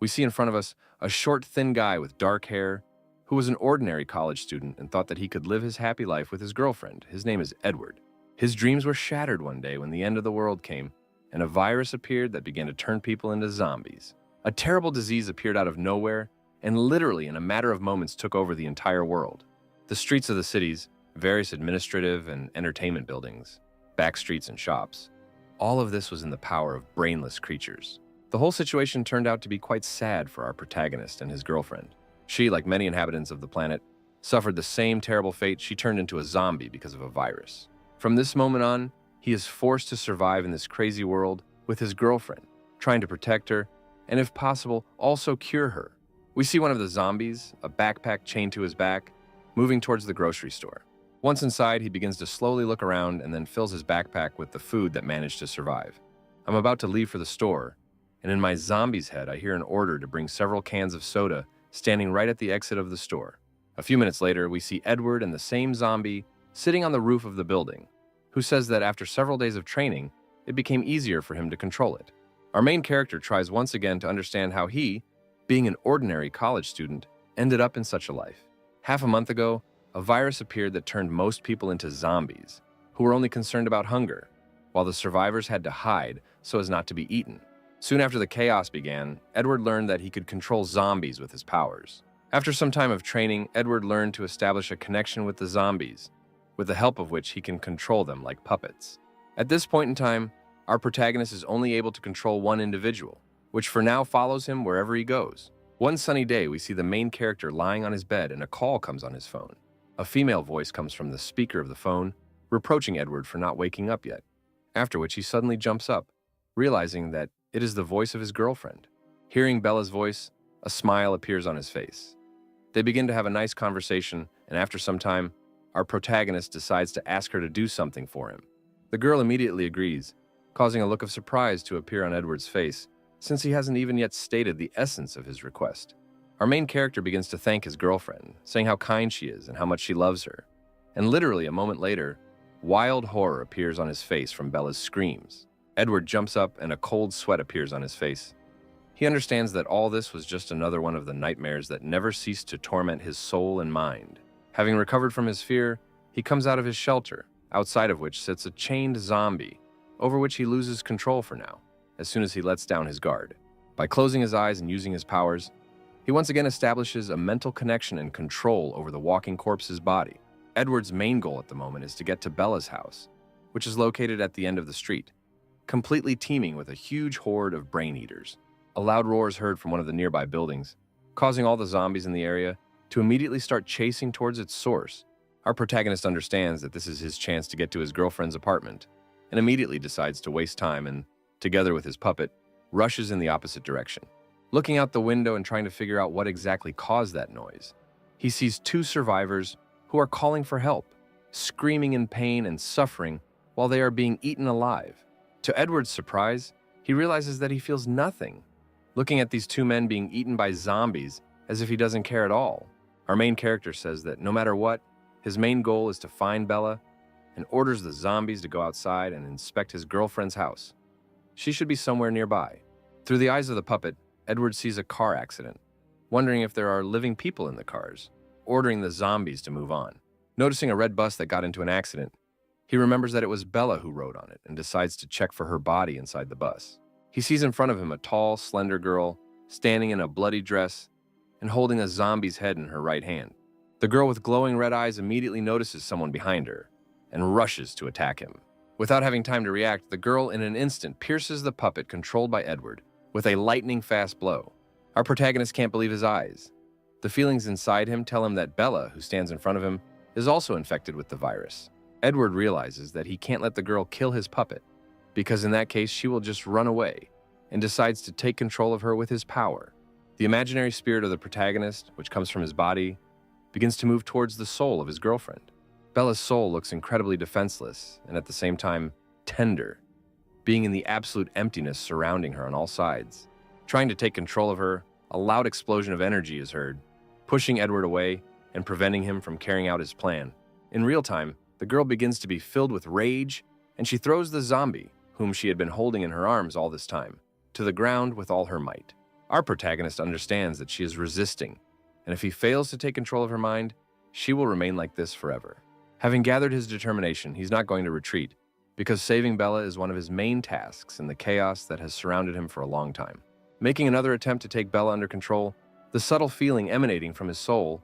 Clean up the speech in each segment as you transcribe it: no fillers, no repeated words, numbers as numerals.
We see in front of us a short, thin guy with dark hair who was an ordinary college student and thought that he could live his happy life with his girlfriend. His name is Edward. His dreams were shattered one day when the end of the world came and a virus appeared that began to turn people into zombies. A terrible disease appeared out of nowhere and literally in a matter of moments took over the entire world. The streets of the cities, various administrative and entertainment buildings, back streets and shops, all of this was in the power of brainless creatures. The whole situation turned out to be quite sad for our protagonist and his girlfriend. She, like many inhabitants of the planet, suffered the same terrible fate. She turned into a zombie because of a virus. From this moment on, he is forced to survive in this crazy world with his girlfriend, trying to protect her, and if possible, also cure her. We see one of the zombies, a backpack chained to his back, moving towards the grocery store. Once inside, he begins to slowly look around and then fills his backpack with the food that managed to survive. I'm about to leave for the store, and in my zombie's head, I hear an order to bring several cans of soda standing right at the exit of the store. A few minutes later, we see Edward and the same zombie sitting on the roof of the building, who says that after several days of training, it became easier for him to control it. Our main character tries once again to understand how he, being an ordinary college student, ended up in such a life. Half a month ago, a virus appeared that turned most people into zombies, who were only concerned about hunger, while the survivors had to hide so as not to be eaten. Soon after the chaos began, Edward learned that he could control zombies with his powers. After some time of training, Edward learned to establish a connection with the zombies, with the help of which he can control them like puppets. At this point in time, our protagonist is only able to control one individual, which for now follows him wherever he goes. One sunny day, we see the main character lying on his bed and a call comes on his phone. A female voice comes from the speaker of the phone, reproaching Edward for not waking up yet, after which he suddenly jumps up, realizing that it is the voice of his girlfriend. Hearing Bella's voice, a smile appears on his face. They begin to have a nice conversation, and after some time, our protagonist decides to ask her to do something for him. The girl immediately agrees, causing a look of surprise to appear on Edward's face, since he hasn't even yet stated the essence of his request. Our main character begins to thank his girlfriend, saying how kind she is and how much she loves her. And literally a moment later, wild horror appears on his face from Bella's screams. Edward jumps up and a cold sweat appears on his face. He understands that all this was just another one of the nightmares that never ceased to torment his soul and mind. Having recovered from his fear, he comes out of his shelter, outside of which sits a chained zombie, over which he loses control for now, as soon as he lets down his guard. By closing his eyes and using his powers, he once again establishes a mental connection and control over the walking corpse's body. Edward's main goal at the moment is to get to Bella's house, which is located at the end of the street, completely teeming with a huge horde of brain eaters. A loud roar is heard from one of the nearby buildings, causing all the zombies in the area to immediately start chasing towards its source. Our protagonist understands that this is his chance to get to his girlfriend's apartment, and immediately decides to waste time and, together with his puppet, rushes in the opposite direction. Looking out the window and trying to figure out what exactly caused that noise, he sees two survivors who are calling for help, screaming in pain and suffering while they are being eaten alive. To Edward's surprise, he realizes that he feels nothing, looking at these two men being eaten by zombies as if he doesn't care at all. Our main character says that no matter what, his main goal is to find Bella and orders the zombies to go outside and inspect his girlfriend's house. She should be somewhere nearby. Through the eyes of the puppet, Edward sees a car accident, wondering if there are living people in the cars, ordering the zombies to move on. Noticing a red bus that got into an accident, he remembers that it was Bella who rode on it and decides to check for her body inside the bus. He sees in front of him a tall, slender girl standing in a bloody dress and holding a zombie's head in her right hand. The girl with glowing red eyes immediately notices someone behind her and rushes to attack him. Without having time to react, the girl in an instant pierces the puppet controlled by Edward with a lightning-fast blow. Our protagonist can't believe his eyes. The feelings inside him tell him that Bella, who stands in front of him, is also infected with the virus. Edward realizes that he can't let the girl kill his puppet, because in that case she will just run away, and decides to take control of her with his power. The imaginary spirit of the protagonist, which comes from his body, begins to move towards the soul of his girlfriend. Bella's soul looks incredibly defenseless and at the same time tender, being in the absolute emptiness surrounding her on all sides. Trying to take control of her, a loud explosion of energy is heard, pushing Edward away and preventing him from carrying out his plan. In real time, the girl begins to be filled with rage, and she throws the zombie, whom she had been holding in her arms all this time, to the ground with all her might. Our protagonist understands that she is resisting, and if he fails to take control of her mind, she will remain like this forever. Having gathered his determination, he's not going to retreat, because saving Bella is one of his main tasks in the chaos that has surrounded him for a long time. Making another attempt to take Bella under control, the subtle feeling emanating from his soul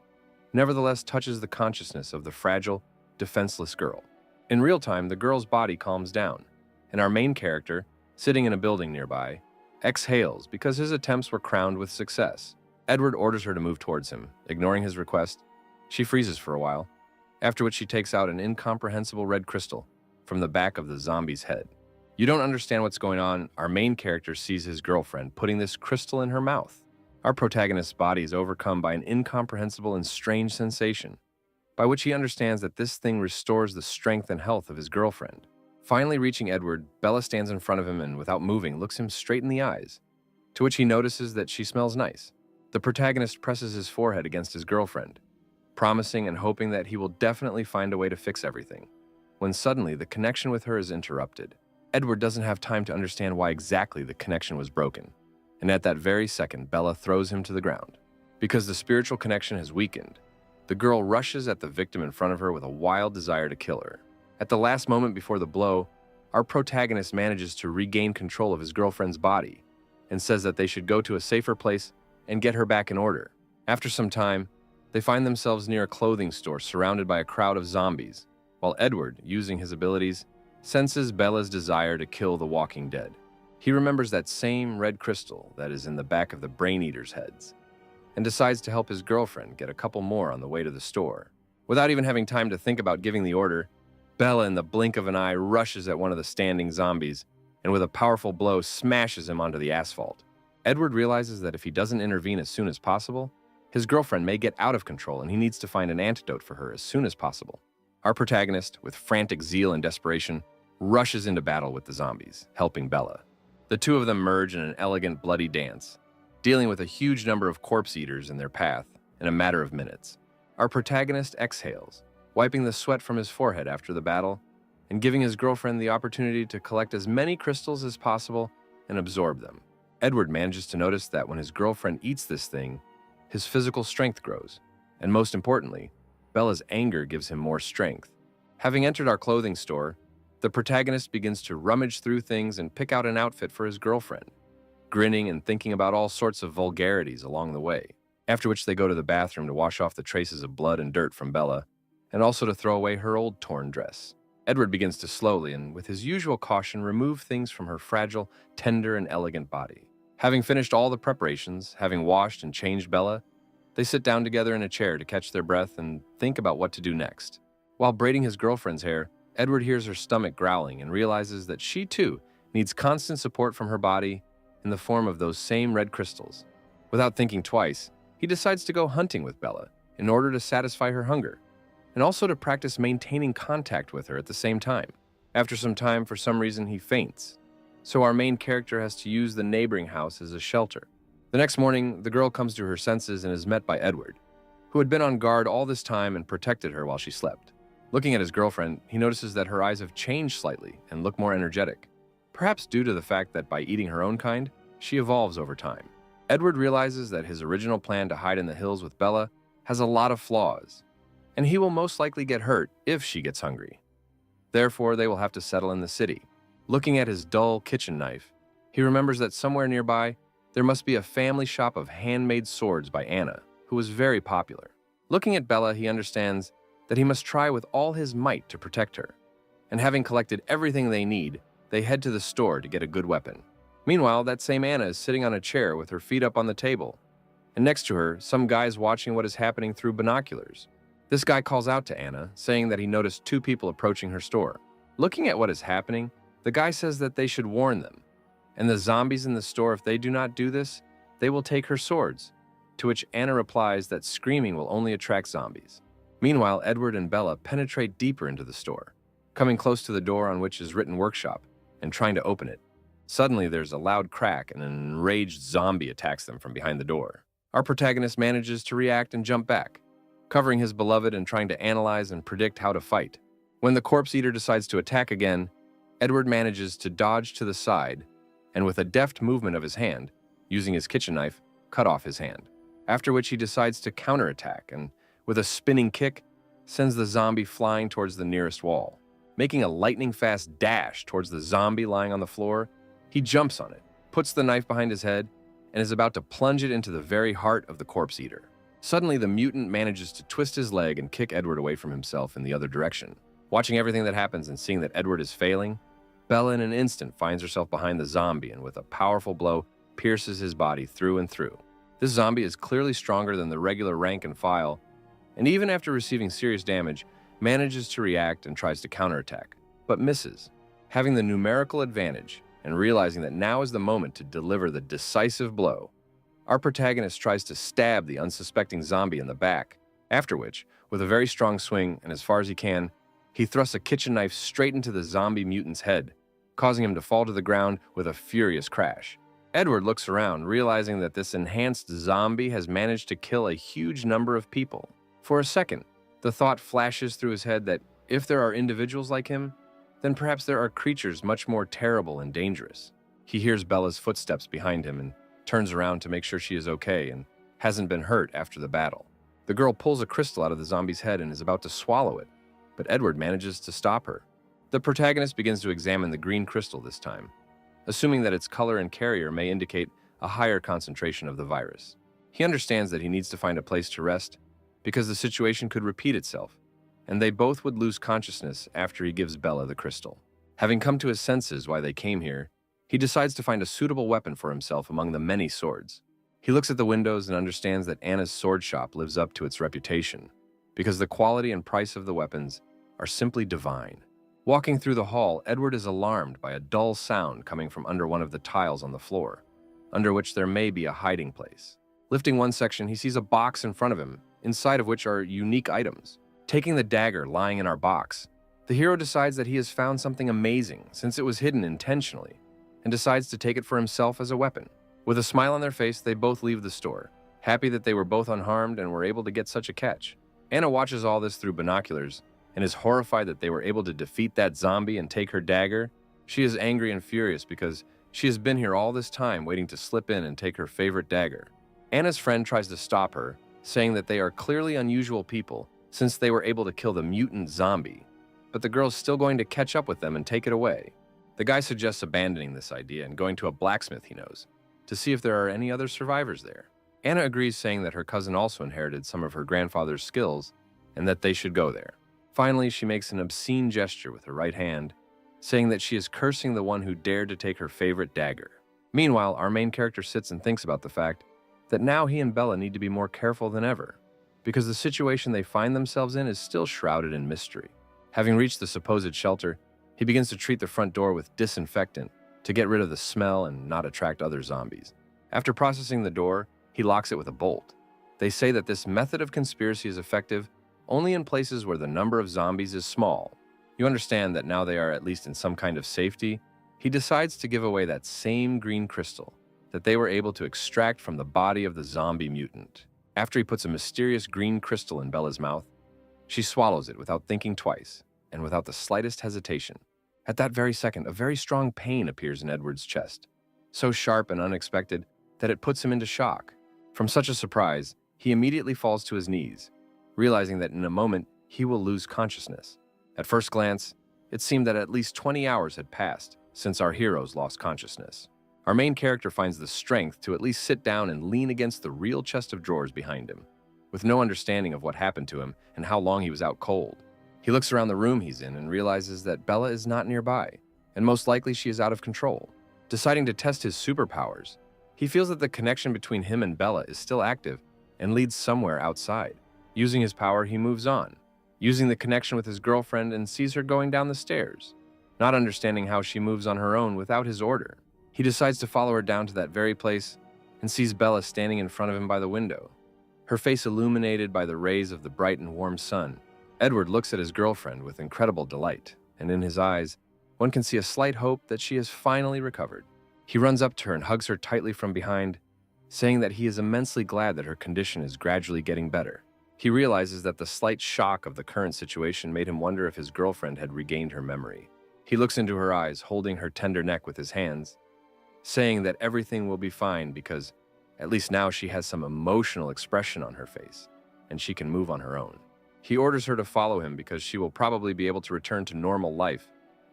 nevertheless touches the consciousness of the fragile, defenseless girl. In real time, the girl's body calms down, and our main character, sitting in a building nearby, exhales because his attempts were crowned with success. Edward orders her to move towards him. Ignoring his request, she freezes for a while, after which she takes out an incomprehensible red crystal from the back of the zombie's head. You don't understand what's going on. Our main character sees his girlfriend putting this crystal in her mouth. Our protagonist's body is overcome by an incomprehensible and strange sensation, by which he understands that this thing restores the strength and health of his girlfriend. Finally reaching Edward, Bella stands in front of him and, without moving, looks him straight in the eyes, to which he notices that she smells nice. The protagonist presses his forehead against his girlfriend, promising and hoping that he will definitely find a way to fix everything, when suddenly the connection with her is interrupted. Edward doesn't have time to understand why exactly the connection was broken, and at that very second, Bella throws him to the ground. Because the spiritual connection has weakened, the girl rushes at the victim in front of her with a wild desire to kill her. At the last moment before the blow, our protagonist manages to regain control of his girlfriend's body and says that they should go to a safer place and get her back in order. After some time, they find themselves near a clothing store surrounded by a crowd of zombies, while Edward, using his abilities, senses Bella's desire to kill the walking dead. He remembers that same red crystal that is in the back of the Brain Eater's heads, and decides to help his girlfriend get a couple more on the way to the store. Without even having time to think about giving the order, Bella, in the blink of an eye, rushes at one of the standing zombies, and with a powerful blow smashes him onto the asphalt. Edward realizes that if he doesn't intervene as soon as possible, his girlfriend may get out of control and he needs to find an antidote for her as soon as possible. Our protagonist, with frantic zeal and desperation, rushes into battle with the zombies, helping Bella. The two of them merge in an elegant, bloody dance, dealing with a huge number of corpse eaters in their path in a matter of minutes. Our protagonist exhales, wiping the sweat from his forehead after the battle, and giving his girlfriend the opportunity to collect as many crystals as possible and absorb them. Edward manages to notice that when his girlfriend eats this thing, his physical strength grows, and most importantly, Bella's anger gives him more strength. Having entered our clothing store, the protagonist begins to rummage through things and pick out an outfit for his girlfriend, grinning and thinking about all sorts of vulgarities along the way, after which they go to the bathroom to wash off the traces of blood and dirt from Bella, and also to throw away her old torn dress. Edward begins to slowly and with his usual caution remove things from her fragile, tender, and elegant body. Having finished all the preparations, having washed and changed Bella, they sit down together in a chair to catch their breath and think about what to do next. While braiding his girlfriend's hair, Edward hears her stomach growling and realizes that she too needs constant support from her body in the form of those same red crystals. Without thinking twice, he decides to go hunting with Bella in order to satisfy her hunger, and also to practice maintaining contact with her at the same time. After some time, for some reason, he faints, so our main character has to use the neighboring house as a shelter. The next morning, the girl comes to her senses and is met by Edward, who had been on guard all this time and protected her while she slept. Looking at his girlfriend, he notices that her eyes have changed slightly and look more energetic, perhaps due to the fact that by eating her own kind, she evolves over time. Edward realizes that his original plan to hide in the hills with Bella has a lot of flaws, and he will most likely get hurt if she gets hungry. Therefore, they will have to settle in the city. Looking at his dull kitchen knife, he remembers that somewhere nearby, there must be a family shop of handmade swords by Anna, who was very popular. Looking at Bella, he understands that he must try with all his might to protect her, and having collected everything they need, they head to the store to get a good weapon. Meanwhile, that same Anna is sitting on a chair with her feet up on the table, and next to her, some guy is watching what is happening through binoculars. This guy calls out to Anna, saying that he noticed two people approaching her store. Looking at what is happening, the guy says that they should warn them, and the zombies in the store, if they do not do this, they will take her swords, to which Anna replies that screaming will only attract zombies. Meanwhile, Edward and Bella penetrate deeper into the store, coming close to the door on which is written workshop, and trying to open it. Suddenly, there's a loud crack and an enraged zombie attacks them from behind the door. Our protagonist manages to react and jump back, covering his beloved and trying to analyze and predict how to fight. When the corpse eater decides to attack again, Edward manages to dodge to the side, and with a deft movement of his hand, using his kitchen knife, cut off his hand. After which he decides to counterattack and, with a spinning kick, sends the zombie flying towards the nearest wall. Making a lightning-fast dash towards the zombie lying on the floor, he jumps on it, puts the knife behind his head, and is about to plunge it into the very heart of the corpse eater. Suddenly, the mutant manages to twist his leg and kick Edward away from himself in the other direction. Watching everything that happens and seeing that Edward is failing, Bella in an instant finds herself behind the zombie and with a powerful blow pierces his body through and through. This zombie is clearly stronger than the regular rank and file, and even after receiving serious damage, manages to react and tries to counterattack, but misses. Having the numerical advantage and realizing that now is the moment to deliver the decisive blow, our protagonist tries to stab the unsuspecting zombie in the back, after which, with a very strong swing and as far as he can, he thrusts a kitchen knife straight into the zombie mutant's head, causing him to fall to the ground with a furious crash. Edward looks around, realizing that this enhanced zombie has managed to kill a huge number of people. For a second, the thought flashes through his head that if there are individuals like him, then perhaps there are creatures much more terrible and dangerous. He hears Bella's footsteps behind him and turns around to make sure she is okay and hasn't been hurt after the battle. The girl pulls a crystal out of the zombie's head and is about to swallow it, but Edward manages to stop her. The protagonist begins to examine the green crystal this time, assuming that its color and carrier may indicate a higher concentration of the virus. He understands that he needs to find a place to rest because the situation could repeat itself, and they both would lose consciousness after he gives Bella the crystal. Having come to his senses why they came here, he decides to find a suitable weapon for himself among the many swords. He looks at the windows and understands that Anna's sword shop lives up to its reputation, because the quality and price of the weapons are simply divine. Walking through the hall, Edward is alarmed by a dull sound coming from under one of the tiles on the floor, under which there may be a hiding place. Lifting one section, he sees a box in front of him, inside of which are unique items. Taking the dagger lying in our box, the hero decides that he has found something amazing since it was hidden intentionally, and decides to take it for himself as a weapon. With a smile on their face, they both leave the store, happy that they were both unharmed and were able to get such a catch. Anna watches all this through binoculars and is horrified that they were able to defeat that zombie and take her dagger. She is angry and furious because she has been here all this time waiting to slip in and take her favorite dagger. Anna's friend tries to stop her, saying that they are clearly unusual people since they were able to kill the mutant zombie, but the girl's still going to catch up with them and take it away. The guy suggests abandoning this idea and going to a blacksmith he knows to see if there are any other survivors there. Anna agrees, saying that her cousin also inherited some of her grandfather's skills and that they should go there. Finally, she makes an obscene gesture with her right hand, saying that she is cursing the one who dared to take her favorite dagger. Meanwhile, our main character sits and thinks about the fact that now he and Bella need to be more careful than ever, because the situation they find themselves in is still shrouded in mystery. Having reached the supposed shelter, he begins to treat the front door with disinfectant to get rid of the smell and not attract other zombies. After processing the door, he locks it with a bolt. They say that this method of conspiracy is effective only in places where the number of zombies is small. You understand that now they are at least in some kind of safety. He decides to give away that same green crystal that they were able to extract from the body of the zombie mutant. After he puts a mysterious green crystal in Bella's mouth, she swallows it without thinking twice and without the slightest hesitation. At that very second, a very strong pain appears in Edward's chest, so sharp and unexpected that it puts him into shock. From such a surprise, he immediately falls to his knees, realizing that in a moment he will lose consciousness. At first glance, it seemed that at least 20 hours had passed since our heroes lost consciousness. Our main character finds the strength to at least sit down and lean against the real chest of drawers behind him, with no understanding of what happened to him and how long he was out cold. He looks around the room he's in and realizes that Bella is not nearby, and most likely she is out of control. Deciding to test his superpowers, he feels that the connection between him and Bella is still active and leads somewhere outside. Using his power, he moves on, using the connection with his girlfriend, and sees her going down the stairs, not understanding how she moves on her own without his order. He decides to follow her down to that very place and sees Bella standing in front of him by the window, her face illuminated by the rays of the bright and warm sun. Edward looks at his girlfriend with incredible delight, and in his eyes, one can see a slight hope that she has finally recovered. He runs up to her and hugs her tightly from behind, saying that he is immensely glad that her condition is gradually getting better. He realizes that the slight shock of the current situation made him wonder if his girlfriend had regained her memory. He looks into her eyes, holding her tender neck with his hands, saying that everything will be fine because at least now she has some emotional expression on her face and she can move on her own. He orders her to follow him because she will probably be able to return to normal life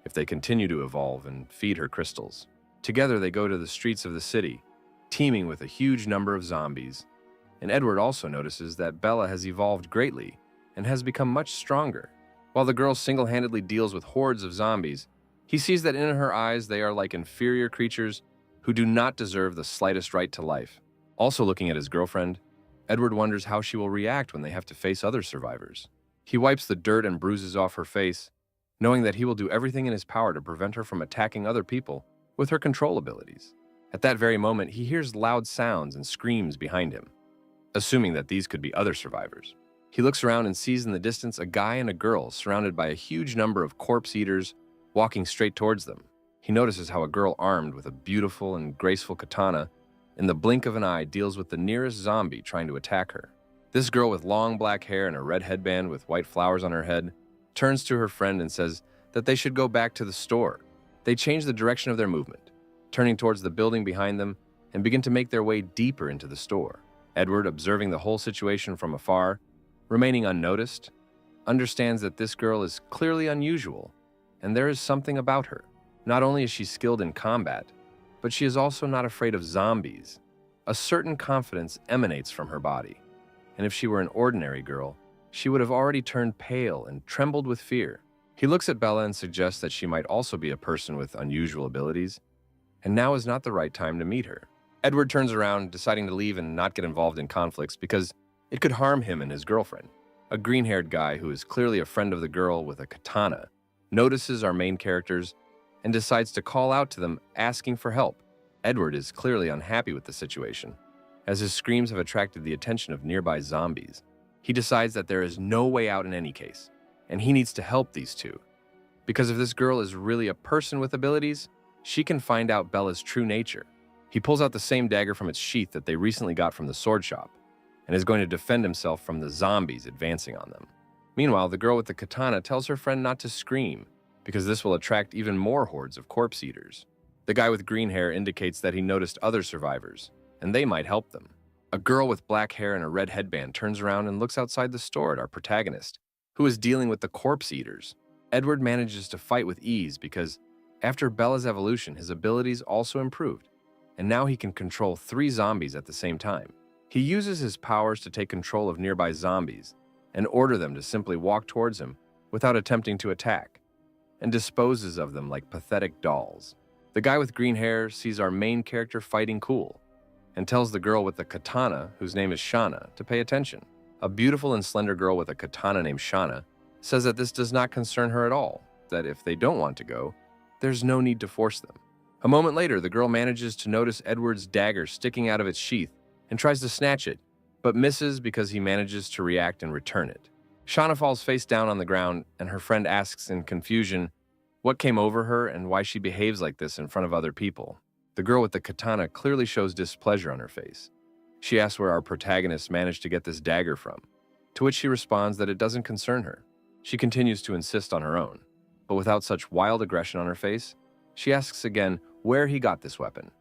if they continue to evolve and feed her crystals. Together they go to the streets of the city, teeming with a huge number of zombies. And Edward also notices that Bella has evolved greatly and has become much stronger. While the girl single-handedly deals with hordes of zombies, he sees that in her eyes they are like inferior creatures who do not deserve the slightest right to life. Also looking at his girlfriend, Edward wonders how she will react when they have to face other survivors. He wipes the dirt and bruises off her face, knowing that he will do everything in his power to prevent her from attacking other people with her control abilities. At that very moment, he hears loud sounds and screams behind him, assuming that these could be other survivors. He looks around and sees in the distance a guy and a girl surrounded by a huge number of corpse eaters walking straight towards them. He notices how a girl armed with a beautiful and graceful katana, in the blink of an eye, deals with the nearest zombie trying to attack her. This girl with long black hair and a red headband with white flowers on her head turns to her friend and says that they should go back to the store. They change the direction of their movement, turning towards the building behind them, and begin to make their way deeper into the store. Edward, observing the whole situation from afar, remaining unnoticed, understands that this girl is clearly unusual, and there is something about her. Not only is she skilled in combat, but she is also not afraid of zombies. A certain confidence emanates from her body, and if she were an ordinary girl, she would have already turned pale and trembled with fear. He looks at Bella and suggests that she might also be a person with unusual abilities, and now is not the right time to meet her. Edward turns around, deciding to leave and not get involved in conflicts because it could harm him and his girlfriend. A green-haired guy who is clearly a friend of the girl with a katana notices our main characters and decides to call out to them asking for help. Edward is clearly unhappy with the situation, as his screams have attracted the attention of nearby zombies. He decides that there is no way out in any case, and he needs to help these two. Because if this girl is really a person with abilities, she can find out Bella's true nature. He pulls out the same dagger from its sheath that they recently got from the sword shop, and is going to defend himself from the zombies advancing on them. Meanwhile, the girl with the katana tells her friend not to scream, because this will attract even more hordes of corpse eaters. The guy with green hair indicates that he noticed other survivors, and they might help them. A girl with black hair and a red headband turns around and looks outside the store at our protagonist, who is dealing with the corpse eaters. Edward manages to fight with ease because, after Bella's evolution, his abilities also improved, and now he can control 3 zombies at the same time. He uses his powers to take control of nearby zombies and order them to simply walk towards him without attempting to attack, and disposes of them like pathetic dolls. The guy with green hair sees our main character fighting cool and tells the girl with the katana, whose name is Shaana, to pay attention. A beautiful and slender girl with a katana named Shaana says that this does not concern her at all, that if they don't want to go, there's no need to force them. A moment later, the girl manages to notice Edward's dagger sticking out of its sheath and tries to snatch it, but misses because he manages to react and return it. Shaana falls face down on the ground, and her friend asks in confusion what came over her and why she behaves like this in front of other people. The girl with the katana clearly shows displeasure on her face. She asks where our protagonist managed to get this dagger from, to which she responds that it doesn't concern her. She continues to insist on her own, but without such wild aggression on her face, she asks again where he got this weapon,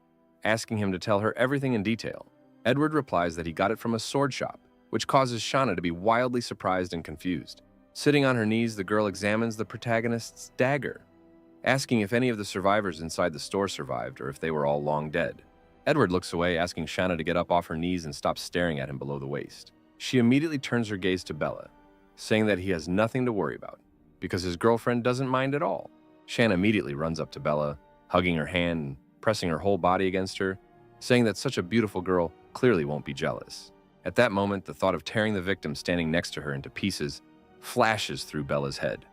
asking him to tell her everything in detail. Edward replies that he got it from a sword shop, which causes Shaana to be wildly surprised and confused. Sitting on her knees, the girl examines the protagonist's dagger, asking if any of the survivors inside the store survived or if they were all long dead. Edward looks away, asking Shaana to get up off her knees and stop staring at him below the waist. She immediately turns her gaze to Bella, saying that he has nothing to worry about, because his girlfriend doesn't mind at all. Shaana immediately runs up to Bella, hugging her hand and pressing her whole body against her, saying that such a beautiful girl clearly won't be jealous. At that moment, the thought of tearing the victim standing next to her into pieces flashes through Bella's head,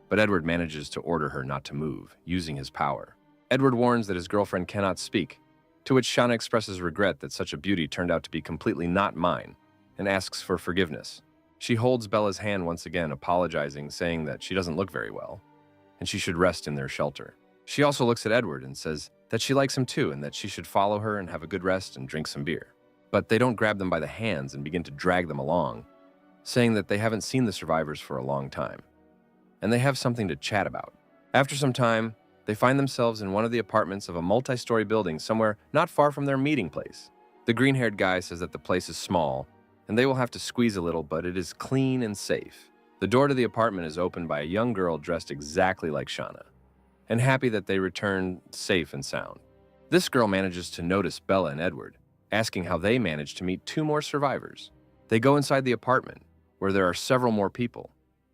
but Edward manages to order her not to move, using his power. Edward warns that his girlfriend cannot speak, to which Shaana expresses regret that such a beauty turned out to be completely not mine, and asks for forgiveness. She holds Bella's hand once again, apologizing, saying that she doesn't look very well, and she should rest in their shelter. She also looks at Edward and says that she likes him too, and that she should follow her and have a good rest and drink some beer. But they don't grab them by the hands and begin to drag them along, saying that they haven't seen the survivors for a long time, and they have something to chat about. After some time, They find themselves in one of the apartments of a multi-story building somewhere not far from their meeting place. The green-haired guy says that the place is small, and they will have to squeeze a little, but it is clean and safe. The door to the apartment is opened by a young girl dressed exactly like Shaana, and happy that they return safe and sound. This girl manages to notice Bella and Edward, asking how they managed to meet 2 more survivors. They go inside the apartment, where there are several more people,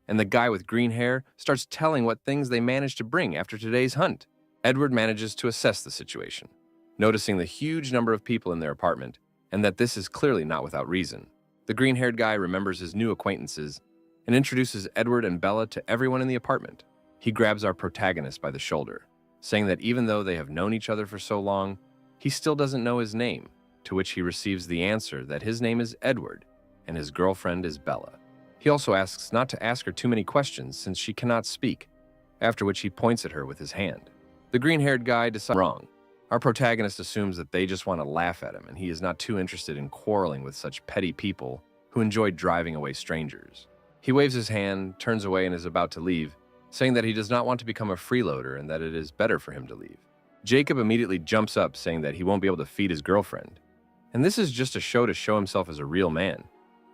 and the guy with green hair starts telling what things they managed to bring after today's hunt. Edward manages to assess the situation, noticing the huge number of people in their apartment, and that this is clearly not without reason. The green-haired guy remembers his new acquaintances and introduces Edward and Bella to everyone in the apartment. He grabs our protagonist by the shoulder, saying that even though they have known each other for so long, he still doesn't know his name, to which he receives the answer that his name is Edward and his girlfriend is Bella. He also asks not to ask her too many questions since she cannot speak, after which he points at her with his hand. The green-haired guy decides wrong. Our protagonist assumes that they just want to laugh at him, and he is not too interested in quarreling with such petty people who enjoy driving away strangers. He waves his hand, turns away, and is about to leave, saying that he does not want to become a freeloader and that it is better for him to leave. Jacob immediately jumps up, saying that he won't be able to feed his girlfriend. And this is just a show to show himself as a real man.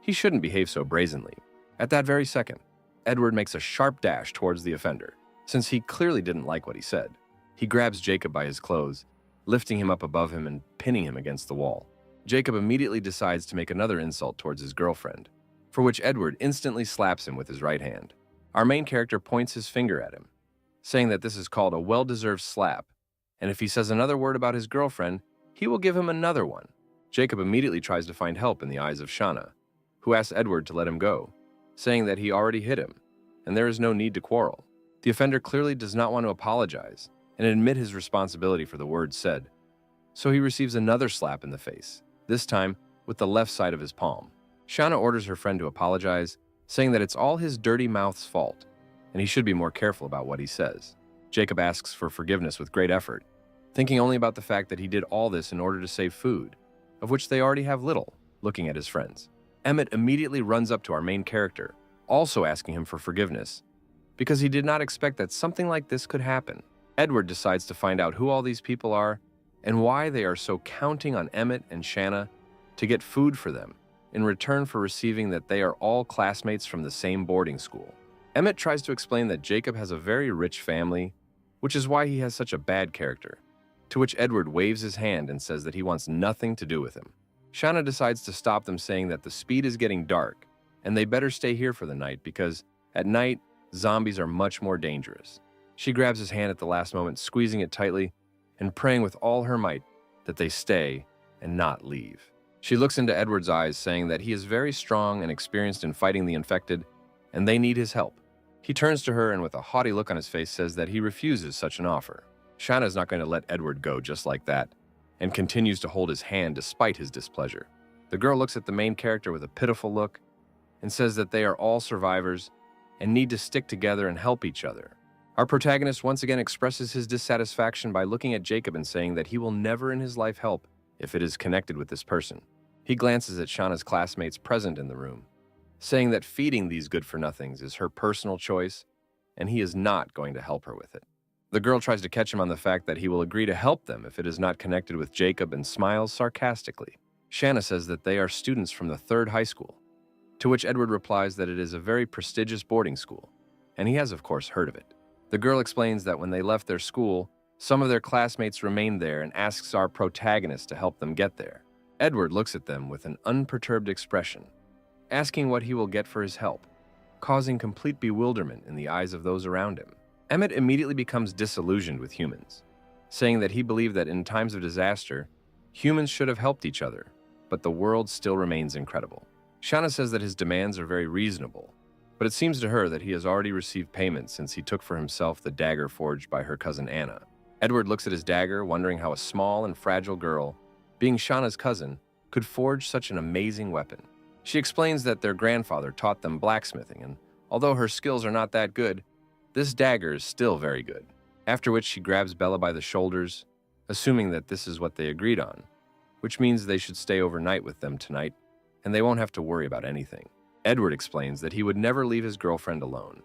He shouldn't behave so brazenly. At that very second, Edward makes a sharp dash towards the offender, since he clearly didn't like what he said. He grabs Jacob by his clothes, lifting him up above him and pinning him against the wall. Jacob immediately decides to make another insult towards his girlfriend, for which Edward instantly slaps him with his right hand. Our main character points his finger at him, saying that this is called a well-deserved slap, and if he says another word about his girlfriend, he will give him another one. Jacob immediately tries to find help in the eyes of Shaana, who asks Edward to let him go, saying that he already hit him, and there is no need to quarrel. The offender clearly does not want to apologize and admit his responsibility for the words said, so he receives another slap in the face, this time with the left side of his palm. Shaana orders her friend to apologize, saying that it's all his dirty mouth's fault, and he should be more careful about what he says. Jacob asks for forgiveness with great effort, thinking only about the fact that he did all this in order to save food, of which they already have little, looking at his friends. Emmett immediately runs up to our main character, also asking him for forgiveness, because he did not expect that something like this could happen. Edward decides to find out who all these people are and why they are so counting on Emmett and Shaana to get food for them, in return for receiving that they are all classmates from the same boarding school. Emmett tries to explain that Jacob has a very rich family, which is why he has such a bad character, to which Edward waves his hand and says that he wants nothing to do with him. Shaana decides to stop them, saying that the speed is getting dark and they better stay here for the night because at night, zombies are much more dangerous. She grabs his hand at the last moment, squeezing it tightly and praying with all her might that they stay and not leave. She looks into Edward's eyes, saying that he is very strong and experienced in fighting the infected and they need his help. He turns to her and with a haughty look on his face says that he refuses such an offer. Shaana is not going to let Edward go just like that and continues to hold his hand despite his displeasure. The girl looks at the main character with a pitiful look and says that they are all survivors and need to stick together and help each other. Our protagonist once again expresses his dissatisfaction by looking at Jacob and saying that he will never in his life help if it is connected with this person. He glances at Shauna's classmates present in the room, saying that feeding these good-for-nothings is her personal choice and he is not going to help her with it. The girl tries to catch him on the fact that he will agree to help them if it is not connected with Jacob and smiles sarcastically. Shaana says that they are students from the 3rd high school, to which Edward replies that it is a very prestigious boarding school, and he has of course heard of it. The girl explains that when they left their school, some of their classmates remained there and asks our protagonist to help them get there. Edward looks at them with an unperturbed expression, asking what he will get for his help, causing complete bewilderment in the eyes of those around him. Emmett immediately becomes disillusioned with humans, saying that he believed that in times of disaster, humans should have helped each other, but the world still remains incredible. Shaana says that his demands are very reasonable, but it seems to her that he has already received payment since he took for himself the dagger forged by her cousin Anna. Edward looks at his dagger, wondering how a small and fragile girl, being Shauna's cousin, could forge such an amazing weapon. She explains that their grandfather taught them blacksmithing, and although her skills are not that good, this dagger is still very good. After which she grabs Bella by the shoulders, assuming that this is what they agreed on, which means they should stay overnight with them tonight, and they won't have to worry about anything. Edward explains that he would never leave his girlfriend alone,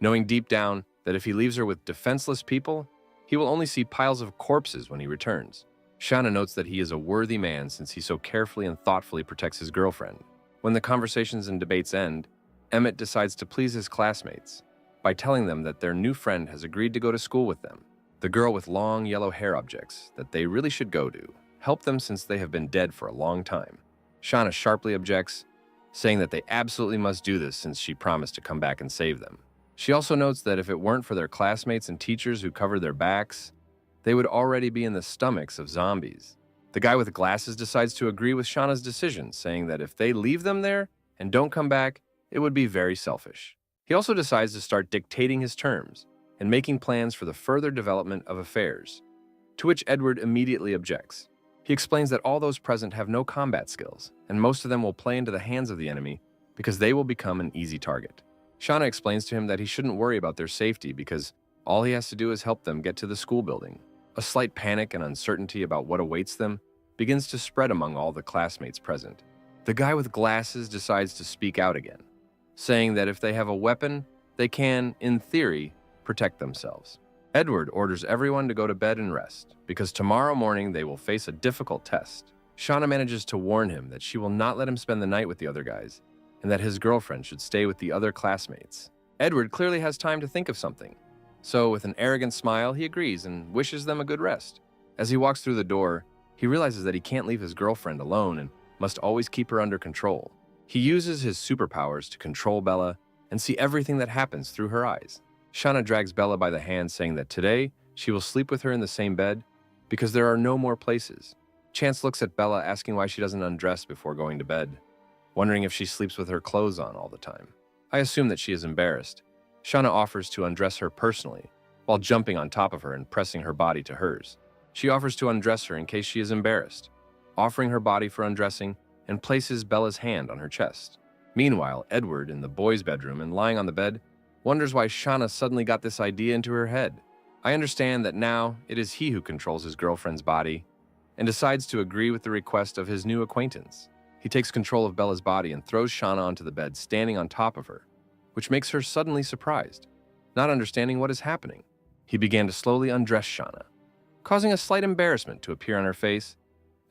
knowing deep down that if he leaves her with defenseless people, he will only see piles of corpses when he returns. Shaana notes that he is a worthy man since he so carefully and thoughtfully protects his girlfriend. When the conversations and debates end, Emmett decides to please his classmates by telling them that their new friend has agreed to go to school with them. The girl with long yellow hair objects that they really should go to help them since they have been dead for a long time. Shaana sharply objects, saying that they absolutely must do this since she promised to come back and save them. She also notes that if it weren't for their classmates and teachers who covered their backs, they would already be in the stomachs of zombies. The guy with glasses decides to agree with Shaana's decision, saying that if they leave them there and don't come back, it would be very selfish. He also decides to start dictating his terms and making plans for the further development of affairs, to which Edward immediately objects. He explains that all those present have no combat skills, and most of them will play into the hands of the enemy because they will become an easy target. Shaana explains to him that he shouldn't worry about their safety because all he has to do is help them get to the school building. A slight panic and uncertainty about what awaits them begins to spread among all the classmates present. The guy with glasses decides to speak out again, saying that if they have a weapon, they can, in theory, protect themselves. Edward orders everyone to go to bed and rest, because tomorrow morning they will face a difficult test. Shaana manages to warn him that she will not let him spend the night with the other guys, and that his girlfriend should stay with the other classmates. Edward clearly has time to think of something, so with an arrogant smile, he agrees and wishes them a good rest. As he walks through the door, he realizes that he can't leave his girlfriend alone and must always keep her under control. He uses his superpowers to control Bella and see everything that happens through her eyes. Shaana drags Bella by the hand, saying that today she will sleep with her in the same bed because there are no more places. Chance looks at Bella, asking why she doesn't undress before going to bed, wondering if she sleeps with her clothes on all the time. I assume that she is embarrassed. Shaana offers to undress her personally, while jumping on top of her and pressing her body to hers. She offers to undress her in case she is embarrassed, offering her body for undressing, and places Bella's hand on her chest. Meanwhile, Edward, in the boys' bedroom and lying on the bed, wonders why Shaana suddenly got this idea into her head. I understand that now it is he who controls his girlfriend's body and decides to agree with the request of his new acquaintance. He takes control of Bella's body and throws Shaana onto the bed, standing on top of her, which makes her suddenly surprised. Not understanding what is happening, he began to slowly undress Shaana, causing a slight embarrassment to appear on her face,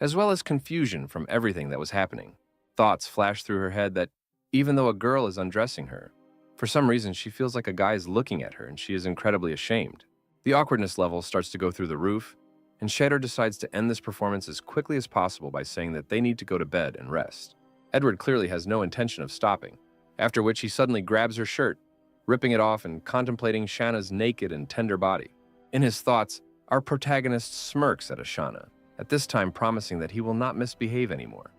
as well as confusion from everything that was happening. Thoughts flash through her head that even though a girl is undressing her, for some reason she feels like a guy is looking at her and she is incredibly ashamed. The awkwardness level starts to go through the roof, and Shadow decides to end this performance as quickly as possible by saying that they need to go to bed and rest. Edward clearly has no intention of stopping, after which he suddenly grabs her shirt, ripping it off and contemplating Shaana's naked and tender body. In his thoughts, our protagonist smirks at Shaana, at this time promising that he will not misbehave anymore,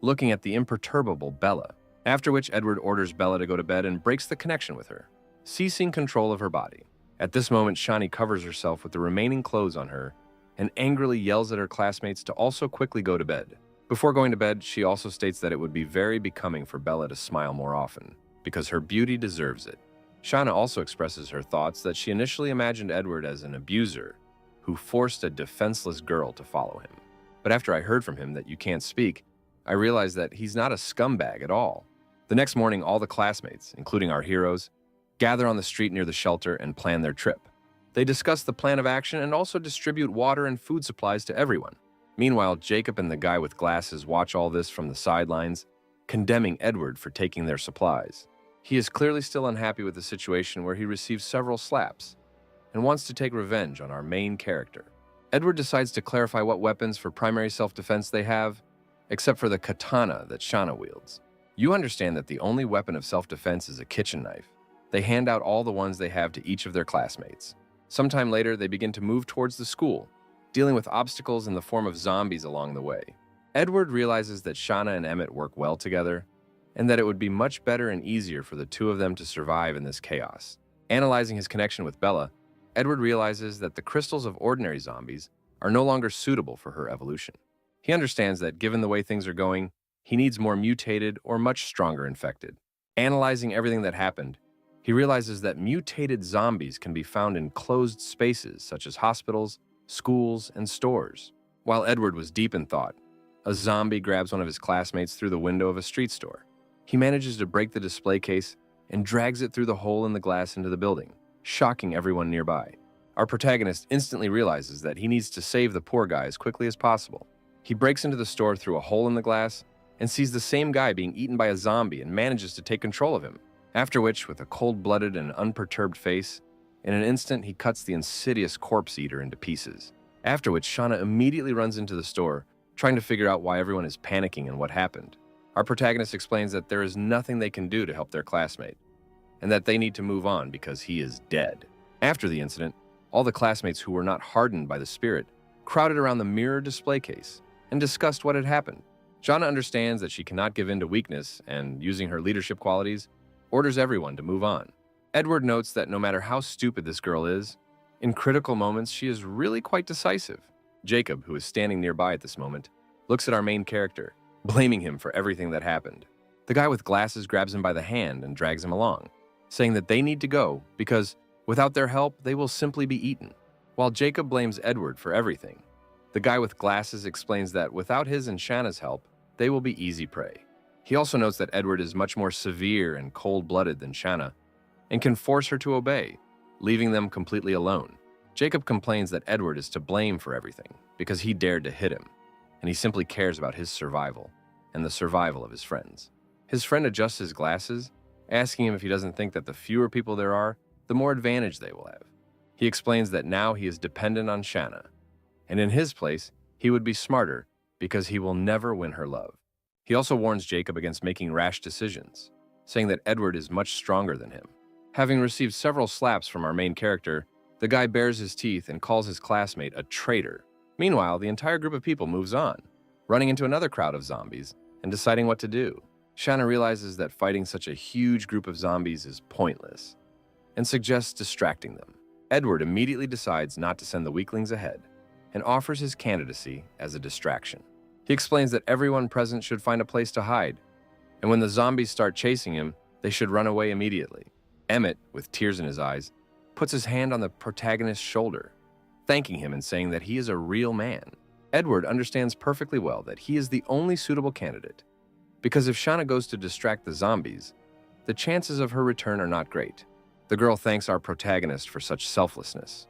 looking at the imperturbable Bella, after which Edward orders Bella to go to bed and breaks the connection with her, ceasing control of her body. At this moment, Shaana covers herself with the remaining clothes on her and angrily yells at her classmates to also quickly go to bed. Before going to bed, she also states that it would be very becoming for Bella to smile more often, because her beauty deserves it. Shaana also expresses her thoughts that she initially imagined Edward as an abuser who forced a defenseless girl to follow him. But after I heard from him that you can't speak, I realized that he's not a scumbag at all. The next morning, all the classmates, including our heroes, gather on the street near the shelter and plan their trip. They discuss the plan of action and also distribute water and food supplies to everyone. Meanwhile, Jacob and the guy with glasses watch all this from the sidelines, condemning Edward for taking their supplies. He is clearly still unhappy with the situation where he receives several slaps and wants to take revenge on our main character. Edward decides to clarify what weapons for primary self-defense they have, except for the katana that Shaana wields. You understand that the only weapon of self-defense is a kitchen knife. They hand out all the ones they have to each of their classmates. Sometime later, they begin to move towards the school, dealing with obstacles in the form of zombies along the way. Edward realizes that Shaana and Emmett work well together, and that it would be much better and easier for the two of them to survive in this chaos. Analyzing his connection with Bella, Edward realizes that the crystals of ordinary zombies are no longer suitable for her evolution. He understands that given the way things are going, he needs more mutated or much stronger infected. Analyzing everything that happened, he realizes that mutated zombies can be found in closed spaces such as hospitals, schools, and stores. While Edward was deep in thought, a zombie grabs one of his classmates through the window of a street store. He manages to break the display case and drags it through the hole in the glass into the building, shocking everyone nearby. Our protagonist instantly realizes that he needs to save the poor guy as quickly as possible. He breaks into the store through a hole in the glass and sees the same guy being eaten by a zombie and manages to take control of him. After which, with a cold-blooded and unperturbed face, in an instant he cuts the insidious corpse eater into pieces. After which, Shaana immediately runs into the store, trying to figure out why everyone is panicking and what happened. Our protagonist explains that there is nothing they can do to help their classmate, and that they need to move on because he is dead. After the incident, all the classmates who were not hardened by the spirit crowded around the mirror display case and discussed what had happened. Shaana understands that she cannot give in to weakness and, using her leadership qualities, orders everyone to move on. Edward notes that no matter how stupid this girl is, in critical moments she is really quite decisive. Jacob, who is standing nearby at this moment, looks at our main character, blaming him for everything that happened. The guy with glasses grabs him by the hand and drags him along, saying that they need to go because, without their help, they will simply be eaten. While Jacob blames Edward for everything, the guy with glasses explains that without his and Shanna's help, they will be easy prey. He also notes that Edward is much more severe and cold-blooded than Shaana, and can force her to obey, leaving them completely alone. Jacob complains that Edward is to blame for everything because he dared to hit him, and he simply cares about his survival and the survival of his friends. His friend adjusts his glasses, asking him if he doesn't think that the fewer people there are, the more advantage they will have. He explains that now he is dependent on Shaana, and in his place, he would be smarter because he will never win her love. He also warns Jacob against making rash decisions, saying that Edward is much stronger than him. Having received several slaps from our main character, the guy bares his teeth and calls his classmate a traitor. Meanwhile, the entire group of people moves on, running into another crowd of zombies and deciding what to do. Shaana realizes that fighting such a huge group of zombies is pointless and suggests distracting them. Edward immediately decides not to send the weaklings ahead and offers his candidacy as a distraction. He explains that everyone present should find a place to hide, and when the zombies start chasing him, they should run away immediately. Emmett, with tears in his eyes, puts his hand on the protagonist's shoulder, thanking him and saying that he is a real man. Edward understands perfectly well that he is the only suitable candidate, because if Shaana goes to distract the zombies, the chances of her return are not great. The girl thanks our protagonist for such selflessness,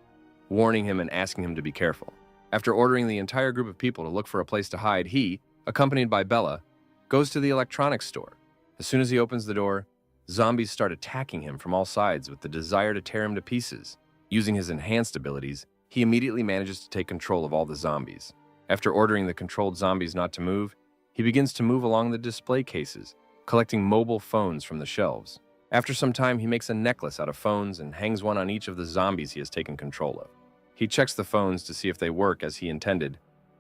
warning him and asking him to be careful. After ordering the entire group of people to look for a place to hide, he, accompanied by Bella, goes to the electronics store. As soon as he opens the door, zombies start attacking him from all sides with the desire to tear him to pieces. Using his enhanced abilities, he immediately manages to take control of all the zombies. After ordering the controlled zombies not to move, he begins to move along the display cases, collecting mobile phones from the shelves. After some time, he makes a necklace out of phones and hangs one on each of the zombies he has taken control of. He checks the phones to see if they work as he intended,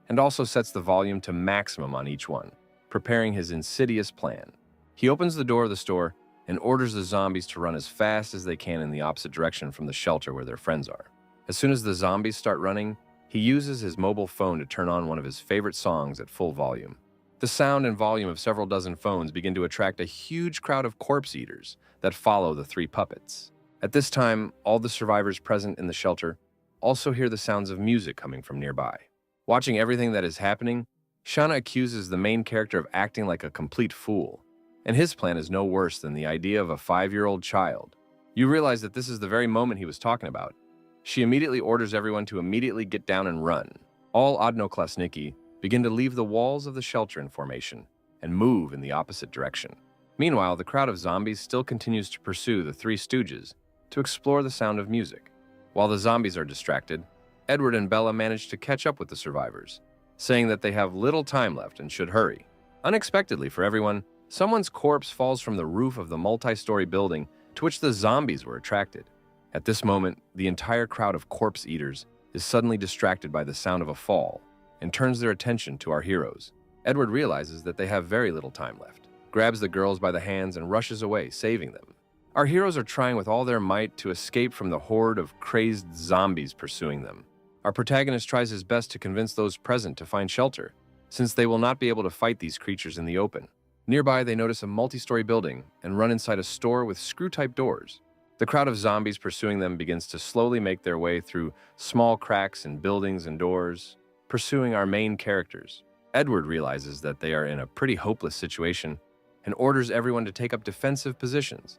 and also sets the volume to maximum on each one, preparing his insidious plan. He opens the door of the store and orders the zombies to run as fast as they can in the opposite direction from the shelter where their friends are. As soon as the zombies start running, he uses his mobile phone to turn on one of his favorite songs at full volume. The sound and volume of several dozen phones begin to attract a huge crowd of corpse eaters that follow the three puppets. At this time, all the survivors present in the shelter also hear the sounds of music coming from nearby. Watching everything that is happening, Shaana accuses the main character of acting like a complete fool, and his plan is no worse than the idea of a 5-year-old child. You realize that this is the very moment he was talking about. She immediately orders everyone to immediately get down and run. All odnoklasniki begin to leave the walls of the shelter in formation and move in the opposite direction. Meanwhile, the crowd of zombies still continues to pursue the Three Stooges to explore the sound of music. While the zombies are distracted, Edward and Bella manage to catch up with the survivors, saying that they have little time left and should hurry. Unexpectedly for everyone, someone's corpse falls from the roof of the multi-story building to which the zombies were attracted. At this moment, the entire crowd of corpse eaters is suddenly distracted by the sound of a fall and turns their attention to our heroes. Edward realizes that they have very little time left, grabs the girls by the hands and rushes away, saving them. Our heroes are trying with all their might to escape from the horde of crazed zombies pursuing them. Our protagonist tries his best to convince those present to find shelter, since they will not be able to fight these creatures in the open. Nearby, they notice a multi-story building and run inside a store with screw-type doors. The crowd of zombies pursuing them begins to slowly make their way through small cracks in buildings and doors, pursuing our main characters. Edward realizes that they are in a pretty hopeless situation and orders everyone to take up defensive positions,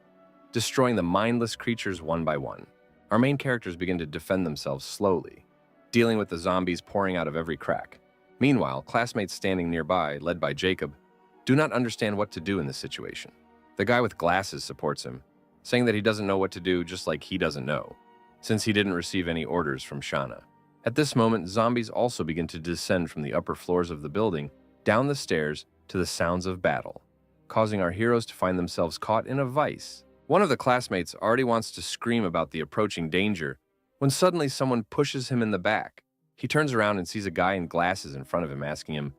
destroying the mindless creatures one by one. Our main characters begin to defend themselves slowly, dealing with the zombies pouring out of every crack. Meanwhile, classmates standing nearby, led by Jacob, do not understand what to do in this situation. The guy with glasses supports him, saying that he doesn't know what to do just like he doesn't know, since he didn't receive any orders from Shaana. At this moment, zombies also begin to descend from the upper floors of the building, down the stairs to the sounds of battle, causing our heroes to find themselves caught in a vice. One of the classmates already wants to scream about the approaching danger when suddenly someone pushes him in the back. He turns around and sees a guy in glasses in front of him asking him,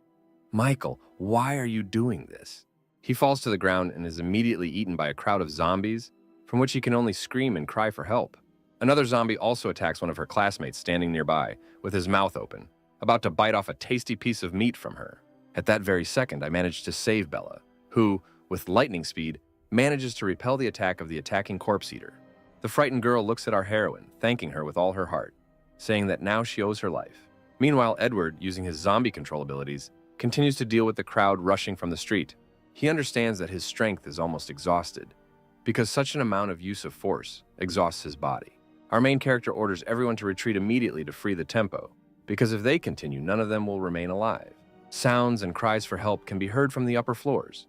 "Michael, why are you doing this?" He falls to the ground and is immediately eaten by a crowd of zombies, from which he can only scream and cry for help. Another zombie also attacks one of her classmates standing nearby, with his mouth open, about to bite off a tasty piece of meat from her. At that very second, I manage to save Bella, who, with lightning speed, manages to repel the attack of the attacking corpse eater. The frightened girl looks at our heroine, thanking her with all her heart, saying that now she owes her life. Meanwhile, Edward, using his zombie control abilities, continues to deal with the crowd rushing from the street. He understands that his strength is almost exhausted, because such an amount of use of force exhausts his body. Our main character orders everyone to retreat immediately to free the tempo, because if they continue, none of them will remain alive. Sounds and cries for help can be heard from the upper floors,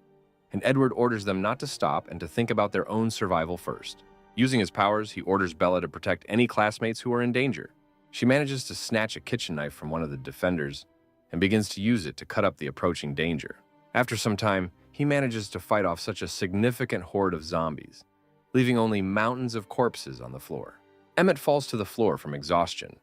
and Edward orders them not to stop and to think about their own survival first. Using his powers, he orders Bella to protect any classmates who are in danger. She manages to snatch a kitchen knife from one of the defenders and begins to use it to cut up the approaching danger. After some time, he manages to fight off such a significant horde of zombies, leaving only mountains of corpses on the floor. Emmett falls to the floor from exhaustion,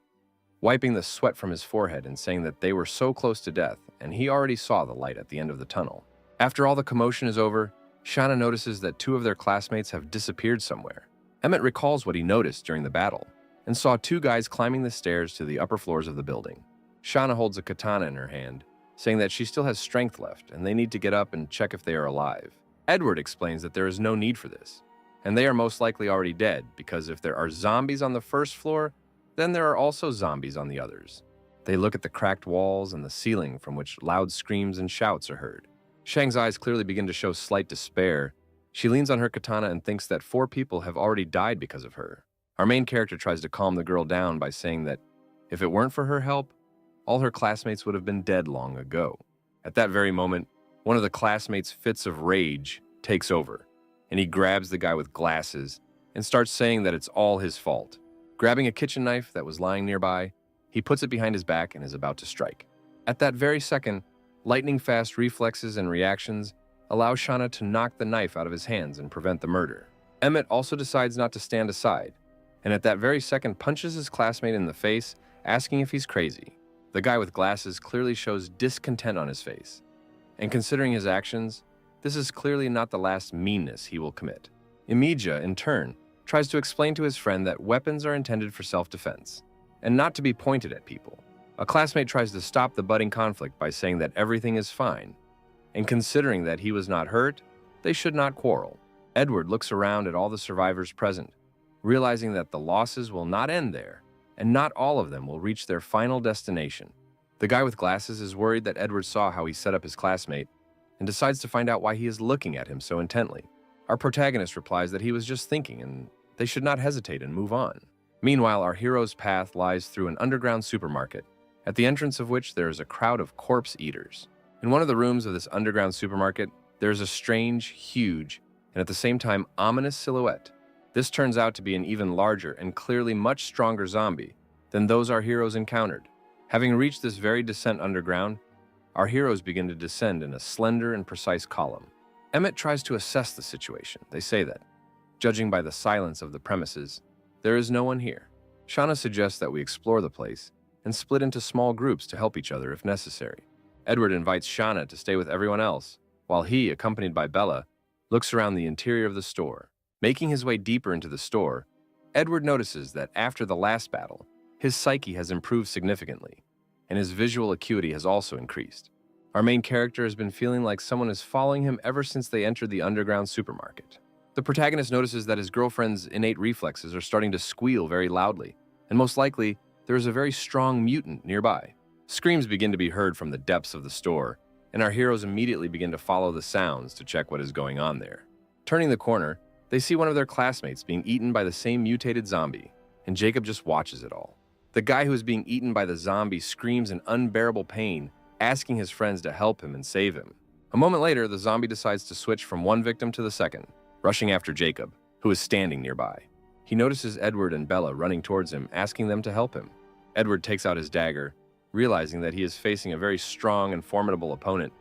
wiping the sweat from his forehead and saying that they were so close to death and he already saw the light at the end of the tunnel. After all the commotion is over, Shaana notices that two of their classmates have disappeared somewhere. Emmett recalls what he noticed during the battle and saw two guys climbing the stairs to the upper floors of the building. Shaana holds a katana in her hand, saying that she still has strength left and they need to get up and check if they are alive. Edward explains that there is no need for this, and they are most likely already dead because if there are zombies on the first floor, then there are also zombies on the others. They look at the cracked walls and the ceiling from which loud screams and shouts are heard. Shang's eyes clearly begin to show slight despair. She leans on her katana and thinks that 4 people have already died because of her. Our main character tries to calm the girl down by saying that if it weren't for her help, all her classmates would have been dead long ago. At that very moment, one of the classmates' fits of rage takes over, and he grabs the guy with glasses and starts saying that it's all his fault. Grabbing a kitchen knife that was lying nearby, he puts it behind his back and is about to strike. At that very second, lightning-fast reflexes and reactions allow Shaana to knock the knife out of his hands and prevent the murder. Emmett also decides not to stand aside, and at that very second punches his classmate in the face, asking if he's crazy. The guy with glasses clearly shows discontent on his face, and considering his actions, this is clearly not the last meanness he will commit. Imija, in turn, tries to explain to his friend that weapons are intended for self-defense, and not to be pointed at people. A classmate tries to stop the budding conflict by saying that everything is fine, and considering that he was not hurt, they should not quarrel. Edward looks around at all the survivors present, realizing that the losses will not end there, and not all of them will reach their final destination. The guy with glasses is worried that Edward saw how he set up his classmate, and decides to find out why he is looking at him so intently. Our protagonist replies that he was just thinking, and they should not hesitate and move on. Meanwhile, our hero's path lies through an underground supermarket, at the entrance of which there is a crowd of corpse eaters. In one of the rooms of this underground supermarket, there is a strange, huge, and at the same time ominous silhouette. This turns out to be an even larger and clearly much stronger zombie than those our heroes encountered. Having reached this very descent underground, our heroes begin to descend in a slender and precise column. Emmett tries to assess the situation. They say that, judging by the silence of the premises, there is no one here. Shaana suggests that we explore the place and split into small groups to help each other if necessary. Edward invites Shaana to stay with everyone else, while he, accompanied by Bella, looks around the interior of the store. Making his way deeper into the store, Edward notices that after the last battle, his psyche has improved significantly, and his visual acuity has also increased. Our main character has been feeling like someone is following him ever since they entered the underground supermarket. The protagonist notices that his girlfriend's innate reflexes are starting to squeal very loudly, and most likely, there is a very strong mutant nearby. Screams begin to be heard from the depths of the store, and our heroes immediately begin to follow the sounds to check what is going on there. Turning the corner, they see one of their classmates being eaten by the same mutated zombie. and Jacob just watches it all. The guy who is being eaten by the zombie screams in unbearable pain, asking his friends to help him and save him. A moment later, the zombie decides to switch from one victim to the second, rushing after Jacob, who is standing nearby. He notices Edward and Bella running towards him, asking them to help him. Edward takes out his dagger, realizing that he is facing a very strong and formidable opponent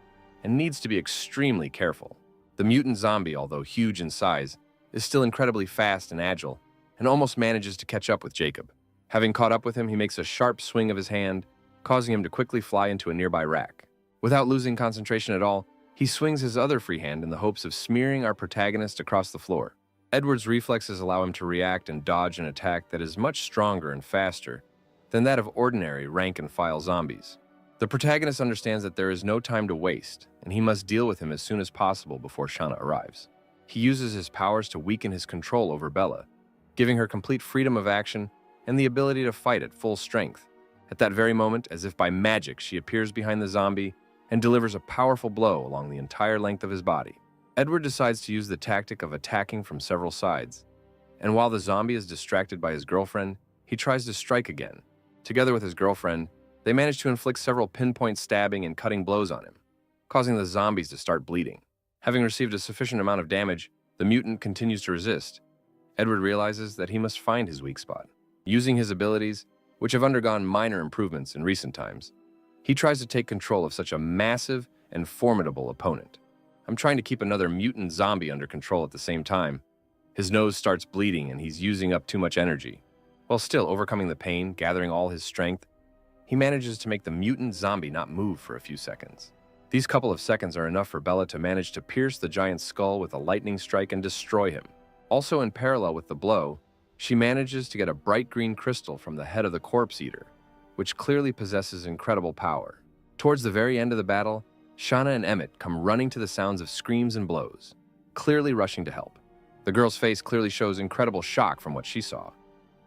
and needs to be extremely careful. The mutant zombie, although huge in size, is still incredibly fast and agile and almost manages to catch up with Jacob. Having caught up with him, he makes a sharp swing of his hand, causing him to quickly fly into a nearby rack. Without losing concentration at all, he swings his other free hand in the hopes of smearing our protagonist across the floor. Edward's reflexes allow him to react and dodge an attack that is much stronger and faster than that of ordinary rank-and-file zombies. The protagonist understands that there is no time to waste, and he must deal with him as soon as possible before Shaana arrives. He uses his powers to weaken his control over Bella, giving her complete freedom of action and the ability to fight at full strength. At that very moment, as if by magic, she appears behind the zombie and delivers a powerful blow along the entire length of his body. Edward decides to use the tactic of attacking from several sides, and while the zombie is distracted by his girlfriend, he tries to strike again. Together with his girlfriend, they manage to inflict several pinpoint stabbing and cutting blows on him, causing the zombies to start bleeding. Having received a sufficient amount of damage, the mutant continues to resist. Edward realizes that he must find his weak spot. Using his abilities, which have undergone minor improvements in recent times, he tries to take control of such a massive and formidable opponent. I'm trying to keep another mutant zombie under control at the same time. His nose starts bleeding and he's using up too much energy. While still overcoming the pain, gathering all his strength, he manages to make the mutant zombie not move for a few seconds. These couple of seconds are enough for Bella to manage to pierce the giant's skull with a lightning strike and destroy him. Also in parallel with the blow, she manages to get a bright green crystal from the head of the corpse eater, which clearly possesses incredible power. Towards the very end of the battle, Shaana and Emmett come running to the sounds of screams and blows, clearly rushing to help. The girl's face clearly shows incredible shock from what she saw,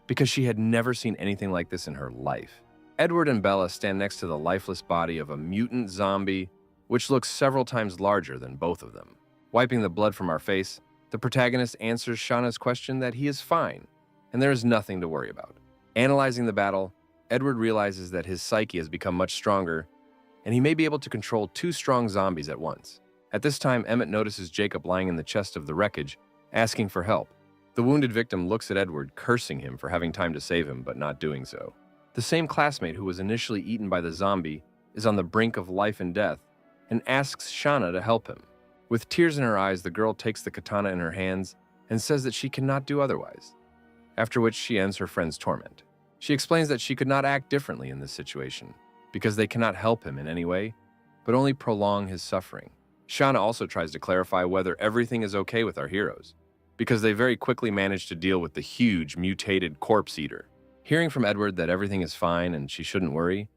because she had never seen anything like this in her life. Edward and Bella stand next to the lifeless body of a mutant zombie, which looks several times larger than both of them. Wiping the blood from our face, the protagonist answers Shauna's question that he is fine, and there is nothing to worry about. Analyzing the battle, Edward realizes that his psyche has become much stronger, and he may be able to control two strong zombies at once. At this time, Emmett notices Jacob lying in the chest of the wreckage, asking for help. The wounded victim looks at Edward, cursing him for having time to save him, but not doing so. The same classmate who was initially eaten by the zombie is on the brink of life and death and asks Shaana to help him. With tears in her eyes, the girl takes the katana in her hands and says that she cannot do otherwise, after which she ends her friend's torment. She explains that she could not act differently in this situation, because they cannot help him in any way, but only prolong his suffering. Shaana also tries to clarify whether everything is okay with our heroes, because they very quickly manage to deal with the huge, mutated corpse eater. Hearing from Edward that everything is fine and she shouldn't worry,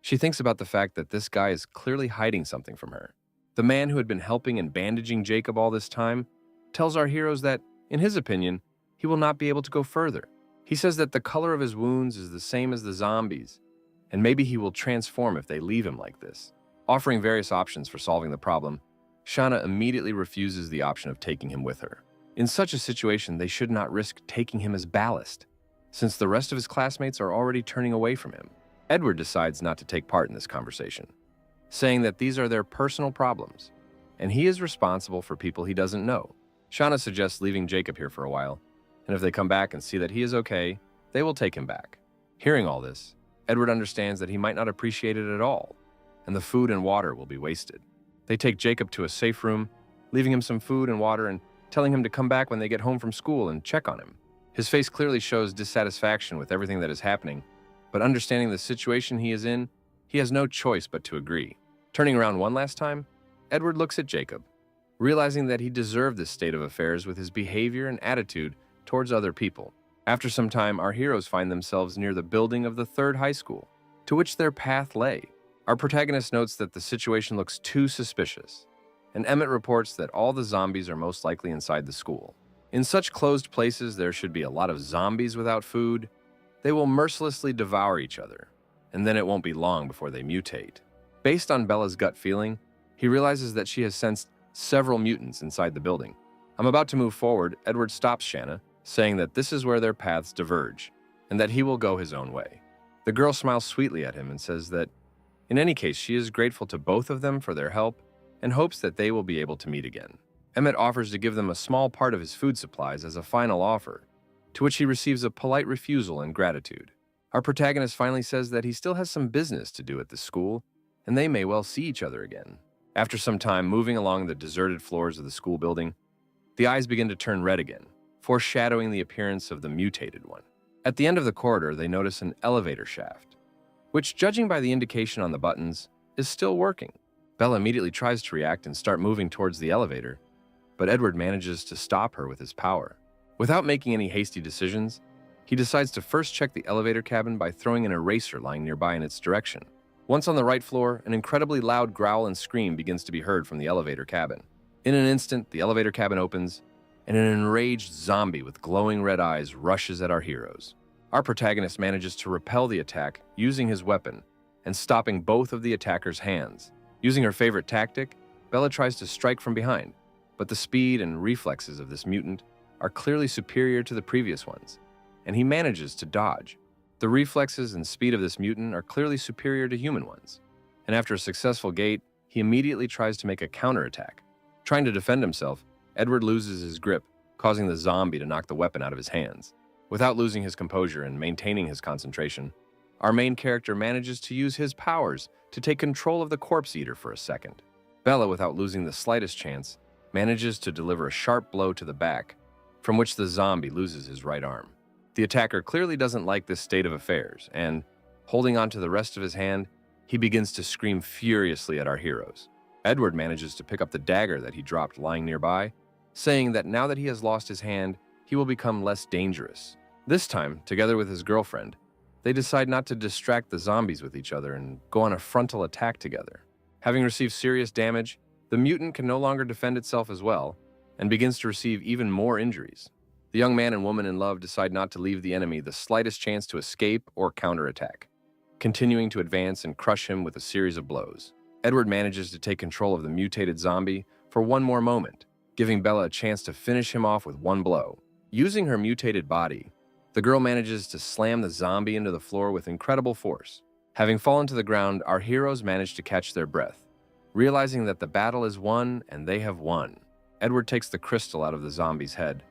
she thinks about the fact that this guy is clearly hiding something from her. The man who had been helping and bandaging Jacob all this time tells our heroes that, in his opinion, he will not be able to go further. He says that the color of his wounds is the same as the zombies, and maybe he will transform if they leave him like this. Offering various options for solving the problem, Shaana immediately refuses the option of taking him with her. In such a situation, they should not risk taking him as ballast, since the rest of his classmates are already turning away from him. Edward decides not to take part in this conversation, saying that these are their personal problems, and he is responsible for people he doesn't know. Shaana suggests leaving Jacob here for a while, and if they come back and see that he is okay, they will take him back. Hearing all this, Edward understands that he might not appreciate it at all, and the food and water will be wasted. They take Jacob to a safe room, leaving him some food and water and telling him to come back when they get home from school and check on him. His face clearly shows dissatisfaction with everything that is happening, but understanding the situation he is in, he has no choice but to agree. Turning around one last time, Edward looks at Jacob, realizing that he deserved this state of affairs with his behavior and attitude towards other people. After some time, our heroes find themselves near the building of the third high school, to which their path lay. Our protagonist notes that the situation looks too suspicious, and Emmett reports that all the zombies are most likely inside the school. In such closed places, there should be a lot of zombies without food. They will mercilessly devour each other, and then it won't be long before they mutate. Based on Bella's gut feeling, he realizes that she has sensed several mutants inside the building. I'm about to move forward. Edward stops Shaana, saying that this is where their paths diverge. and that he will go his own way. The girl smiles sweetly at him and says that, in any case, she is grateful to both of them for their help and hopes that they will be able to meet again. Emmett offers to give them a small part of his food supplies as a final offer, to which he receives a polite refusal and gratitude. Our protagonist finally says that he still has some business to do at the school, and they may well see each other again. After some time moving along the deserted floors of the school building, the eyes begin to turn red again, foreshadowing the appearance of the mutated one. At the end of the corridor, they notice an elevator shaft, which, judging by the indication on the buttons, is still working. Bella immediately tries to react and start moving towards the elevator, but Edward manages to stop her with his power. Without making any hasty decisions, he decides to first check the elevator cabin by throwing an eraser lying nearby in its direction. Once on the right floor, an incredibly loud growl and scream begins to be heard from the elevator cabin. In an instant, the elevator cabin opens, and an enraged zombie with glowing red eyes rushes at our heroes. Our protagonist manages to repel the attack using his weapon and stopping both of the attacker's hands. Using her favorite tactic, Bella tries to strike from behind, but the speed and reflexes of this mutant are clearly superior to the previous ones, and he manages to dodge. The reflexes and speed of this mutant are clearly superior to human ones, and after a successful gate, he immediately tries to make a counterattack. Trying to defend himself, Edward loses his grip, causing the zombie to knock the weapon out of his hands. Without losing his composure and maintaining his concentration, our main character manages to use his powers to take control of the corpse eater for a second. Bella, without losing the slightest chance, manages to deliver a sharp blow to the back, from which the zombie loses his right arm. The attacker clearly doesn't like this state of affairs, and, holding onto the rest of his hand, he begins to scream furiously at our heroes. Edward manages to pick up the dagger that he dropped lying nearby, saying that now that he has lost his hand, he will become less dangerous. This time, together with his girlfriend, they decide not to distract the zombies with each other and go on a frontal attack together. Having received serious damage, the mutant can no longer defend itself as well, and begins to receive even more injuries. The young man and woman in love decide not to leave the enemy the slightest chance to escape or counterattack, continuing to advance and crush him with a series of blows. Edward manages to take control of the mutated zombie for one more moment, giving Bella a chance to finish him off with one blow. Using her mutated body, the girl manages to slam the zombie into the floor with incredible force. Having fallen to the ground, our heroes manage to catch their breath. Realizing that the battle is won and they have won, Edward takes the crystal out of the zombie's head,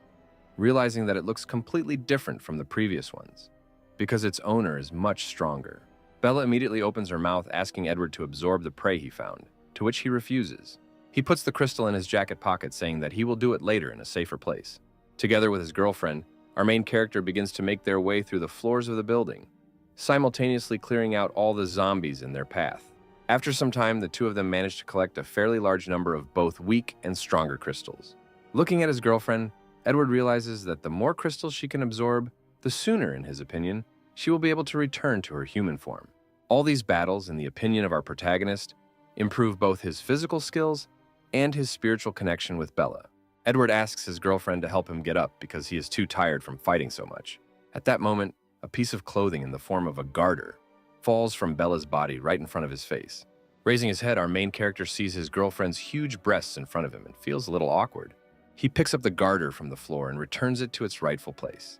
realizing that it looks completely different from the previous ones, because its owner is much stronger. Bella immediately opens her mouth asking Edward to absorb the prey he found, to which he refuses. He puts the crystal in his jacket pocket, saying that he will do it later in a safer place. Together with his girlfriend, our main character begins to make their way through the floors of the building, simultaneously clearing out all the zombies in their path. After some time, the two of them manage to collect a fairly large number of both weak and stronger crystals. Looking at his girlfriend, Edward realizes that the more crystals she can absorb, the sooner, in his opinion, she will be able to return to her human form. All these battles, in the opinion of our protagonist, improve both his physical skills and his spiritual connection with Bella. Edward asks his girlfriend to help him get up because he is too tired from fighting so much. At that moment, a piece of clothing in the form of a garter falls from Bella's body right in front of his face. Raising his head, our main character sees his girlfriend's huge breasts in front of him and feels a little awkward. He picks up the garter from the floor and returns it to its rightful place,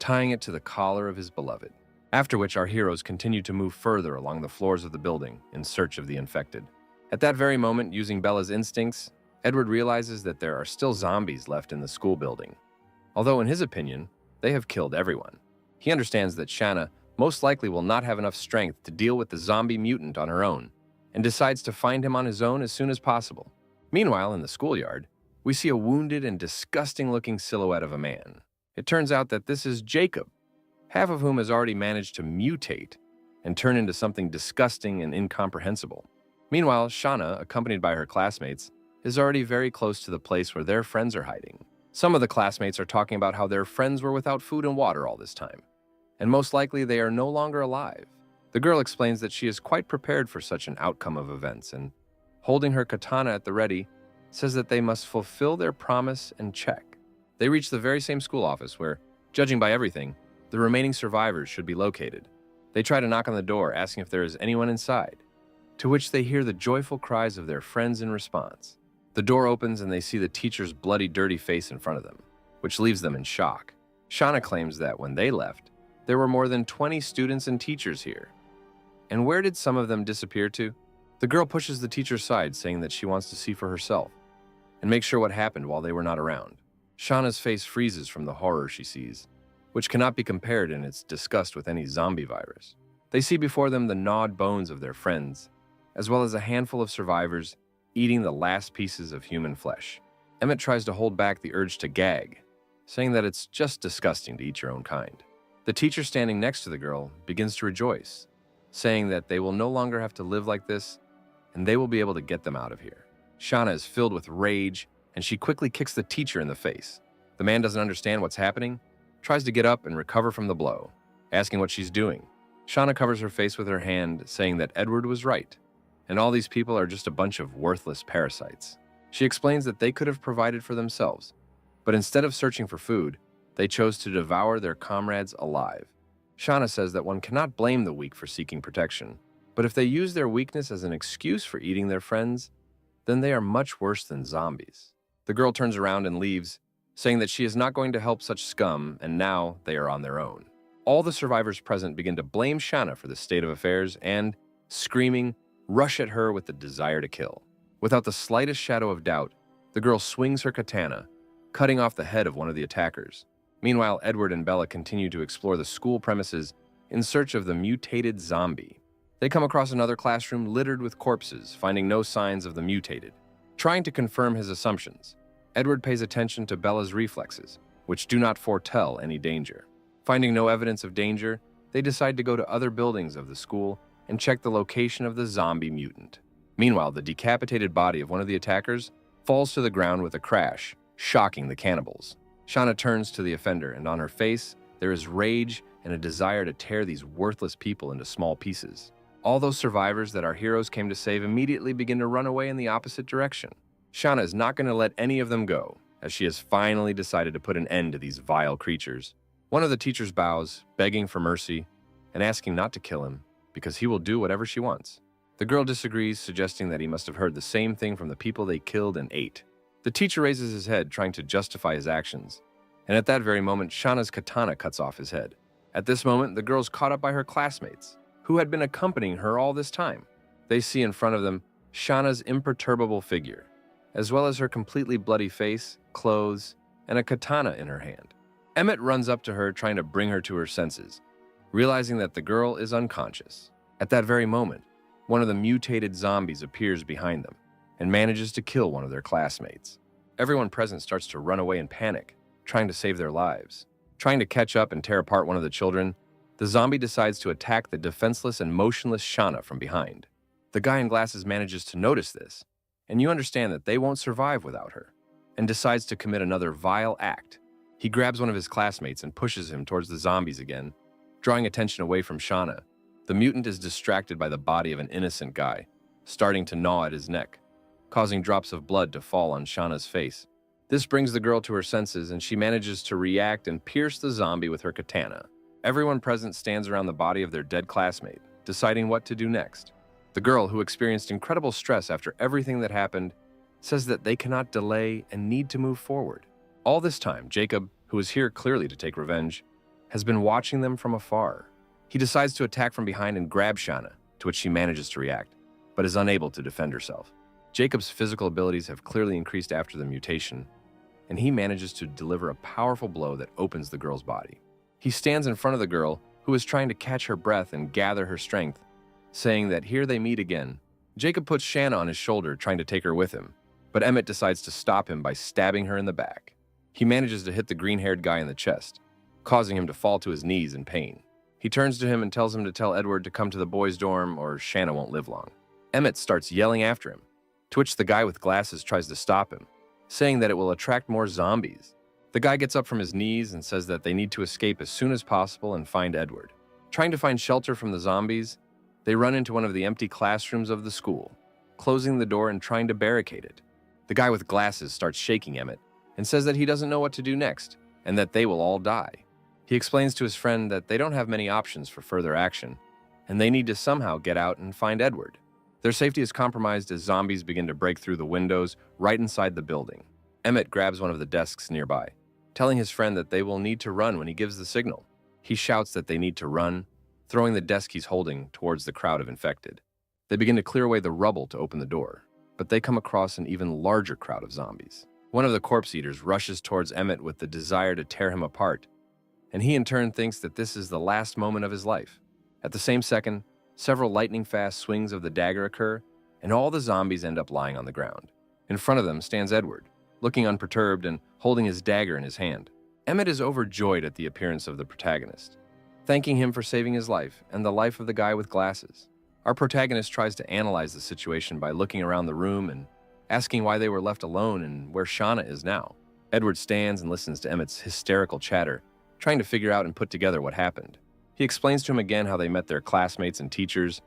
tying it to the collar of his beloved. After which, our heroes continue to move further along the floors of the building in search of the infected. At that very moment, using Bella's instincts, Edward realizes that there are still zombies left in the school building, although in his opinion, they have killed everyone. He understands that Shaana most likely will not have enough strength to deal with the zombie mutant on her own, and decides to find him on his own as soon as possible. Meanwhile, in the schoolyard, we see a wounded and disgusting-looking silhouette of a man. It turns out that this is Jacob, half of whom has already managed to mutate and turn into something disgusting and incomprehensible. Meanwhile, Shaana, accompanied by her classmates, is already very close to the place where their friends are hiding. Some of the classmates are talking about how their friends were without food and water all this time, and most likely they are no longer alive. The girl explains that she is quite prepared for such an outcome of events, and, holding her katana at the ready, says that they must fulfill their promise and check. They reach the very same school office where, judging by everything, the remaining survivors should be located. They try to knock on the door, asking if there is anyone inside, to which they hear the joyful cries of their friends in response. The door opens and they see the teacher's bloody, dirty face in front of them, which leaves them in shock. Shaana claims that when they left, There were more than 20 students and teachers here. And where did some of them disappear to? The girl pushes the teacher's side, saying that she wants to see for herself and make sure what happened while they were not around. Shaana's face freezes from the horror she sees, which cannot be compared in its disgust with any zombie virus. They see before them the gnawed bones of their friends, as well as a handful of survivors eating the last pieces of human flesh. Emmett tries to hold back the urge to gag, saying that it's just disgusting to eat your own kind. The teacher standing next to the girl begins to rejoice, saying that they will no longer have to live like this and they will be able to get them out of here. Shaana is filled with rage and she quickly kicks the teacher in the face. The man doesn't understand what's happening, tries to get up and recover from the blow, asking what she's doing. Shaana covers her face with her hand, saying that Edward was right, and all these people are just a bunch of worthless parasites. She explains that they could have provided for themselves, but instead of searching for food, they chose to devour their comrades alive. Shaana says that one cannot blame the weak for seeking protection, but if they use their weakness as an excuse for eating their friends, then they are much worse than zombies. The girl turns around and leaves, saying that she is not going to help such scum, and now they are on their own. All the survivors present begin to blame Shaana for the state of affairs and, screaming, rush at her with the desire to kill. Without the slightest shadow of doubt, the girl swings her katana, cutting off the head of one of the attackers. Meanwhile, Edward and Bella continue to explore the school premises in search of the mutated zombie. They come across another classroom littered with corpses, finding no signs of the mutated. Trying to confirm his assumptions, Edward pays attention to Bella's reflexes, which do not foretell any danger. Finding no evidence of danger, they decide to go to other buildings of the school and check the location of the zombie mutant. Meanwhile, the decapitated body of one of the attackers falls to the ground with a crash, shocking the cannibals. Shaana turns to the offender, and on her face, there is rage and a desire to tear these worthless people into small pieces. All those survivors that our heroes came to save immediately begin to run away in the opposite direction. Shaana is not going to let any of them go, as she has finally decided to put an end to these vile creatures. One of the teachers bows, begging for mercy and asking not to kill him, because he will do whatever she wants. The girl disagrees, suggesting that he must have heard the same thing from the people they killed and ate. The teacher raises his head, trying to justify his actions, and at that very moment, Shaana's katana cuts off his head. At this moment, the girl's caught up by her classmates, who had been accompanying her all this time. They see in front of them Shaana's imperturbable figure, as well as her completely bloody face, clothes, and a katana in her hand. Emmett runs up to her, trying to bring her to her senses, realizing that the girl is unconscious. At that very moment, one of the mutated zombies appears behind them and manages to kill one of their classmates. Everyone present starts to run away in panic, trying to save their lives. Trying to catch up and tear apart one of the children, the zombie decides to attack the defenseless and motionless Shaana from behind. The guy in glasses manages to notice this, and you understand that they won't survive without her, and decides to commit another vile act. He grabs one of his classmates and pushes him towards the zombies again, drawing attention away from Shaana. The mutant is distracted by the body of an innocent guy, starting to gnaw at his neck, causing drops of blood to fall on Shaana's face. This brings the girl to her senses, and she manages to react and pierce the zombie with her katana. Everyone present stands around the body of their dead classmate, deciding what to do next. The girl, who experienced incredible stress after everything that happened, says that they cannot delay and need to move forward. All this time, Jacob, who is here clearly to take revenge, has been watching them from afar. He decides to attack from behind and grab Shaana, to which she manages to react, but is unable to defend herself. Jacob's physical abilities have clearly increased after the mutation, and he manages to deliver a powerful blow that opens the girl's body. He stands in front of the girl, who is trying to catch her breath and gather her strength, saying that here they meet again. Jacob puts Shaana on his shoulder, trying to take her with him, but Emmett decides to stop him by stabbing her in the back. He manages to hit the green-haired guy in the chest, causing him to fall to his knees in pain. He turns to him and tells him to tell Edward to come to the boys' dorm or Shaana won't live long. Emmett starts yelling after him, to which the guy with glasses tries to stop him, saying that it will attract more zombies. The guy gets up from his knees and says that they need to escape as soon as possible and find Edward. Trying to find shelter from the zombies, they run into one of the empty classrooms of the school, closing the door and trying to barricade it. The guy with glasses starts shaking Emmett and says that he doesn't know what to do next and that they will all die. He explains to his friend that they don't have many options for further action, and they need to somehow get out and find Edward. Their safety is compromised as zombies begin to break through the windows right inside the building. Emmett grabs one of the desks nearby, telling his friend that they will need to run when he gives the signal. He shouts that they need to run, throwing the desk he's holding towards the crowd of infected. They begin to clear away the rubble to open the door, but they come across an even larger crowd of zombies. One of the corpse eaters rushes towards Emmett with the desire to tear him apart, and he in turn thinks that this is the last moment of his life. At the same second, several lightning-fast swings of the dagger occur, and all the zombies end up lying on the ground. In front of them stands Edward, looking unperturbed and holding his dagger in his hand. Emmett is overjoyed at the appearance of the protagonist, thanking him for saving his life and the life of the guy with glasses. Our protagonist tries to analyze the situation by looking around the room and asking why they were left alone and where Shaana is now. Edward stands and listens to Emmett's hysterical chatter, trying to figure out and put together what happened. He explains to him again how they met their classmates and teachers,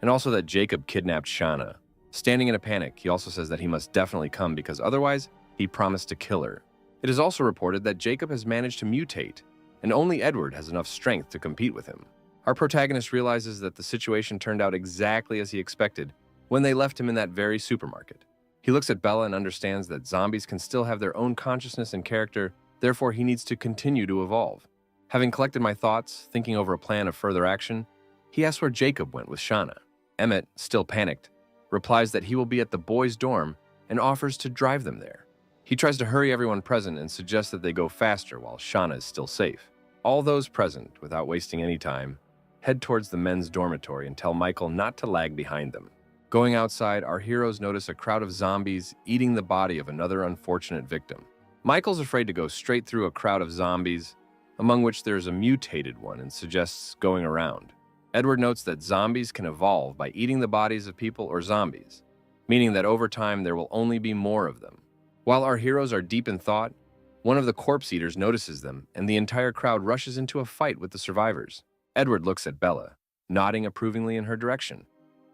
and also that Jacob kidnapped Shaana. Standing in a panic, he also says that he must definitely come because otherwise, he promised to kill her. It is also reported that Jacob has managed to mutate, and only Edward has enough strength to compete with him. Our protagonist realizes that the situation turned out exactly as he expected when they left him in that very supermarket. He looks at Bella and understands that zombies can still have their own consciousness and character, therefore he needs to continue to evolve. Having collected my thoughts, thinking over a plan of further action, he asks where Jacob went with Shaana. Emmett, still panicked, replies that he will be at the boys' dorm and offers to drive them there. He tries to hurry everyone present and suggests that they go faster while Shaana is still safe. All those present, without wasting any time, head towards the men's dormitory and tell Michael not to lag behind them. Going outside, our heroes notice a crowd of zombies eating the body of another unfortunate victim. Michael's afraid to go straight through a crowd of zombies, among which there is a mutated one, and suggests going around. Edward notes that zombies can evolve by eating the bodies of people or zombies, meaning that over time there will only be more of them. While our heroes are deep in thought, one of the corpse eaters notices them, and the entire crowd rushes into a fight with the survivors. Edward looks at Bella, nodding approvingly in her direction,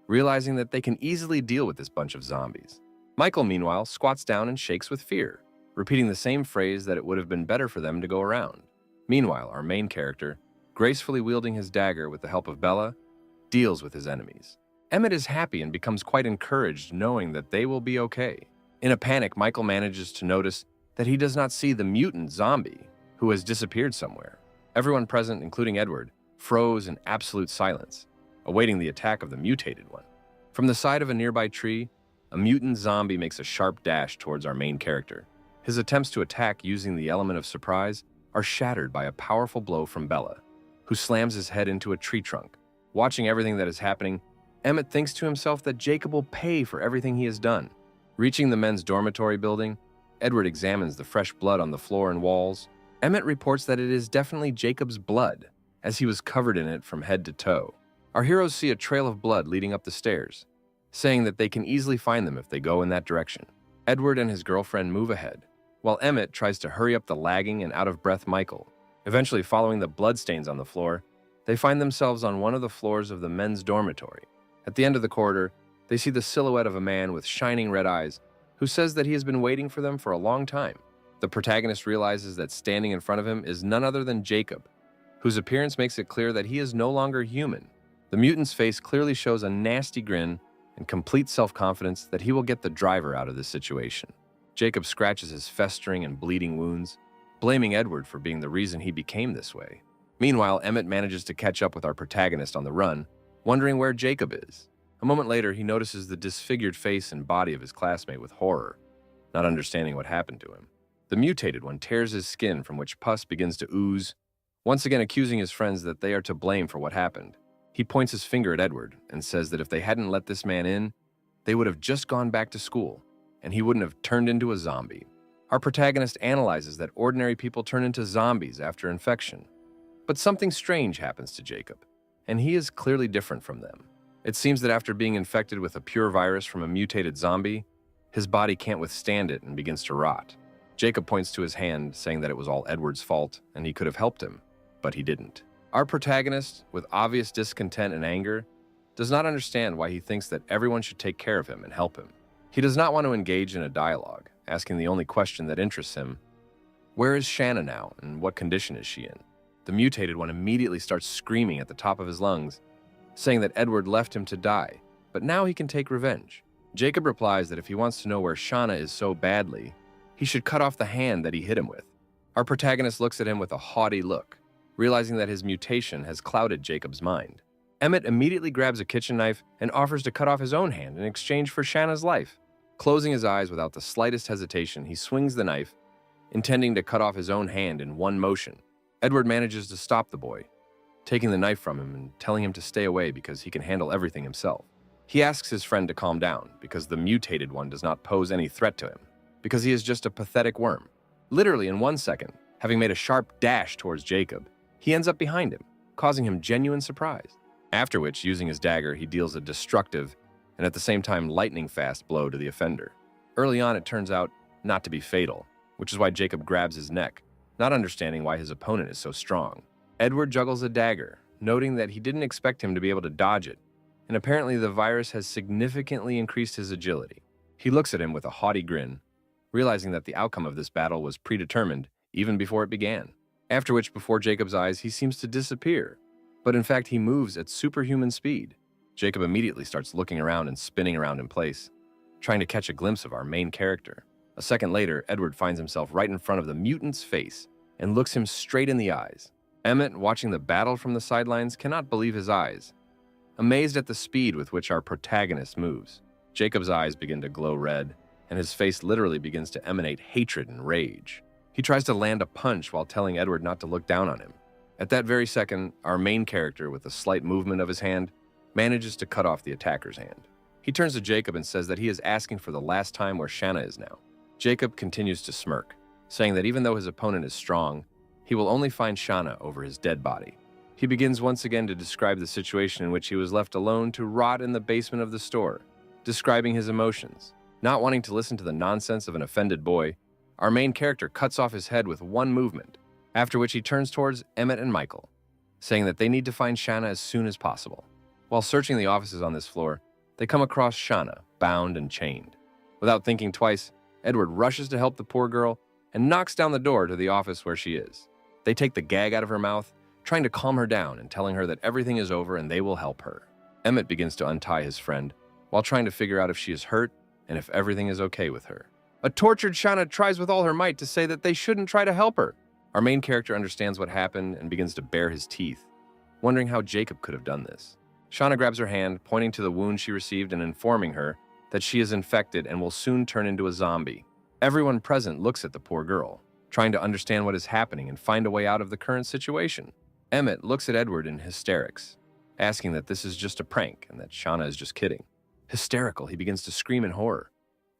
realizing that they can easily deal with this bunch of zombies. Michael, meanwhile, squats down and shakes with fear, repeating the same phrase that it would have been better for them to go around. Meanwhile, our main character, gracefully wielding his dagger with the help of Bella, deals with his enemies. Emmett is happy and becomes quite encouraged knowing that they will be okay. In a panic, Michael manages to notice that he does not see the mutant zombie, who has disappeared somewhere. Everyone present, including Edward, froze in absolute silence, awaiting the attack of the mutated one. From the side of a nearby tree, a mutant zombie makes a sharp dash towards our main character. His attempts to attack using the element of surprise are shattered by a powerful blow from Bella, who slams his head into a tree trunk. Watching everything that is happening, Emmett thinks to himself that Jacob will pay for everything he has done. Reaching the men's dormitory building, Edward examines the fresh blood on the floor and walls. Emmett reports that it is definitely Jacob's blood, as he was covered in it from head to toe. Our heroes see a trail of blood leading up the stairs, saying that they can easily find them if they go in that direction. Edward and his girlfriend move ahead, while Emmett tries to hurry up the lagging and out-of-breath Michael. Eventually, following the bloodstains on the floor, they find themselves on one of the floors of the men's dormitory. At the end of the corridor, they see the silhouette of a man with shining red eyes who says that he has been waiting for them for a long time. The protagonist realizes that standing in front of him is none other than Jacob, whose appearance makes it clear that he is no longer human. The mutant's face clearly shows a nasty grin and complete self-confidence that he will get the driver out of this situation. Jacob scratches his festering and bleeding wounds, blaming Edward for being the reason he became this way. Meanwhile, Emmett manages to catch up with our protagonist on the run, wondering where Jacob is. A moment later, he notices the disfigured face and body of his classmate with horror, not understanding what happened to him. The mutated one tears his skin, from which pus begins to ooze, once again accusing his friends that they are to blame for what happened. He points his finger at Edward and says that if they hadn't let this man in, they would have just gone back to school, and he wouldn't have turned into a zombie. Our protagonist analyzes that ordinary people turn into zombies after infection. But something strange happens to Jacob, and he is clearly different from them. It seems that after being infected with a pure virus from a mutated zombie, his body can't withstand it and begins to rot. Jacob points to his hand, saying that it was all Edward's fault and he could have helped him, but he didn't. Our protagonist, with obvious discontent and anger, does not understand why he thinks that everyone should take care of him and help him. He does not want to engage in a dialogue, asking the only question that interests him: where is Shaana now, and what condition is she in? The mutated one immediately starts screaming at the top of his lungs, saying that Edward left him to die, but now he can take revenge. Jacob replies that if he wants to know where Shaana is so badly, he should cut off the hand that he hit him with. Our protagonist looks at him with a haughty look, realizing that his mutation has clouded Jacob's mind. Emmett immediately grabs a kitchen knife and offers to cut off his own hand in exchange for Shaana's life. Closing his eyes without the slightest hesitation, he swings the knife, intending to cut off his own hand in one motion. Edward manages to stop the boy, taking the knife from him and telling him to stay away because he can handle everything himself. He asks his friend to calm down because the mutated one does not pose any threat to him, because he is just a pathetic worm. Literally in 1 second, having made a sharp dash towards Jacob, he ends up behind him, causing him genuine surprise. After which, using his dagger, he deals a destructive and at the same time lightning-fast blow to the offender. Early on, it turns out not to be fatal, which is why Jacob grabs his neck, not understanding why his opponent is so strong. Edward juggles a dagger, noting that he didn't expect him to be able to dodge it, and apparently the virus has significantly increased his agility. He looks at him with a haughty grin, realizing that the outcome of this battle was predetermined even before it began. After which, before Jacob's eyes, he seems to disappear, but in fact he moves at superhuman speed. Jacob immediately starts looking around and spinning around in place, trying to catch a glimpse of our main character. A second later, Edward finds himself right in front of the mutant's face and looks him straight in the eyes. Emmett, watching the battle from the sidelines, cannot believe his eyes, amazed at the speed with which our protagonist moves. Jacob's eyes begin to glow red, and his face literally begins to emanate hatred and rage. He tries to land a punch while telling Edward not to look down on him. At that very second, our main character, with a slight movement of his hand, manages to cut off the attacker's hand. He turns to Jacob and says that he is asking for the last time where Shaana is now. Jacob continues to smirk, saying that even though his opponent is strong, he will only find Shaana over his dead body. He begins once again to describe the situation in which he was left alone to rot in the basement of the store, describing his emotions. Not wanting to listen to the nonsense of an offended boy, our main character cuts off his head with one movement, after which he turns towards Emmett and Michael, saying that they need to find Shaana as soon as possible. While searching the offices on this floor, they come across Shaana, bound and chained. Without thinking twice, Edward rushes to help the poor girl and knocks down the door to the office where she is. They take the gag out of her mouth, trying to calm her down and telling her that everything is over and they will help her. Emmett begins to untie his friend while trying to figure out if she is hurt and if everything is okay with her. A tortured Shaana tries with all her might to say that they shouldn't try to help her. Our main character understands what happened and begins to bare his teeth, wondering how Jacob could have done this. Shaana grabs her hand, pointing to the wound she received and informing her that she is infected and will soon turn into a zombie. Everyone present looks at the poor girl, trying to understand what is happening and find a way out of the current situation. Emmett looks at Edward in hysterics, asking that this is just a prank and that Shaana is just kidding. Hysterical, he begins to scream in horror,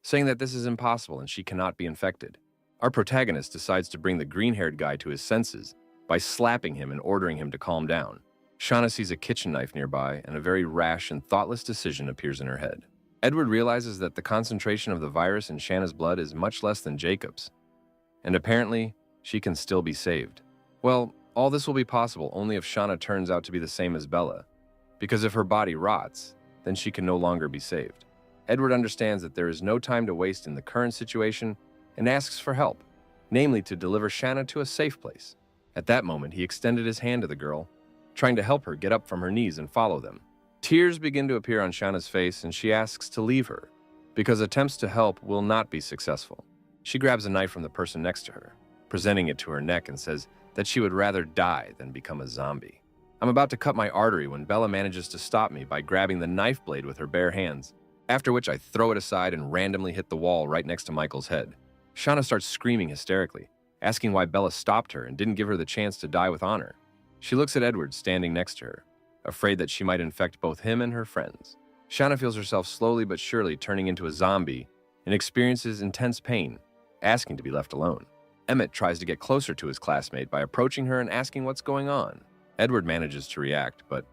saying that this is impossible and she cannot be infected. Our protagonist decides to bring the green-haired guy to his senses by slapping him and ordering him to calm down. Shaana sees a kitchen knife nearby, and a very rash and thoughtless decision appears in her head. Edward realizes that the concentration of the virus in Shaana's blood is much less than Jacob's, and apparently, she can still be saved. Well, all this will be possible only if Shaana turns out to be the same as Bella, because if her body rots, then she can no longer be saved. Edward understands that there is no time to waste in the current situation and asks for help, namely to deliver Shaana to a safe place. At that moment, he extended his hand to the girl, trying to help her get up from her knees and follow them. Tears begin to appear on Shaana's face, and she asks to leave her, because attempts to help will not be successful. She grabs a knife from the person next to her, presenting it to her neck, and says that she would rather die than become a zombie. I'm about to cut my artery when Bella manages to stop me by grabbing the knife blade with her bare hands, after which I throw it aside and randomly hit the wall right next to Michael's head. Shaana starts screaming hysterically, asking why Bella stopped her and didn't give her the chance to die with honor. She looks at Edward standing next to her, afraid that she might infect both him and her friends. Shaana feels herself slowly but surely turning into a zombie and experiences intense pain, asking to be left alone. Emmett tries to get closer to his classmate by approaching her and asking what's going on. Edward manages to react, but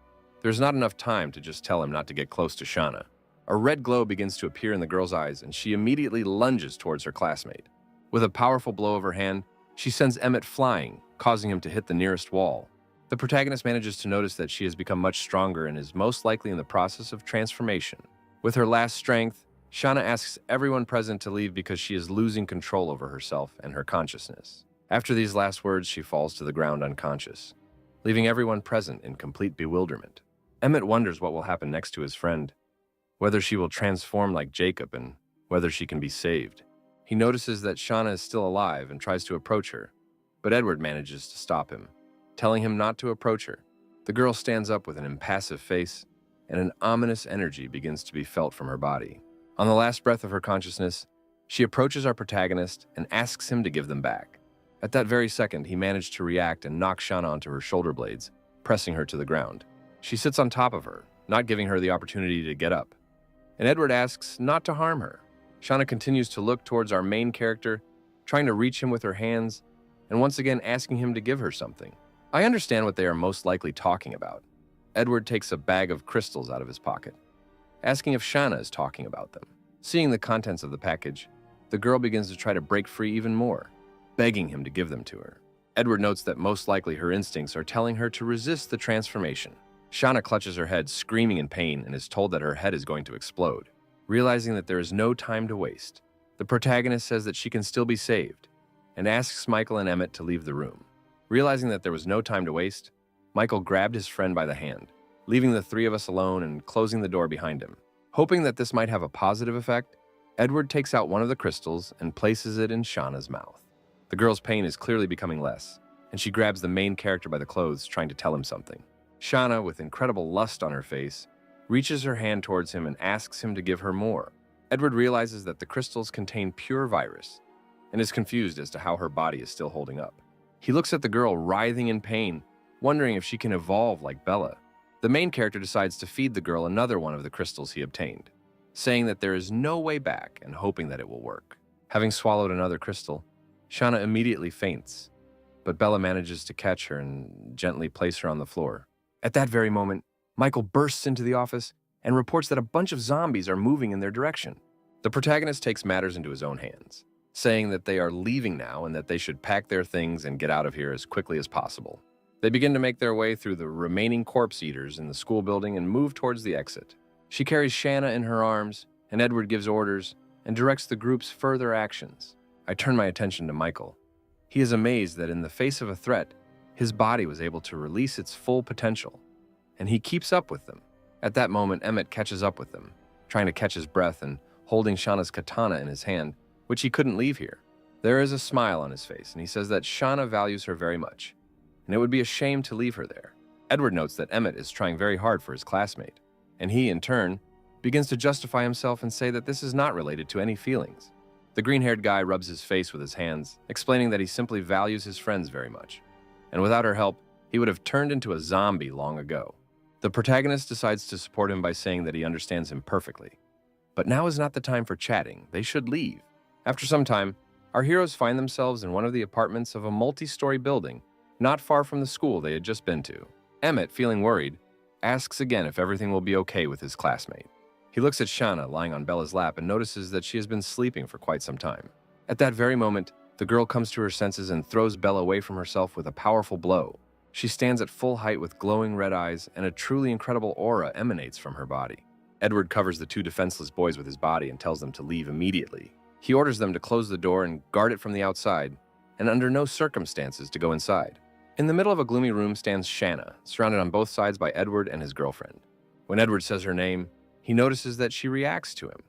there's not enough time to just tell him not to get close to Shaana. A red glow begins to appear in the girl's eyes, and she immediately lunges towards her classmate. With a powerful blow of her hand, she sends Emmett flying, causing him to hit the nearest wall. The protagonist manages to notice that she has become much stronger and is most likely in the process of transformation. With her last strength, Shaana asks everyone present to leave because she is losing control over herself and her consciousness. After these last words, she falls to the ground unconscious, leaving everyone present in complete bewilderment. Emmett wonders what will happen next to his friend, whether she will transform like Jacob and whether she can be saved. He notices that Shaana is still alive and tries to approach her, but Edward manages to stop him, telling him not to approach her. The girl stands up with an impassive face, and an ominous energy begins to be felt from her body. On the last breath of her consciousness, she approaches our protagonist and asks him to give them back. At that very second, he managed to react and knock Shaana onto her shoulder blades, pressing her to the ground. She sits on top of her, not giving her the opportunity to get up. And Edward asks not to harm her. Shaana continues to look towards our main character, trying to reach him with her hands, and once again asking him to give her something. I understand what they are most likely talking about. Edward takes a bag of crystals out of his pocket, asking if Shaana is talking about them. Seeing the contents of the package, the girl begins to try to break free even more, begging him to give them to her. Edward notes that most likely her instincts are telling her to resist the transformation. Shaana clutches her head, screaming in pain, and is told that her head is going to explode. Realizing that there is no time to waste, the protagonist says that she can still be saved, and asks Michael and Emmett to leave the room. Realizing that there was no time to waste, Michael grabbed his friend by the hand, leaving the three of us alone and closing the door behind him. Hoping that this might have a positive effect, Edward takes out one of the crystals and places it in Shauna's mouth. The girl's pain is clearly becoming less, and she grabs the main character by the clothes, trying to tell him something. Shaana, with incredible lust on her face, reaches her hand towards him and asks him to give her more. Edward realizes that the crystals contain pure virus and is confused as to how her body is still holding up. He looks at the girl writhing in pain, wondering if she can evolve like Bella. The main character decides to feed the girl another one of the crystals he obtained, saying that there is no way back and hoping that it will work. Having swallowed another crystal, Shaana immediately faints, but Bella manages to catch her and gently place her on the floor. At that very moment, Michael bursts into the office and reports that a bunch of zombies are moving in their direction. The protagonist takes matters into his own hands, saying that they are leaving now and that they should pack their things and get out of here as quickly as possible. They begin to make their way through the remaining corpse eaters in the school building and move towards the exit. She carries Shaana in her arms, and Edward gives orders and directs the group's further actions. I turn my attention to Michael. He is amazed that in the face of a threat, his body was able to release its full potential, and he keeps up with them. At that moment, Emmett catches up with them, trying to catch his breath and holding Shauna's katana in his hand, which he couldn't leave here. There is a smile on his face, and he says that Shaana values her very much, and it would be a shame to leave her there. Edward notes that Emmett is trying very hard for his classmate, and he, in turn, begins to justify himself and say that this is not related to any feelings. The green-haired guy rubs his face with his hands, explaining that he simply values his friends very much, and without her help, he would have turned into a zombie long ago. The protagonist decides to support him by saying that he understands him perfectly. But now is not the time for chatting. They should leave. After some time, our heroes find themselves in one of the apartments of a multi-story building, not far from the school they had just been to. Emmett, feeling worried, asks again if everything will be okay with his classmate. He looks at Shaana lying on Bella's lap and notices that she has been sleeping for quite some time. At that very moment, the girl comes to her senses and throws Bella away from herself with a powerful blow. She stands at full height with glowing red eyes, and a truly incredible aura emanates from her body. Edward covers the two defenseless boys with his body and tells them to leave immediately. He orders them to close the door and guard it from the outside, and under no circumstances to go inside. In the middle of a gloomy room stands Shaana, surrounded on both sides by Edward and his girlfriend. When Edward says her name, he notices that she reacts to him,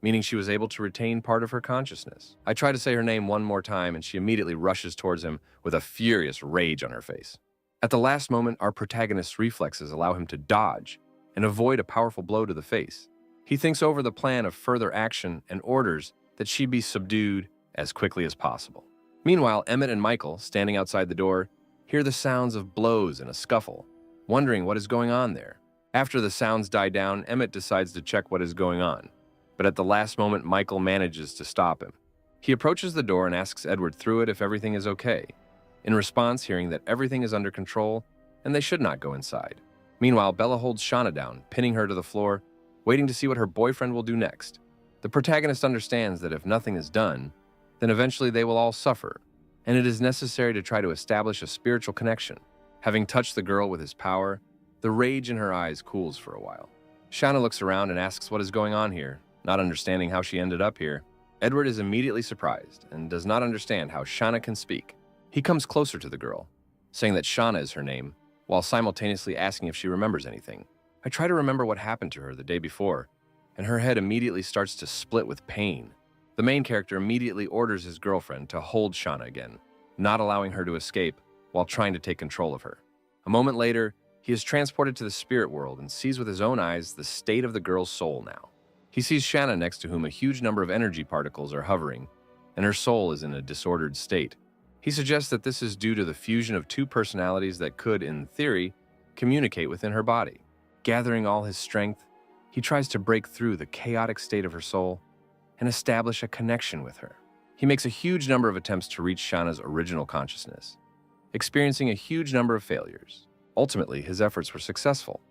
meaning she was able to retain part of her consciousness. I try to say her name one more time, and she immediately rushes towards him with a furious rage on her face. At the last moment, our protagonist's reflexes allow him to dodge and avoid a powerful blow to the face. He thinks over the plan of further action and orders that she be subdued as quickly as possible. Meanwhile, Emmett and Michael, standing outside the door, hear the sounds of blows and a scuffle, wondering what is going on there. After the sounds die down, Emmett decides to check what is going on, but at the last moment, Michael manages to stop him. He approaches the door and asks Edward through it if everything is okay. In response, hearing that everything is under control and they should not go inside. Meanwhile, Bella holds Shaana down, pinning her to the floor, waiting to see what her boyfriend will do next. The protagonist understands that if nothing is done, then eventually they will all suffer, and it is necessary to try to establish a spiritual connection. Having touched the girl with his power, the rage in her eyes cools for a while. Shaana looks around and asks what is going on here, not understanding how she ended up here. Edward is immediately surprised and does not understand how Shaana can speak. He comes closer to the girl, saying that Shaana is her name, while simultaneously asking if she remembers anything. I try to remember what happened to her the day before, and her head immediately starts to split with pain. The main character immediately orders his girlfriend to hold Shaana again, not allowing her to escape while trying to take control of her. A moment later, he is transported to the spirit world and sees with his own eyes the state of the girl's soul now. He sees Shaana next to whom a huge number of energy particles are hovering, and her soul is in a disordered state. He suggests that this is due to the fusion of two personalities that could, in theory, communicate within her body. Gathering all his strength, he tries to break through the chaotic state of her soul and establish a connection with her. He makes a huge number of attempts to reach Shaana's original consciousness, experiencing a huge number of failures. Ultimately, his efforts were successful,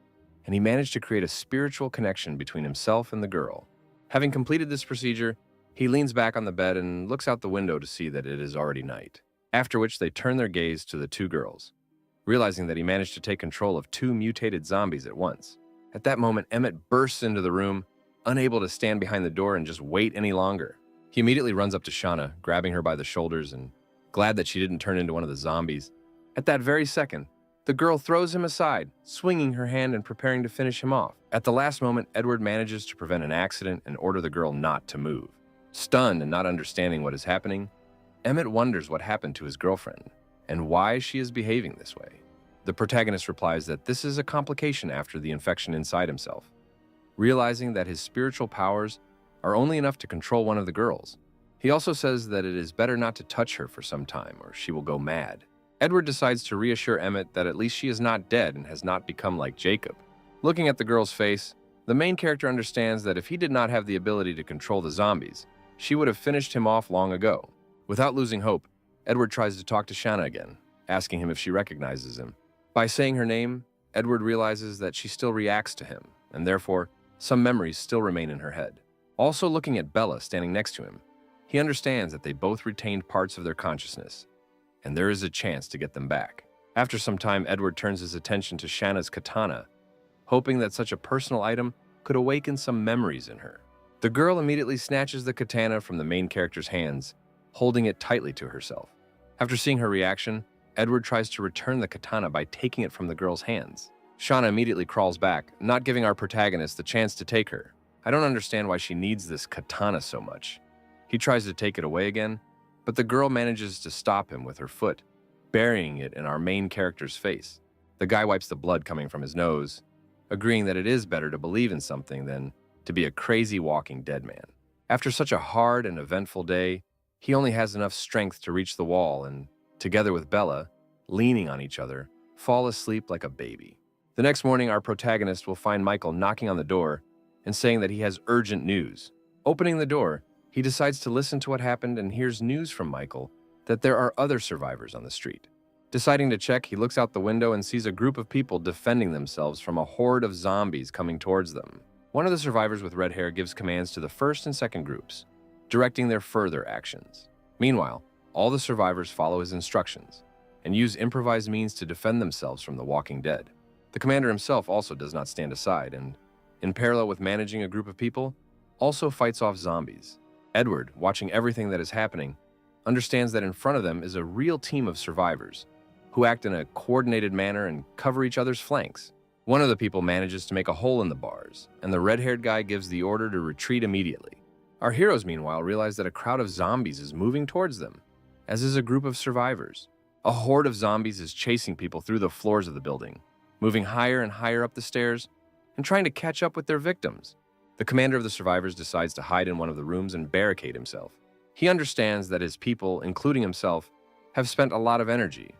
and he managed to create a spiritual connection between himself and the girl. Having completed this procedure, he leans back on the bed and looks out the window to see that it is already night, after which they turn their gaze to the two girls, realizing that he managed to take control of two mutated zombies at once. At that moment, Emmett bursts into the room, unable to stand behind the door and just wait any longer. He immediately runs up to Shaana, grabbing her by the shoulders and glad that she didn't turn into one of the zombies. At that very second, the girl throws him aside, swinging her hand and preparing to finish him off. At the last moment, Edward manages to prevent an accident and order the girl not to move. Stunned and not understanding what is happening, Emmett wonders what happened to his girlfriend and why she is behaving this way. The protagonist replies that this is a complication after the infection inside himself, realizing that his spiritual powers are only enough to control one of the girls. He also says that it is better not to touch her for some time or she will go mad. Edward decides to reassure Emmett that at least she is not dead and has not become like Jacob. Looking at the girl's face, the main character understands that if he did not have the ability to control the zombies, she would have finished him off long ago. Without losing hope, Edward tries to talk to Shaana again, asking him if she recognizes him. By saying her name, Edward realizes that she still reacts to him, and therefore, some memories still remain in her head. Also looking at Bella standing next to him, he understands that they both retained parts of their consciousness, and there is a chance to get them back. After some time, Edward turns his attention to Shaana's katana, hoping that such a personal item could awaken some memories in her. The girl immediately snatches the katana from the main character's hands, holding it tightly to herself. After seeing her reaction, Edward tries to return the katana by taking it from the girl's hands. Shaana immediately crawls back, not giving our protagonist the chance to take her. I don't understand why she needs this katana so much. He tries to take it away again, but the girl manages to stop him with her foot, burying it in our main character's face. The guy wipes the blood coming from his nose, agreeing that it is better to believe in something than to be a crazy walking dead man. After such a hard and eventful day, he only has enough strength to reach the wall and, together with Bella, leaning on each other, fall asleep like a baby. The next morning, our protagonist will find Michael knocking on the door and saying that he has urgent news. Opening the door, he decides to listen to what happened and hears news from Michael that there are other survivors on the street. Deciding to check, he looks out the window and sees a group of people defending themselves from a horde of zombies coming towards them. One of the survivors with red hair gives commands to the first and second groups, directing their further actions. Meanwhile, all the survivors follow his instructions and use improvised means to defend themselves from the walking dead. The commander himself also does not stand aside and, in parallel with managing a group of people, also fights off zombies. Edward, watching everything that is happening, understands that in front of them is a real team of survivors who act in a coordinated manner and cover each other's flanks. One of the people manages to make a hole in the bars, and the red-haired guy gives the order to retreat immediately. Our heroes, meanwhile, realize that a crowd of zombies is moving towards them, as is a group of survivors. A horde of zombies is chasing people through the floors of the building, moving higher and higher up the stairs and trying to catch up with their victims. The commander of the survivors decides to hide in one of the rooms and barricade himself. He understands that his people, including himself, have spent a lot of energy,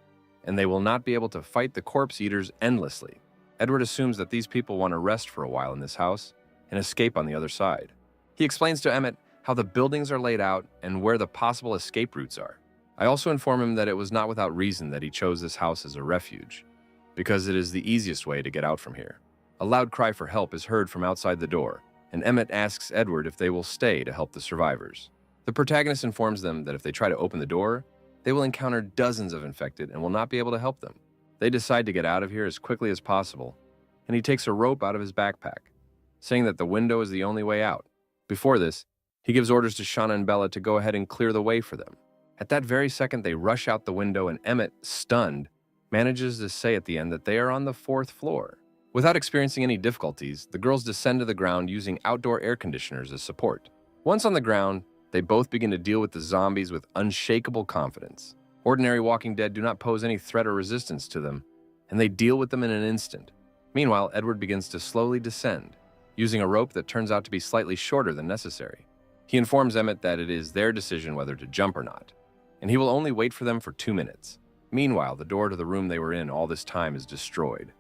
and they will not be able to fight the corpse eaters endlessly. Edward assumes that these people want to rest for a while in this house and escape on the other side. He explains to Emmett how the buildings are laid out and where the possible escape routes are. I also inform him that it was not without reason that he chose this house as a refuge, because it is the easiest way to get out from here. A loud cry for help is heard from outside the door, and Emmett asks Edward if they will stay to help the survivors. The protagonist informs them that if they try to open the door, they will encounter dozens of infected and will not be able to help them. They decide to get out of here as quickly as possible, and he takes a rope out of his backpack, saying that the window is the only way out. Before this, he gives orders to Shaana and Bella to go ahead and clear the way for them. At that very second, they rush out the window, and Emmett, stunned, manages to say at the end that they are on the 4th floor. Without experiencing any difficulties, the girls descend to the ground using outdoor air conditioners as support. Once on the ground, they both begin to deal with the zombies with unshakable confidence. Ordinary walking dead do not pose any threat or resistance to them, and they deal with them in an instant. Meanwhile, Edward begins to slowly descend, using a rope that turns out to be slightly shorter than necessary. He informs Emmett that it is their decision whether to jump or not, and he will only wait for them for 2 minutes. Meanwhile, the door to the room they were in all this time is destroyed,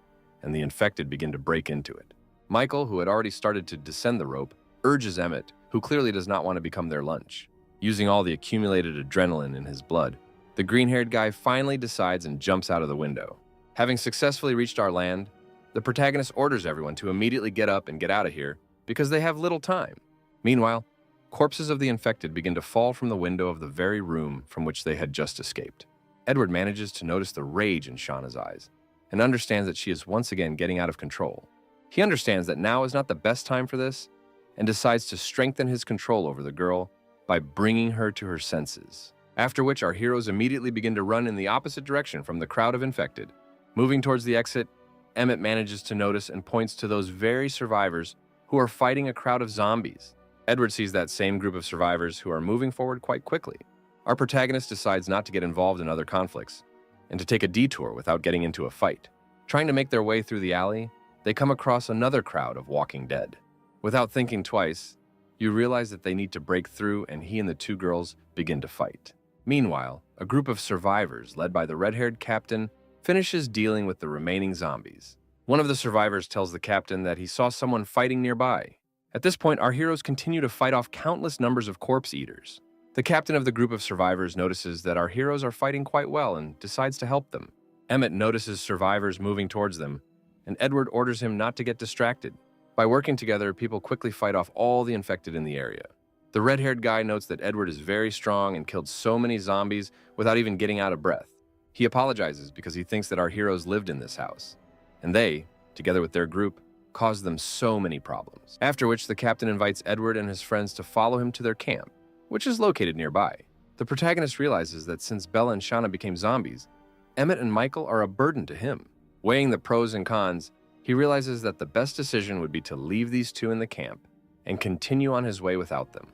and the infected begin to break into it. Michael, who had already started to descend the rope, urges Emmett, who clearly does not want to become their lunch. Using all the accumulated adrenaline in his blood, the green-haired guy finally decides and jumps out of the window. Having successfully reached our land, the protagonist orders everyone to immediately get up and get out of here because they have little time. Meanwhile, corpses of the infected begin to fall from the window of the very room from which they had just escaped. Edward manages to notice the rage in Shauna's eyes and understands that she is once again getting out of control. He understands that now is not the best time for this and decides to strengthen his control over the girl by bringing her to her senses. After which, our heroes immediately begin to run in the opposite direction from the crowd of infected. Moving towards the exit, Emmett manages to notice and points to those very survivors who are fighting a crowd of zombies. Edward sees that same group of survivors who are moving forward quite quickly. Our protagonist decides not to get involved in other conflicts and to take a detour without getting into a fight. Trying to make their way through the alley, they come across another crowd of walking dead. Without thinking twice, you realize that they need to break through, and he and the 2 girls begin to fight. Meanwhile, a group of survivors led by the red-haired captain finishes dealing with the remaining zombies. One of the survivors tells the captain that he saw someone fighting nearby. At this point, our heroes continue to fight off countless numbers of corpse eaters. The captain of the group of survivors notices that our heroes are fighting quite well and decides to help them. Emmett notices survivors moving towards them, and Edward orders him not to get distracted. By working together, people quickly fight off all the infected in the area. The red-haired guy notes that Edward is very strong and killed so many zombies without even getting out of breath. He apologizes because he thinks that our heroes lived in this house, and they, together with their group, caused them so many problems. After which, the captain invites Edward and his friends to follow him to their camp, which is located nearby. The protagonist realizes that since Bella and Shaana became zombies, Emmett and Michael are a burden to him. Weighing the pros and cons, he realizes that the best decision would be to leave these 2 in the camp and continue on his way without them.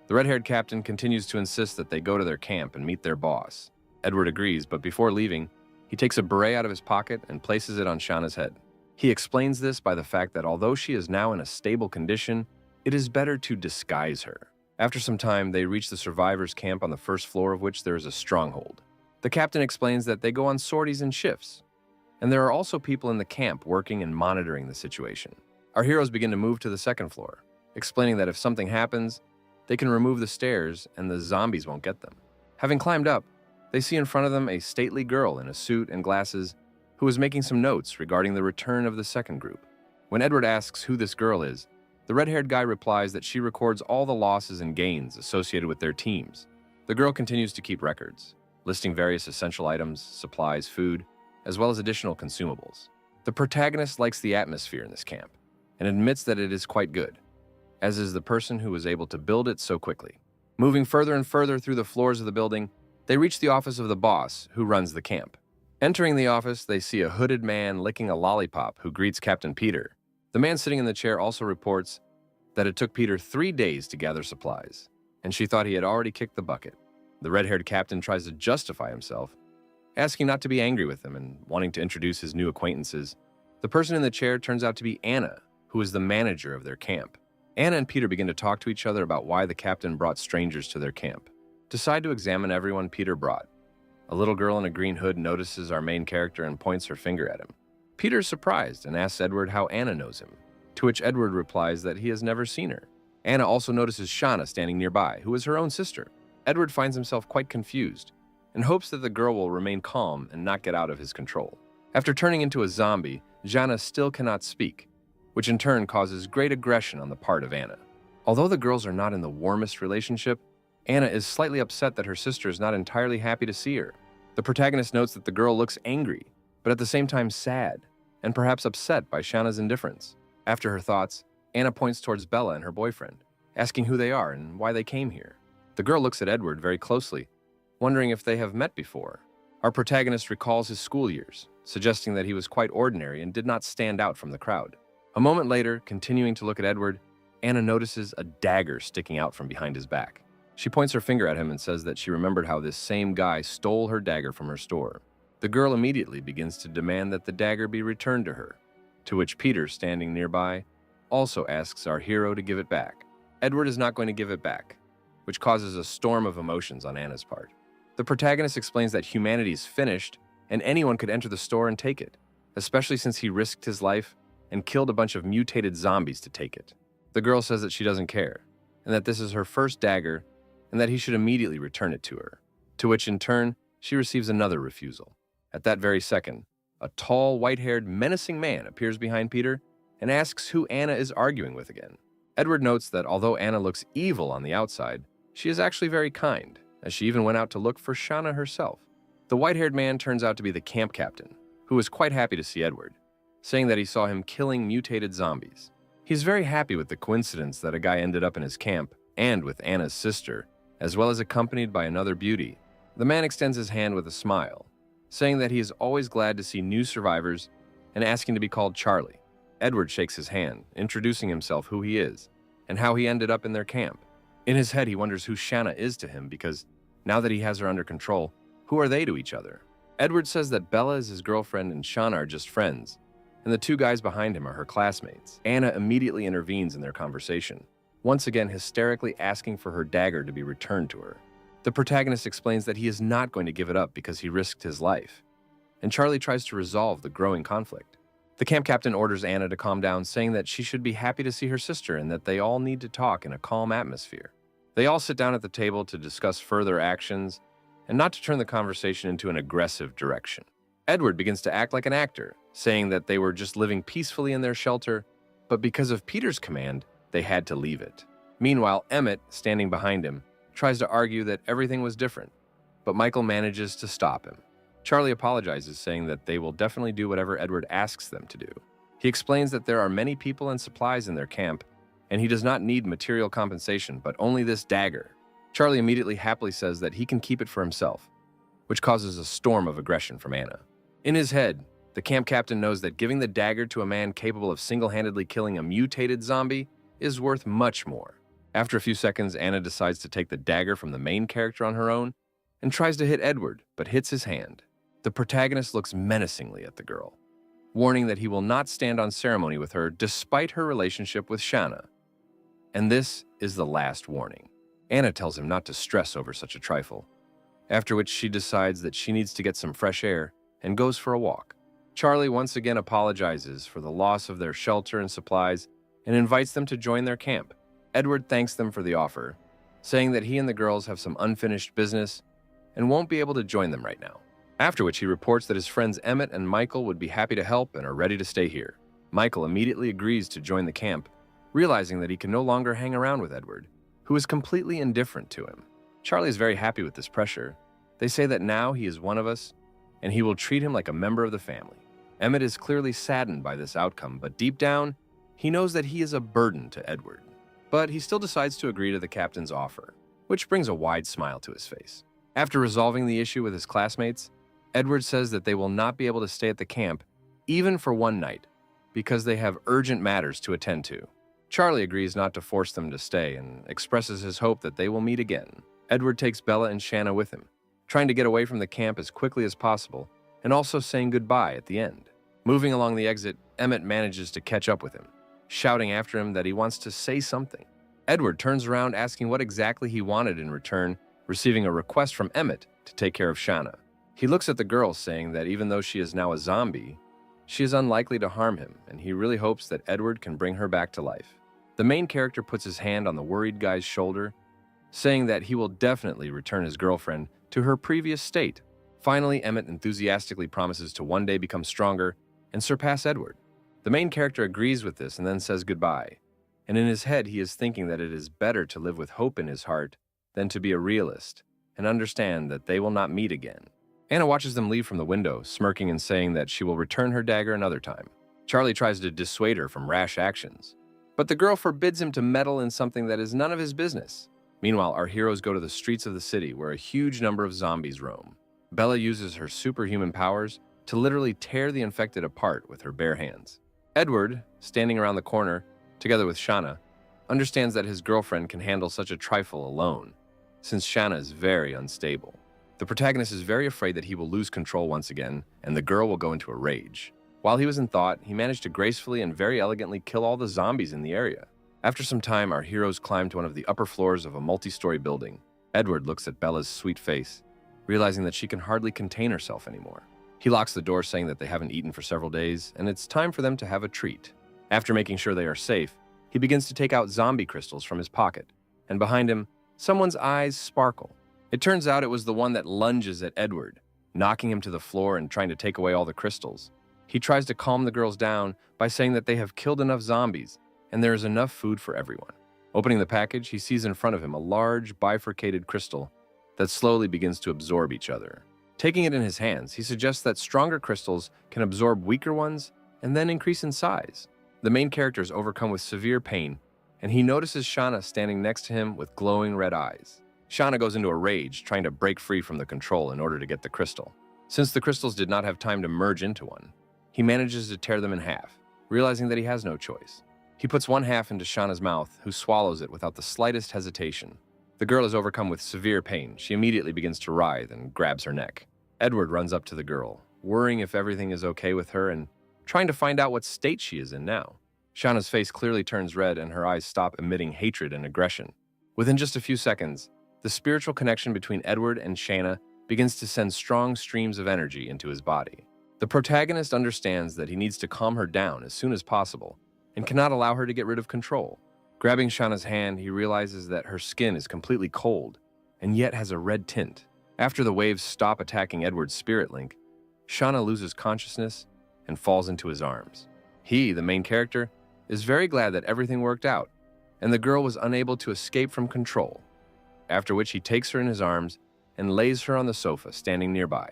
The red-haired captain continues to insist that they go to their camp and meet their boss. Edward agrees, but before leaving, he takes a beret out of his pocket and places it on Shauna's head. He explains this by the fact that although she is now in a stable condition, it is better to disguise her. After some time, they reach the survivors' camp on the first floor of which there is a stronghold. The captain explains that they go on sorties in shifts, and there are also people in the camp working and monitoring the situation. Our heroes begin to move to the second floor, explaining that if something happens, they can remove the stairs and the zombies won't get them. Having climbed up, they see in front of them a stately girl in a suit and glasses who is making some notes regarding the return of the second group. When Edward asks who this girl is, the red-haired guy replies that she records all the losses and gains associated with their teams. The girl continues to keep records, listing various essential items, supplies, food, as well as additional consumables. The protagonist likes the atmosphere in this camp and admits that it is quite good, as is the person who was able to build it so quickly. Moving further and further through the floors of the building, they reach the office of the boss who runs the camp. Entering the office, they see a hooded man licking a lollipop who greets Captain Peter. The man sitting in the chair also reports that it took Peter 3 days to gather supplies, and she thought he had already kicked the bucket. The red-haired captain tries to justify himself, asking not to be angry with him and wanting to introduce his new acquaintances. The person in the chair turns out to be Anna, who is the manager of their camp. Anna and Peter begin to talk to each other about why the captain brought strangers to their camp. Decide to examine everyone Peter brought. A little girl in a green hood notices our main character and points her finger at him. Peter is surprised and asks Edward how Anna knows him, to which Edward replies that he has never seen her. Anna also notices Shaana standing nearby, who is her own sister. Edward finds himself quite confused and hopes that the girl will remain calm and not get out of his control. After turning into a zombie, Shaana still cannot speak, which in turn causes great aggression on the part of Anna. Although the girls are not in the warmest relationship, Anna is slightly upset that her sister is not entirely happy to see her. The protagonist notes that the girl looks angry, but at the same time sad, and perhaps upset by Shauna's indifference. After her thoughts, Anna points towards Bella and her boyfriend, asking who they are and why they came here. The girl looks at Edward very closely, wondering if they have met before. Our protagonist recalls his school years, suggesting that he was quite ordinary and did not stand out from the crowd. A moment later, continuing to look at Edward, Anna notices a dagger sticking out from behind his back. She points her finger at him and says that she remembered how this same guy stole her dagger from her store. The girl immediately begins to demand that the dagger be returned to her, to which Peter, standing nearby, also asks our hero to give it back. Edward is not going to give it back, which causes a storm of emotions on Anna's part. The protagonist explains that humanity is finished and anyone could enter the store and take it, especially since he risked his life and killed a bunch of mutated zombies to take it. The girl says that she doesn't care, and that this is her first dagger, and that he should immediately return it to her, to which in turn, she receives another refusal. At that very second, a tall, white-haired, menacing man appears behind Peter and asks who Anna is arguing with again. Edward notes that although Anna looks evil on the outside, she is actually very kind, as she even went out to look for Shaana herself. The white-haired man turns out to be the camp captain, who was quite happy to see Edward, saying that he saw him killing mutated zombies. He's very happy with the coincidence that a guy ended up in his camp, and with Anna's sister, as well as accompanied by another beauty. The man extends his hand with a smile, saying that he is always glad to see new survivors and asking to be called Charlie. Edward shakes his hand, introducing himself who he is, and how he ended up in their camp. In his head, he wonders who Shaana is to him because, now that he has her under control, who are they to each other? Edward says that Bella is his girlfriend and Shaana are just friends, and the two guys behind him are her classmates. Anna immediately intervenes in their conversation, once again hysterically asking for her dagger to be returned to her. The protagonist explains that he is not going to give it up because he risked his life, and Charlie tries to resolve the growing conflict. The camp captain orders Anna to calm down, saying that she should be happy to see her sister and that they all need to talk in a calm atmosphere. They all sit down at the table to discuss further actions and not to turn the conversation into an aggressive direction. Edward begins to act like an actor, saying that they were just living peacefully in their shelter, but because of Peter's command, they had to leave it. Meanwhile, Emmett, standing behind him, tries to argue that everything was different, but Michael manages to stop him. Charlie apologizes, saying that they will definitely do whatever Edward asks them to do. He explains that there are many people and supplies in their camp, and he does not need material compensation, but only this dagger. Charlie immediately happily says that he can keep it for himself, which causes a storm of aggression from Anna. In his head, the camp captain knows that giving the dagger to a man capable of single-handedly killing a mutated zombie is worth much more. After a few seconds, Anna decides to take the dagger from the main character on her own and tries to hit Edward, but hits his hand. The protagonist looks menacingly at the girl, warning that he will not stand on ceremony with her despite her relationship with Shaana. And this is the last warning. Anna tells him not to stress over such a trifle, after which she decides that she needs to get some fresh air and goes for a walk. Charlie once again apologizes for the loss of their shelter and supplies and invites them to join their camp. Edward thanks them for the offer, saying that he and the girls have some unfinished business and won't be able to join them right now. After which he reports that his friends Emmett and Michael would be happy to help and are ready to stay here. Michael immediately agrees to join the camp, realizing that he can no longer hang around with Edward, who is completely indifferent to him. Charlie is very happy with this pressure. They say that now he is one of us, and he will treat him like a member of the family. Emmett is clearly saddened by this outcome, but deep down, he knows that he is a burden to Edward. But he still decides to agree to the captain's offer, which brings a wide smile to his face. After resolving the issue with his classmates, Edward says that they will not be able to stay at the camp, even for one night, because they have urgent matters to attend to. Charlie agrees not to force them to stay and expresses his hope that they will meet again. Edward takes Bella and Shaana with him, trying to get away from the camp as quickly as possible, and also saying goodbye at the end. Moving along the exit, Emmett manages to catch up with him, shouting after him that he wants to say something. Edward turns around asking what exactly he wanted in return, receiving a request from Emmett to take care of Shaana. He looks at the girl, saying that even though she is now a zombie, she is unlikely to harm him, and he really hopes that Edward can bring her back to life. The main character puts his hand on the worried guy's shoulder, saying that he will definitely return his girlfriend to her previous state. Finally, Emmett enthusiastically promises to one day become stronger and surpass Edward. The main character agrees with this and then says goodbye, and in his head he is thinking that it is better to live with hope in his heart than to be a realist and understand that they will not meet again. Anna watches them leave from the window, smirking and saying that she will return her dagger another time. Charlie tries to dissuade her from rash actions, but the girl forbids him to meddle in something that is none of his business. Meanwhile, our heroes go to the streets of the city where a huge number of zombies roam. Bella uses her superhuman powers to literally tear the infected apart with her bare hands. Edward, standing around the corner, together with Shaana, understands that his girlfriend can handle such a trifle alone, since Shaana is very unstable. The protagonist is very afraid that he will lose control once again, and the girl will go into a rage. While he was in thought, he managed to gracefully and very elegantly kill all the zombies in the area. After some time, our heroes climb to one of the upper floors of a multi-story building. Edward looks at Bella's sweet face, realizing that she can hardly contain herself anymore. He locks the door, saying that they haven't eaten for several days, and it's time for them to have a treat. After making sure they are safe, he begins to take out zombie crystals from his pocket, and behind him, someone's eyes sparkle. It turns out it was the one that lunges at Edward, knocking him to the floor and trying to take away all the crystals. He tries to calm the girls down by saying that they have killed enough zombies, and there is enough food for everyone. Opening the package, he sees in front of him a large, bifurcated crystal that slowly begins to absorb each other. Taking it in his hands, he suggests that stronger crystals can absorb weaker ones and then increase in size. The main character is overcome with severe pain, and he notices Shaana standing next to him with glowing red eyes. Shaana goes into a rage, trying to break free from the control in order to get the crystal. Since the crystals did not have time to merge into one, he manages to tear them in half, realizing that he has no choice. He puts one half into Shauna's mouth, who swallows it without the slightest hesitation. The girl is overcome with severe pain. She immediately begins to writhe and grabs her neck. Edward runs up to the girl, worrying if everything is okay with her and trying to find out what state she is in now. Shauna's face clearly turns red and her eyes stop emitting hatred and aggression. Within just a few seconds, the spiritual connection between Edward and Shaana begins to send strong streams of energy into his body. The protagonist understands that he needs to calm her down as soon as possible and cannot allow her to get rid of control. Grabbing Shauna's hand, he realizes that her skin is completely cold and yet has a red tint. After the waves stop attacking Edward's spirit link, Shaana loses consciousness and falls into his arms. He, the main character, is very glad that everything worked out and the girl was unable to escape from control, after which he takes her in his arms and lays her on the sofa standing nearby.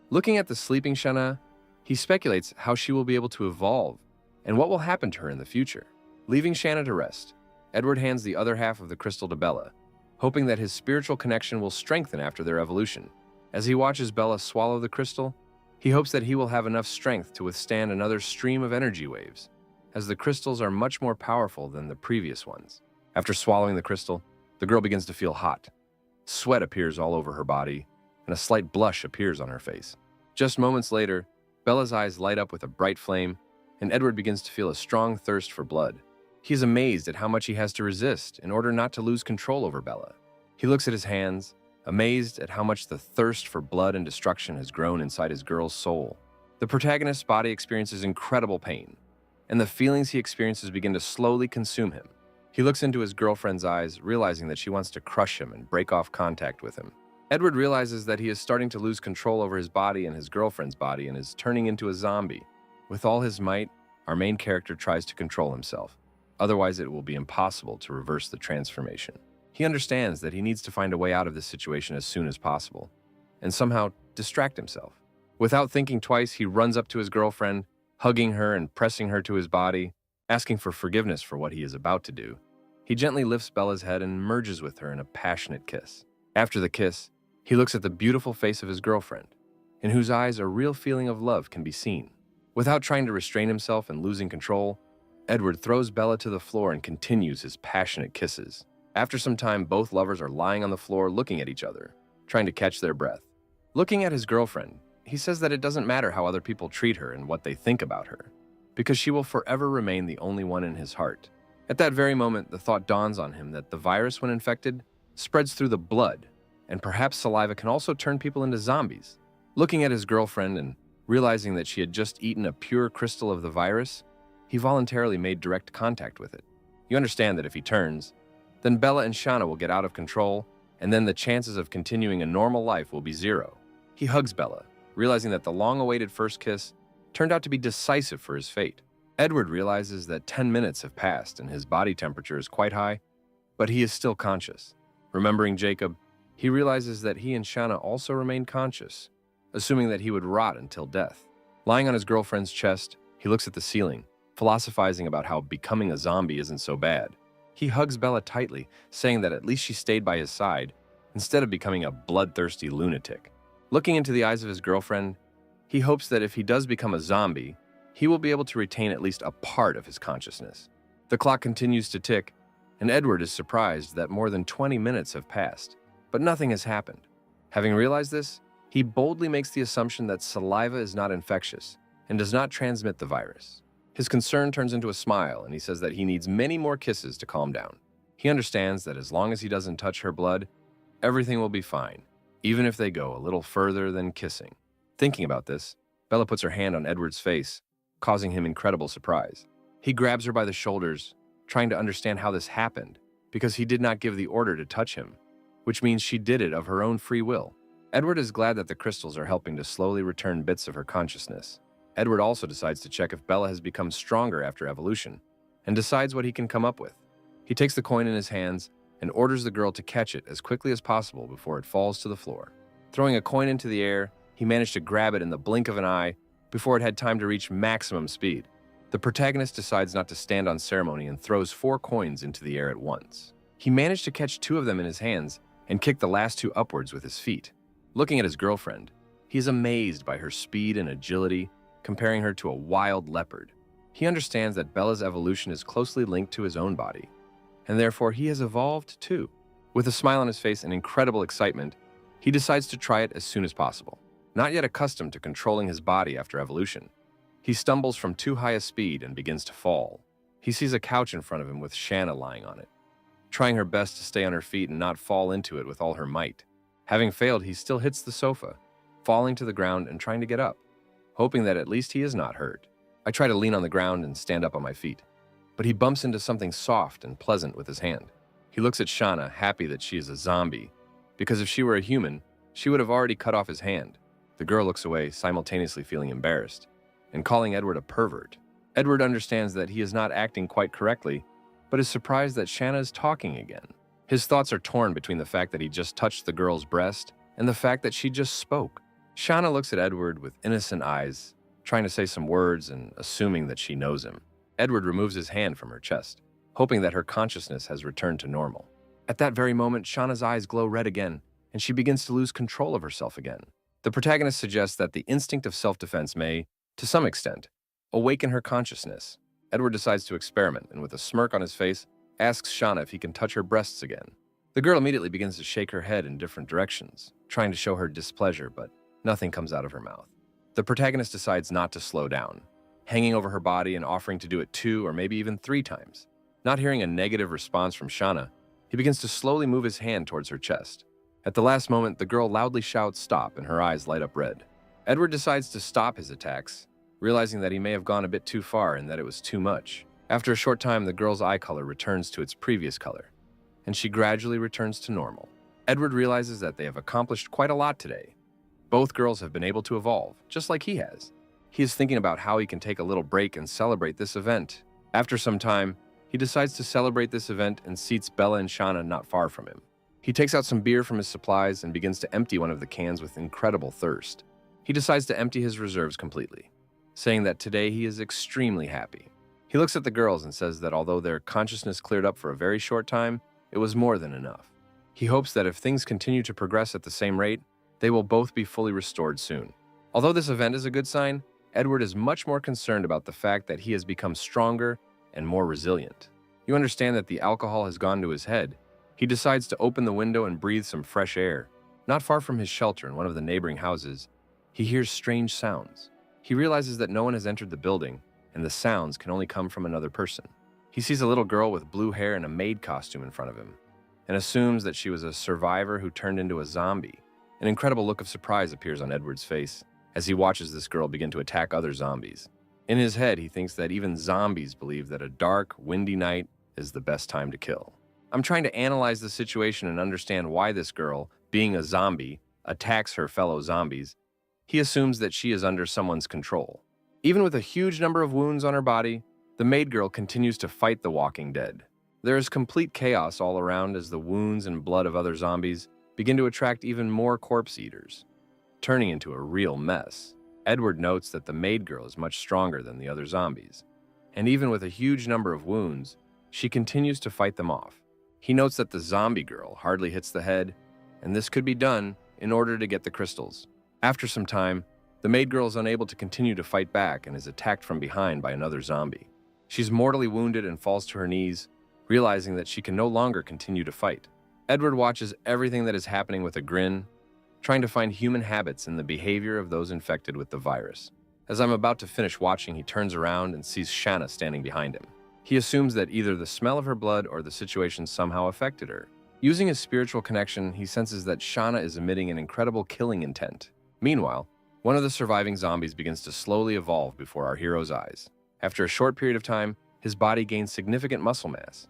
Looking at the sleeping Shaana, he speculates how she will be able to evolve and what will happen to her in the future. Leaving Shaana to rest, Edward hands the other half of the crystal to Bella, hoping that his spiritual connection will strengthen after their evolution. As he watches Bella swallow the crystal, he hopes that he will have enough strength to withstand another stream of energy waves, as the crystals are much more powerful than the previous ones. After swallowing the crystal, the girl begins to feel hot. Sweat appears all over her body, and a slight blush appears on her face. Just moments later, Bella's eyes light up with a bright flame, and Edward begins to feel a strong thirst for blood. He is amazed at how much he has to resist in order not to lose control over Bella. He looks at his hands, amazed at how much the thirst for blood and destruction has grown inside his girl's soul. The protagonist's body experiences incredible pain, and the feelings he experiences begin to slowly consume him. He looks into his girlfriend's eyes, realizing that she wants to crush him and break off contact with him. Edward realizes that he is starting to lose control over his body and his girlfriend's body and is turning into a zombie. With all his might, our main character tries to control himself. Otherwise, it will be impossible to reverse the transformation. He understands that he needs to find a way out of this situation as soon as possible, and somehow distract himself. Without thinking twice, he runs up to his girlfriend, hugging her and pressing her to his body, asking for forgiveness for what he is about to do. He gently lifts Bella's head and merges with her in a passionate kiss. After the kiss, he looks at the beautiful face of his girlfriend, in whose eyes a real feeling of love can be seen. Without trying to restrain himself and losing control, Edward throws Bella to the floor and continues his passionate kisses. After some time, both lovers are lying on the floor looking at each other, trying to catch their breath. Looking at his girlfriend, he says that it doesn't matter how other people treat her and what they think about her, because she will forever remain the only one in his heart. At that very moment, the thought dawns on him that the virus, when infected, spreads through the blood, and perhaps saliva can also turn people into zombies. Looking at his girlfriend and realizing that she had just eaten a pure crystal of the virus, he voluntarily made direct contact with it. You understand that if he turns, then Bella and Shaana will get out of control, and then the chances of continuing a normal life will be zero. He hugs Bella, realizing that the long-awaited first kiss turned out to be decisive for his fate. Edward realizes that 10 minutes have passed and his body temperature is quite high, but he is still conscious. Remembering Jacob, he realizes that he and Shaana also remain conscious, assuming that he would rot until death. Lying on his girlfriend's chest, he looks at the ceiling, philosophizing about how becoming a zombie isn't so bad. He hugs Bella tightly, saying that at least she stayed by his side, instead of becoming a bloodthirsty lunatic. Looking into the eyes of his girlfriend, he hopes that if he does become a zombie, he will be able to retain at least a part of his consciousness. The clock continues to tick, and Edward is surprised that more than 20 minutes have passed. but nothing has happened. Having realized this, he boldly makes the assumption that saliva is not infectious and does not transmit the virus. His concern turns into a smile, and he says that he needs many more kisses to calm down. He understands that as long as he doesn't touch her blood, everything will be fine, even if they go a little further than kissing. Thinking about this, Bella puts her hand on Edward's face, causing him incredible surprise. He grabs her by the shoulders, trying to understand how this happened, because he did not give the order to touch him, which means she did it of her own free will. Edward is glad that the crystals are helping to slowly return bits of her consciousness. Edward also decides to check if Bella has become stronger after evolution, and decides what he can come up with. He takes the coin in his hands and orders the girl to catch it as quickly as possible before it falls to the floor. Throwing a coin into the air, he managed to grab it in the blink of an eye before it had time to reach maximum speed. The protagonist decides not to stand on ceremony and throws 4 coins into the air at once. He managed to catch 2 of them in his hands and kick the last 2 upwards with his feet. Looking at his girlfriend, he is amazed by her speed and agility, comparing her to a wild leopard. He understands that Bella's evolution is closely linked to his own body, and therefore he has evolved too. With a smile on his face and incredible excitement, he decides to try it as soon as possible. Not yet accustomed to controlling his body after evolution, he stumbles from too high a speed and begins to fall. He sees a couch in front of him with Shaana lying on it, trying her best to stay on her feet and not fall into it with all her might. Having failed, he still hits the sofa, falling to the ground and trying to get up, hoping that at least he is not hurt. I try to lean on the ground and stand up on my feet, but he bumps into something soft and pleasant with his hand. He looks at Shaana, happy that she is a zombie, because if she were a human, she would have already cut off his hand. The girl looks away, simultaneously feeling embarrassed, and calling Edward a pervert. Edward understands that he is not acting quite correctly, but is surprised that Shaana is talking again. His thoughts are torn between the fact that he just touched the girl's breast and the fact that she just spoke. Shaana looks at Edward with innocent eyes, trying to say some words and assuming that she knows him. Edward removes his hand from her chest, hoping that her consciousness has returned to normal. At that very moment, Shauna's eyes glow red again, and she begins to lose control of herself again. The protagonist suggests that the instinct of self-defense may, to some extent, awaken her consciousness. Edward decides to experiment, and with a smirk on his face, asks Shaana if he can touch her breasts again. The girl immediately begins to shake her head in different directions, trying to show her displeasure, but nothing comes out of her mouth. The protagonist decides not to slow down, hanging over her body and offering to do it 2 or maybe even 3 times. Not hearing a negative response from Shaana, he begins to slowly move his hand towards her chest. At the last moment, the girl loudly shouts stop and her eyes light up red. Edward decides to stop his attacks, realizing that he may have gone a bit too far and that it was too much. After a short time, the girl's eye color returns to its previous color, and she gradually returns to normal. Edward realizes that they have accomplished quite a lot today. Both girls have been able to evolve, just like he has. He is thinking about how he can take a little break and celebrate this event. After some time, he decides to celebrate this event and seats Bella and Shaana not far from him. He takes out some beer from his supplies and begins to empty one of the cans with incredible thirst. He decides to empty his reserves completely, saying that today he is extremely happy. He looks at the girls and says that although their consciousness cleared up for a very short time, it was more than enough. He hopes that if things continue to progress at the same rate, they will both be fully restored soon. Although this event is a good sign, Edward is much more concerned about the fact that he has become stronger and more resilient. You understand that the alcohol has gone to his head. He decides to open the window and breathe some fresh air. Not far from his shelter in one of the neighboring houses, he hears strange sounds. He realizes that no one has entered the building, and the sounds can only come from another person. He sees a little girl with blue hair and a maid costume in front of him, and assumes that she was a survivor who turned into a zombie. An incredible look of surprise appears on Edward's face as he watches this girl begin to attack other zombies. In his head, he thinks that even zombies believe that a dark, windy night is the best time to kill. I'm trying to analyze the situation and understand why this girl, being a zombie, attacks her fellow zombies. He assumes that she is under someone's control. Even with a huge number of wounds on her body, the maid girl continues to fight the walking dead. There is complete chaos all around as the wounds and blood of other zombies begin to attract even more corpse eaters, turning into a real mess. Edward notes that the maid girl is much stronger than the other zombies, and even with a huge number of wounds, she continues to fight them off. He notes that the zombie girl hardly hits the head, and this could be done in order to get the crystals. After some time, the maid girl is unable to continue to fight back and is attacked from behind by another zombie. She's mortally wounded and falls to her knees, realizing that she can no longer continue to fight. Edward watches everything that is happening with a grin, trying to find human habits in the behavior of those infected with the virus. As I'm about to finish watching, he turns around and sees Shaana standing behind him. He assumes that either the smell of her blood or the situation somehow affected her. Using his spiritual connection, he senses that Shaana is emitting an incredible killing intent. Meanwhile, one of the surviving zombies begins to slowly evolve before our hero's eyes. After a short period of time, his body gains significant muscle mass,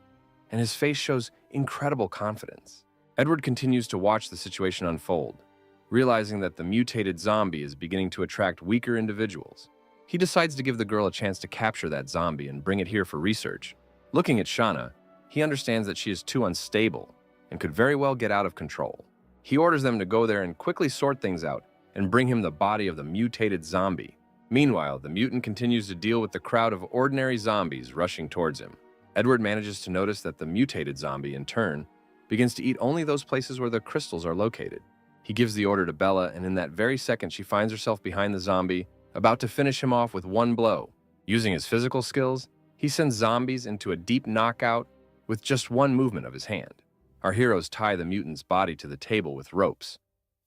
and his face shows incredible confidence. Edward continues to watch the situation unfold, realizing that the mutated zombie is beginning to attract weaker individuals. He decides to give the girl a chance to capture that zombie and bring it here for research. Looking at Shaana, he understands that she is too unstable and could very well get out of control. He orders them to go there and quickly sort things out and bring him the body of the mutated zombie. Meanwhile, the mutant continues to deal with the crowd of ordinary zombies rushing towards him. Edward manages to notice that the mutated zombie, in turn, begins to eat only those places where the crystals are located. He gives the order to Bella, and in that very second she finds herself behind the zombie, about to finish him off with one blow. Using his physical skills, he sends zombies into a deep knockout with just one movement of his hand. Our heroes tie the mutant's body to the table with ropes,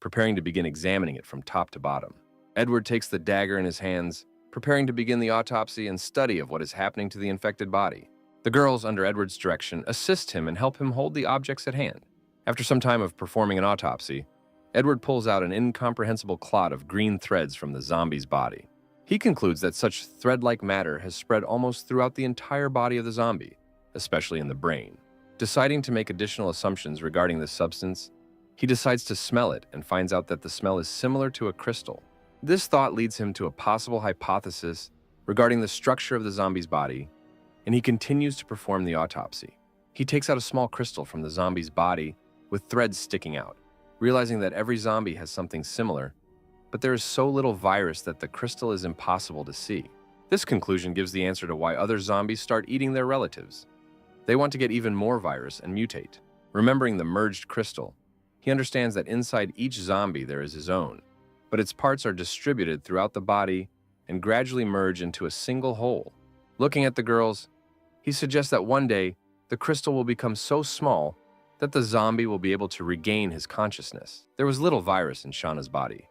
preparing to begin examining it from top to bottom. Edward takes the dagger in his hands, preparing to begin the autopsy and study of what is happening to the infected body. The girls, under Edward's direction, assist him and help him hold the objects at hand. After some time of performing an autopsy, Edward pulls out an incomprehensible clot of green threads from the zombie's body. He concludes that such thread-like matter has spread almost throughout the entire body of the zombie, especially in the brain. Deciding to make additional assumptions regarding this substance, he decides to smell it and finds out that the smell is similar to a crystal. This thought leads him to a possible hypothesis regarding the structure of the zombie's body, and he continues to perform the autopsy. He takes out a small crystal from the zombie's body with threads sticking out, realizing that every zombie has something similar, but there is so little virus that the crystal is impossible to see. This conclusion gives the answer to why other zombies start eating their relatives. They want to get even more virus and mutate. Remembering the merged crystal, he understands that inside each zombie there is his own, but its parts are distributed throughout the body and gradually merge into a single whole. Looking at the girls, he suggests that one day the crystal will become so small that the zombie will be able to regain his consciousness. There was little virus in Shaana's body,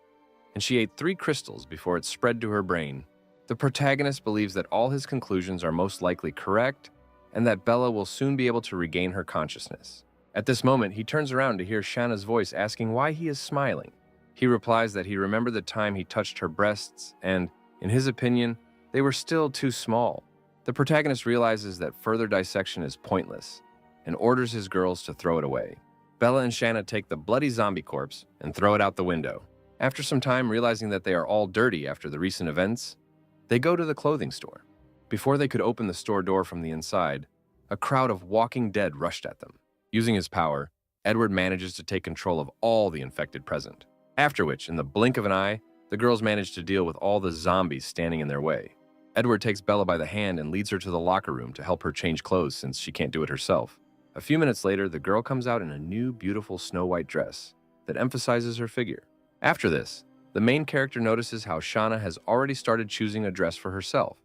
and she ate 3 crystals before it spread to her brain. The protagonist believes that all his conclusions are most likely correct and that Bella will soon be able to regain her consciousness. At this moment, he turns around to hear Shaana's voice asking why he is smiling. He replies that he remembered the time he touched her breasts and, in his opinion, they were still too small. The protagonist realizes that further dissection is pointless and orders his girls to throw it away. Bella and Shaana take the bloody zombie corpse and throw it out the window. After some time, realizing that they are all dirty after the recent events, they go to the clothing store. Before they could open the store door from the inside, a crowd of walking dead rushed at them. Using his power, Edward manages to take control of all the infected present. After which, in the blink of an eye, the girls manage to deal with all the zombies standing in their way. Edward takes Bella by the hand and leads her to the locker room to help her change clothes since she can't do it herself. A few minutes later, the girl comes out in a new, beautiful snow-white dress that emphasizes her figure. After this, the main character notices how Shaana has already started choosing a dress for herself,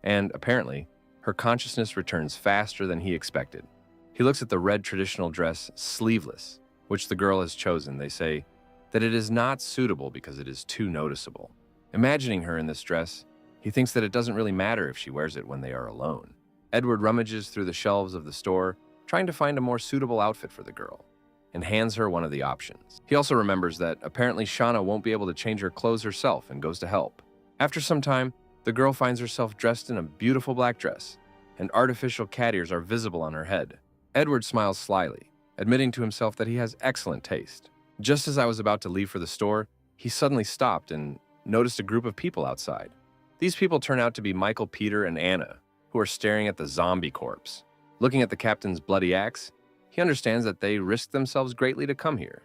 and apparently, her consciousness returns faster than he expected. He looks at the red traditional dress, sleeveless, which the girl has chosen. They say that it is not suitable because it is too noticeable. Imagining her in this dress, he thinks that it doesn't really matter if she wears it when they are alone. Edward rummages through the shelves of the store, trying to find a more suitable outfit for the girl, and hands her one of the options. He also remembers that apparently Shaana won't be able to change her clothes herself and goes to help. After some time, the girl finds herself dressed in a beautiful black dress, and artificial cat ears are visible on her head. Edward smiles slyly, admitting to himself that he has excellent taste. Just as I was about to leave for the store, he suddenly stopped and noticed a group of people outside. These people turn out to be Michael, Peter, and Anna, who are staring at the zombie corpse. Looking at the captain's bloody axe, he understands that they risked themselves greatly to come here.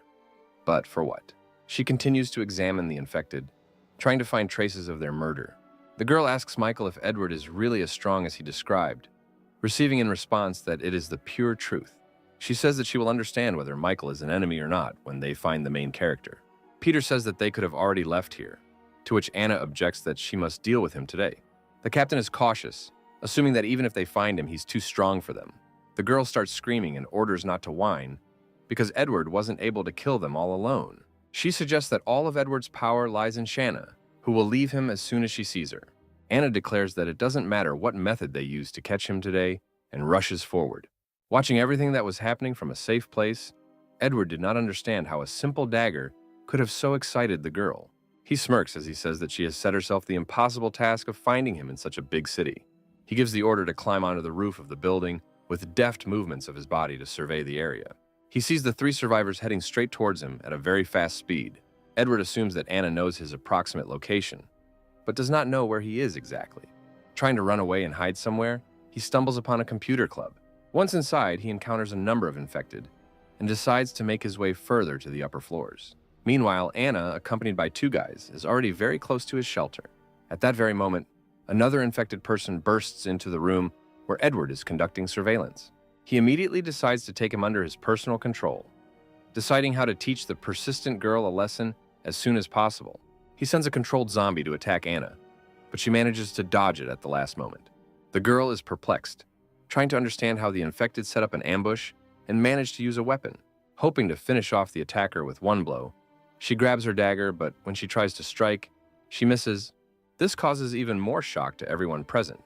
But for what? She continues to examine the infected, trying to find traces of their murder. The girl asks Michael if Edward is really as strong as he described, receiving in response that it is the pure truth. She says that she will understand whether Michael is an enemy or not when they find the main character. Peter says that they could have already left here, to which Anna objects that she must deal with him today. The captain is cautious, assuming that even if they find him, he's too strong for them. The girl starts screaming and orders not to whine, because Edward wasn't able to kill them all alone. She suggests that all of Edward's power lies in Shaana, who will leave him as soon as she sees her. Anna declares that it doesn't matter what method they use to catch him today and rushes forward. Watching everything that was happening from a safe place, Edward did not understand how a simple dagger could have so excited the girl. He smirks as he says that she has set herself the impossible task of finding him in such a big city. He gives the order to climb onto the roof of the building with deft movements of his body to survey the area. He sees the 3 survivors heading straight towards him at a very fast speed. Edward assumes that Anna knows his approximate location, but does not know where he is exactly. Trying to run away and hide somewhere, he stumbles upon a computer club. Once inside, he encounters a number of infected and decides to make his way further to the upper floors. Meanwhile, Anna, accompanied by 2 guys, is already very close to his shelter. At that very moment, another infected person bursts into the room where Edward is conducting surveillance. He immediately decides to take him under his personal control, deciding how to teach the persistent girl a lesson as soon as possible. He sends a controlled zombie to attack Anna, but she manages to dodge it at the last moment. The girl is perplexed, trying to understand how the infected set up an ambush and managed to use a weapon. Hoping to finish off the attacker with one blow, she grabs her dagger, but when she tries to strike, she misses. This causes even more shock to everyone present,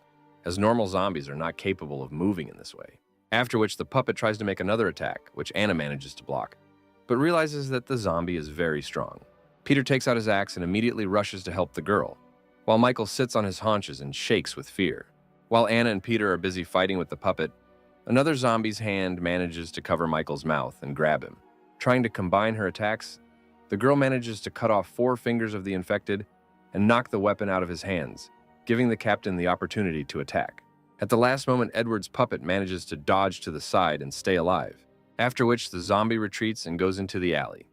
as normal zombies are not capable of moving in this way. After which the puppet tries to make another attack, which Anna manages to block, but realizes that the zombie is very strong. Peter takes out his axe and immediately rushes to help the girl, while Michael sits on his haunches and shakes with fear. While Anna and Peter are busy fighting with the puppet, another zombie's hand manages to cover Michael's mouth and grab him. Trying to combine her attacks, the girl manages to cut off 4 fingers of the infected and knock the weapon out of his hands, giving the captain the opportunity to attack. At the last moment, Edward's puppet manages to dodge to the side and stay alive, after which the zombie retreats and goes into the alley,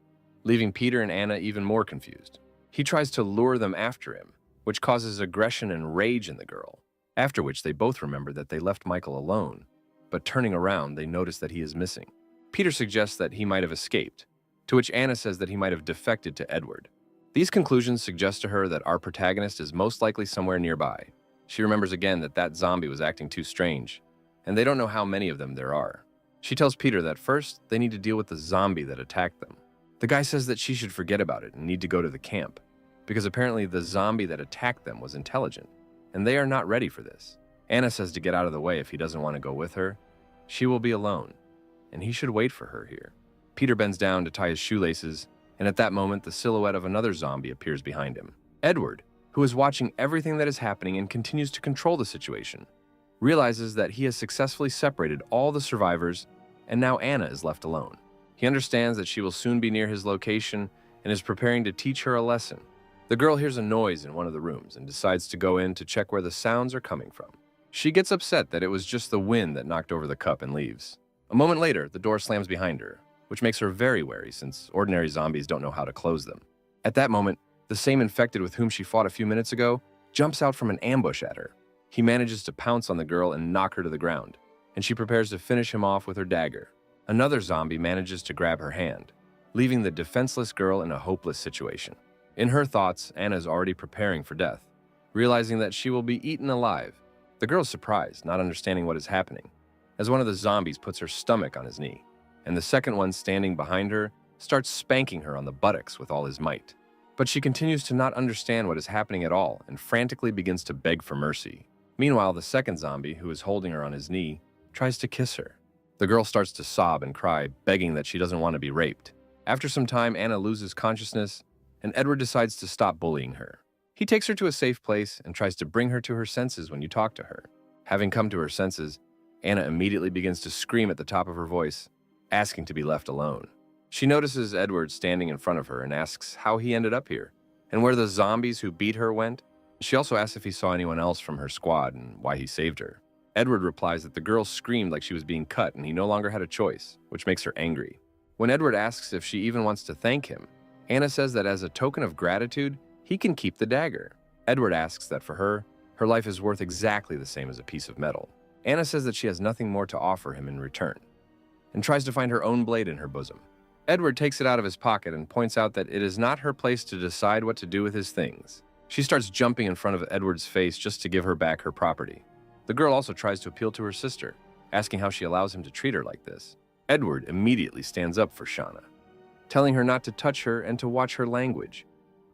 leaving Peter and Anna even more confused. He tries to lure them after him, which causes aggression and rage in the girl, after which they both remember that they left Michael alone, but turning around, they notice that he is missing. Peter suggests that he might have escaped, to which Anna says that he might have defected to Edward. These conclusions suggest to her that our protagonist is most likely somewhere nearby. She remembers again that that zombie was acting too strange, and they don't know how many of them there are. She tells Peter that first, they need to deal with the zombie that attacked them. The guy says that she should forget about it and need to go to the camp, because apparently the zombie that attacked them was intelligent, and they are not ready for this. Anna says to get out of the way if he doesn't want to go with her. She will be alone, and he should wait for her here. Peter bends down to tie his shoelaces, and at that moment, the silhouette of another zombie appears behind him. Edward, who is watching everything that is happening and continues to control the situation, realizes that he has successfully separated all the survivors, and now Anna is left alone. He understands that she will soon be near his location and is preparing to teach her a lesson. The girl hears a noise in one of the rooms and decides to go in to check where the sounds are coming from. She gets upset that it was just the wind that knocked over the cup and leaves. A moment later, the door slams behind her, which makes her very wary since ordinary zombies don't know how to close them. At that moment, the same infected with whom she fought a few minutes ago jumps out from an ambush at her. He manages to pounce on the girl and knock her to the ground, and she prepares to finish him off with her dagger. Another zombie manages to grab her hand, leaving the defenseless girl in a hopeless situation. In her thoughts, Anna is already preparing for death, realizing that she will be eaten alive. The girl is surprised, not understanding what is happening, as one of the zombies puts her stomach on his knee, and the second one standing behind her starts spanking her on the buttocks with all his might. But she continues to not understand what is happening at all and frantically begins to beg for mercy. Meanwhile, the second zombie, who is holding her on his knee, tries to kiss her. The girl starts to sob and cry, begging that she doesn't want to be raped. After some time, Anna loses consciousness, and Edward decides to stop bullying her. He takes her to a safe place and tries to bring her to her senses when you talk to her. Having come to her senses, Anna immediately begins to scream at the top of her voice, asking to be left alone. She notices Edward standing in front of her and asks how he ended up here and where the zombies who beat her went. She also asks if he saw anyone else from her squad and why he saved her. Edward replies that the girl screamed like she was being cut and he no longer had a choice, which makes her angry. When Edward asks if she even wants to thank him, Anna says that as a token of gratitude, he can keep the dagger. Edward asks that for her, her life is worth exactly the same as a piece of metal. Anna says that she has nothing more to offer him in return, and tries to find her own blade in her bosom. Edward takes it out of his pocket and points out that it is not her place to decide what to do with his things. She starts jumping in front of Edward's face just to give her back her property. The girl also tries to appeal to her sister, asking how she allows him to treat her like this. Edward immediately stands up for Shaana, telling her not to touch her and to watch her language,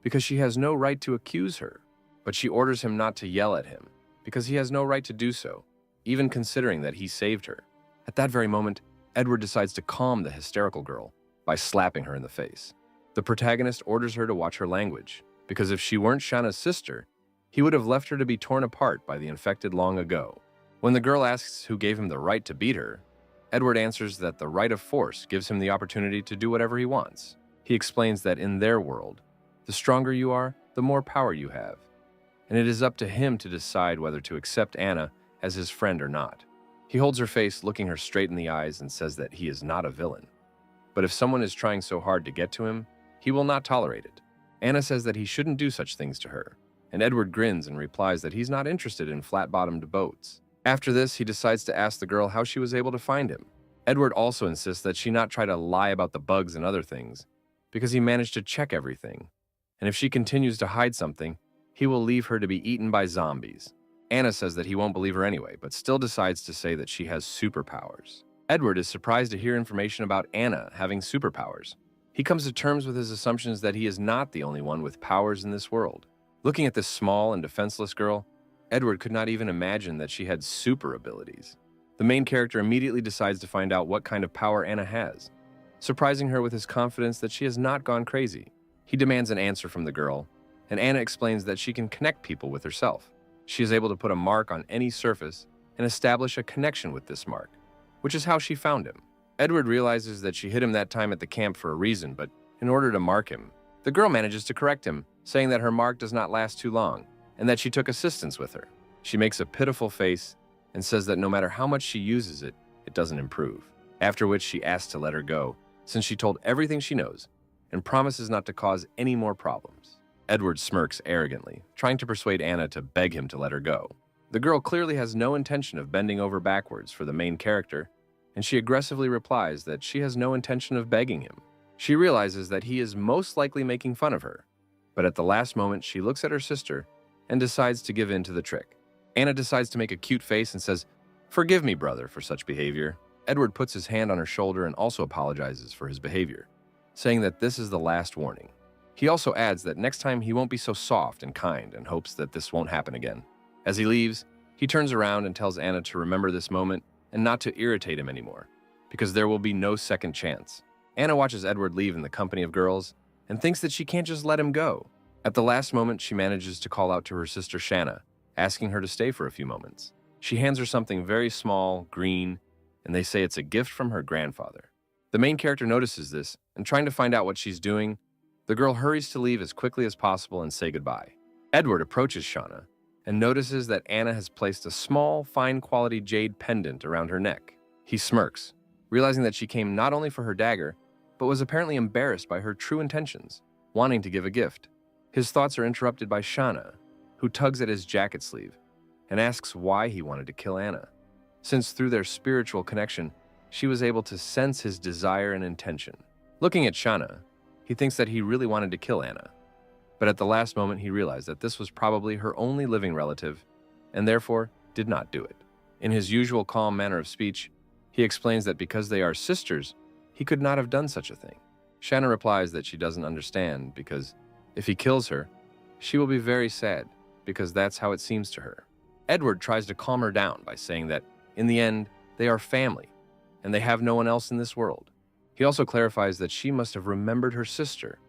because she has no right to accuse her. But she orders him not to yell at him, because he has no right to do so, even considering that he saved her. At that very moment, Edward decides to calm the hysterical girl by slapping her in the face. The protagonist orders her to watch her language, because if she weren't Shaana's sister, he would have left her to be torn apart by the infected long ago. When the girl asks who gave him the right to beat her, Edward answers that the right of force gives him the opportunity to do whatever he wants. He explains that in their world, the stronger you are, the more power you have, and it is up to him to decide whether to accept Anna as his friend or not. He holds her face, looking her straight in the eyes, and says that he is not a villain. But if someone is trying so hard to get to him, he will not tolerate it. Anna says that he shouldn't do such things to her, and Edward grins and replies that he's not interested in flat-bottomed boats. After this, he decides to ask the girl how she was able to find him. Edward also insists that she not try to lie about the bugs and other things, because he managed to check everything, and if she continues to hide something, he will leave her to be eaten by zombies. Anna says that he won't believe her anyway, but still decides to say that she has superpowers. Edward is surprised to hear information about Anna having superpowers. He comes to terms with his assumptions that he is not the only one with powers in this world. Looking at this small and defenseless girl, Edward could not even imagine that she had super abilities. The main character immediately decides to find out what kind of power Anna has, surprising her with his confidence that she has not gone crazy. He demands an answer from the girl, and Anna explains that she can connect people with herself. She is able to put a mark on any surface and establish a connection with this mark, which is how she found him. Edward realizes that she hit him that time at the camp for a reason, but in order to mark him, the girl manages to correct him, saying that her mark does not last too long, and that she took assistance with her. She makes a pitiful face and says that no matter how much she uses it, it doesn't improve. After which she asks to let her go, since she told everything she knows, and promises not to cause any more problems. Edward smirks arrogantly, trying to persuade Anna to beg him to let her go. The girl clearly has no intention of bending over backwards for the main character, and she aggressively replies that she has no intention of begging him. She realizes that he is most likely making fun of her, but at the last moment she looks at her sister and decides to give in to the trick. Anna decides to make a cute face and says, "Forgive me, brother, for such behavior." Edward puts his hand on her shoulder and also apologizes for his behavior, saying that this is the last warning. He also adds that next time he won't be so soft and kind and hopes that this won't happen again. As he leaves, he turns around and tells Anna to remember this moment and not to irritate him anymore, because there will be no second chance. Anna watches Edward leave in the company of girls and thinks that she can't just let him go. At the last moment, she manages to call out to her sister Shaana, asking her to stay for a few moments. She hands her something very small, green, and they say it's a gift from her grandfather. The main character notices this, and trying to find out what she's doing, the girl hurries to leave as quickly as possible and say goodbye. Edward approaches Shaana and notices that Anna has placed a small, fine-quality jade pendant around her neck. He smirks, realizing that she came not only for her dagger, but was apparently embarrassed by her true intentions, wanting to give a gift. His thoughts are interrupted by Shaana, who tugs at his jacket sleeve and asks why he wanted to kill Anna, since through their spiritual connection, she was able to sense his desire and intention. Looking at Shaana, he thinks that he really wanted to kill Anna, but at the last moment he realized that this was probably her only living relative and therefore did not do it. In his usual calm manner of speech, he explains that because they are sisters, he could not have done such a thing. Shaana replies that she doesn't understand because if he kills her, she will be very sad because that's how it seems to her. Edward tries to calm her down by saying that in the end, they are family and they have no one else in this world. He also clarifies that she must have remembered her sister,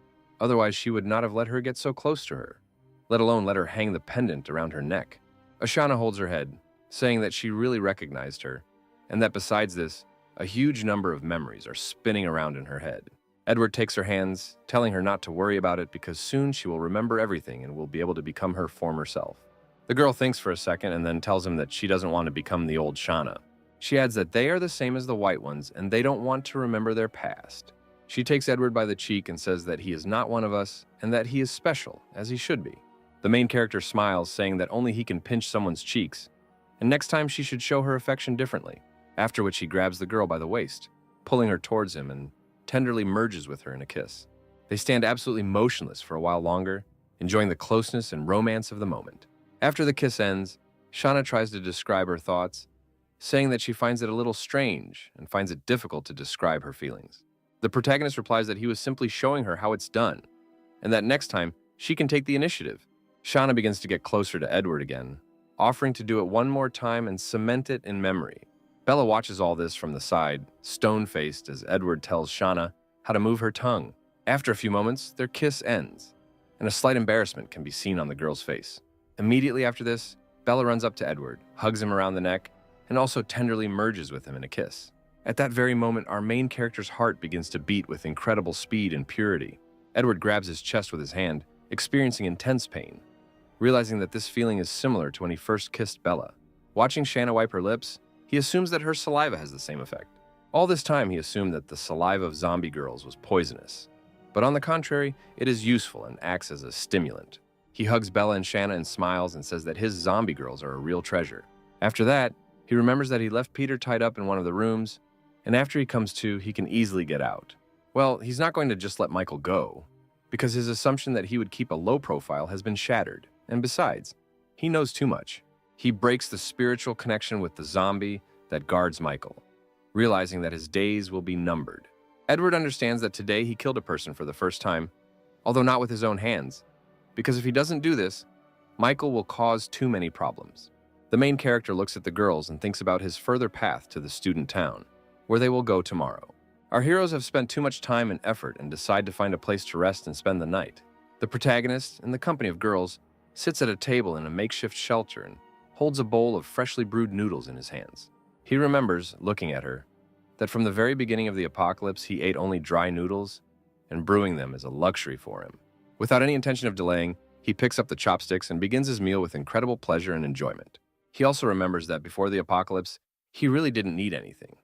otherwise she would not have let her get so close to her, let alone let her hang the pendant around her neck. Shaana holds her head, saying that she really recognized her, and that besides this, a huge number of memories are spinning around in her head. Edward takes her hands, telling her not to worry about it because soon she will remember everything and will be able to become her former self. The girl thinks for a second and then tells him that she doesn't want to become the old Shaana. She adds that they are the same as the white ones and they don't want to remember their past. She takes Edward by the cheek and says that he is not one of us and that he is special, as he should be. The main character smiles, saying that only he can pinch someone's cheeks, and next time she should show her affection differently, after which he grabs the girl by the waist, pulling her towards him and tenderly merges with her in a kiss. They stand absolutely motionless for a while longer, enjoying the closeness and romance of the moment. After the kiss ends, Shaana tries to describe her thoughts, saying that she finds it a little strange and finds it difficult to describe her feelings. The protagonist replies that he was simply showing her how it's done, and that next time she can take the initiative. Shaana begins to get closer to Edward again, offering to do it one more time and cement it in memory. Bella watches all this from the side, stone-faced, as Edward tells Shaana how to move her tongue. After a few moments, their kiss ends, and a slight embarrassment can be seen on the girl's face. Immediately after this, Bella runs up to Edward, hugs him around the neck, and also tenderly merges with him in a kiss. At that very moment, our main character's heart begins to beat with incredible speed and purity. Edward grabs his chest with his hand, experiencing intense pain, realizing that this feeling is similar to when he first kissed Bella. Watching Shaana wipe her lips, he assumes that her saliva has the same effect. All this time, he assumed that the saliva of zombie girls was poisonous. But on the contrary, it is useful and acts as a stimulant. He hugs Bella and Shaana and smiles and says that his zombie girls are a real treasure. After that, he remembers that he left Peter tied up in one of the rooms, and after he comes to, he can easily get out. Well, he's not going to just let Michael go, because his assumption that he would keep a low profile has been shattered. And besides, he knows too much. He breaks the spiritual connection with the zombie that guards Michael, realizing that his days will be numbered. Edward understands that today he killed a person for the first time, although not with his own hands, because if he doesn't do this, Michael will cause too many problems. The main character looks at the girls and thinks about his further path to the student town, where they will go tomorrow. Our heroes have spent too much time and effort and decide to find a place to rest and spend the night. The protagonist, in the company of girls, sits at a table in a makeshift shelter and holds a bowl of freshly brewed noodles in his hands. He remembers, looking at her, that from the very beginning of the apocalypse he ate only dry noodles, and brewing them is a luxury for him. Without any intention of delaying, he picks up the chopsticks and begins his meal with incredible pleasure and enjoyment. He also remembers that before the apocalypse, he really didn't need anything.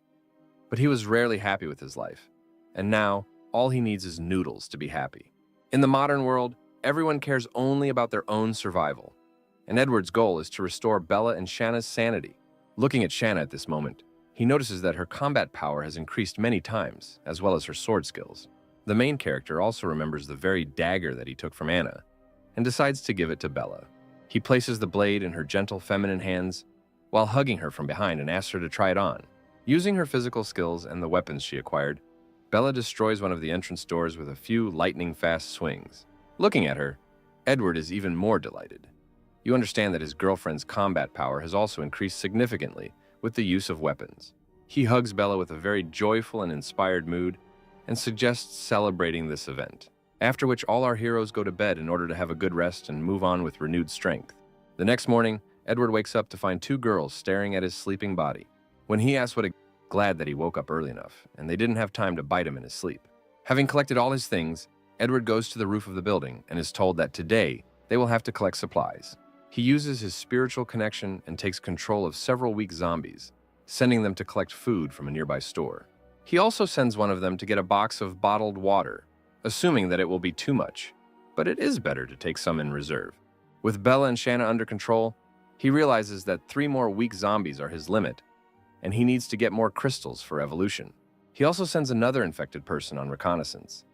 But he was rarely happy with his life, and now all he needs is noodles to be happy. In the modern world, everyone cares only about their own survival, and Edward's goal is to restore Bella and Shaana's sanity. Looking at Shaana at this moment, he notices that her combat power has increased many times, as well as her sword skills. The main character also remembers the very dagger that he took from Anna, and decides to give it to Bella. He places the blade in her gentle feminine hands, while hugging her from behind and asks her to try it on. Using her physical skills and the weapons she acquired, Bella destroys one of the entrance doors with a few lightning-fast swings. Looking at her, Edward is even more delighted. You understand that his girlfriend's combat power has also increased significantly with the use of weapons. He hugs Bella with a very joyful and inspired mood and suggests celebrating this event, after which all our heroes go to bed in order to have a good rest and move on with renewed strength. The next morning, Edward wakes up to find two girls staring at his sleeping body. When he asks glad that he woke up early enough, and they didn't have time to bite him in his sleep. Having collected all his things, Edward goes to the roof of the building and is told that today they will have to collect supplies. He uses his spiritual connection and takes control of several weak zombies, sending them to collect food from a nearby store. He also sends one of them to get a box of bottled water, assuming that it will be too much, but it is better to take some in reserve. With Bella and Shaana under control, he realizes that 3 more weak zombies are his limit, and he needs to get more crystals for evolution. He also sends another infected person on reconnaissance,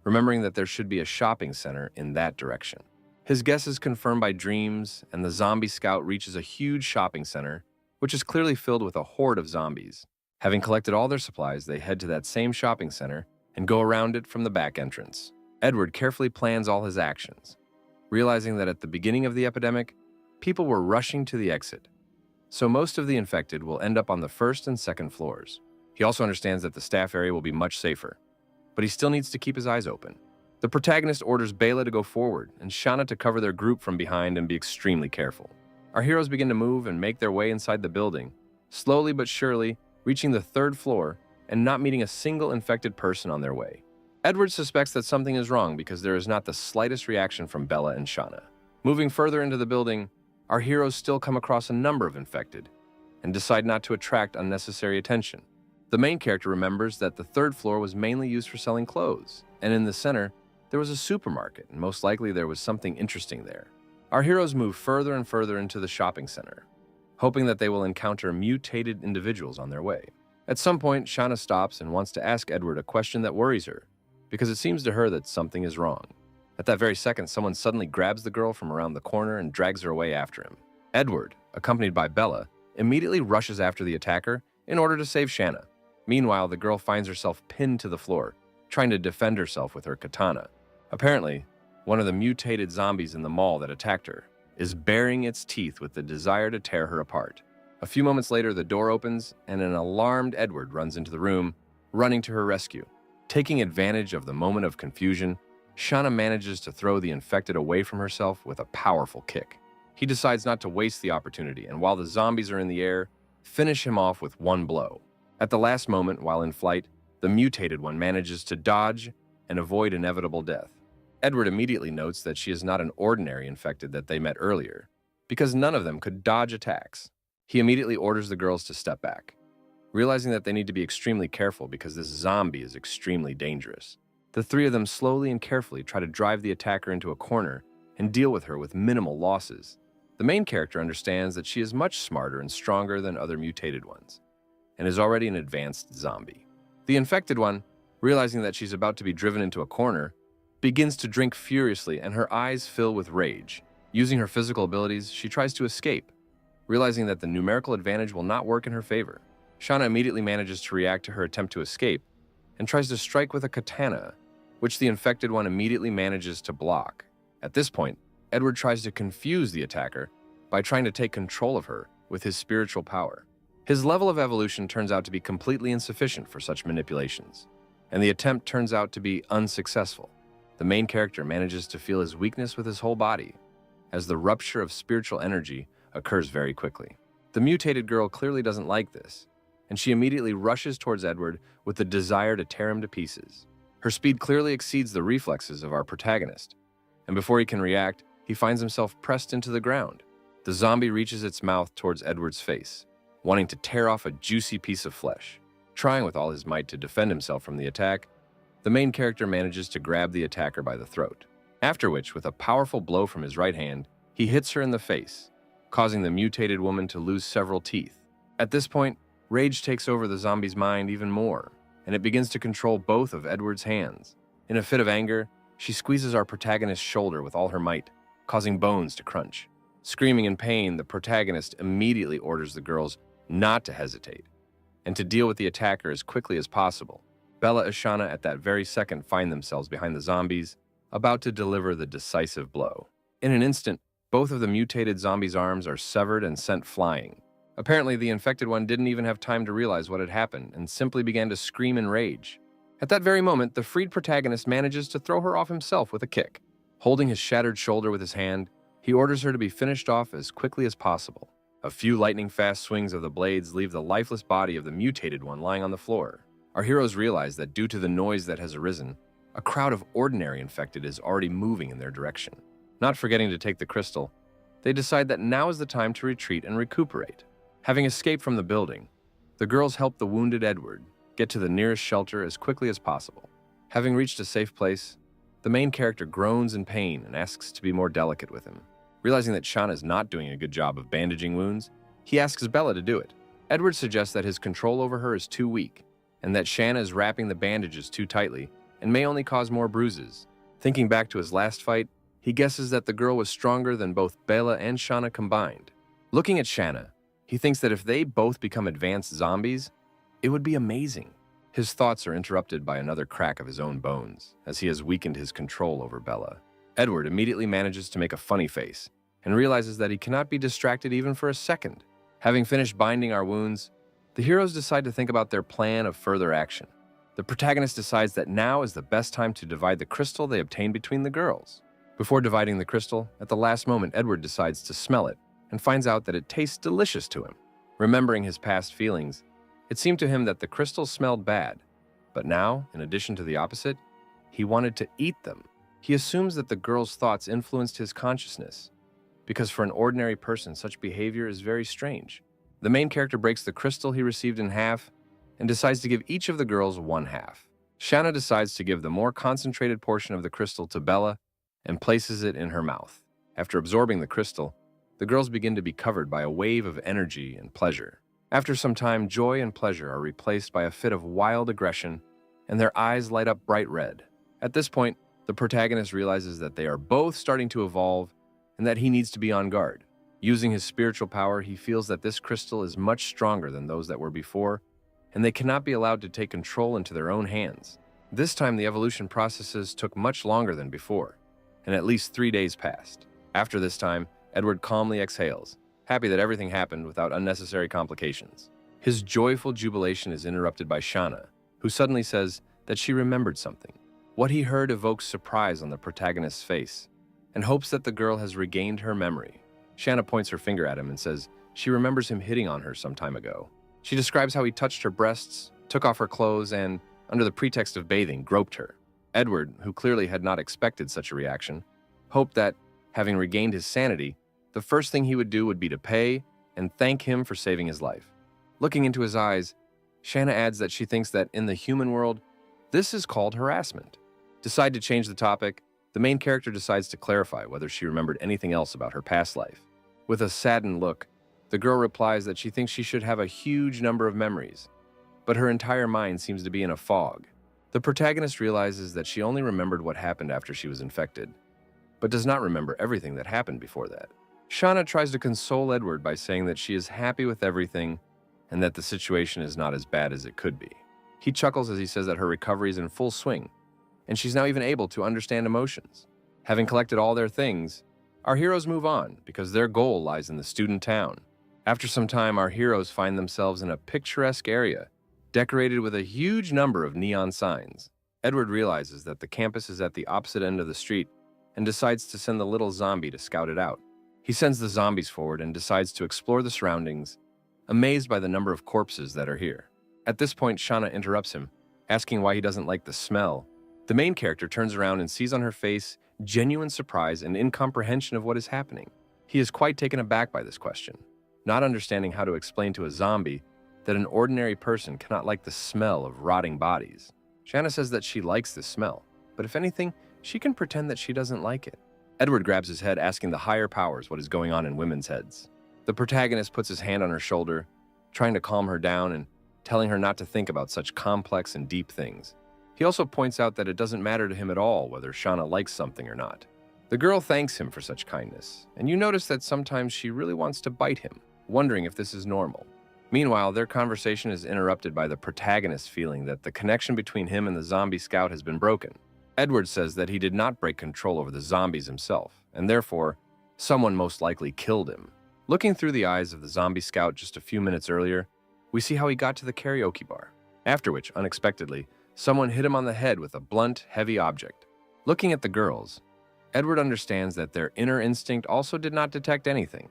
remembering that there should be a shopping center in that direction. His guess is confirmed by dreams, and the zombie scout reaches a huge shopping center, which is clearly filled with a horde of zombies. Having collected all their supplies, they head to that same shopping center and go around it from the back entrance. Edward carefully plans all his actions, realizing that at the beginning of the epidemic, people were rushing to the exit, so most of the infected will end up on the first and second floors. He also understands that the staff area will be much safer, but he still needs to keep his eyes open. The protagonist orders Bela to go forward and Shaana to cover their group from behind and be extremely careful. Our heroes begin to move and make their way inside the building, slowly but surely reaching the 3rd floor and not meeting a single infected person on their way. Edward suspects that something is wrong because there is not the slightest reaction from Bella and Shaana. Moving further into the building, our heroes still come across a number of infected and decide not to attract unnecessary attention. The main character remembers that the 3rd floor was mainly used for selling clothes, and in the center, there was a supermarket, and most likely there was something interesting there. Our heroes move further and further into the shopping center, hoping that they will encounter mutated individuals on their way. At some point, Shaana stops and wants to ask Edward a question that worries her, because it seems to her that something is wrong. At that very second, someone suddenly grabs the girl from around the corner and drags her away after him. Edward, accompanied by Bella, immediately rushes after the attacker in order to save Shaana. Meanwhile, the girl finds herself pinned to the floor, trying to defend herself with her katana. Apparently, one of the mutated zombies in the mall that attacked her is baring its teeth with the desire to tear her apart. A few moments later, the door opens and an alarmed Edward runs into the room, running to her rescue. Taking advantage of the moment of confusion, Shaana manages to throw the infected away from herself with a powerful kick. He decides not to waste the opportunity, and while the zombies are in the air, finish him off with one blow. At the last moment, while in flight, the mutated one manages to dodge and avoid inevitable death. Edward immediately notes that she is not an ordinary infected that they met earlier, because none of them could dodge attacks. He immediately orders the girls to step back, realizing that they need to be extremely careful because this zombie is extremely dangerous. The three of them slowly and carefully try to drive the attacker into a corner and deal with her with minimal losses. The main character understands that she is much smarter and stronger than other mutated ones, and is already an advanced zombie. The infected one, realizing that she's about to be driven into a corner, begins to drink furiously and her eyes fill with rage. Using her physical abilities, she tries to escape, realizing that the numerical advantage will not work in her favor. Shaana immediately manages to react to her attempt to escape and tries to strike with a katana, which the infected one immediately manages to block. At this point, Edward tries to confuse the attacker by trying to take control of her with his spiritual power. His level of evolution turns out to be completely insufficient for such manipulations, and the attempt turns out to be unsuccessful. The main character manages to feel his weakness with his whole body, as the rupture of spiritual energy occurs very quickly. The mutated girl clearly doesn't like this, and she immediately rushes towards Edward with the desire to tear him to pieces. Her speed clearly exceeds the reflexes of our protagonist, and before he can react, he finds himself pressed into the ground. The zombie reaches its mouth towards Edward's face, wanting to tear off a juicy piece of flesh. Trying with all his might to defend himself from the attack, the main character manages to grab the attacker by the throat, after which, with a powerful blow from his right hand, he hits her in the face, causing the mutated woman to lose several teeth. At this point, rage takes over the zombie's mind even more, and it begins to control both of Edward's hands. In a fit of anger, she squeezes our protagonist's shoulder with all her might, causing bones to crunch. Screaming in pain, the protagonist immediately orders the girls not to hesitate, and to deal with the attacker as quickly as possible. Bella and Shaana at that very second find themselves behind the zombies, about to deliver the decisive blow. In an instant, both of the mutated zombies' arms are severed and sent flying. Apparently, the infected one didn't even have time to realize what had happened and simply began to scream in rage. At that very moment, the freed protagonist manages to throw her off himself with a kick. Holding his shattered shoulder with his hand, he orders her to be finished off as quickly as possible. A few lightning-fast swings of the blades leave the lifeless body of the mutated one lying on the floor. Our heroes realize that due to the noise that has arisen, a crowd of ordinary infected is already moving in their direction. Not forgetting to take the crystal, they decide that now is the time to retreat and recuperate. Having escaped from the building, the girls help the wounded Edward get to the nearest shelter as quickly as possible. Having reached a safe place, the main character groans in pain and asks to be more delicate with him. Realizing that Shaana is not doing a good job of bandaging wounds, he asks Bella to do it. Edward suggests that his control over her is too weak, and that Shaana is wrapping the bandages too tightly and may only cause more bruises. Thinking back to his last fight, he guesses that the girl was stronger than both Bella and Shaana combined. Looking at Shaana, he thinks that if they both become advanced zombies, it would be amazing. His thoughts are interrupted by another crack of his own bones, as he has weakened his control over Bella. Edward immediately manages to make a funny face, and realizes that he cannot be distracted even for a second. Having finished binding our wounds, the heroes decide to think about their plan of further action. The protagonist decides that now is the best time to divide the crystal they obtained between the girls. Before dividing the crystal, at the last moment, Edward decides to smell it, and finds out that it tastes delicious to him. Remembering his past feelings, it seemed to him that the crystals smelled bad, but now, in addition to the opposite, he wanted to eat them. He assumes that the girl's thoughts influenced his consciousness, because for an ordinary person, such behavior is very strange. The main character breaks the crystal he received in half and decides to give each of the girls one half. Shaana decides to give the more concentrated portion of the crystal to Bella and places it in her mouth. After absorbing the crystal, the girls begin to be covered by a wave of energy and pleasure. After some time, joy and pleasure are replaced by a fit of wild aggression, and their eyes light up bright red. At this point, the protagonist realizes that they are both starting to evolve and that he needs to be on guard. Using his spiritual power, he feels that this crystal is much stronger than those that were before, and they cannot be allowed to take control into their own hands. This time, the evolution processes took much longer than before, and at least 3 days passed. After this time, Edward calmly exhales, happy that everything happened without unnecessary complications. His joyful jubilation is interrupted by Shaana, who suddenly says that she remembered something. What he heard evokes surprise on the protagonist's face, and hopes that the girl has regained her memory. Shaana points her finger at him and says she remembers him hitting on her some time ago. She describes how he touched her breasts, took off her clothes, and, under the pretext of bathing, groped her. Edward, who clearly had not expected such a reaction, hoped that, having regained his sanity, the first thing he would do would be to pay and thank him for saving his life. Looking into his eyes, Shaana adds that she thinks that in the human world, this is called harassment. Decide to change the topic, the main character decides to clarify whether she remembered anything else about her past life. With a saddened look, the girl replies that she thinks she should have a huge number of memories, but her entire mind seems to be in a fog. The protagonist realizes that she only remembered what happened after she was infected, but does not remember everything that happened before that. Shaana tries to console Edward by saying that she is happy with everything and that the situation is not as bad as it could be. He chuckles as he says that her recovery is in full swing, and she's now even able to understand emotions. Having collected all their things, our heroes move on because their goal lies in the student town. After some time, our heroes find themselves in a picturesque area, decorated with a huge number of neon signs. Edward realizes that the campus is at the opposite end of the street and decides to send the little zombie to scout it out. He sends the zombies forward and decides to explore the surroundings, amazed by the number of corpses that are here. At this point, Shaana interrupts him, asking why he doesn't like the smell. The main character turns around and sees on her face genuine surprise and incomprehension of what is happening. He is quite taken aback by this question, not understanding how to explain to a zombie that an ordinary person cannot like the smell of rotting bodies. Shaana says that she likes this smell, but if anything, she can pretend that she doesn't like it. Edward grabs his head, asking the higher powers what is going on in women's heads. The protagonist puts his hand on her shoulder, trying to calm her down and telling her not to think about such complex and deep things. He also points out that it doesn't matter to him at all whether Shaana likes something or not. The girl thanks him for such kindness, and you notice that sometimes she really wants to bite him, wondering if this is normal. Meanwhile, their conversation is interrupted by the protagonist feeling that the connection between him and the zombie scout has been broken. Edward says that he did not break control over the zombies himself, and therefore, someone most likely killed him. Looking through the eyes of the zombie scout just a few minutes earlier, we see how he got to the karaoke bar, after which, unexpectedly, someone hit him on the head with a blunt, heavy object. Looking at the girls, Edward understands that their inner instinct also did not detect anything,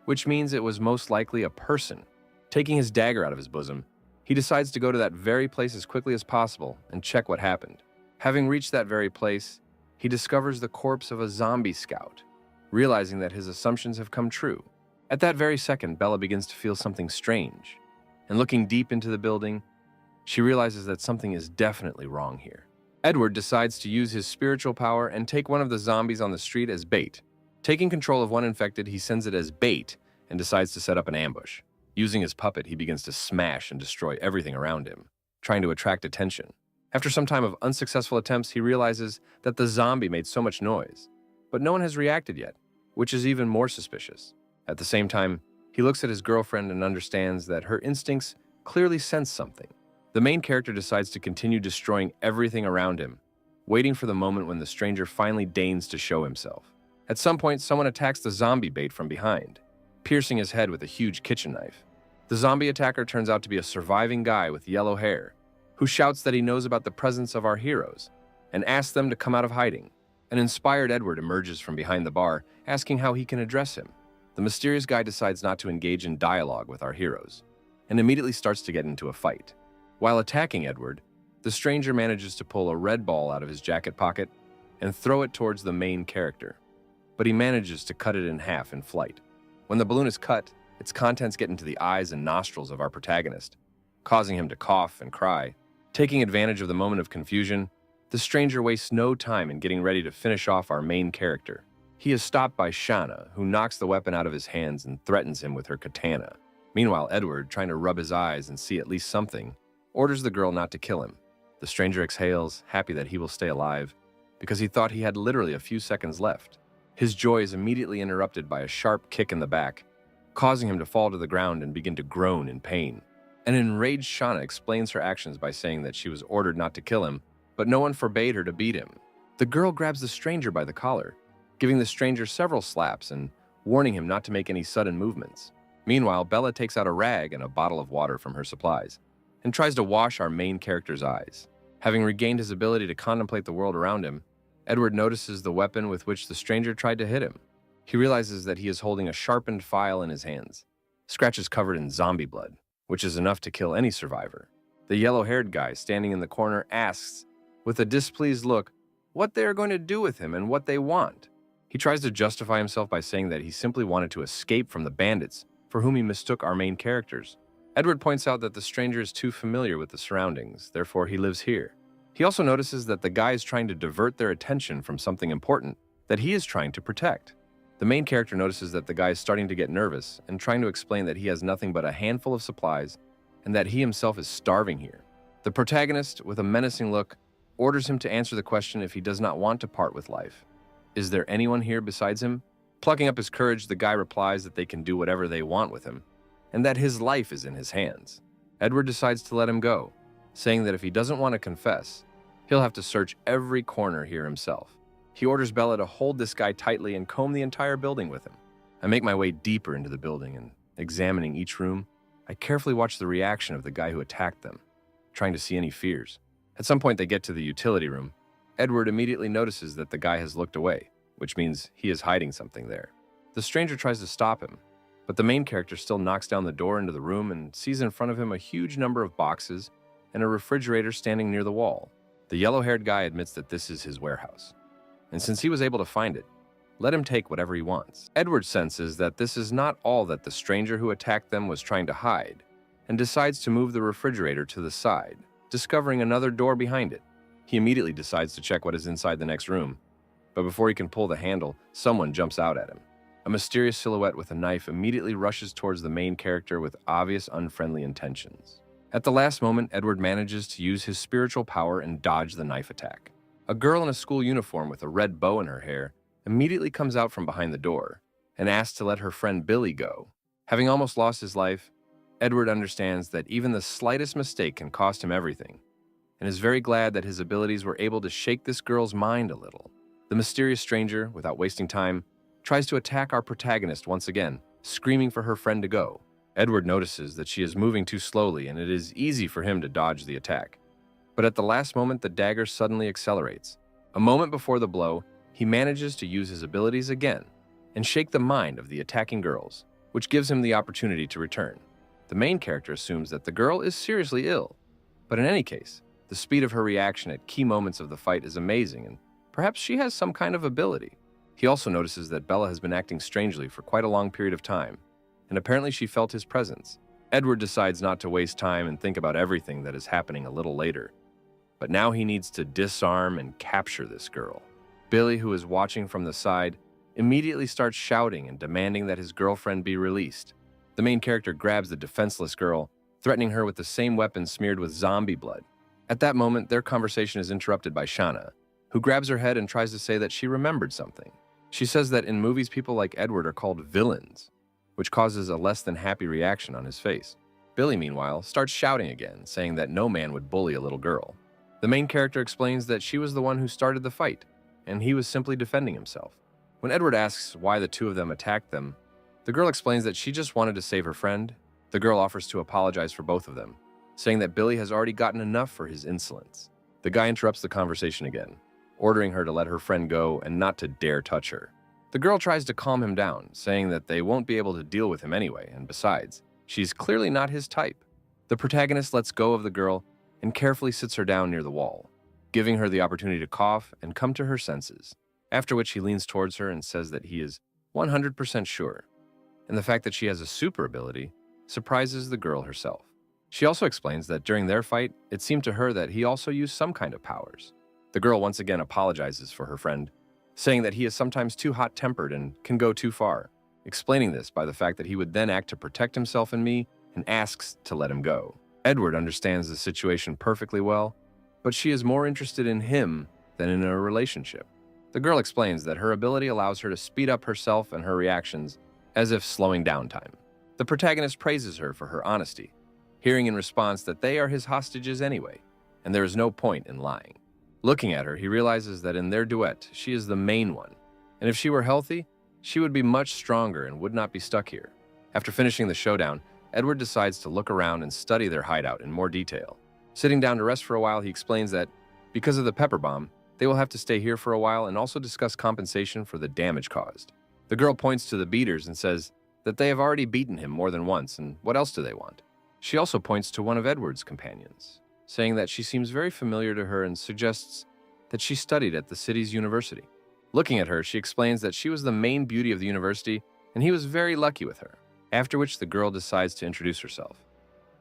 which means it was most likely a person. Taking his dagger out of his bosom, he decides to go to that very place as quickly as possible and check what happened. Having reached that very place, he discovers the corpse of a zombie scout, realizing that his assumptions have come true. At that very second, Bella begins to feel something strange, and looking deep into the building, she realizes that something is definitely wrong here. Edward decides to use his spiritual power and take one of the zombies on the street as bait. Taking control of one infected, he sends it as bait and decides to set up an ambush. Using his puppet, he begins to smash and destroy everything around him, trying to attract attention. After some time of unsuccessful attempts, he realizes that the zombie made so much noise, but no one has reacted yet, which is even more suspicious. At the same time, he looks at his girlfriend and understands that her instincts clearly sense something. The main character decides to continue destroying everything around him, waiting for the moment when the stranger finally deigns to show himself. At some point, someone attacks the zombie bait from behind, piercing his head with a huge kitchen knife. The zombie attacker turns out to be a surviving guy with yellow hair, who shouts that he knows about the presence of our heroes and asks them to come out of hiding. An inspired Edward emerges from behind the bar, asking how he can address him. The mysterious guy decides not to engage in dialogue with our heroes and immediately starts to get into a fight. While attacking Edward, the stranger manages to pull a red ball out of his jacket pocket and throw it towards the main character, but he manages to cut it in half in flight. When the balloon is cut, its contents get into the eyes and nostrils of our protagonist, causing him to cough and cry. Taking advantage of the moment of confusion, the stranger wastes no time in getting ready to finish off our main character. He is stopped by Shaana, who knocks the weapon out of his hands and threatens him with her katana. Meanwhile, Edward, trying to rub his eyes and see at least something, orders the girl not to kill him. The stranger exhales, happy that he will stay alive, because he thought he had literally a few seconds left. His joy is immediately interrupted by a sharp kick in the back, causing him to fall to the ground and begin to groan in pain. An enraged Shaana explains her actions by saying that she was ordered not to kill him, but no one forbade her to beat him. The girl grabs the stranger by the collar, giving the stranger several slaps and warning him not to make any sudden movements. Meanwhile, Bella takes out a rag and a bottle of water from her supplies and tries to wash our main character's eyes. Having regained his ability to contemplate the world around him, Edward notices the weapon with which the stranger tried to hit him. He realizes that he is holding a sharpened file in his hands, scratches covered in zombie blood, which is enough to kill any survivor. The yellow-haired guy standing in the corner asks, with a displeased look, what they are going to do with him and what they want. He tries to justify himself by saying that he simply wanted to escape from the bandits, for whom he mistook our main characters. Edward points out that the stranger is too familiar with the surroundings, therefore he lives here. He also notices that the guy is trying to divert their attention from something important that he is trying to protect. The main character notices that the guy is starting to get nervous and trying to explain that he has nothing but a handful of supplies and that he himself is starving here. The protagonist, with a menacing look, orders him to answer the question if he does not want to part with life. Is there anyone here besides him? Plucking up his courage, the guy replies that they can do whatever they want with him, and that his life is in his hands. Edward decides to let him go, saying that if he doesn't want to confess, he'll have to search every corner here himself. He orders Bella to hold this guy tightly and comb the entire building with him. I make my way deeper into the building, and examining each room, I carefully watch the reaction of the guy who attacked them, trying to see any fears. At some point they get to the utility room. Edward immediately notices that the guy has looked away, which means he is hiding something there. The stranger tries to stop him, but the main character still knocks down the door into the room and sees in front of him a huge number of boxes and a refrigerator standing near the wall. The yellow-haired guy admits that this is his warehouse, and since he was able to find it, let him take whatever he wants. Edward senses that this is not all that the stranger who attacked them was trying to hide, and decides to move the refrigerator to the side, discovering another door behind it. He immediately decides to check what is inside the next room, but before he can pull the handle, someone jumps out at him. A mysterious silhouette with a knife immediately rushes towards the main character with obvious unfriendly intentions. At the last moment, Edward manages to use his spiritual power and dodge the knife attack. A girl in a school uniform with a red bow in her hair immediately comes out from behind the door and asks to let her friend Billy go. Having almost lost his life, Edward understands that even the slightest mistake can cost him everything, and is very glad that his abilities were able to shake this girl's mind a little. The mysterious stranger, without wasting time, tries to attack our protagonist once again, screaming for her friend to go. Edward notices that she is moving too slowly and it is easy for him to dodge the attack. But at the last moment, the dagger suddenly accelerates. A moment before the blow, he manages to use his abilities again and shake the mind of the attacking girls, which gives him the opportunity to return. The main character assumes that the girl is seriously ill, but in any case, the speed of her reaction at key moments of the fight is amazing, and perhaps she has some kind of ability. He also notices that Bella has been acting strangely for quite a long period of time, and apparently she felt his presence. Edward decides not to waste time and think about everything that is happening a little later, but now he needs to disarm and capture this girl. Billy, who is watching from the side, immediately starts shouting and demanding that his girlfriend be released. The main character grabs the defenseless girl, threatening her with the same weapon smeared with zombie blood. At that moment, their conversation is interrupted by Shaana, who grabs her head and tries to say that she remembered something. She says that in movies, people like Edward are called villains, which causes a less than happy reaction on his face. Billy, meanwhile, starts shouting again, saying that no man would bully a little girl. The main character explains that she was the one who started the fight, and he was simply defending himself. When Edward asks why the two of them attacked them, the girl explains that she just wanted to save her friend. The girl offers to apologize for both of them, saying that Billy has already gotten enough for his insolence. The guy interrupts the conversation again, ordering her to let her friend go and not to dare touch her. The girl tries to calm him down, saying that they won't be able to deal with him anyway, and besides, she's clearly not his type. The protagonist lets go of the girl and carefully sits her down near the wall, giving her the opportunity to cough and come to her senses, after which he leans towards her and says that he is 100% sure, and the fact that she has a super ability surprises the girl herself. She also explains that during their fight, it seemed to her that he also used some kind of powers. The girl once again apologizes for her friend, saying that he is sometimes too hot-tempered and can go too far, explaining this by the fact that he would then act to protect himself and me and asks to let him go. Edward understands the situation perfectly well, but she is more interested in him than in a relationship. The girl explains that her ability allows her to speed up herself and her reactions as if slowing down time. The protagonist praises her for her honesty, hearing in response that they are his hostages anyway, and there is no point in lying. Looking at her, he realizes that in their duet, she is the main one, and if she were healthy, she would be much stronger and would not be stuck here. After finishing the showdown, Edward decides to look around and study their hideout in more detail. Sitting down to rest for a while, he explains that because of the pepper bomb, they will have to stay here for a while and also discuss compensation for the damage caused. The girl points to the beaters and says that they have already beaten him more than once, and what else do they want? She also points to one of Edward's companions, saying that she seems very familiar to her and suggests that she studied at the city's university. Looking at her, she explains that she was the main beauty of the university and he was very lucky with her, after which the girl decides to introduce herself,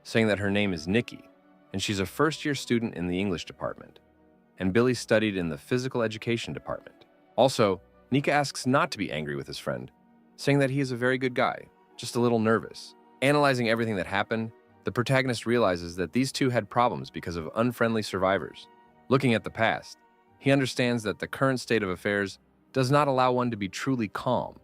saying that her name is Nikki and she's a first-year student in the English department, and Billy studied in the physical education department. Also, Nika asks not to be angry with his friend, saying that he is a very good guy, just a little nervous. Analyzing everything that happened, the protagonist realizes that these two had problems because of unfriendly survivors. Looking at the past, he understands that the current state of affairs does not allow one to be truly calm,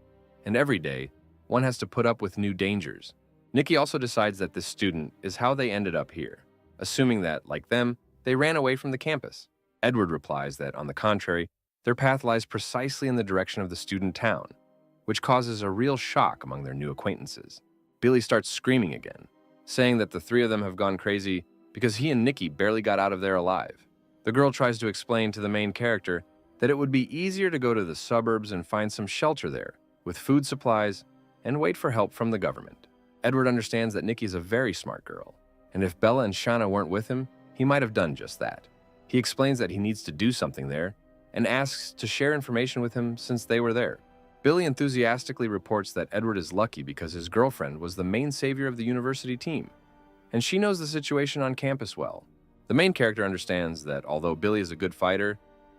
and every day, one has to put up with new dangers. Nikki also decides that this student is how they ended up here, assuming that, like them, they ran away from the campus. Edward replies that, on the contrary, their path lies precisely in the direction of the student town, which causes a real shock among their new acquaintances. Billy starts screaming again, saying that the three of them have gone crazy because he and Nikki barely got out of there alive. The girl tries to explain to the main character that it would be easier to go to the suburbs and find some shelter there, with food supplies, and wait for help from the government. Edward understands that Nikki is a very smart girl, and if Bella and Shaana weren't with him, he might have done just that. He explains that he needs to do something there, and asks to share information with him since they were there. Billy enthusiastically reports that Edward is lucky because his girlfriend was the main savior of the university team, and she knows the situation on campus well. The main character understands that although Billy is a good fighter,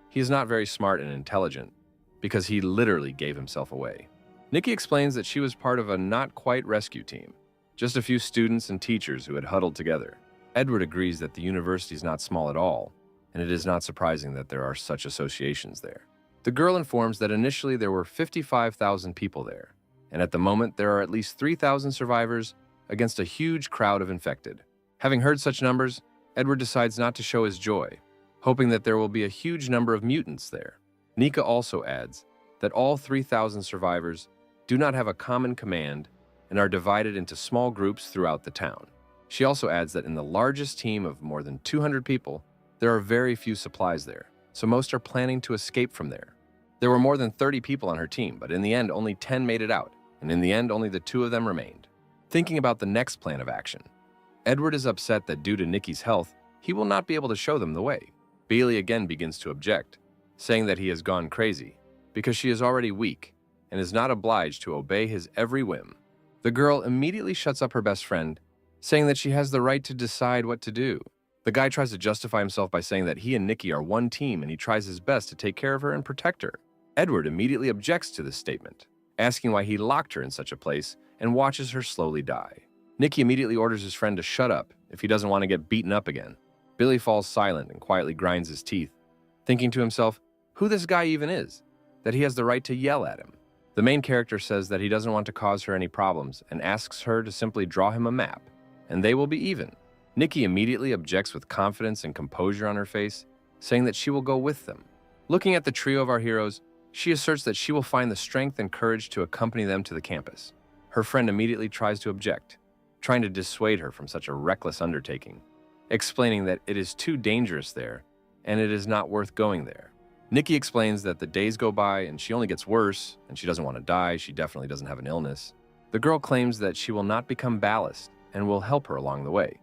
he is not very smart and intelligent because he literally gave himself away. Nikki explains that she was part of a not-quite rescue team, just a few students and teachers who had huddled together. Edward agrees that the university is not small at all, and it is not surprising that there are such associations there. The girl informs that initially there were 55,000 people there, and at the moment there are at least 3,000 survivors against a huge crowd of infected. Having heard such numbers, Edward decides not to show his joy, hoping that there will be a huge number of mutants there. Nika also adds that all 3,000 survivors do not have a common command and are divided into small groups throughout the town. She also adds that in the largest team of more than 200 people, there are very few supplies there, so most are planning to escape from there. There were more than 30 people on her team, but in the end only 10 made it out, and in the end only the 2 of them remained. Thinking about the next plan of action, Edward is upset that due to Nikki's health, he will not be able to show them the way. Bailey again begins to object, saying that he has gone crazy because she is already weak and is not obliged to obey his every whim. The girl immediately shuts up her best friend, saying that she has the right to decide what to do. The guy tries to justify himself by saying that he and Nikki are one team and he tries his best to take care of her and protect her. Edward immediately objects to this statement, asking why he locked her in such a place and watches her slowly die. Nikki immediately orders his friend to shut up if he doesn't want to get beaten up again. Billy falls silent and quietly grinds his teeth, thinking to himself who this guy even is, that he has the right to yell at him. The main character says that he doesn't want to cause her any problems and asks her to simply draw him a map, and they will be even. Nikki immediately objects with confidence and composure on her face, saying that she will go with them. Looking at the trio of our heroes, she asserts that she will find the strength and courage to accompany them to the campus. Her friend immediately tries to object, trying to dissuade her from such a reckless undertaking, explaining that it is too dangerous there and it is not worth going there. Nikki explains that the days go by and she only gets worse and she doesn't want to die, she definitely doesn't have an illness. The girl claims that she will not become ballast and will help her along the way,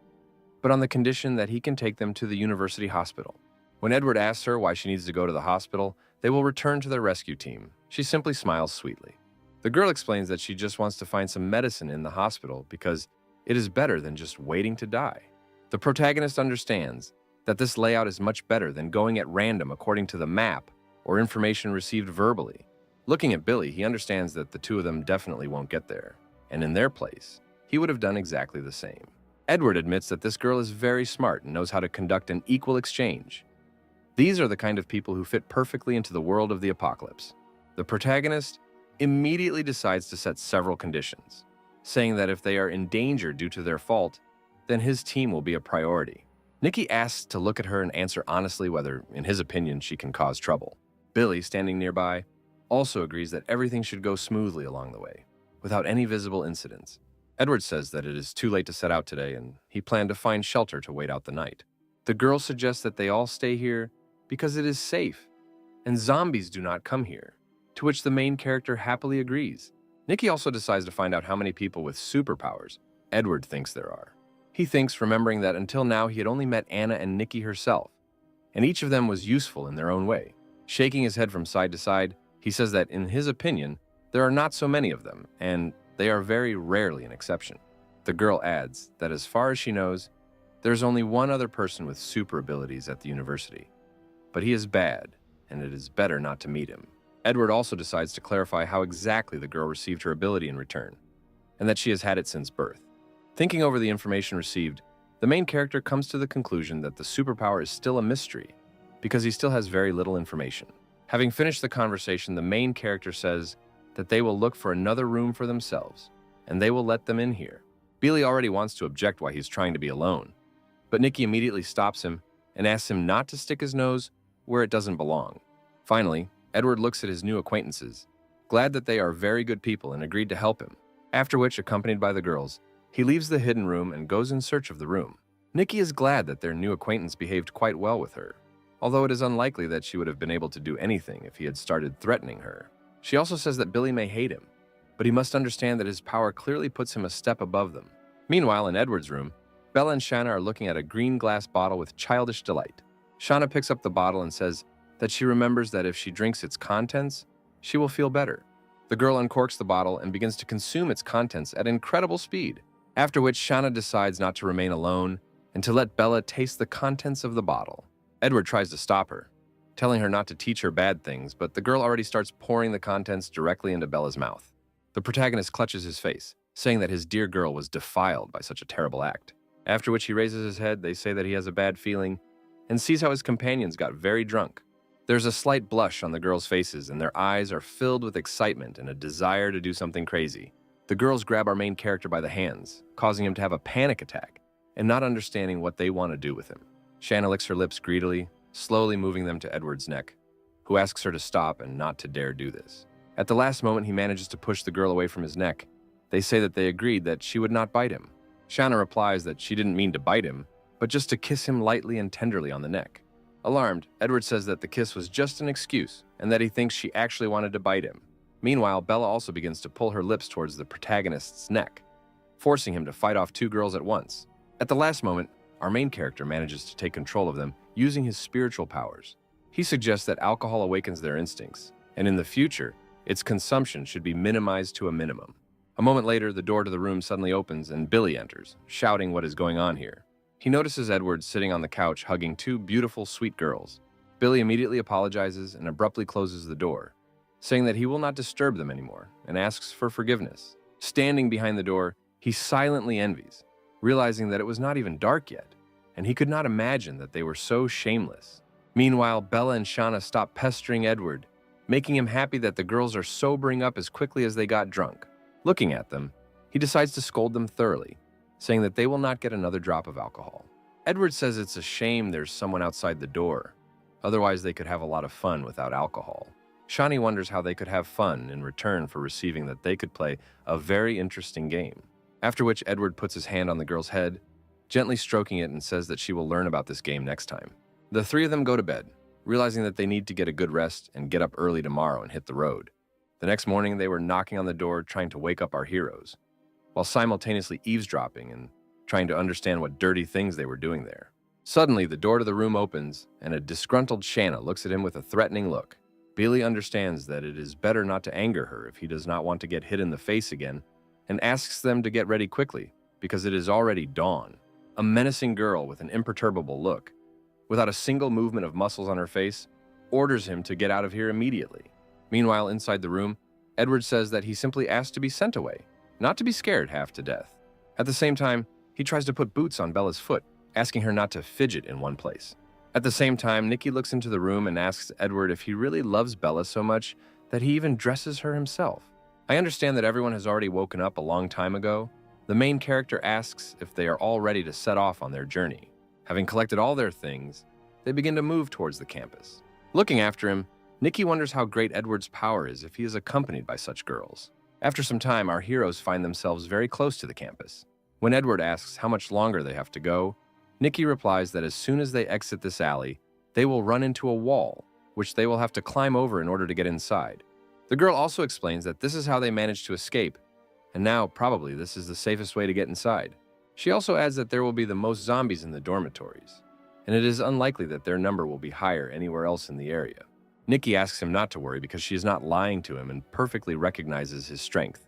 but on the condition that he can take them to the university hospital. When Edward asks her why she needs to go to the hospital, they will return to their rescue team. She simply smiles sweetly. The girl explains that she just wants to find some medicine in the hospital because it is better than just waiting to die. The protagonist understands that this layout is much better than going at random according to the map or information received verbally. Looking at Billy, he understands that the 2 of them definitely won't get there, and in their place, he would have done exactly the same. Edward admits that this girl is very smart and knows how to conduct an equal exchange. These are the kind of people who fit perfectly into the world of the apocalypse. The protagonist immediately decides to set several conditions, saying that if they are in danger due to their fault, then his team will be a priority. Nikki asks to look at her and answer honestly whether, in his opinion, she can cause trouble. Billy, standing nearby, also agrees that everything should go smoothly along the way, without any visible incidents. Edward says that it is too late to set out today and he planned to find shelter to wait out the night. The girl suggests that they all stay here because it is safe and zombies do not come here, to which the main character happily agrees. Nikki also decides to find out how many people with superpowers Edward thinks there are. He thinks, remembering that until now he had only met Anna and Nikki herself, and each of them was useful in their own way. Shaking his head from side to side, he says that in his opinion, there are not so many of them, and they are very rarely an exception. The girl adds that as far as she knows, there's only one other person with super abilities at the university. But he is bad, and it is better not to meet him. Edward also decides to clarify how exactly the girl received her ability in return, and that she has had it since birth. Thinking over the information received, the main character comes to the conclusion that the superpower is still a mystery, because he still has very little information. Having finished the conversation, the main character says that they will look for another room for themselves, and they will let them in here. Billy already wants to object why he's trying to be alone, but Nikki immediately stops him and asks him not to stick his nose where it doesn't belong. Finally, Edward looks at his new acquaintances, glad that they are very good people and agreed to help him, after which, accompanied by the girls, he leaves the hidden room and goes in search of the room. Nikki is glad that their new acquaintance behaved quite well with her, although it is unlikely that she would have been able to do anything if he had started threatening her. She also says that Billy may hate him, but he must understand that his power clearly puts him a step above them. Meanwhile, in Edward's room, Bella and Shaana are looking at a green glass bottle with childish delight. Shaana picks up the bottle and says that she remembers that if she drinks its contents, she will feel better. The girl uncorks the bottle and begins to consume its contents at incredible speed, after which Shaana decides not to remain alone and to let Bella taste the contents of the bottle. Edward tries to stop her, telling her not to teach her bad things, but the girl already starts pouring the contents directly into Bella's mouth. The protagonist clutches his face, saying that his dear girl was defiled by such a terrible act. After which he raises his head, they say that he has a bad feeling, and sees how his companions got very drunk. There's a slight blush on the girls' faces, and their eyes are filled with excitement and a desire to do something crazy. The girls grab our main character by the hands, causing him to have a panic attack, and not understanding what they want to do with him. Shaana licks her lips greedily, slowly moving them to Edward's neck, who asks her to stop and not to dare do this. At the last moment, he manages to push the girl away from his neck. They say that they agreed that she would not bite him. Shaana replies that she didn't mean to bite him, but just to kiss him lightly and tenderly on the neck. Alarmed, Edward says that the kiss was just an excuse and that he thinks she actually wanted to bite him. Meanwhile, Bella also begins to pull her lips towards the protagonist's neck, forcing him to fight off two girls at once. At the last moment, our main character manages to take control of them using his spiritual powers. He suggests that alcohol awakens their instincts, and in the future, its consumption should be minimized to a minimum. A moment later, the door to the room suddenly opens and Billy enters, shouting what is going on here. He notices Edward sitting on the couch hugging two beautiful, sweet girls. Billy immediately apologizes and abruptly closes the door, saying that he will not disturb them anymore and asks for forgiveness. Standing behind the door, he silently envies, realizing that it was not even dark yet, and he could not imagine that they were so shameless. Meanwhile, Bella and Shaana stop pestering Edward, making him happy that the girls are sobering up as quickly as they got drunk. Looking at them, he decides to scold them thoroughly, saying that they will not get another drop of alcohol. Edward says it's a shame there's someone outside the door, otherwise they could have a lot of fun without alcohol. Shawnee wonders how they could have fun in return for receiving that they could play a very interesting game. After which Edward puts his hand on the girl's head, gently stroking it, and says that she will learn about this game next time. The three of them go to bed, realizing that they need to get a good rest and get up early tomorrow and hit the road. The next morning, they were knocking on the door trying to wake up our heroes, while simultaneously eavesdropping and trying to understand what dirty things they were doing there. Suddenly, the door to the room opens, and a disgruntled Shaana looks at him with a threatening look. Billy understands that it is better not to anger her if he does not want to get hit in the face again, and asks them to get ready quickly, because it is already dawn. A menacing girl with an imperturbable look, without a single movement of muscles on her face, orders him to get out of here immediately. Meanwhile, inside the room, Edward says that he simply asked to be sent away, not to be scared half to death. At the same time, he tries to put boots on Bella's foot, asking her not to fidget in one place. At the same time, Nikki looks into the room and asks Edward if he really loves Bella so much that he even dresses her himself. I understand that everyone has already woken up a long time ago. The main character asks if they are all ready to set off on their journey. Having collected all their things, they begin to move towards the campus. Looking after him, Nikki wonders how great Edward's power is if he is accompanied by such girls. After some time, our heroes find themselves very close to the campus. When Edward asks how much longer they have to go, Nikki replies that as soon as they exit this alley, they will run into a wall, which they will have to climb over in order to get inside. The girl also explains that this is how they managed to escape, and now probably this is the safest way to get inside. She also adds that there will be the most zombies in the dormitories, and it is unlikely that their number will be higher anywhere else in the area. Nikki asks him not to worry because she is not lying to him and perfectly recognizes his strength,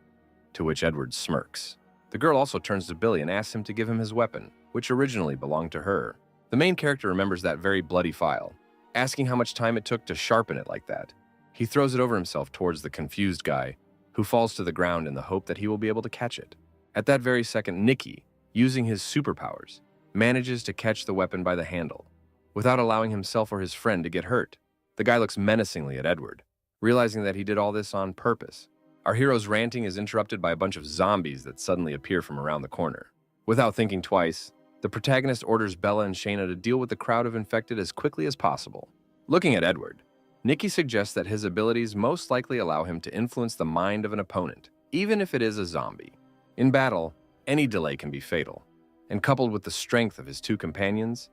to which Edward smirks. The girl also turns to Billy and asks him to give him his weapon, which originally belonged to her. The main character remembers that very bloody file, asking how much time it took to sharpen it like that. He throws it over himself towards the confused guy, who falls to the ground in the hope that he will be able to catch it. At that very second, Nikki, using his superpowers, manages to catch the weapon by the handle, without allowing himself or his friend to get hurt. The guy looks menacingly at Edward, realizing that he did all this on purpose. Our hero's ranting is interrupted by a bunch of zombies that suddenly appear from around the corner. Without thinking twice, the protagonist orders Bella and Shaana to deal with the crowd of infected as quickly as possible. Looking at Edward, Nikki suggests that his abilities most likely allow him to influence the mind of an opponent, even if it is a zombie. In battle, any delay can be fatal, and coupled with the strength of his two companions,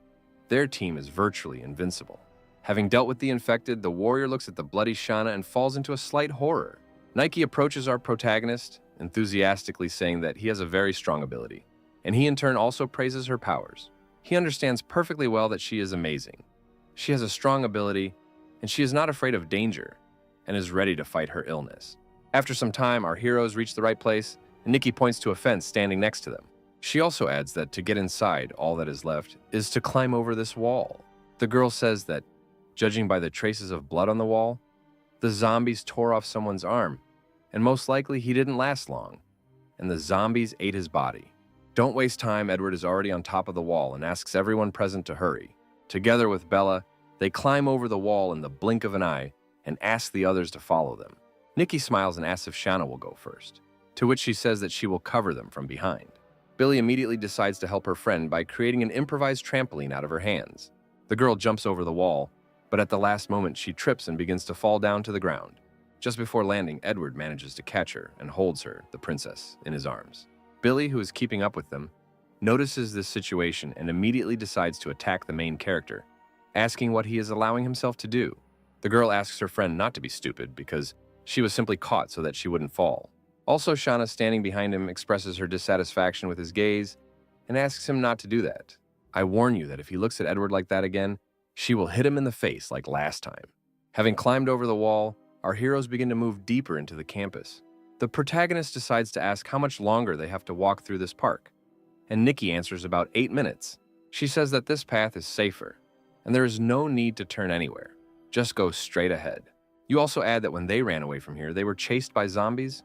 their team is virtually invincible. Having dealt with the infected, the warrior looks at the bloody Shaana and falls into a slight horror. Nike approaches our protagonist, enthusiastically saying that he has a very strong ability, and he in turn also praises her powers. He understands perfectly well that she is amazing. She has a strong ability, and she is not afraid of danger, and is ready to fight her illness. After some time, our heroes reach the right place, and Nikki points to a fence standing next to them. She also adds that to get inside, all that is left is to climb over this wall. The girl says that, judging by the traces of blood on the wall, the zombies tore off someone's arm, and most likely he didn't last long, and the zombies ate his body. Don't waste time, Edward is already on top of the wall and asks everyone present to hurry. Together with Bella, they climb over the wall in the blink of an eye and ask the others to follow them. Nikki smiles and asks if Shaana will go first, to which she says that she will cover them from behind. Billy immediately decides to help her friend by creating an improvised trampoline out of her hands. The girl jumps over the wall, but at the last moment she trips and begins to fall down to the ground. Just before landing, Edward manages to catch her and holds her, the princess, in his arms. Billy, who is keeping up with them, notices this situation and immediately decides to attack the main character, asking what he is allowing himself to do. The girl asks her friend not to be stupid because she was simply caught so that she wouldn't fall. Also, Shaana, standing behind him, expresses her dissatisfaction with his gaze and asks him not to do that. I warn you that if he looks at Edward like that again, she will hit him in the face like last time. Having climbed over the wall, our heroes begin to move deeper into the campus. The protagonist decides to ask how much longer they have to walk through this park, and Nikki answers about 8 minutes. She says that this path is safer, and there is no need to turn anywhere. Just go straight ahead. You also add that when they ran away from here, they were chased by zombies.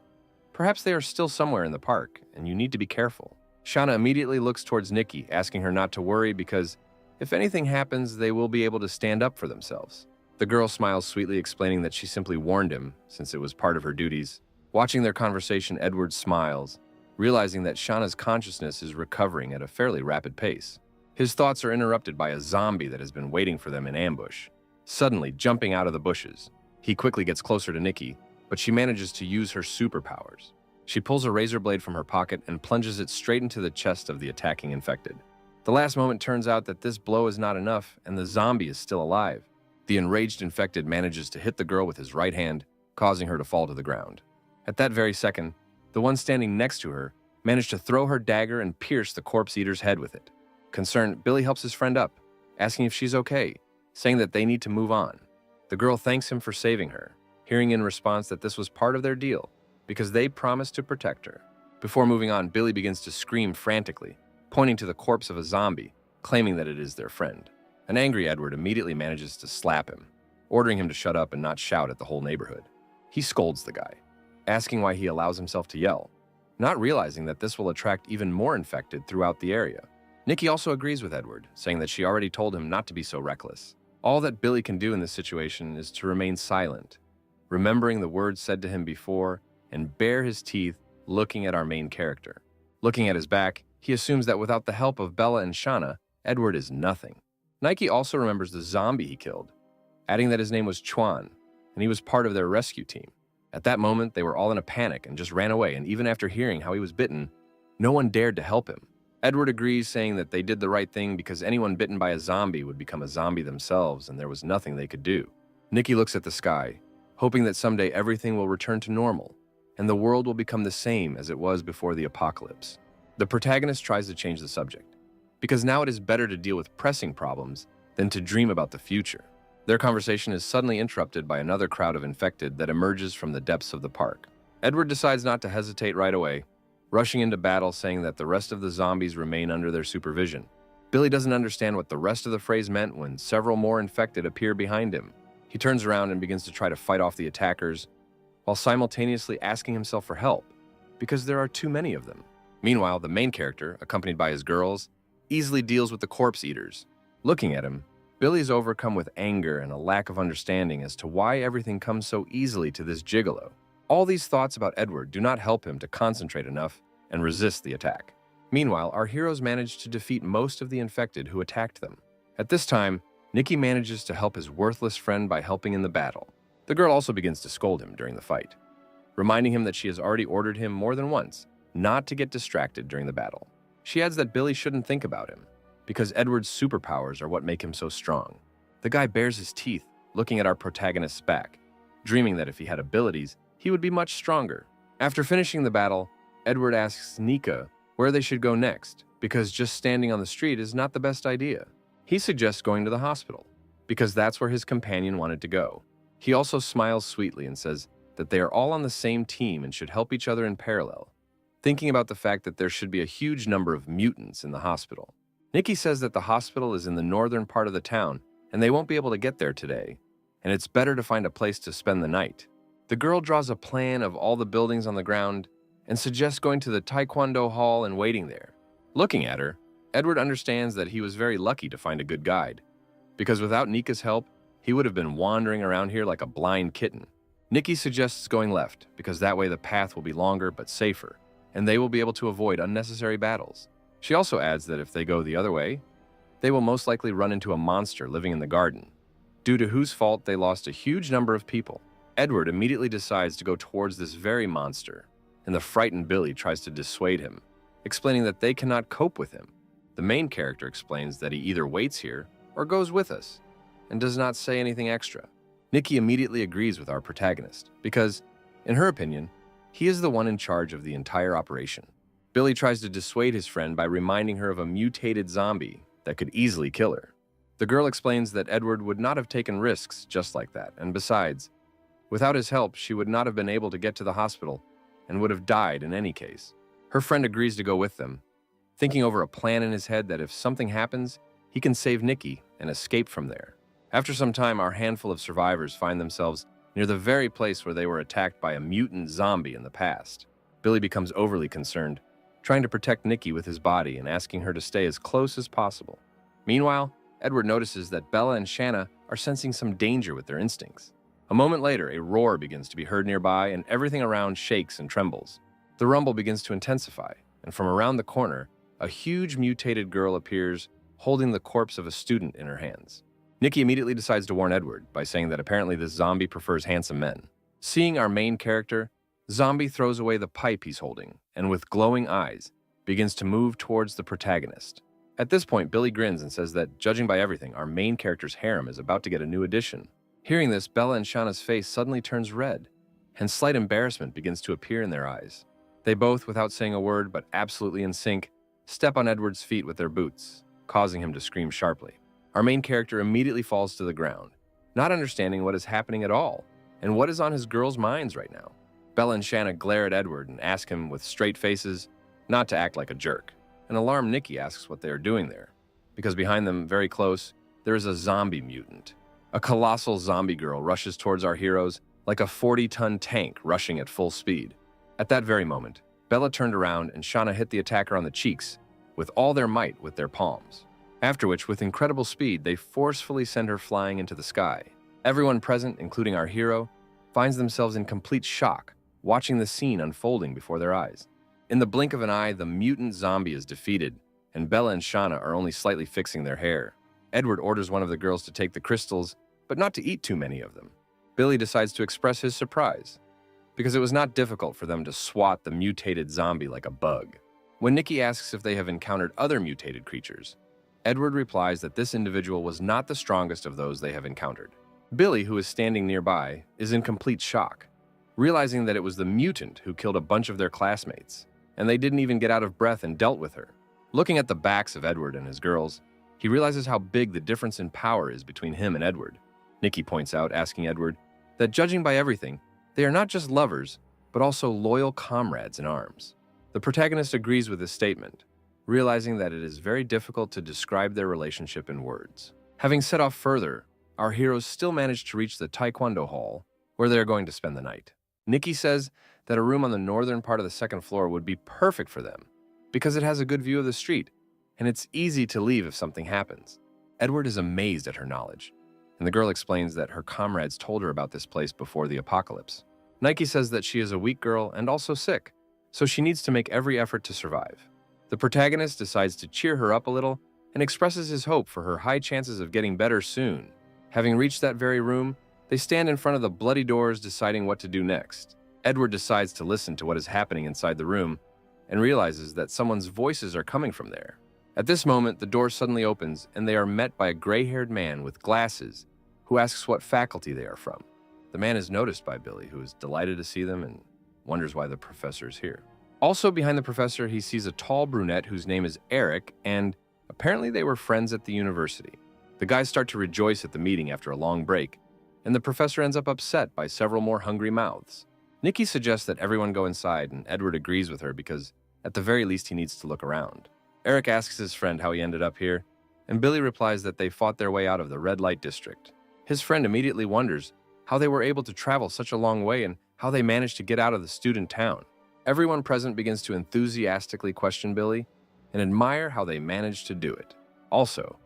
Perhaps they are still somewhere in the park, and you need to be careful. Shaana immediately looks towards Nikki, asking her not to worry because if anything happens, they will be able to stand up for themselves. The girl smiles sweetly, explaining that she simply warned him, since it was part of her duties. Watching their conversation, Edward smiles, realizing that Shaana's consciousness is recovering at a fairly rapid pace. His thoughts are interrupted by a zombie that has been waiting for them in ambush, suddenly jumping out of the bushes. He quickly gets closer to Nikki, but she manages to use her superpowers. She pulls a razor blade from her pocket and plunges it straight into the chest of the attacking infected. The last moment turns out that this blow is not enough, and the zombie is still alive. The enraged infected manages to hit the girl with his right hand, causing her to fall to the ground. At that very second, the one standing next to her managed to throw her dagger and pierce the corpse eater's head with it. Concerned, Billy helps his friend up, asking if she's okay, saying that they need to move on. The girl thanks him for saving her, hearing in response that this was part of their deal, because they promised to protect her. Before moving on, Billy begins to scream frantically, pointing to the corpse of a zombie, claiming that it is their friend. An angry Edward immediately manages to slap him, ordering him to shut up and not shout at the whole neighborhood. He scolds the guy, asking why he allows himself to yell, not realizing that this will attract even more infected throughout the area. Nikki also agrees with Edward, saying that she already told him not to be so reckless. All that Billy can do in this situation is to remain silent, remembering the words said to him before, and bare his teeth looking at our main character. Looking at his back, he assumes that without the help of Bella and Shaana, Edward is nothing. Nike also remembers the zombie he killed, adding that his name was Chuan, and he was part of their rescue team. At that moment, they were all in a panic and just ran away, and even after hearing how he was bitten, no one dared to help him. Edward agrees, saying that they did the right thing because anyone bitten by a zombie would become a zombie themselves, and there was nothing they could do. Nikki looks at the sky, hoping that someday everything will return to normal, and the world will become the same as it was before the apocalypse. The protagonist tries to change the subject, because now it is better to deal with pressing problems than to dream about the future. Their conversation is suddenly interrupted by another crowd of infected that emerges from the depths of the park. Edward decides not to hesitate right away, rushing into battle, saying that the rest of the zombies remain under their supervision. Billy doesn't understand what the rest of the phrase meant when several more infected appear behind him. He turns around and begins to try to fight off the attackers, while simultaneously asking himself for help, because there are too many of them. Meanwhile, the main character, accompanied by his girls, easily deals with the corpse eaters. Looking at him, Billy is overcome with anger and a lack of understanding as to why everything comes so easily to this gigolo. All these thoughts about Edward do not help him to concentrate enough and resist the attack. Meanwhile, our heroes manage to defeat most of the infected who attacked them. At this time, Nikki manages to help his worthless friend by helping in the battle. The girl also begins to scold him during the fight, reminding him that she has already ordered him more than once not to get distracted during the battle. She adds that Billy shouldn't think about him, because Edward's superpowers are what make him so strong. The guy bares his teeth, looking at our protagonist's back, dreaming that if he had abilities, he would be much stronger. After finishing the battle, Edward asks Nika where they should go next, because just standing on the street is not the best idea. He suggests going to the hospital, because that's where his companion wanted to go. He also smiles sweetly and says that they are all on the same team and should help each other in parallel, thinking about the fact that there should be a huge number of mutants in the hospital. Nikki says that the hospital is in the northern part of the town, and they won't be able to get there today, and it's better to find a place to spend the night. The girl draws a plan of all the buildings on the ground and suggests going to the Taekwondo hall and waiting there. Looking at her, Edward understands that he was very lucky to find a good guide, because without Nika's help, he would have been wandering around here like a blind kitten. Nikki suggests going left, because that way the path will be longer but safer, and they will be able to avoid unnecessary battles. She also adds that if they go the other way, they will most likely run into a monster living in the garden, due to whose fault they lost a huge number of people. Edward immediately decides to go towards this very monster, and the frightened Billy tries to dissuade him, explaining that they cannot cope with him. The main character explains that he either waits here or goes with us, and does not say anything extra. Nikki immediately agrees with our protagonist, because, in her opinion, he is the one in charge of the entire operation. Billy tries to dissuade his friend by reminding her of a mutated zombie that could easily kill her. The girl explains that Edward would not have taken risks just like that, and besides, without his help, she would not have been able to get to the hospital and would have died in any case. Her friend agrees to go with them, thinking over a plan in his head that if something happens, he can save Nikki and escape from there. After some time, our handful of survivors find themselves near the very place where they were attacked by a mutant zombie in the past. Billy becomes overly concerned, trying to protect Nikki with his body and asking her to stay as close as possible. Meanwhile, Edward notices that Bella and Shaana are sensing some danger with their instincts. A moment later, a roar begins to be heard nearby, and everything around shakes and trembles. The rumble begins to intensify, and from around the corner, a huge mutated girl appears, holding the corpse of a student in her hands. Nikki immediately decides to warn Edward by saying that apparently this zombie prefers handsome men. Seeing our main character, Zombie throws away the pipe he's holding, and with glowing eyes, begins to move towards the protagonist. At this point, Billy grins and says that, judging by everything, our main character's harem is about to get a new addition. Hearing this, Bella and Shauna's face suddenly turns red, and slight embarrassment begins to appear in their eyes. They both, without saying a word but absolutely in sync, step on Edward's feet with their boots, causing him to scream sharply. Our main character immediately falls to the ground, not understanding what is happening at all, and what is on his girls' minds right now. Bella and Shaana glare at Edward and ask him with straight faces not to act like a jerk. An alarmed Nikki asks what they are doing there, because behind them, very close, there is a zombie mutant. A colossal zombie girl rushes towards our heroes like a 40-ton tank rushing at full speed. At that very moment, Bella turned around and Shaana hit the attacker on the cheeks, with all their might with their palms. After which, with incredible speed, they forcefully send her flying into the sky. Everyone present, including our hero, finds themselves in complete shock, watching the scene unfolding before their eyes. In the blink of an eye, the mutant zombie is defeated, and Bella and Shaana are only slightly fixing their hair. Edward orders one of the girls to take the crystals, but not to eat too many of them. Billy decides to express his surprise, because it was not difficult for them to swat the mutated zombie like a bug. When Nikki asks if they have encountered other mutated creatures, Edward replies that this individual was not the strongest of those they have encountered. Billy, who is standing nearby, is in complete shock, realizing that it was the mutant who killed a bunch of their classmates, and they didn't even get out of breath and dealt with her. Looking at the backs of Edward and his girls, he realizes how big the difference in power is between him and Edward. Nikki points out, asking Edward, that judging by everything, they are not just lovers, but also loyal comrades in arms. The protagonist agrees with this statement, realizing that it is very difficult to describe their relationship in words. Having set off further, our heroes still manage to reach the Taekwondo hall, where they are going to spend the night. Nikki says that a room on the northern part of the second floor would be perfect for them, because it has a good view of the street, and it's easy to leave if something happens. Edward is amazed at her knowledge, and the girl explains that her comrades told her about this place before the apocalypse. Nikki says that she is a weak girl and also sick, so she needs to make every effort to survive. The protagonist decides to cheer her up a little and expresses his hope for her high chances of getting better soon. Having reached that very room, they stand in front of the bloody doors deciding what to do next. Edward decides to listen to what is happening inside the room and realizes that someone's voices are coming from there. At this moment, the door suddenly opens and they are met by a gray-haired man with glasses who asks what faculty they are from. The man is noticed by Billy, who is delighted to see them and wonders why the professor is here. Also behind the professor, he sees a tall brunette whose name is Eric, and apparently they were friends at the university. The guys start to rejoice at the meeting after a long break, and the professor ends up upset by several more hungry mouths. Nikki suggests that everyone go inside, and Edward agrees with her because, at the very least, he needs to look around. Eric asks his friend how he ended up here, and Billy replies that they fought their way out of the red light district. His friend immediately wonders how they were able to travel such a long way and how they managed to get out of the student town. Everyone present begins to enthusiastically question Billy and admire how they managed to do it. Also,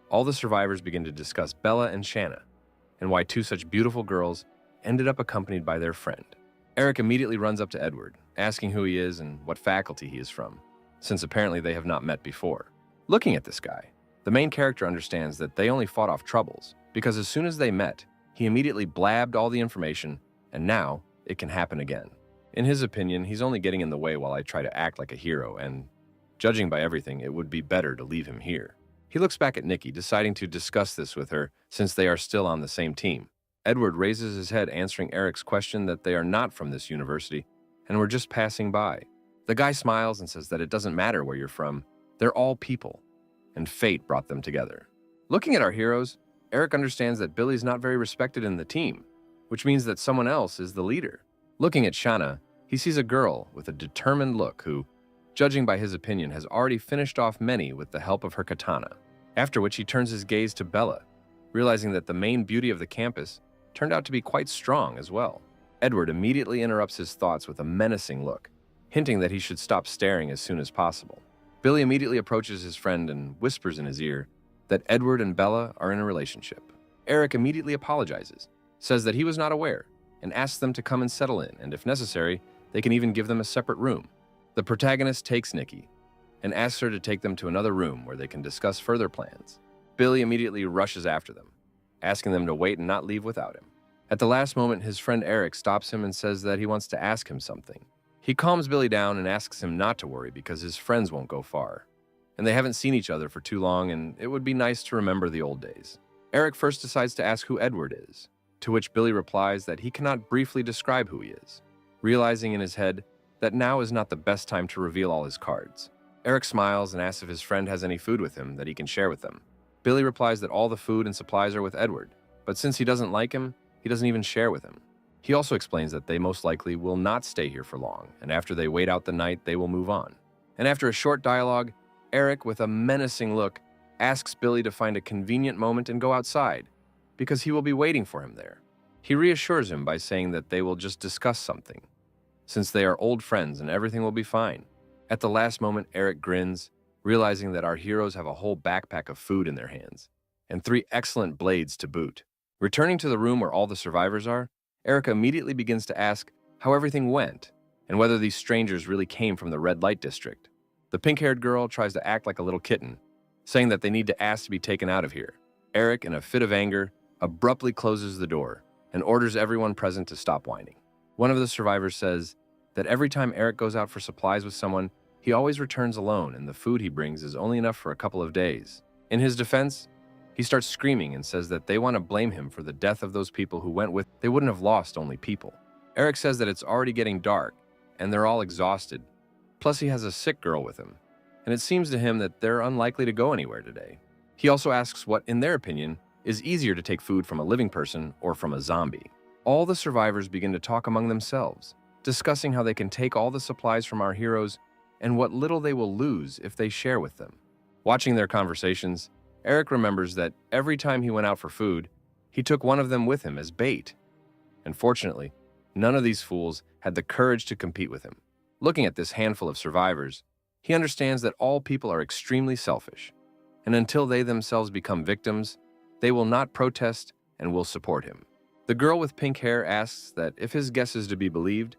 all the survivors begin to discuss Bella and Shaana and why two such beautiful girls ended up accompanied by their friend. Eric immediately runs up to Edward, asking who he is and what faculty he is from, since apparently they have not met before. Looking at this guy, the main character understands that they only fought off troubles because as soon as they met, he immediately blabbed all the information, and now it can happen again. In his opinion, he's only getting in the way while I try to act like a hero, and judging by everything, it would be better to leave him here. He looks back at Nikki, deciding to discuss this with her since they are still on the same team. Edward raises his head, answering Eric's question that they are not from this university and were just passing by. The guy smiles and says that it doesn't matter where you're from, they're all people, and fate brought them together. Looking at our heroes, Eric understands that Billy's not very respected in the team, which means that someone else is the leader. Looking at Shaana, he sees a girl with a determined look who, judging by his opinion, has already finished off many with the help of her katana, after which he turns his gaze to Bella, realizing that the main beauty of the campus turned out to be quite strong as well. Edward immediately interrupts his thoughts with a menacing look, hinting that he should stop staring as soon as possible. Billy immediately approaches his friend and whispers in his ear that Edward and Bella are in a relationship. Eric immediately apologizes, says that he was not aware, and asks them to come and settle in, and if necessary, they can even give them a separate room. The protagonist takes Nikki and asks her to take them to another room where they can discuss further plans. Billy immediately rushes after them, asking them to wait and not leave without him. At the last moment, his friend Eric stops him and says that he wants to ask him something. He calms Billy down and asks him not to worry because his friends won't go far, and they haven't seen each other for too long, and it would be nice to remember the old days. Eric first decides to ask who Edward is, to which Billy replies that he cannot briefly describe who he is, realizing in his head that now is not the best time to reveal all his cards. Eric smiles and asks if his friend has any food with him that he can share with them. Billy replies that all the food and supplies are with Edward, but since he doesn't like him, he doesn't even share with him. He also explains that they most likely will not stay here for long, and after they wait out the night, they will move on. And after a short dialogue, Eric, with a menacing look, asks Billy to find a convenient moment and go outside, because he will be waiting for him there. He reassures him by saying that they will just discuss something, since they are old friends and everything will be fine. At the last moment, Eric grins, realizing that our heroes have a whole backpack of food in their hands, and 3 excellent blades to boot. Returning to the room where all the survivors are, Erica immediately begins to ask how everything went, and whether these strangers really came from the red light district. The pink-haired girl tries to act like a little kitten, saying that they need to ask to be taken out of here. Eric, in a fit of anger, abruptly closes the door and orders everyone present to stop whining. One of the survivors says that every time Eric goes out for supplies with someone, he always returns alone and the food he brings is only enough for a couple of days. In his defense, he starts screaming and says that they want to blame him for the death of those people who went with. They wouldn't have lost only people. Eric says that it's already getting dark and they're all exhausted. Plus he has a sick girl with him, and it seems to him that they're unlikely to go anywhere today. He also asks what, in their opinion, is easier to take food from a living person or from a zombie. All the survivors begin to talk among themselves, discussing how they can take all the supplies from our heroes and what little they will lose if they share with them. Watching their conversations, Eric remembers that every time he went out for food, he took one of them with him as bait. And fortunately, none of these fools had the courage to compete with him. Looking at this handful of survivors, he understands that all people are extremely selfish, and until they themselves become victims, they will not protest and will support him. The girl with pink hair asks that if his guess is to be believed,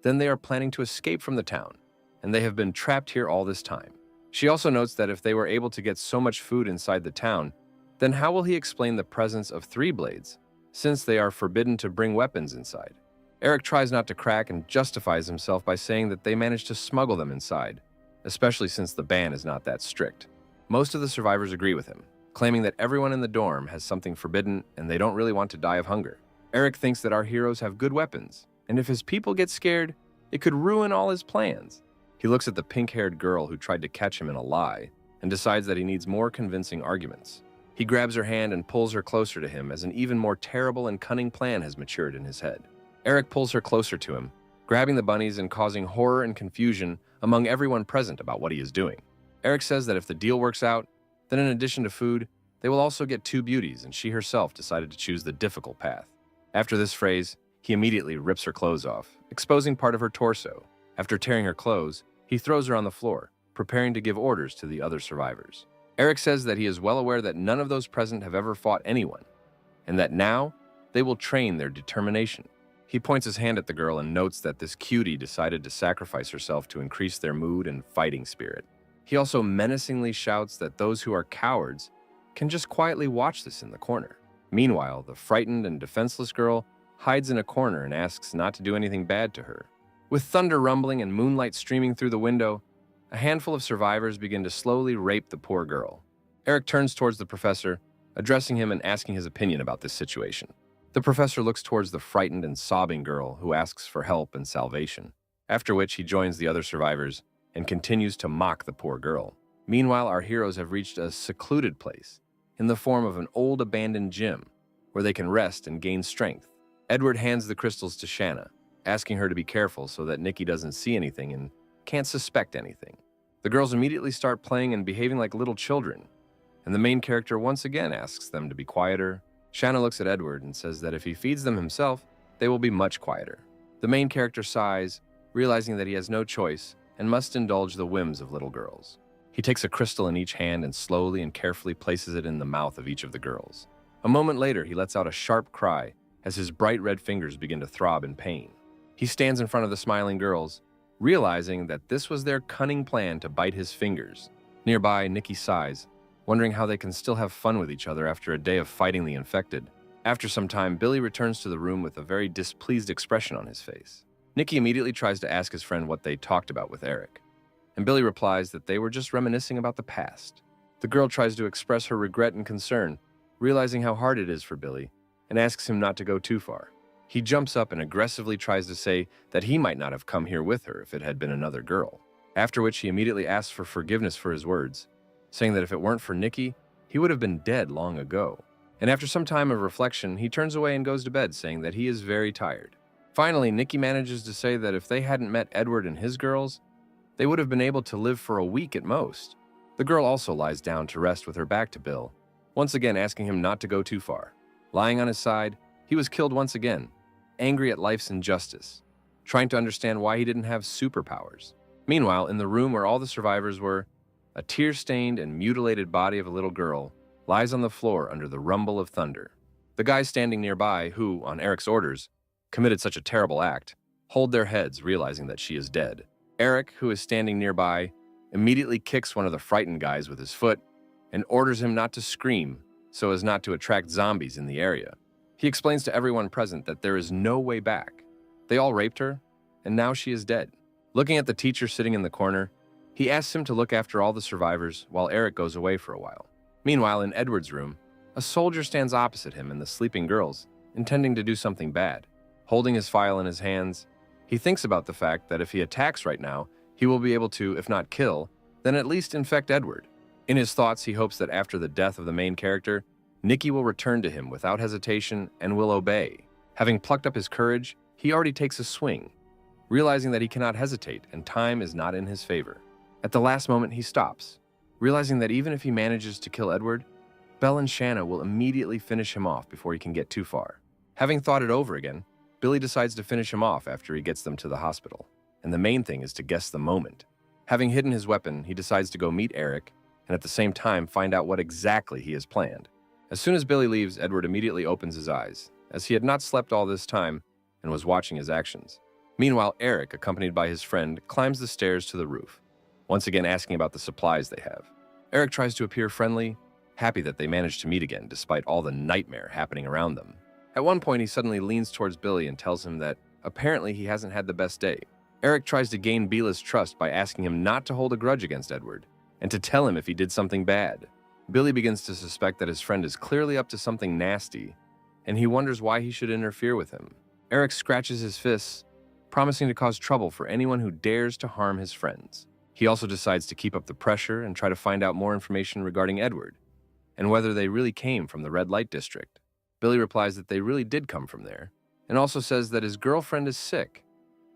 then they are planning to escape from the town, and they have been trapped here all this time. She also notes that if they were able to get so much food inside the town, then how will he explain the presence of 3 blades, since they are forbidden to bring weapons inside? Eric tries not to crack and justifies himself by saying that they managed to smuggle them inside, especially since the ban is not that strict. Most of the survivors agree with him, claiming that everyone in the dorm has something forbidden and they don't really want to die of hunger. Eric thinks that our heroes have good weapons, and if his people get scared, it could ruin all his plans. He looks at the pink-haired girl who tried to catch him in a lie and decides that he needs more convincing arguments. He grabs her hand and pulls her closer to him as an even more terrible and cunning plan has matured in his head. Eric pulls her closer to him, grabbing the bunnies and causing horror and confusion among everyone present about what he is doing. Eric says that if the deal works out, then in addition to food, they will also get 2 beauties, and she herself decided to choose the difficult path. After this phrase, he immediately rips her clothes off, exposing part of her torso. After tearing her clothes, he throws her on the floor, preparing to give orders to the other survivors. Eric says that he is well aware that none of those present have ever fought anyone, and that now they will train their determination. He points his hand at the girl and notes that this cutie decided to sacrifice herself to increase their mood and fighting spirit. He also menacingly shouts that those who are cowards can just quietly watch this in the corner. Meanwhile, the frightened and defenseless girl hides in a corner and asks not to do anything bad to her. With thunder rumbling and moonlight streaming through the window, a handful of survivors begin to slowly rape the poor girl. Eric turns towards the professor, addressing him and asking his opinion about this situation. The professor looks towards the frightened and sobbing girl who asks for help and salvation, after which he joins the other survivors and continues to mock the poor girl. Meanwhile, our heroes have reached a secluded place in the form of an old abandoned gym where they can rest and gain strength. Edward hands the crystals to Shaana, asking her to be careful so that Nikki doesn't see anything and can't suspect anything. The girls immediately start playing and behaving like little children, and the main character once again asks them to be quieter. Shaana looks at Edward and says that if he feeds them himself, they will be much quieter. The main character sighs, realizing that he has no choice and must indulge the whims of little girls. He takes a crystal in each hand and slowly and carefully places it in the mouth of each of the girls. A moment later, he lets out a sharp cry as his bright red fingers begin to throb in pain. He stands in front of the smiling girls, realizing that this was their cunning plan to bite his fingers. Nearby, Nikki sighs, wondering how they can still have fun with each other after a day of fighting the infected. After some time, Billy returns to the room with a very displeased expression on his face. Nikki immediately tries to ask his friend what they talked about with Eric, and Billy replies that they were just reminiscing about the past. The girl tries to express her regret and concern, realizing how hard it is for Billy, and asks him not to go too far. He jumps up and aggressively tries to say that he might not have come here with her if it had been another girl, after which he immediately asks for forgiveness for his words, saying that if it weren't for Nikki, he would have been dead long ago. And after some time of reflection, he turns away and goes to bed, saying that he is very tired. Finally, Nikki manages to say that if they hadn't met Edward and his girls, they would have been able to live for a week at most. The girl also lies down to rest with her back to Bill, once again asking him not to go too far. Lying on his side, he was killed once again, angry at life's injustice, trying to understand why he didn't have superpowers. Meanwhile, in the room where all the survivors were, A tear-stained and mutilated body of a little girl lies on the floor under the rumble of thunder. The guys standing nearby, who, on Eric's orders, committed such a terrible act, hold their heads, realizing that she is dead. Eric, who is standing nearby, immediately kicks one of the frightened guys with his foot and orders him not to scream so as not to attract zombies in the area. He explains to everyone present that there is no way back. They all raped her, and now she is dead. Looking at the teacher sitting in the corner, he asks him to look after all the survivors while Eric goes away for a while. Meanwhile, in Edward's room, a soldier stands opposite him and the sleeping girls, intending to do something bad. Holding his file in his hands, he thinks about the fact that if he attacks right now, he will be able to, if not kill, then at least infect Edward. In his thoughts, he hopes that after the death of the main character, Nikki will return to him without hesitation and will obey. Having plucked up his courage, he already takes a swing, realizing that he cannot hesitate and time is not in his favor. At the last moment, he stops, realizing that even if he manages to kill Edward, Belle and Shaana will immediately finish him off before he can get too far. Having thought it over again, Billy decides to finish him off after he gets them to the hospital, and the main thing is to guess the moment. Having hidden his weapon, he decides to go meet Eric and at the same time find out what exactly he has planned. As soon as Billy leaves, Edward immediately opens his eyes, as he had not slept all this time and was watching his actions. Meanwhile, Eric, accompanied by his friend, climbs the stairs to the roof, once again asking about the supplies they have. Eric tries to appear friendly, happy that they managed to meet again despite all the nightmare happening around them. At one point, he suddenly leans towards Billy and tells him that apparently he hasn't had the best day. Eric tries to gain Bila's trust by asking him not to hold a grudge against Edward and to tell him if he did something bad. Billy begins to suspect that his friend is clearly up to something nasty, and he wonders why he should interfere with him. Eric scratches his fists, promising to cause trouble for anyone who dares to harm his friends. He also decides to keep up the pressure and try to find out more information regarding Edward, and whether they really came from the red light district. Billy replies that they really did come from there, and also says that his girlfriend is sick,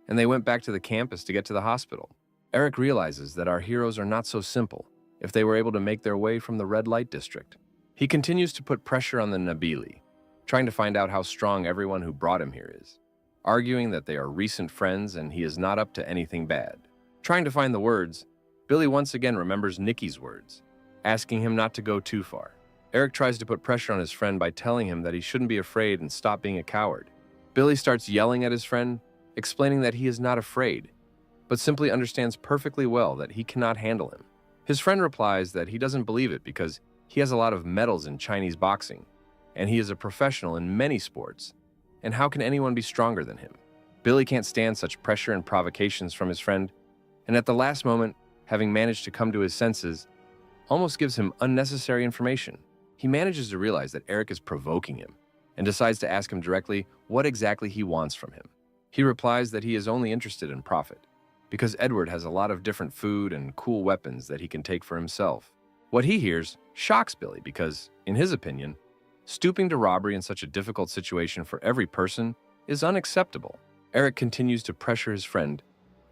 and they went back to the campus to get to the hospital. Eric realizes that our heroes are not so simple if they were able to make their way from the red light district. He continues to put pressure on the Nabili, trying to find out how strong everyone who brought him here is, arguing that they are recent friends and he is not up to anything bad. Trying to find the words, Billy once again remembers Nikki's words, asking him not to go too far. Eric tries to put pressure on his friend by telling him that he shouldn't be afraid and stop being a coward. Billy starts yelling at his friend, explaining that he is not afraid, but simply understands perfectly well that he cannot handle him. His friend replies that he doesn't believe it because he has a lot of medals in Chinese boxing, and he is a professional in many sports, and how can anyone be stronger than him? Billy can't stand such pressure and provocations from his friend, and at the last moment, having managed to come to his senses, almost gives him unnecessary information. He manages to realize that Eric is provoking him, and decides to ask him directly what exactly he wants from him. He replies that he is only interested in profit, because Edward has a lot of different food and cool weapons that he can take for himself. What he hears shocks Billy because, in his opinion, stooping to robbery in such a difficult situation for every person is unacceptable. Eric continues to pressure his friend,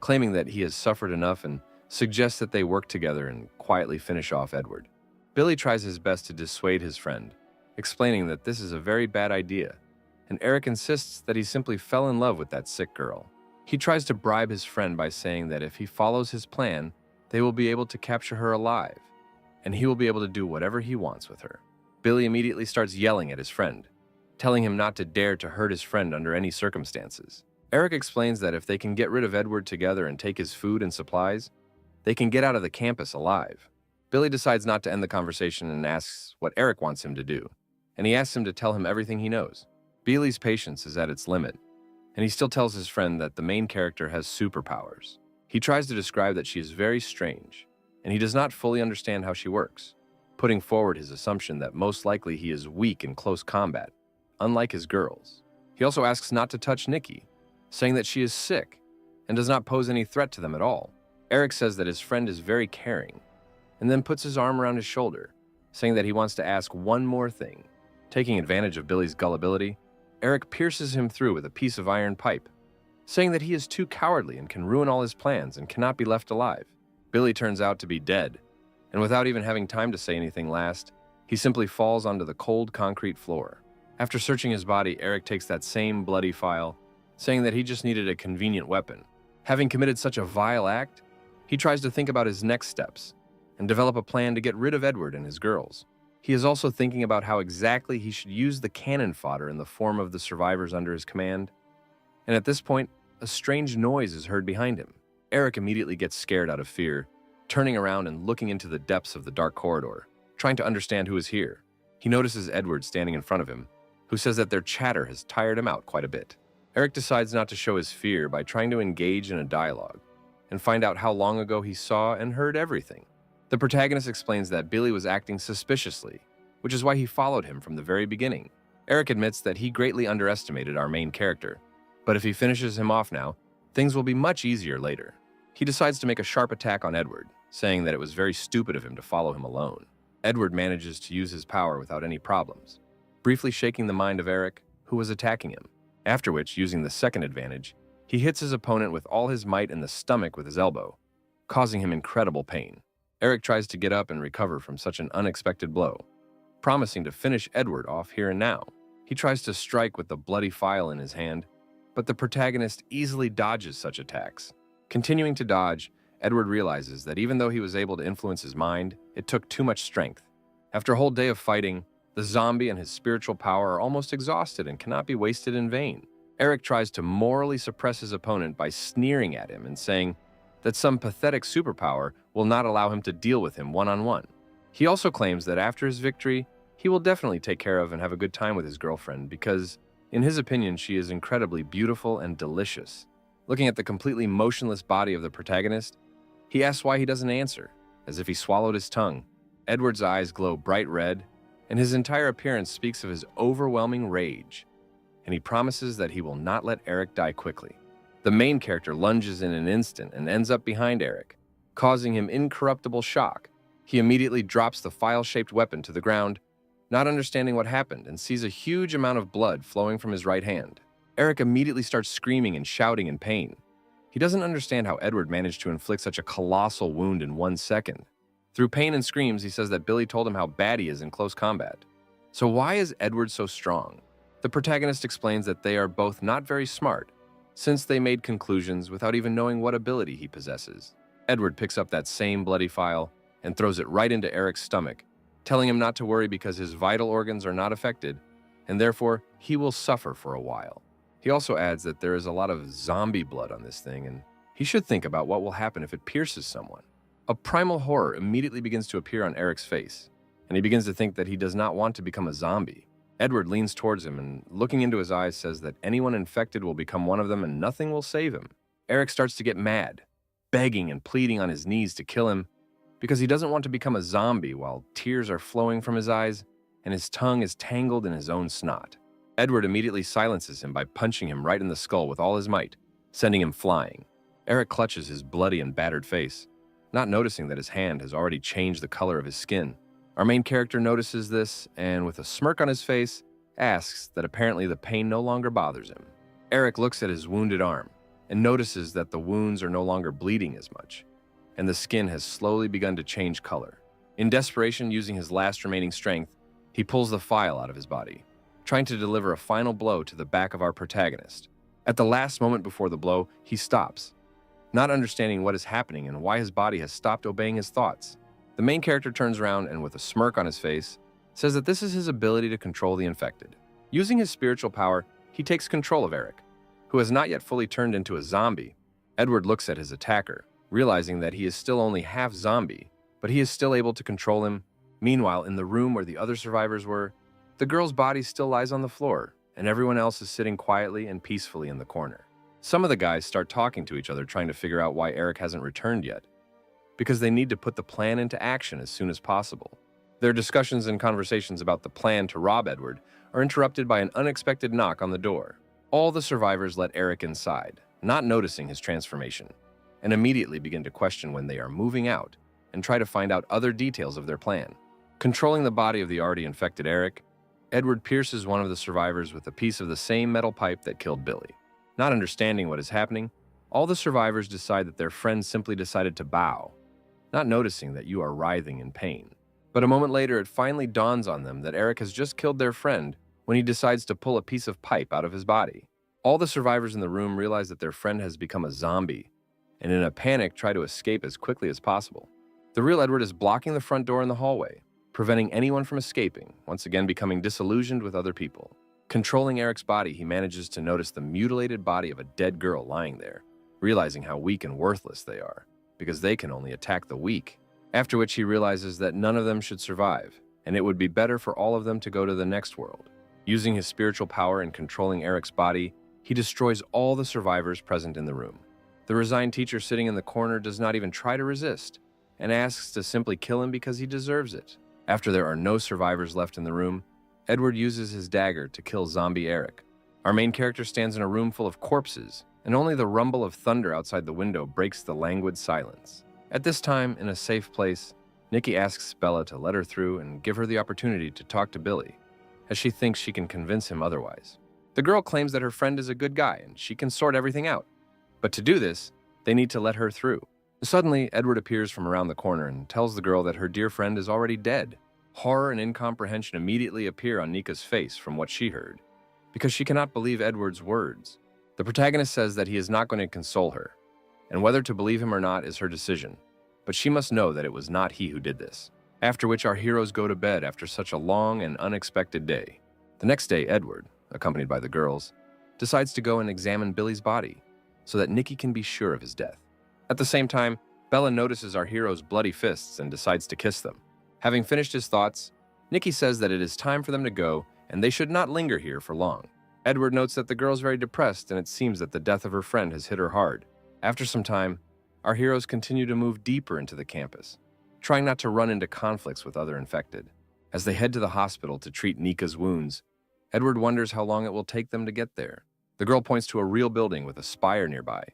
claiming that he has suffered enough and suggests that they work together and quietly finish off Edward. Billy tries his best to dissuade his friend, explaining that this is a very bad idea, and Eric insists that he simply fell in love with that sick girl. He tries to bribe his friend by saying that if he follows his plan, they will be able to capture her alive, and he will be able to do whatever he wants with her. Billy immediately starts yelling at his friend, telling him not to dare to hurt his friend under any circumstances. Eric explains that if they can get rid of Edward together and take his food and supplies, they can get out of the campus alive. Billy decides not to end the conversation and asks what Eric wants him to do, and he asks him to tell him everything he knows. Billy's patience is at its limit, and he still tells his friend that the main character has superpowers. He tries to describe that she is very strange, and he does not fully understand how she works, putting forward his assumption that most likely he is weak in close combat, unlike his girls. He also asks not to touch Nikki, saying that she is sick and does not pose any threat to them at all. Eric says that his friend is very caring, and then puts his arm around his shoulder, saying that he wants to ask one more thing. Taking advantage of Billy's gullibility, Eric pierces him through with a piece of iron pipe, saying that he is too cowardly and can ruin all his plans and cannot be left alive. Billy turns out to be dead, and without even having time to say anything last, he simply falls onto the cold concrete floor. After searching his body, Eric takes that same bloody file, saying that he just needed a convenient weapon. Having committed such a vile act, he tries to think about his next steps, and develop a plan to get rid of Edward and his girls. He is also thinking about how exactly he should use the cannon fodder in the form of the survivors under his command. And at this point, a strange noise is heard behind him. Eric immediately gets scared out of fear, turning around and looking into the depths of the dark corridor, trying to understand who is here. He notices Edward standing in front of him, who says that their chatter has tired him out quite a bit. Eric decides not to show his fear by trying to engage in a dialogue and find out how long ago he saw and heard everything. The protagonist explains that Billy was acting suspiciously, which is why he followed him from the very beginning. Eric admits that he greatly underestimated our main character, but if he finishes him off now, things will be much easier later. He decides to make a sharp attack on Edward, saying that it was very stupid of him to follow him alone. Edward manages to use his power without any problems, briefly shaking the mind of Eric, who was attacking him. After which, using the second advantage, he hits his opponent with all his might in the stomach with his elbow, causing him incredible pain. Eric tries to get up and recover from such an unexpected blow, promising to finish Edward off here and now. He tries to strike with the bloody file in his hand, but the protagonist easily dodges such attacks. Continuing to dodge, Edward realizes that even though he was able to influence his mind, it took too much strength. After a whole day of fighting, the zombie and his spiritual power are almost exhausted and cannot be wasted in vain. Eric tries to morally suppress his opponent by sneering at him and saying that some pathetic superpower will not allow him to deal with him one-on-one. He also claims that after his victory, he will definitely take care of and have a good time with his girlfriend because, in his opinion, she is incredibly beautiful and delicious. Looking at the completely motionless body of the protagonist, he asks why he doesn't answer, as if he swallowed his tongue. Edward's eyes glow bright red, and his entire appearance speaks of his overwhelming rage, and he promises that he will not let Eric die quickly. The main character lunges in an instant and ends up behind Eric, causing him incorruptible shock. He immediately drops the file-shaped weapon to the ground, not understanding what happened, and sees a huge amount of blood flowing from his right hand. Eric immediately starts screaming and shouting in pain. He doesn't understand how Edward managed to inflict such a colossal wound in 1 second. Through pain and screams, he says that Billy told him how bad he is in close combat. So why is Edward so strong? The protagonist explains that they are both not very smart, since they made conclusions without even knowing what ability he possesses. Edward picks up that same bloody file and throws it right into Eric's stomach, telling him not to worry because his vital organs are not affected, and therefore he will suffer for a while. He also adds that there is a lot of zombie blood on this thing, and he should think about what will happen if it pierces someone. A primal horror immediately begins to appear on Eric's face, and he begins to think that he does not want to become a zombie. Edward leans towards him and, looking into his eyes, says that anyone infected will become one of them and nothing will save him. Eric starts to get mad, begging and pleading on his knees to kill him because he doesn't want to become a zombie while tears are flowing from his eyes and his tongue is tangled in his own snot. Edward immediately silences him by punching him right in the skull with all his might, sending him flying. Eric clutches his bloody and battered face, not noticing that his hand has already changed the color of his skin. Our main character notices this and, with a smirk on his face, asks that apparently the pain no longer bothers him. Eric looks at his wounded arm and notices that the wounds are no longer bleeding as much, and the skin has slowly begun to change color. In desperation, using his last remaining strength, he pulls the file out of his body, trying to deliver a final blow to the back of our protagonist. At the last moment before the blow, he stops, not understanding what is happening and why his body has stopped obeying his thoughts. The main character turns around and, with a smirk on his face, says that this is his ability to control the infected. Using his spiritual power, he takes control of Eric, who has not yet fully turned into a zombie. Edward looks at his attacker, realizing that he is still only half zombie, but he is still able to control him. Meanwhile, in the room where the other survivors were, the girl's body still lies on the floor, and everyone else is sitting quietly and peacefully in the corner. Some of the guys start talking to each other, trying to figure out why Eric hasn't returned yet, because they need to put the plan into action as soon as possible. Their discussions and conversations about the plan to rob Edward are interrupted by an unexpected knock on the door. All the survivors let Eric inside, not noticing his transformation, and immediately begin to question when they are moving out and try to find out other details of their plan. Controlling the body of the already infected Eric, Edward pierces one of the survivors with a piece of the same metal pipe that killed Billy. Not understanding what is happening, all the survivors decide that their friend simply decided to bow, not noticing that you are writhing in pain. But a moment later, it finally dawns on them that Eric has just killed their friend when he decides to pull a piece of pipe out of his body. All the survivors in the room realize that their friend has become a zombie, and in a panic try to escape as quickly as possible. The real Edward is blocking the front door in the hallway, preventing anyone from escaping, once again becoming disillusioned with other people. Controlling Eric's body, he manages to notice the mutilated body of a dead girl lying there, realizing how weak and worthless they are, because they can only attack the weak. After which he realizes that none of them should survive, and it would be better for all of them to go to the next world. Using his spiritual power and controlling Eric's body, he destroys all the survivors present in the room. The resigned teacher sitting in the corner does not even try to resist, and asks to simply kill him because he deserves it. After there are no survivors left in the room, Edward uses his dagger to kill zombie Eric. Our main character stands in a room full of corpses, and only the rumble of thunder outside the window breaks the languid silence. At this time, in a safe place, Nikki asks Bella to let her through and give her the opportunity to talk to Billy, as she thinks she can convince him otherwise. The girl claims that her friend is a good guy and she can sort everything out. But to do this, they need to let her through. Suddenly, Edward appears from around the corner and tells the girl that her dear friend is already dead. Horror and incomprehension immediately appear on Nika's face from what she heard, because she cannot believe Edward's words. The protagonist says that he is not going to console her, and whether to believe him or not is her decision, but she must know that it was not he who did this. After which our heroes go to bed after such a long and unexpected day. The next day, Edward, accompanied by the girls, decides to go and examine Billy's body, so that Nikki can be sure of his death. At the same time, Bella notices our hero's bloody fists and decides to kiss them. Having finished his thoughts, Nikki says that it is time for them to go and they should not linger here for long. Edward notes that the girl is very depressed and it seems that the death of her friend has hit her hard. After some time, our heroes continue to move deeper into the campus, trying not to run into conflicts with other infected. As they head to the hospital to treat Nika's wounds, Edward wonders how long it will take them to get there. The girl points to a real building with a spire nearby,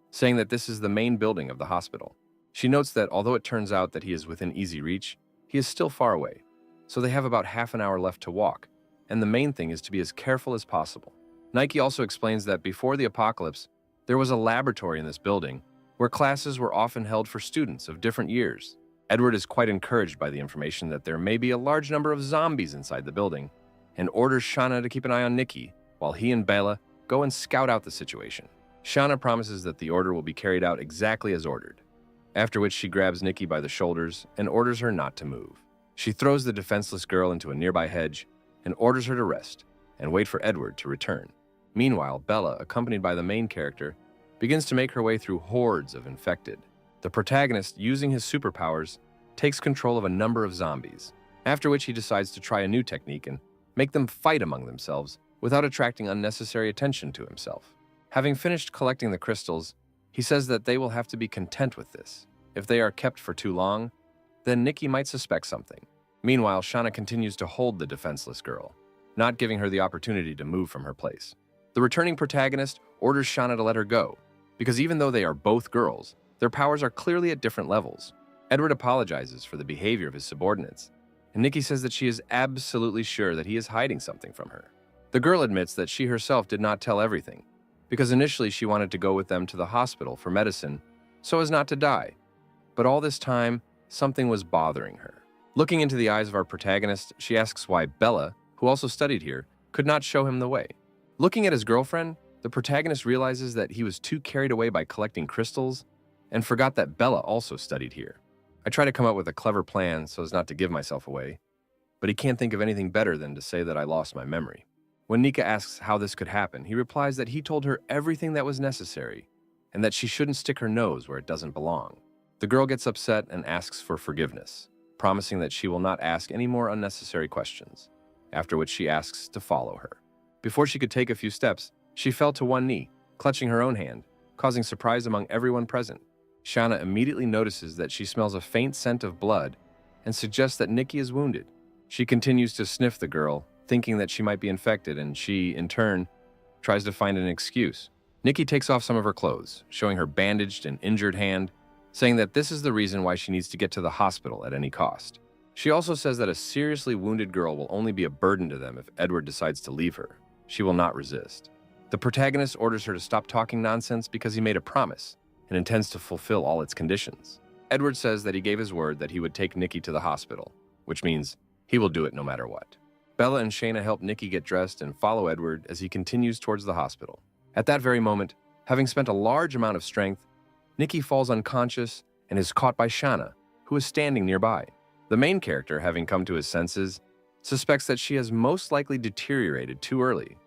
saying that this is the main building of the hospital. She notes that although it turns out that he is within easy reach, he is still far away, so they have about half an hour left to walk, and the main thing is to be as careful as possible. Nike also explains that before the apocalypse, there was a laboratory in this building where classes were often held for students of different years. Edward is quite encouraged by the information that there may be a large number of zombies inside the building, and orders Shaana to keep an eye on Nikki while he and Bella go and scout out the situation. Shaana promises that the order will be carried out exactly as ordered, after which she grabs Nikki by the shoulders and orders her not to move. She throws the defenseless girl into a nearby hedge and orders her to rest and wait for Edward to return. Meanwhile, Bella, accompanied by the main character, begins to make her way through hordes of infected. The protagonist, using his superpowers, takes control of a number of zombies, after which he decides to try a new technique and make them fight among themselves without attracting unnecessary attention to himself. Having finished collecting the crystals, he says that they will have to be content with this. If they are kept for too long, then Nikki might suspect something. Meanwhile, Shaana continues to hold the defenseless girl, not giving her the opportunity to move from her place. The returning protagonist orders Shaana to let her go, because even though they are both girls, their powers are clearly at different levels. Edward apologizes for the behavior of his subordinates, and Nikki says that she is absolutely sure that he is hiding something from her. The girl admits that she herself did not tell everything, because initially she wanted to go with them to the hospital for medicine so as not to die. But all this time, something was bothering her. Looking into the eyes of our protagonist, she asks why Bella, who also studied here, could not show him the way. Looking at his girlfriend, the protagonist realizes that he was too carried away by collecting crystals and forgot that Bella also studied here. I try to come up with a clever plan so as not to give myself away, but he can't think of anything better than to say that I lost my memory. When Nika asks how this could happen, he replies that he told her everything that was necessary and that she shouldn't stick her nose where it doesn't belong. The girl gets upset and asks for forgiveness, promising that she will not ask any more unnecessary questions, after which she asks to follow her. Before she could take a few steps, she fell to one knee, clutching her own hand, causing surprise among everyone present. Shaana immediately notices that she smells a faint scent of blood and suggests that Nikki is wounded. She continues to sniff the girl, thinking that she might be infected, and she, in turn, tries to find an excuse. Nikki takes off some of her clothes, showing her bandaged and injured hand, saying that this is the reason why she needs to get to the hospital at any cost. She also says that a seriously wounded girl will only be a burden to them if Edward decides to leave her. She will not resist. The protagonist orders her to stop talking nonsense because he made a promise and intends to fulfill all its conditions. Edward says that he gave his word that he would take Nikki to the hospital, which means he will do it no matter what. Bella and Shaana help Nikki get dressed and follow Edward as he continues towards the hospital. At that very moment, having spent a large amount of strength, Nikki falls unconscious and is caught by Shaana, who is standing nearby. The main character, having come to his senses, suspects that she has most likely deteriorated too early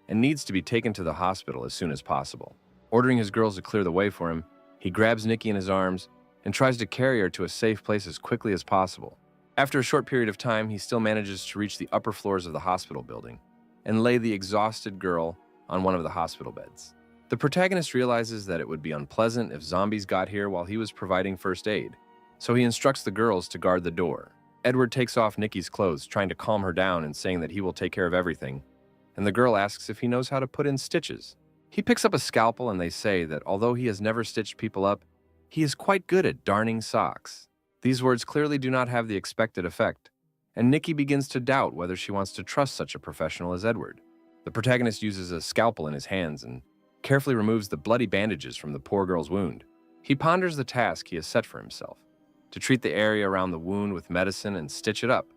and needs to be taken to the hospital as soon as possible. Ordering his girls to clear the way for him, he grabs Nikki in his arms and tries to carry her to a safe place as quickly as possible. After a short period of time, he still manages to reach the upper floors of the hospital building and lay the exhausted girl on one of the hospital beds. The protagonist realizes that it would be unpleasant if zombies got here while he was providing first aid, so he instructs the girls to guard the door. Edward takes off Nikki's clothes, trying to calm her down and saying that he will take care of everything, and the girl asks if he knows how to put in stitches. He picks up a scalpel and they say that although he has never stitched people up, he is quite good at darning socks. These words clearly do not have the expected effect, and Nikki begins to doubt whether she wants to trust such a professional as Edward. The protagonist uses a scalpel in his hands and carefully removes the bloody bandages from the poor girl's wound. He ponders the task he has set for himself, to treat the area around the wound with medicine and stitch it up,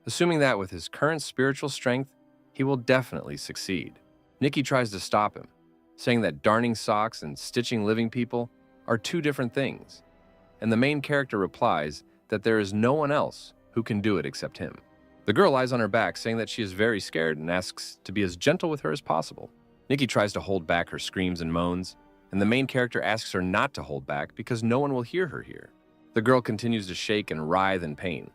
assuming that with his current spiritual strength, he will definitely succeed. Nikki tries to stop him, saying that darning socks and stitching living people are two different things, and the main character replies that there is no one else who can do it except him. The girl lies on her back, saying that she is very scared and asks to be as gentle with her as possible. Nikki tries to hold back her screams and moans, and the main character asks her not to hold back because no one will hear her here. The girl continues to shake and writhe in pain,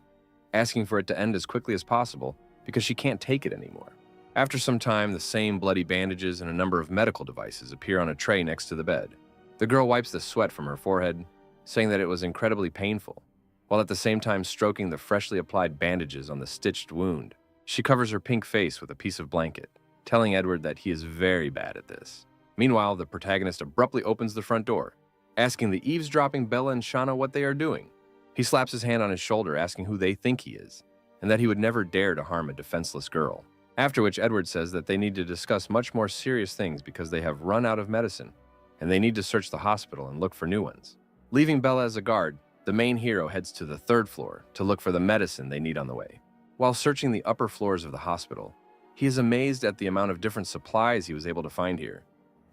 asking for it to end as quickly as possible because she can't take it anymore. After some time, the same bloody bandages and a number of medical devices appear on a tray next to the bed. The girl wipes the sweat from her forehead, saying that it was incredibly painful, while at the same time stroking the freshly applied bandages on the stitched wound. She covers her pink face with a piece of blanket, telling Edward that he is very bad at this. Meanwhile, the protagonist abruptly opens the front door, asking the eavesdropping Bella and Shaana what they are doing. He slaps his hand on his shoulder, asking who they think he is, and that he would never dare to harm a defenseless girl. After which, Edward says that they need to discuss much more serious things because they have run out of medicine, and they need to search the hospital and look for new ones. Leaving Bella as a guard, the main hero heads to the third floor to look for the medicine they need on the way. While searching the upper floors of the hospital, he is amazed at the amount of different supplies he was able to find here,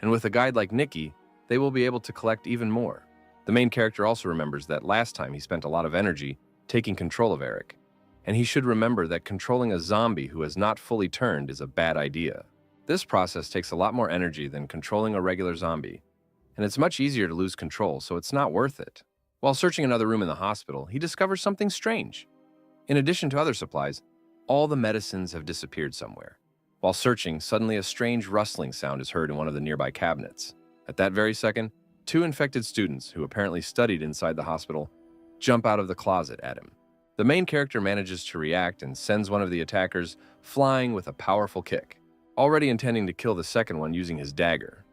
and with a guide like Nikki, they will be able to collect even more. The main character also remembers that last time he spent a lot of energy taking control of Eric, and he should remember that controlling a zombie who has not fully turned is a bad idea. This process takes a lot more energy than controlling a regular zombie, and it's much easier to lose control, so it's not worth it. While searching another room in the hospital, he discovers something strange. In addition to other supplies, all the medicines have disappeared somewhere. While searching, suddenly a strange rustling sound is heard in one of the nearby cabinets. At that very second, two infected students, who apparently studied inside the hospital, jump out of the closet at him. The main character manages to react and sends one of the attackers flying with a powerful kick, already intending to kill the second one using his dagger.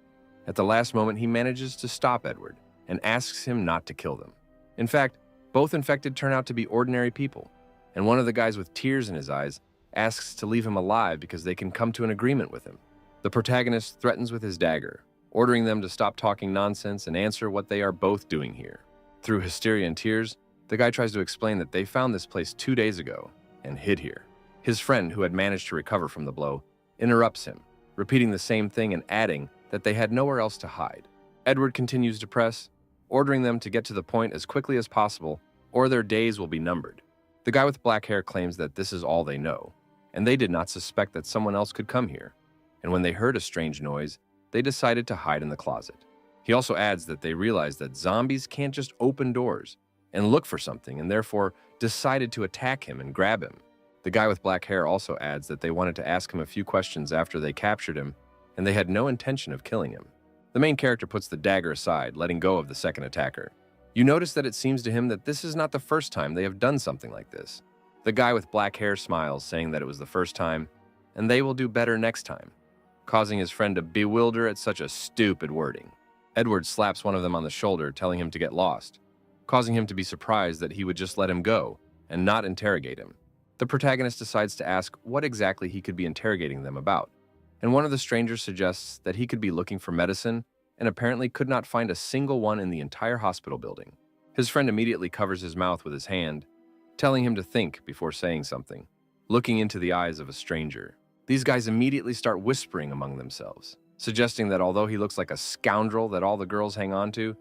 At the last moment, he manages to stop Edward and asks him not to kill them. In fact, both infected turn out to be ordinary people, and one of the guys with tears in his eyes asks to leave him alive because they can come to an agreement with him. The protagonist threatens with his dagger, ordering them to stop talking nonsense and answer what they are both doing here. Through hysteria and tears, the guy tries to explain that they found this place 2 days ago and hid here. His friend, who had managed to recover from the blow, interrupts him, repeating the same thing and adding that they had nowhere else to hide. Edward continues to press, ordering them to get to the point as quickly as possible, or their days will be numbered. The guy with black hair claims that this is all they know, and they did not suspect that someone else could come here, and when they heard a strange noise, they decided to hide in the closet. He also adds that they realized that zombies can't just open doors and look for something, and therefore decided to attack him and grab him. The guy with black hair also adds that they wanted to ask him a few questions after they captured him, and they had no intention of killing him. The main character puts the dagger aside, letting go of the second attacker. You notice that it seems to him that this is not the first time they have done something like this. The guy with black hair smiles, saying that it was the first time, and they will do better next time, causing his friend to bewilder at such a stupid wording. Edward slaps one of them on the shoulder, telling him to get lost, causing him to be surprised that he would just let him go and not interrogate him. The protagonist decides to ask what exactly he could be interrogating them about, and one of the strangers suggests that he could be looking for medicine and apparently could not find a single one in the entire hospital building. His friend immediately covers his mouth with his hand, telling him to think before saying something, looking into the eyes of a stranger. These guys immediately start whispering among themselves, suggesting that although he looks like a scoundrel that all the girls hang on to,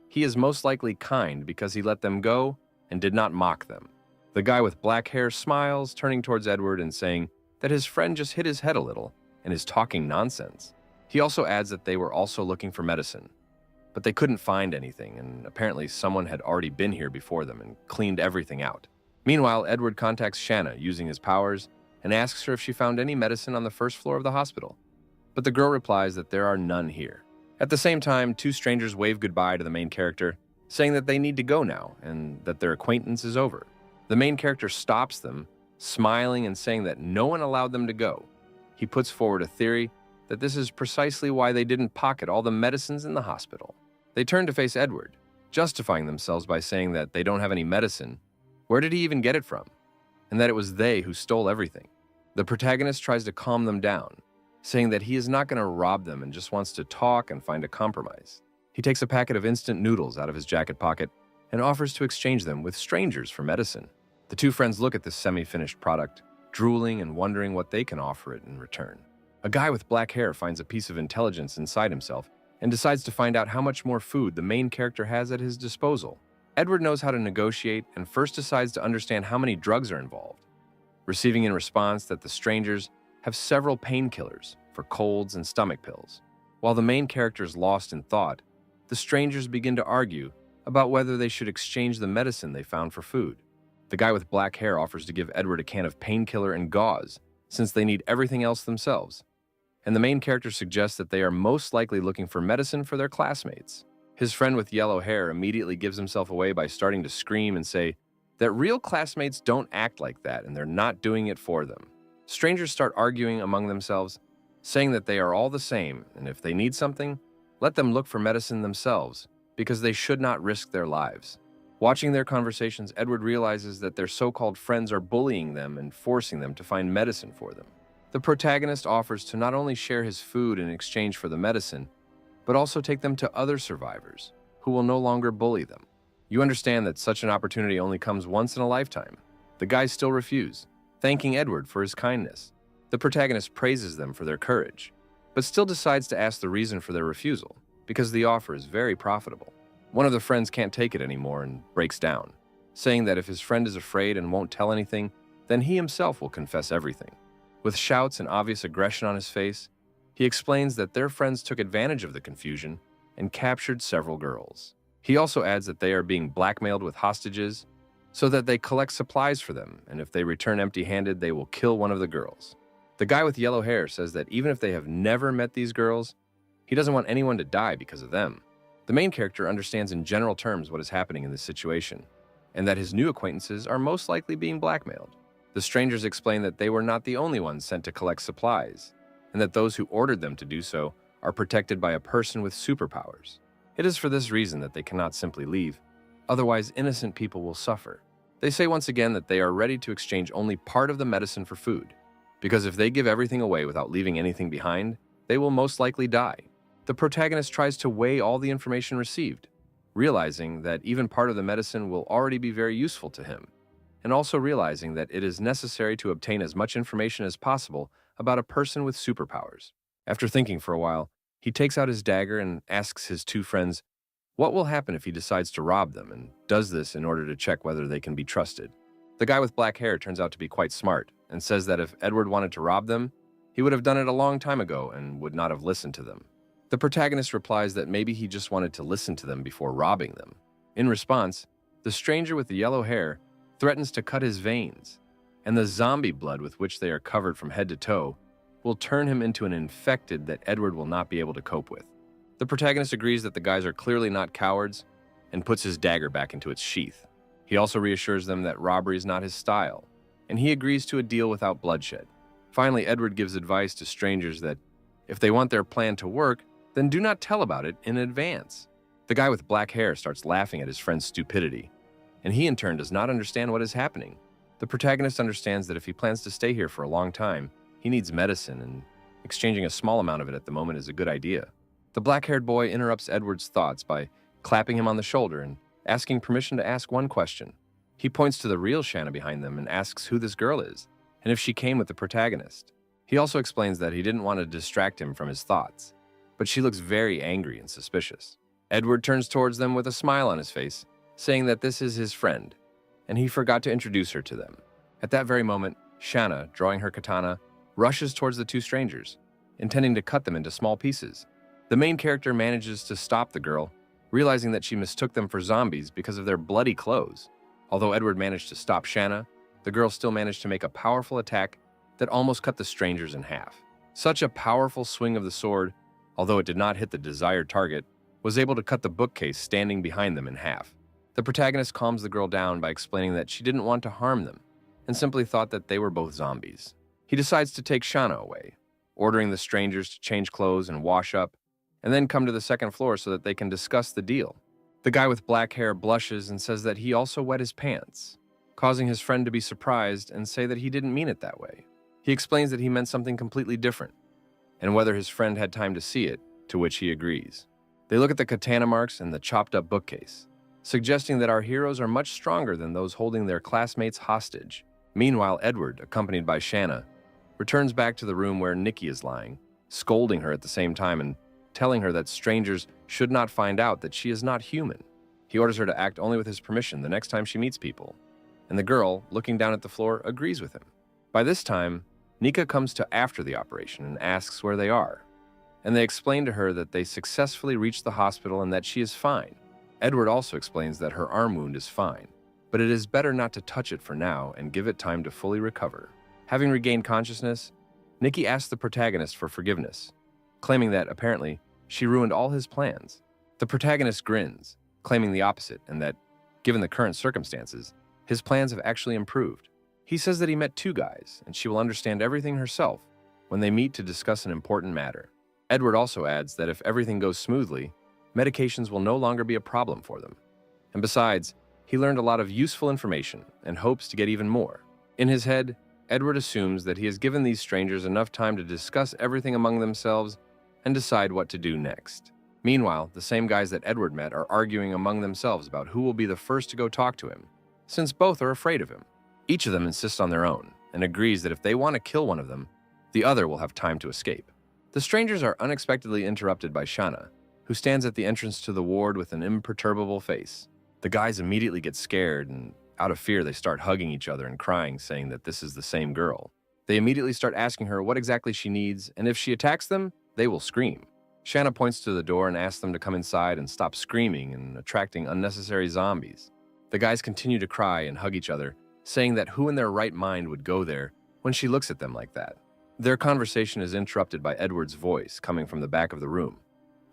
he is most likely kind because he let them go and did not mock them. The guy with black hair smiles, turning towards Edward and saying that his friend just hit his head a little and is talking nonsense. He also adds that they were also looking for medicine, but they couldn't find anything, and apparently someone had already been here before them and cleaned everything out. Meanwhile, Edward contacts Shaana using his powers and asks her if she found any medicine on the first floor of the hospital, but the girl replies that there are none here. At the same time, two strangers wave goodbye to the main character, saying that they need to go now and that their acquaintance is over. The main character stops them, smiling and saying that no one allowed them to go. He puts forward a theory that this is precisely why they didn't pocket all the medicines in the hospital. They turn to face Edward, justifying themselves by saying that they don't have any medicine. Where did he even get it from? And that it was they who stole everything. The protagonist tries to calm them down, saying that he is not going to rob them and just wants to talk and find a compromise. He takes a packet of instant noodles out of his jacket pocket and offers to exchange them with strangers for medicine. The two friends look at this semi-finished product, drooling and wondering what they can offer it in return. A guy with black hair finds a piece of intelligence inside himself and decides to find out how much more food the main character has at his disposal. Edward knows how to negotiate and first decides to understand how many drugs are involved, receiving in response that the strangers have several painkillers for colds and stomach pills. While the main character is lost in thought, the strangers begin to argue about whether they should exchange the medicine they found for food. The guy with black hair offers to give Edward a can of painkiller and gauze, since they need everything else themselves. And the main character suggests that they are most likely looking for medicine for their classmates. His friend with yellow hair immediately gives himself away by starting to scream and say that real classmates don't act like that and they're not doing it for them. Strangers start arguing among themselves, saying that they are all the same, and if they need something, let them look for medicine themselves, because they should not risk their lives. Watching their conversations, Edward realizes that their so-called friends are bullying them and forcing them to find medicine for them. The protagonist offers to not only share his food in exchange for the medicine, but also take them to other survivors who will no longer bully them. You understand that such an opportunity only comes once in a lifetime. The guys still refuse, thanking Edward for his kindness. The protagonist praises them for their courage, but still decides to ask the reason for their refusal, because the offer is very profitable. One of the friends can't take it anymore and breaks down, saying that if his friend is afraid and won't tell anything, then he himself will confess everything. With shouts and obvious aggression on his face, he explains that their friends took advantage of the confusion and captured several girls. He also adds that they are being blackmailed with hostages so that they collect supplies for them, and if they return empty-handed, they will kill one of the girls. The guy with yellow hair says that even if they have never met these girls, he doesn't want anyone to die because of them. The main character understands in general terms what is happening in this situation, and that his new acquaintances are most likely being blackmailed. The strangers explain that they were not the only ones sent to collect supplies, and that those who ordered them to do so are protected by a person with superpowers. It is for this reason that they cannot simply leave, otherwise innocent people will suffer. They say once again that they are ready to exchange only part of the medicine for food, because if they give everything away without leaving anything behind, they will most likely die. The protagonist tries to weigh all the information received, realizing that even part of the medicine will already be very useful to him, and also realizing that it is necessary to obtain as much information as possible about a person with superpowers. After thinking for a while, he takes out his dagger and asks his two friends what will happen if he decides to rob them, and does this in order to check whether they can be trusted. The guy with black hair turns out to be quite smart and says that if Edward wanted to rob them, he would have done it a long time ago and would not have listened to them. The protagonist replies that maybe he just wanted to listen to them before robbing them. In response, the stranger with the yellow hair threatens to cut his veins, and the zombie blood with which they are covered from head to toe will turn him into an infected that Edward will not be able to cope with. The protagonist agrees that the guys are clearly not cowards and puts his dagger back into its sheath. He also reassures them that robbery is not his style, and he agrees to a deal without bloodshed. Finally, Edward gives advice to strangers that if they want their plan to work, then do not tell about it in advance. The guy with black hair starts laughing at his friend's stupidity, and he in turn does not understand what is happening. The protagonist understands that if he plans to stay here for a long time, he needs medicine, and exchanging a small amount of it at the moment is a good idea. The black-haired boy interrupts Edward's thoughts by clapping him on the shoulder and asking permission to ask one question. He points to the real Shaana behind them and asks who this girl is, and if she came with the protagonist. He also explains that he didn't want to distract him from his thoughts, but she looks very angry and suspicious. Edward turns towards them with a smile on his face, saying that this is his friend, and he forgot to introduce her to them. At that very moment, Shaana, drawing her katana, rushes towards the two strangers, intending to cut them into small pieces. The main character manages to stop the girl, realizing that she mistook them for zombies because of their bloody clothes. Although Edward managed to stop Shaana, the girl still managed to make a powerful attack that almost cut the strangers in half. Such a powerful swing of the sword, although it did not hit the desired target, was able to cut the bookcase standing behind them in half. The protagonist calms the girl down by explaining that she didn't want to harm them and simply thought that they were both zombies. He decides to take Shaana away, ordering the strangers to change clothes and wash up, and then come to the second floor so that they can discuss the deal. The guy with black hair blushes and says that he also wet his pants, causing his friend to be surprised and say that he didn't mean it that way. He explains that he meant something completely different, and whether his friend had time to see it, to which he agrees. They look at the katana marks and the chopped-up bookcase, suggesting that our heroes are much stronger than those holding their classmates hostage. Meanwhile, Edward, accompanied by Shaana, returns back to the room where Nikki is lying, scolding her at the same time and telling her that strangers should not find out that she is not human. He orders her to act only with his permission the next time she meets people, and the girl, looking down at the floor, agrees with him. By this time, Nika comes to after the operation and asks where they are, and they explain to her that they successfully reached the hospital and that she is fine. Edward also explains that her arm wound is fine, but it is better not to touch it for now and give it time to fully recover. Having regained consciousness, Nikki asks the protagonist for forgiveness, claiming that, apparently, she ruined all his plans. The protagonist grins, claiming the opposite and that, given the current circumstances, his plans have actually improved. He says that he met two guys and she will understand everything herself when they meet to discuss an important matter. Edward also adds that if everything goes smoothly, medications will no longer be a problem for them. And besides, he learned a lot of useful information and hopes to get even more. In his head, Edward assumes that he has given these strangers enough time to discuss everything among themselves and decide what to do next. Meanwhile, the same guys that Edward met are arguing among themselves about who will be the first to go talk to him, since both are afraid of him. Each of them insists on their own and agrees that if they want to kill one of them, the other will have time to escape. The strangers are unexpectedly interrupted by Shaana, who stands at the entrance to the ward with an imperturbable face. The guys immediately get scared and, out of fear, they start hugging each other and crying, saying that this is the same girl. They immediately start asking her what exactly she needs, and if she attacks them, they will scream. Shaana points to the door and asks them to come inside and stop screaming and attracting unnecessary zombies. The guys continue to cry and hug each other, saying that who in their right mind would go there when she looks at them like that. Their conversation is interrupted by Edward's voice coming from the back of the room,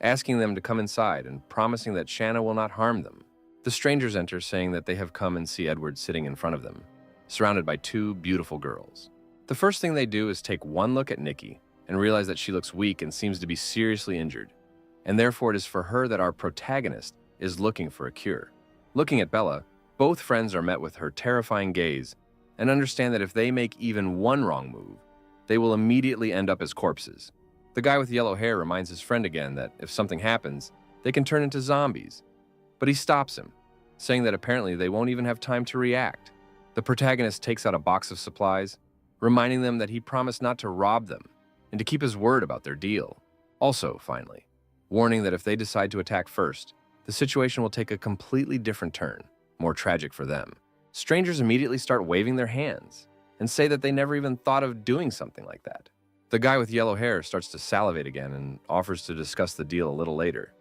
asking them to come inside and promising that Shaana will not harm them. The strangers enter, saying that they have come and see Edward sitting in front of them, surrounded by two beautiful girls. The first thing they do is take one look at Nikki and realize that she looks weak and seems to be seriously injured, and therefore it is for her that our protagonist is looking for a cure. Looking at Bella, both friends are met with her terrifying gaze and understand that if they make even one wrong move, they will immediately end up as corpses. The guy with yellow hair reminds his friend again that if something happens, they can turn into zombies, but he stops him, saying that apparently they won't even have time to react. The protagonist takes out a box of supplies, reminding them that he promised not to rob them and to keep his word about their deal. Also, finally, warning that if they decide to attack first, the situation will take a completely different turn, more tragic for them. Strangers immediately start waving their hands and say that they never even thought of doing something like that. The guy with yellow hair starts to salivate again and offers to discuss the deal a little later,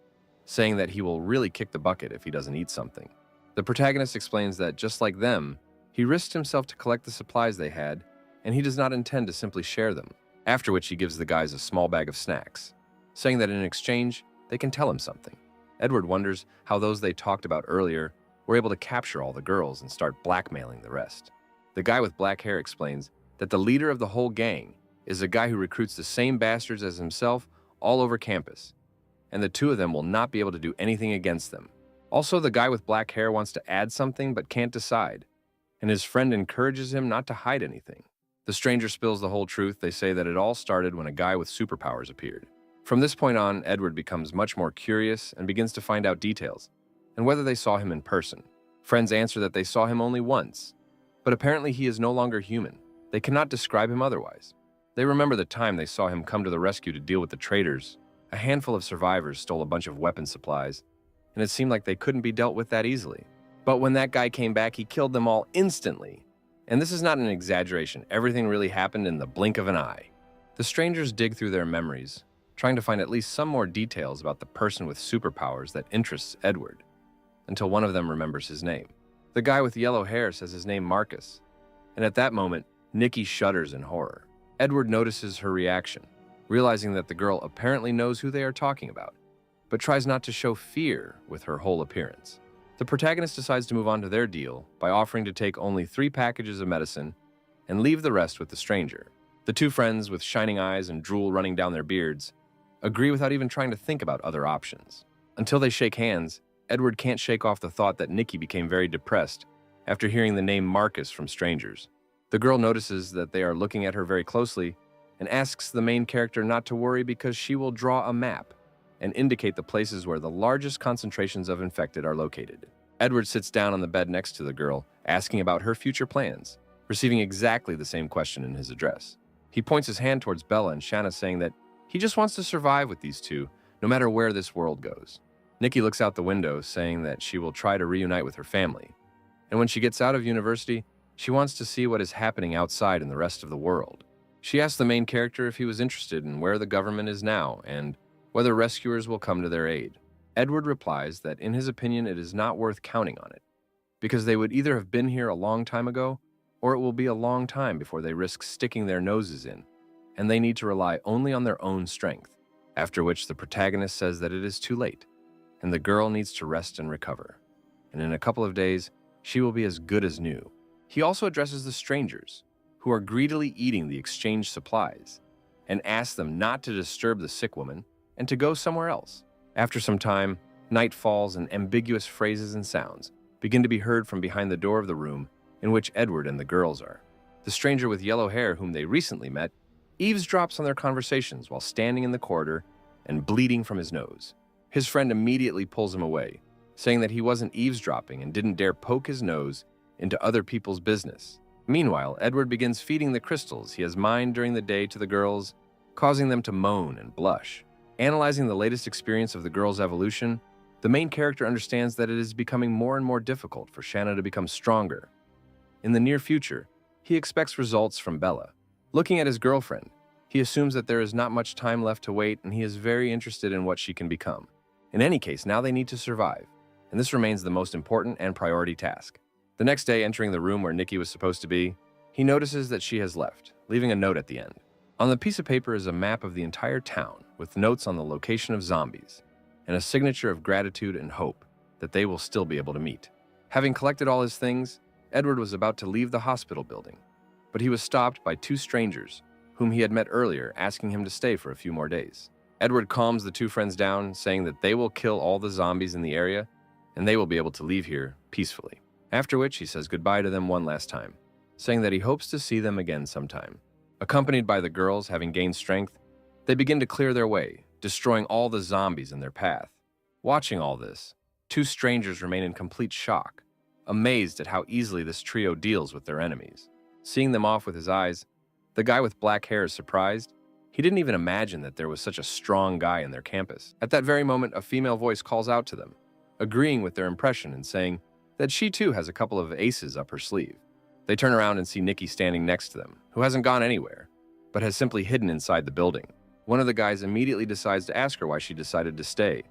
saying that he will really kick the bucket if he doesn't eat something. The protagonist explains that just like them, he risked himself to collect the supplies they had, and he does not intend to simply share them, after which he gives the guys a small bag of snacks, saying that in exchange, they can tell him something. Edward wonders how those they talked about earlier were able to capture all the girls and start blackmailing the rest. The guy with black hair explains that the leader of the whole gang is a guy who recruits the same bastards as himself all over campus, and the two of them will not be able to do anything against them. Also, the guy with black hair wants to add something but can't decide, and his friend encourages him not to hide anything. The stranger spills the whole truth. They say that it all started when a guy with superpowers appeared. From this point on, Edward becomes much more curious and begins to find out details, and whether they saw him in person. Friends answer that they saw him only once, but apparently he is no longer human. They cannot describe him otherwise. They remember the time they saw him come to the rescue to deal with the traitors. A handful of survivors stole a bunch of weapon supplies, and it seemed like they couldn't be dealt with that easily. But when that guy came back, he killed them all instantly. And this is not an exaggeration. Everything really happened in the blink of an eye. The strangers dig through their memories, trying to find at least some more details about the person with superpowers that interests Edward, until one of them remembers his name. The guy with yellow hair says his name Marcus, and at that moment, Nikki shudders in horror. Edward notices her reaction, realizing that the girl apparently knows who they are talking about, but tries not to show fear with her whole appearance. The protagonist decides to move on to their deal by offering to take only 3 packages of medicine and leave the rest with the stranger. The 2 friends, with shining eyes and drool running down their beards, agree without even trying to think about other options. Until they shake hands, Edward can't shake off the thought that Nikki became very depressed after hearing the name Marcus from strangers. The girl notices that they are looking at her very closely and asks the main character not to worry because she will draw a map and indicate the places where the largest concentrations of infected are located. Edward sits down on the bed next to the girl, asking about her future plans, receiving exactly the same question in his address. He points his hand towards Bella and Shaana, saying that he just wants to survive with these 2, no matter where this world goes. Nikki looks out the window, saying that she will try to reunite with her family. And when she gets out of university, she wants to see what is happening outside in the rest of the world. She asks the main character if he was interested in where the government is now and whether rescuers will come to their aid. Edward replies that in his opinion it is not worth counting on it, because they would either have been here a long time ago or it will be a long time before they risk sticking their noses in, and they need to rely only on their own strength. After which the protagonist says that it is too late, and the girl needs to rest and recover, and in a couple of days she will be as good as new. He also addresses the strangers, who are greedily eating the exchanged supplies, and asks them not to disturb the sick woman and to go somewhere else. After some time, night falls and ambiguous phrases and sounds begin to be heard from behind the door of the room in which Edward and the girls are. The stranger with yellow hair, whom they recently met, eavesdrops on their conversations while standing in the corridor and bleeding from his nose. His friend immediately pulls him away, saying that he wasn't eavesdropping and didn't dare poke his nose into other people's business. Meanwhile, Edward begins feeding the crystals he has mined during the day to the girls, causing them to moan and blush. Analyzing the latest experience of the girls' evolution, the main character understands that it is becoming more and more difficult for Shaana to become stronger. In the near future, he expects results from Bella. Looking at his girlfriend, he assumes that there is not much time left to wait, and he is very interested in what she can become. In any case, now they need to survive, and this remains the most important and priority task. The next day, entering the room where Nikki was supposed to be, he notices that she has left, leaving a note at the end. On the piece of paper is a map of the entire town, with notes on the location of zombies, and a signature of gratitude and hope that they will still be able to meet. Having collected all his things, Edward was about to leave the hospital building, but he was stopped by 2 strangers, whom he had met earlier, asking him to stay for a few more days. Edward calms the 2 friends down, saying that they will kill all the zombies in the area, and they will be able to leave here peacefully. After which he says goodbye to them one last time, saying that he hopes to see them again sometime. Accompanied by the girls, having gained strength, they begin to clear their way, destroying all the zombies in their path. Watching all this, 2 strangers remain in complete shock, amazed at how easily this trio deals with their enemies. Seeing them off with his eyes, the guy with black hair is surprised. He didn't even imagine that there was such a strong guy in their campus. At that very moment, a female voice calls out to them, agreeing with their impression and saying that she too has a couple of aces up her sleeve. They turn around and see Nikki standing next to them, who hasn't gone anywhere, but has simply hidden inside the building. One of the guys immediately decides to ask her why she decided to stay,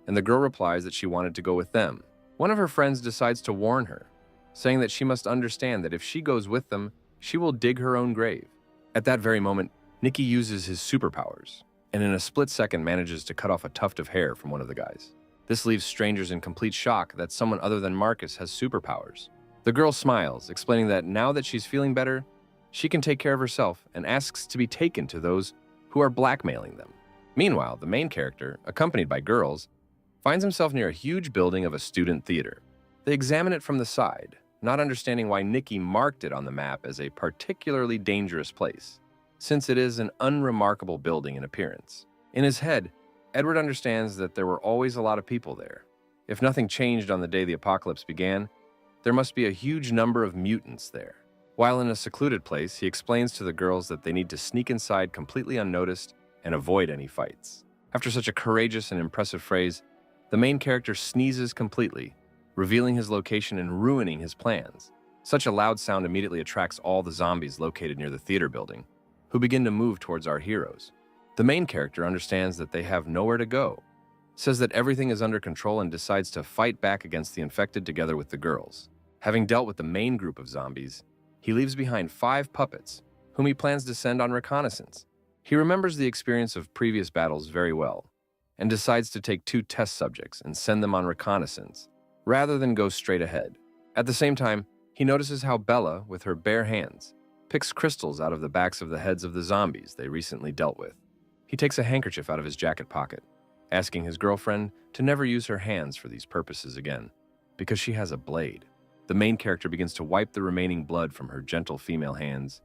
and the girl replies that she wanted to go with them. One of her friends decides to warn her, saying that she must understand that if she goes with them, she will dig her own grave. At that very moment, Nikki uses his superpowers, and in a split second manages to cut off a tuft of hair from one of the guys. This leaves strangers in complete shock that someone other than Marcus has superpowers. The girl smiles, explaining that now that she's feeling better, she can take care of herself and asks to be taken to those who are blackmailing them. Meanwhile, the main character, accompanied by girls, finds himself near a huge building of a student theater. They examine it from the side, not understanding why Nikki marked it on the map as a particularly dangerous place, since it is an unremarkable building in appearance. In his head, Edward understands that there were always a lot of people there. If nothing changed on the day the apocalypse began, there must be a huge number of mutants there. While in a secluded place, he explains to the girls that they need to sneak inside completely unnoticed and avoid any fights. After such a courageous and impressive phrase, the main character sneezes completely, revealing his location and ruining his plans. Such a loud sound immediately attracts all the zombies located near the theater building, who begin to move towards our heroes. The main character understands that they have nowhere to go, says that everything is under control, and decides to fight back against the infected together with the girls. Having dealt with the main group of zombies, he leaves behind 5 puppets, whom he plans to send on reconnaissance. He remembers the experience of previous battles very well, and decides to take 2 test subjects and send them on reconnaissance, rather than go straight ahead. At the same time, he notices how Bella, with her bare hands, picks crystals out of the backs of the heads of the zombies they recently dealt with. He takes a handkerchief out of his jacket pocket, asking his girlfriend to never use her hands for these purposes again, because she has a blade. The main character begins to wipe the remaining blood from her gentle female hands,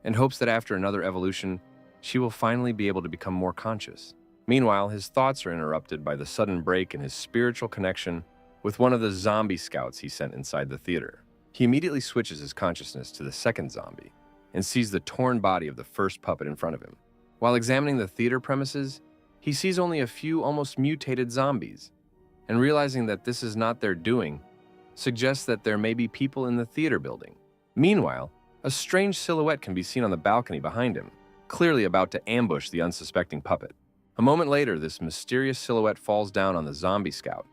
and hopes that after another evolution, she will finally be able to become more conscious. Meanwhile, his thoughts are interrupted by the sudden break in his spiritual connection with one of the zombie scouts he sent inside the theater. He immediately switches his consciousness to the second zombie and sees the torn body of the first puppet in front of him. While examining the theater premises, he sees only a few almost mutated zombies, and realizing that this is not their doing, suggests that there may be people in the theater building. Meanwhile, a strange silhouette can be seen on the balcony behind him, clearly about to ambush the unsuspecting puppet. A moment later, this mysterious silhouette falls down on the zombie scout,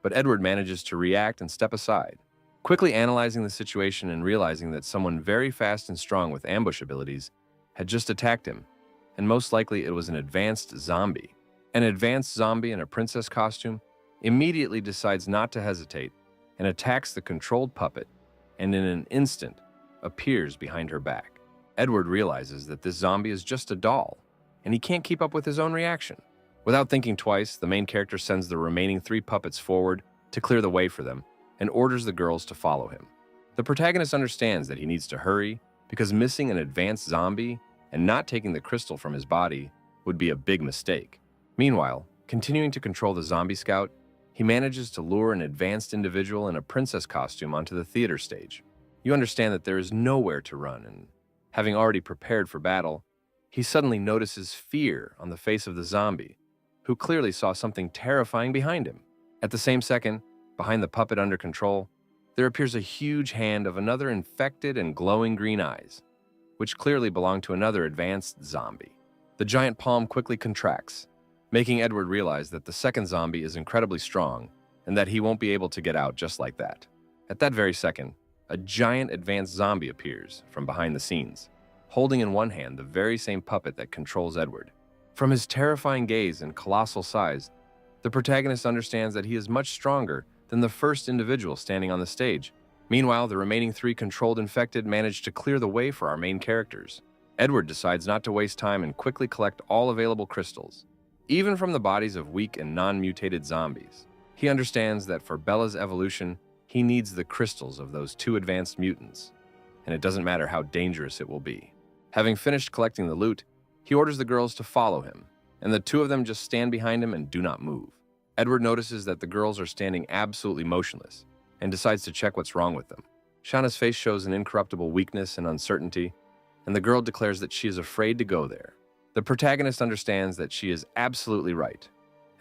but Edward manages to react and step aside, quickly analyzing the situation and realizing that someone very fast and strong with ambush abilities had just attacked him, and most likely it was an advanced zombie. An advanced zombie in a princess costume immediately decides not to hesitate and attacks the controlled puppet, and in an instant appears behind her back. Edward realizes that this zombie is just a doll, and he can't keep up with his own reaction. Without thinking twice, the main character sends the remaining 3 puppets forward to clear the way for them and orders the girls to follow him. The protagonist understands that he needs to hurry because missing an advanced zombie and not taking the crystal from his body would be a big mistake. Meanwhile, continuing to control the zombie scout, he manages to lure an advanced individual in a princess costume onto the theater stage. You understand that there is nowhere to run, and having already prepared for battle, he suddenly notices fear on the face of the zombie, who clearly saw something terrifying behind him. At the same second, behind the puppet under control, there appears a huge hand of another infected and glowing green eyes, which clearly belong to another advanced zombie. The giant palm quickly contracts, making Edward realize that the second zombie is incredibly strong and that he won't be able to get out just like that. At that very second, a giant advanced zombie appears from behind the scenes, holding in one hand the very same puppet that controls Edward. From his terrifying gaze and colossal size, the protagonist understands that he is much stronger than the first individual standing on the stage. Meanwhile, the remaining 3 controlled infected manage to clear the way for our main characters. Edward decides not to waste time and quickly collect all available crystals, even from the bodies of weak and non-mutated zombies. He understands that for Bella's evolution, he needs the crystals of those 2 advanced mutants, and it doesn't matter how dangerous it will be. Having finished collecting the loot, he orders the girls to follow him, and the 2 of them just stand behind him and do not move. Edward notices that the girls are standing absolutely motionless and decides to check what's wrong with them. Shaana's face shows an incorruptible weakness and uncertainty, and the girl declares that she is afraid to go there. The protagonist understands that she is absolutely right,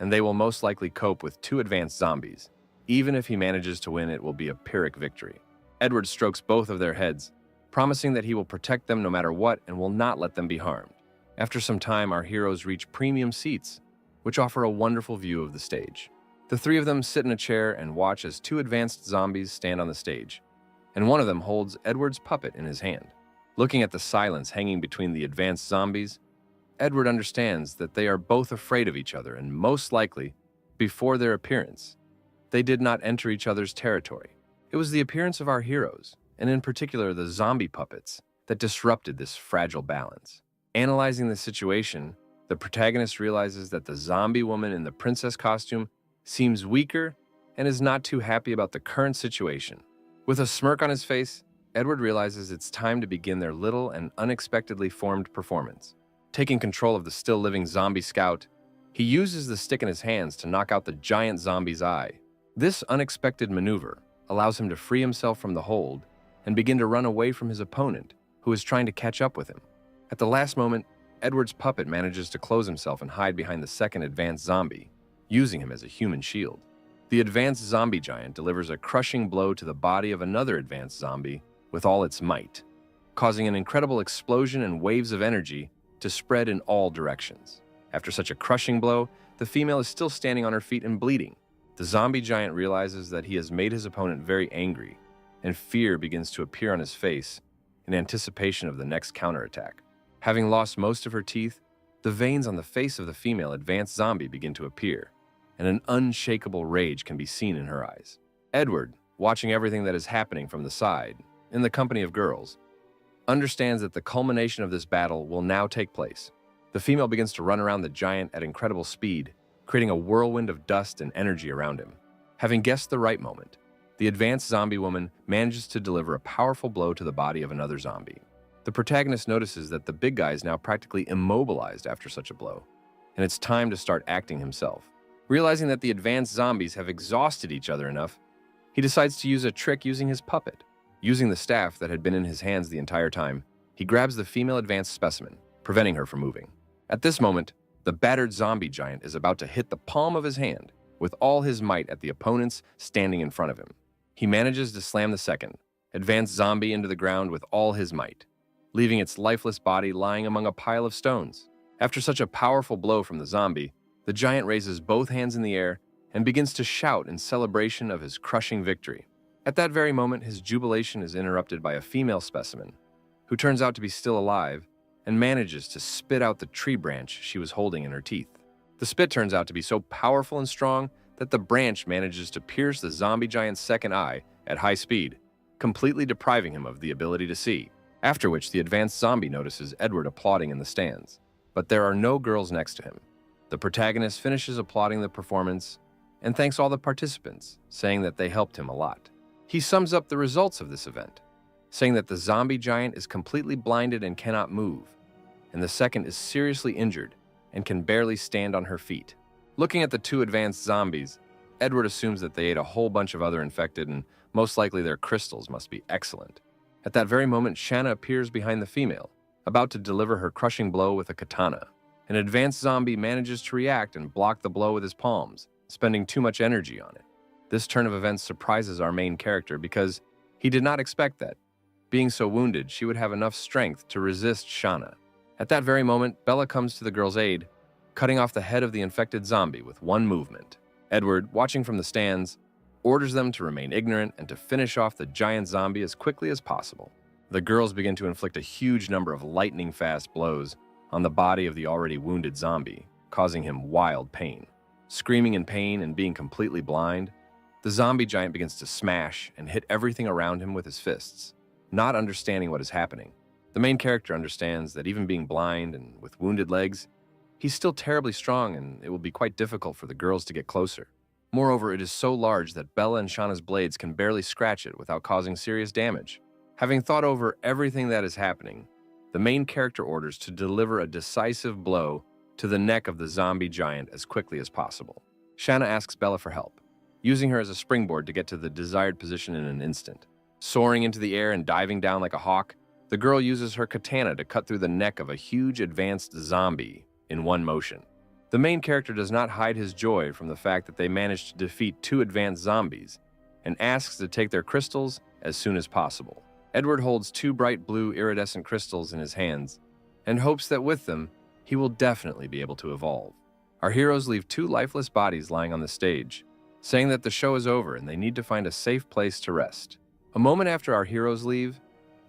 and they will most likely cope with 2 advanced zombies. Even if he manages to win, it will be a Pyrrhic victory. Edward strokes both of their heads, promising that he will protect them no matter what and will not let them be harmed. After some time, our heroes reach premium seats, which offer a wonderful view of the stage. The 3 of them sit in a chair and watch as 2 advanced zombies stand on the stage, and one of them holds Edward's puppet in his hand. Looking at the silence hanging between the advanced zombies, Edward understands that they are both afraid of each other, and most likely, before their appearance, they did not enter each other's territory. It was the appearance of our heroes, and in particular the zombie puppets, that disrupted this fragile balance. Analyzing the situation, the protagonist realizes that the zombie woman in the princess costume seems weaker and is not too happy about the current situation. With a smirk on his face, Edward realizes it's time to begin their little and unexpectedly formed performance. Taking control of the still-living zombie scout, he uses the stick in his hands to knock out the giant zombie's eye. This unexpected maneuver allows him to free himself from the hold and begin to run away from his opponent, who is trying to catch up with him. At the last moment, Edward's puppet manages to close himself and hide behind the second advanced zombie, using him as a human shield. The advanced zombie giant delivers a crushing blow to the body of another advanced zombie with all its might, causing an incredible explosion and waves of energy to spread in all directions. After such a crushing blow, the female is still standing on her feet and bleeding. The zombie giant realizes that he has made his opponent very angry, and fear begins to appear on his face in anticipation of the next counterattack. Having lost most of her teeth, the veins on the face of the female advanced zombie begin to appear, and an unshakable rage can be seen in her eyes. Edward, watching everything that is happening from the side, in the company of girls, understands that the culmination of this battle will now take place. The female begins to run around the giant at incredible speed, creating a whirlwind of dust and energy around him. Having guessed the right moment, the advanced zombie woman manages to deliver a powerful blow to the body of another zombie. The protagonist notices that the big guy is now practically immobilized after such a blow, and it's time to start acting himself. Realizing that the advanced zombies have exhausted each other enough, he decides to use a trick using his puppet. Using the staff that had been in his hands the entire time, he grabs the female advanced specimen, preventing her from moving. At this moment, the battered zombie giant is about to hit the palm of his hand with all his might at the opponents standing in front of him. He manages to slam the second, advanced zombie into the ground with all his might, leaving its lifeless body lying among a pile of stones. After such a powerful blow from the zombie, the giant raises both hands in the air and begins to shout in celebration of his crushing victory. At that very moment, his jubilation is interrupted by a female specimen, who turns out to be still alive and manages to spit out the tree branch she was holding in her teeth. The spit turns out to be so powerful and strong that the branch manages to pierce the zombie giant's second eye at high speed, completely depriving him of the ability to see. After which, the advanced zombie notices Edward applauding in the stands, but there are no girls next to him. The protagonist finishes applauding the performance and thanks all the participants, saying that they helped him a lot. He sums up the results of this event, saying that the zombie giant is completely blinded and cannot move, and the second is seriously injured and can barely stand on her feet. Looking at the two advanced zombies, Edward assumes that they ate a whole bunch of other infected and most likely their crystals must be excellent. At that very moment, Shaana appears behind the female, about to deliver her crushing blow with a katana. An advanced zombie manages to react and block the blow with his palms, spending too much energy on it. This turn of events surprises our main character because he did not expect that, being so wounded, she would have enough strength to resist Shaana. At that very moment, Bella comes to the girl's aid, cutting off the head of the infected zombie with one movement. Edward, watching from the stands, orders them to remain ignorant and to finish off the giant zombie as quickly as possible. The girls begin to inflict a huge number of lightning-fast blows on the body of the already wounded zombie, causing him wild pain. Screaming in pain and being completely blind, the zombie giant begins to smash and hit everything around him with his fists, not understanding what is happening. The main character understands that even being blind and with wounded legs, he's still terribly strong and it will be quite difficult for the girls to get closer. Moreover, it is so large that Bella and Shauna's blades can barely scratch it without causing serious damage. Having thought over everything that is happening, the main character orders to deliver a decisive blow to the neck of the zombie giant as quickly as possible. Shaana asks Bella for help, using her as a springboard to get to the desired position in an instant. Soaring into the air and diving down like a hawk, the girl uses her katana to cut through the neck of a huge advanced zombie in one motion. The main character does not hide his joy from the fact that they managed to defeat two advanced zombies and asks to take their crystals as soon as possible. Edward holds two bright blue iridescent crystals in his hands and hopes that with them, he will definitely be able to evolve. Our heroes leave two lifeless bodies lying on the stage, saying that the show is over and they need to find a safe place to rest. A moment after our heroes leave,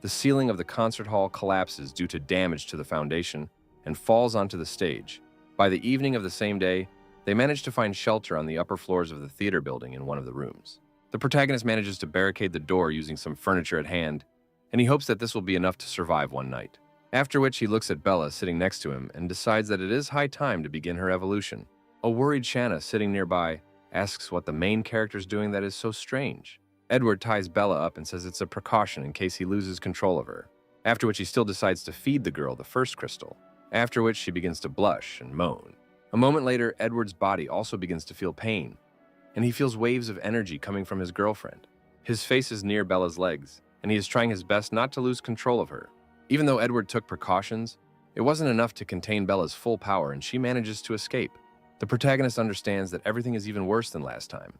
the ceiling of the concert hall collapses due to damage to the foundation and falls onto the stage. By the evening of the same day, they manage to find shelter on the upper floors of the theater building in one of the rooms. The protagonist manages to barricade the door using some furniture at hand, and he hopes that this will be enough to survive one night. After which he looks at Bella sitting next to him and decides that it is high time to begin her evolution. A worried Shaana sitting nearby asks what the main character is doing that is so strange. Edward ties Bella up and says it's a precaution in case he loses control of her, after which he still decides to feed the girl the first crystal, after which she begins to blush and moan. A moment later, Edward's body also begins to feel pain, and he feels waves of energy coming from his girlfriend. His face is near Bella's legs, and he is trying his best not to lose control of her. Even though Edward took precautions, it wasn't enough to contain Bella's full power and she manages to escape. The protagonist understands that everything is even worse than last time,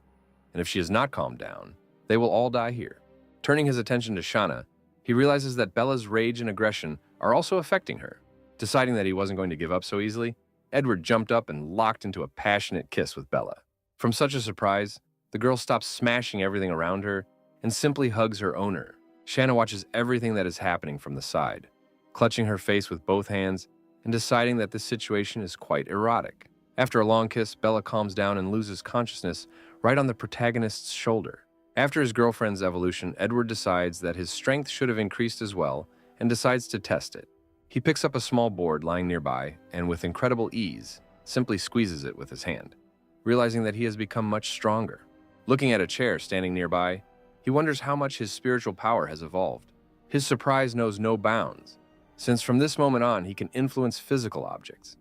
and if she is not calmed down, they will all die here. Turning his attention to Shaana, he realizes that Bella's rage and aggression are also affecting her. Deciding that he wasn't going to give up so easily, Edward jumped up and locked into a passionate kiss with Bella. From such a surprise, the girl stops smashing everything around her and simply hugs her owner. Shaana watches everything that is happening from the side, clutching her face with both hands and deciding that this situation is quite erotic. After a long kiss, Bella calms down and loses consciousness right on the protagonist's shoulder. After his girlfriend's evolution, Edward decides that his strength should have increased as well and decides to test it. He picks up a small board lying nearby and, with incredible ease, simply squeezes it with his hand, realizing that he has become much stronger. Looking at a chair standing nearby, he wonders how much his spiritual power has evolved. His surprise knows no bounds, since from this moment on he can influence physical objects,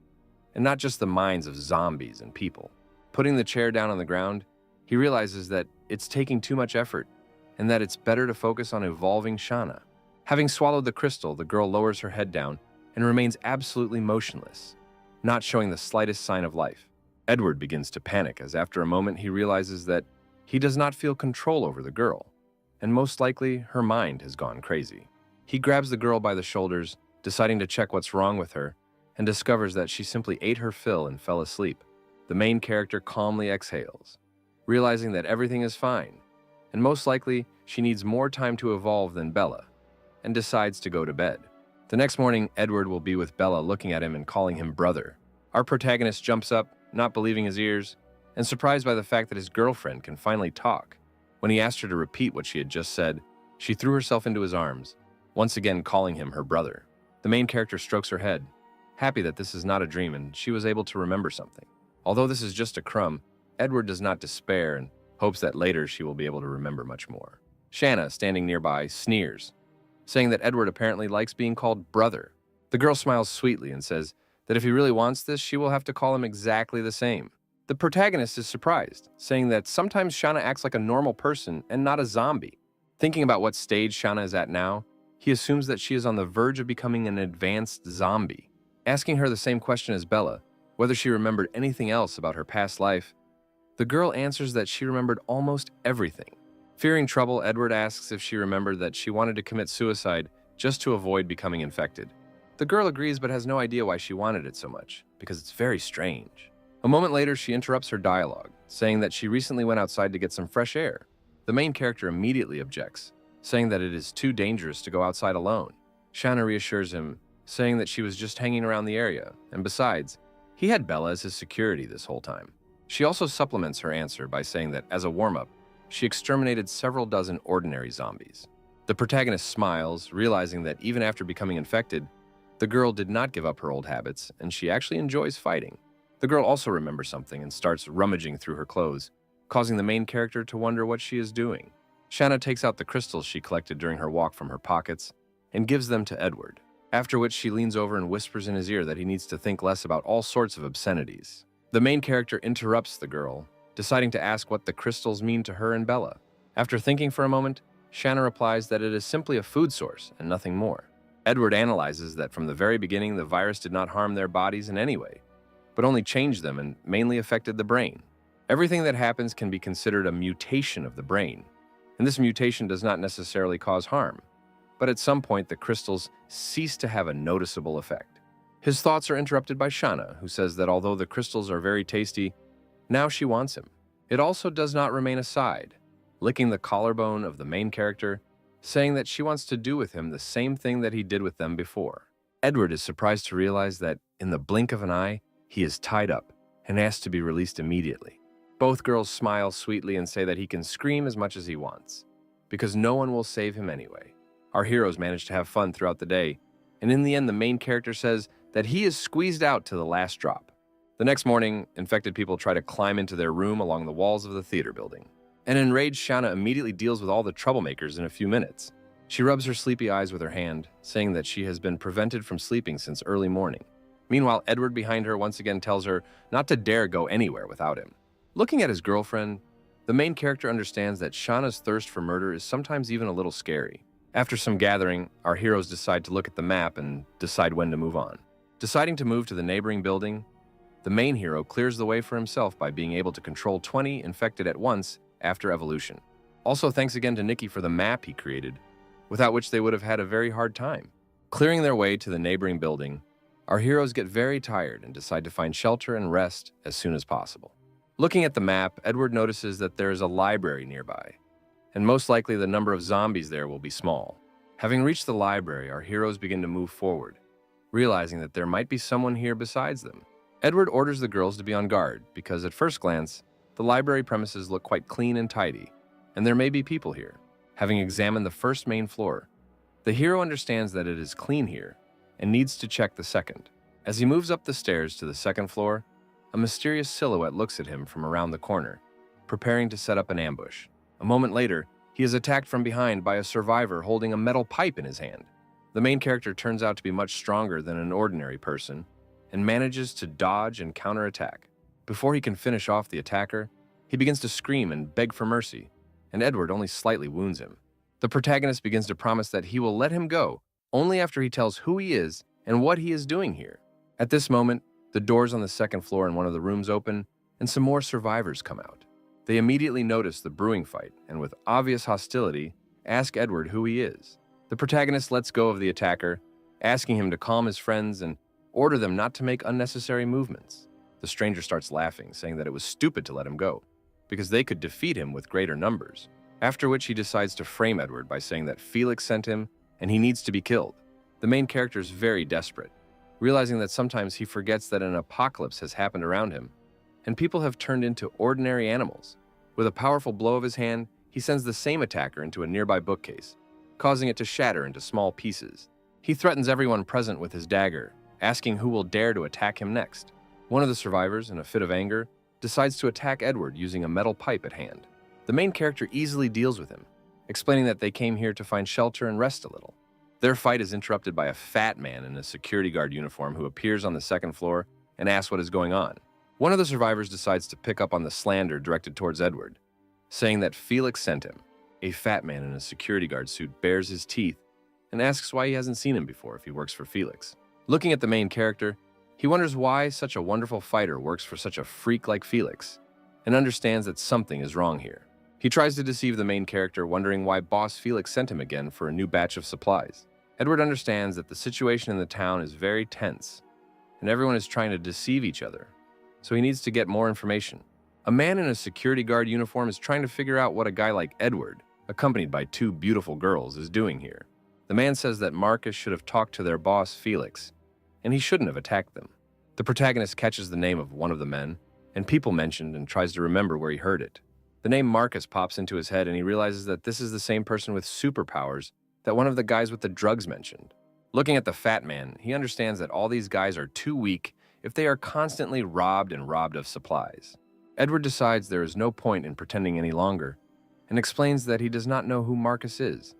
and not just the minds of zombies and people. Putting the chair down on the ground, he realizes that it's taking too much effort and that it's better to focus on evolving Shaana. Having swallowed the crystal, the girl lowers her head down and remains absolutely motionless, not showing the slightest sign of life. Edward begins to panic as after a moment he realizes that he does not feel control over the girl, and most likely her mind has gone crazy. He grabs the girl by the shoulders, deciding to check what's wrong with her, and discovers that she simply ate her fill and fell asleep. The main character calmly exhales, realizing that everything is fine, and most likely she needs more time to evolve than Bella, and decides to go to bed. The next morning, Edward will be with Bella, looking at him and calling him brother. Our protagonist jumps up, not believing his ears, and surprised by the fact that his girlfriend can finally talk. When he asked her to repeat what she had just said, she threw herself into his arms, once again calling him her brother. The main character strokes her head, happy that this is not a dream and she was able to remember something. Although this is just a crumb, Edward does not despair and hopes that later she will be able to remember much more. Shaana, standing nearby, sneers, saying that Edward apparently likes being called brother. The girl smiles sweetly and says that if he really wants this, she will have to call him exactly the same. The protagonist is surprised, saying that sometimes Shaana acts like a normal person and not a zombie. Thinking about what stage Shaana is at now, he assumes that she is on the verge of becoming an advanced zombie. Asking her the same question as Bella, whether she remembered anything else about her past life, the girl answers that she remembered almost everything. Fearing trouble, Edward asks if she remembered that she wanted to commit suicide just to avoid becoming infected. The girl agrees but has no idea why she wanted it so much, because it's very strange. A moment later, she interrupts her dialogue, saying that she recently went outside to get some fresh air. The main character immediately objects, saying that it is too dangerous to go outside alone. Shaana reassures him, saying that she was just hanging around the area, and besides, he had Bella as his security this whole time. She also supplements her answer by saying that as a warm-up, she exterminated several dozen ordinary zombies. The protagonist smiles, realizing that even after becoming infected, the girl did not give up her old habits, and she actually enjoys fighting. The girl also remembers something and starts rummaging through her clothes, causing the main character to wonder what she is doing. Shaana takes out the crystals she collected during her walk from her pockets and gives them to Edward, after which she leans over and whispers in his ear that he needs to think less about all sorts of obscenities. The main character interrupts the girl, deciding to ask what the crystals mean to her and Bella. After thinking for a moment, Shaana replies that it is simply a food source and nothing more. Edward analyzes that from the very beginning the virus did not harm their bodies in any way, but only changed them and mainly affected the brain. Everything that happens can be considered a mutation of the brain, and this mutation does not necessarily cause harm, but at some point the crystals cease to have a noticeable effect. His thoughts are interrupted by Shaana, who says that although the crystals are very tasty, now she wants him. It also does not remain aside, licking the collarbone of the main character, saying that she wants to do with him the same thing that he did with them before. Edward is surprised to realize that, in the blink of an eye, he is tied up and asked to be released immediately. Both girls smile sweetly and say that he can scream as much as he wants, because no one will save him anyway. Our heroes manage to have fun throughout the day, and in the end the main character says that he is squeezed out to the last drop. The next morning, infected people try to climb into their room along the walls of the theater building. An enraged Shaana immediately deals with all the troublemakers in a few minutes. She rubs her sleepy eyes with her hand, saying that she has been prevented from sleeping since early morning. Meanwhile, Edward behind her once again tells her not to dare go anywhere without him. Looking at his girlfriend, the main character understands that Shauna's thirst for murder is sometimes even a little scary. After some gathering, our heroes decide to look at the map and decide when to move on. Deciding to move to the neighboring building, the main hero clears the way for himself by being able to control 20 infected at once after evolution. Also, thanks again to Nikki for the map he created, without which they would have had a very hard time. Clearing their way to the neighboring building, our heroes get very tired and decide to find shelter and rest as soon as possible. Looking at the map, Edward notices that there is a library nearby, and most likely the number of zombies there will be small. Having reached the library, our heroes begin to move forward, realizing that there might be someone here besides them. Edward orders the girls to be on guard because at first glance, the library premises look quite clean and tidy, and there may be people here. Having examined the first main floor, the hero understands that it is clean here and needs to check the second. As he moves up the stairs to the second floor, a mysterious silhouette looks at him from around the corner, preparing to set up an ambush. A moment later, he is attacked from behind by a survivor holding a metal pipe in his hand. The main character turns out to be much stronger than an ordinary person and manages to dodge and counterattack. Before he can finish off the attacker, he begins to scream and beg for mercy, and Edward only slightly wounds him. The protagonist begins to promise that he will let him go only after he tells who he is and what he is doing here. At this moment, the doors on the second floor in one of the rooms open and some more survivors come out. They immediately notice the brewing fight and with obvious hostility, ask Edward who he is. The protagonist lets go of the attacker, asking him to calm his friends and order them not to make unnecessary movements. The stranger starts laughing, saying that it was stupid to let him go, because they could defeat him with greater numbers. After which he decides to frame Edward by saying that Felix sent him and he needs to be killed. The main character is very desperate, realizing that sometimes he forgets that an apocalypse has happened around him, and people have turned into ordinary animals. With a powerful blow of his hand, he sends the same attacker into a nearby bookcase, causing it to shatter into small pieces. He threatens everyone present with his dagger, asking who will dare to attack him next. One of the survivors, in a fit of anger, decides to attack Edward using a metal pipe at hand. The main character easily deals with him, explaining that they came here to find shelter and rest a little. Their fight is interrupted by a fat man in a security guard uniform who appears on the second floor and asks what is going on. One of the survivors decides to pick up on the slander directed towards Edward, saying that Felix sent him. A fat man in a security guard suit bares his teeth and asks why he hasn't seen him before if he works for Felix. Looking at the main character, he wonders why such a wonderful fighter works for such a freak like Felix, and understands that something is wrong here. He tries to deceive the main character, wondering why boss Felix sent him again for a new batch of supplies. Edward understands that the situation in the town is very tense, and everyone is trying to deceive each other, so he needs to get more information. A man in a security guard uniform is trying to figure out what a guy like Edward, accompanied by two beautiful girls, is doing here. The man says that Marcus should have talked to their boss, Felix, and he shouldn't have attacked them. The protagonist catches the name of one of the men, and people mentioned, and tries to remember where he heard it. The name Marcus pops into his head, and he realizes that this is the same person with superpowers that one of the guys with the drugs mentioned. Looking at the fat man, he understands that all these guys are too weak if they are constantly robbed of supplies. Edward decides there is no point in pretending any longer, and explains that he does not know who Marcus is,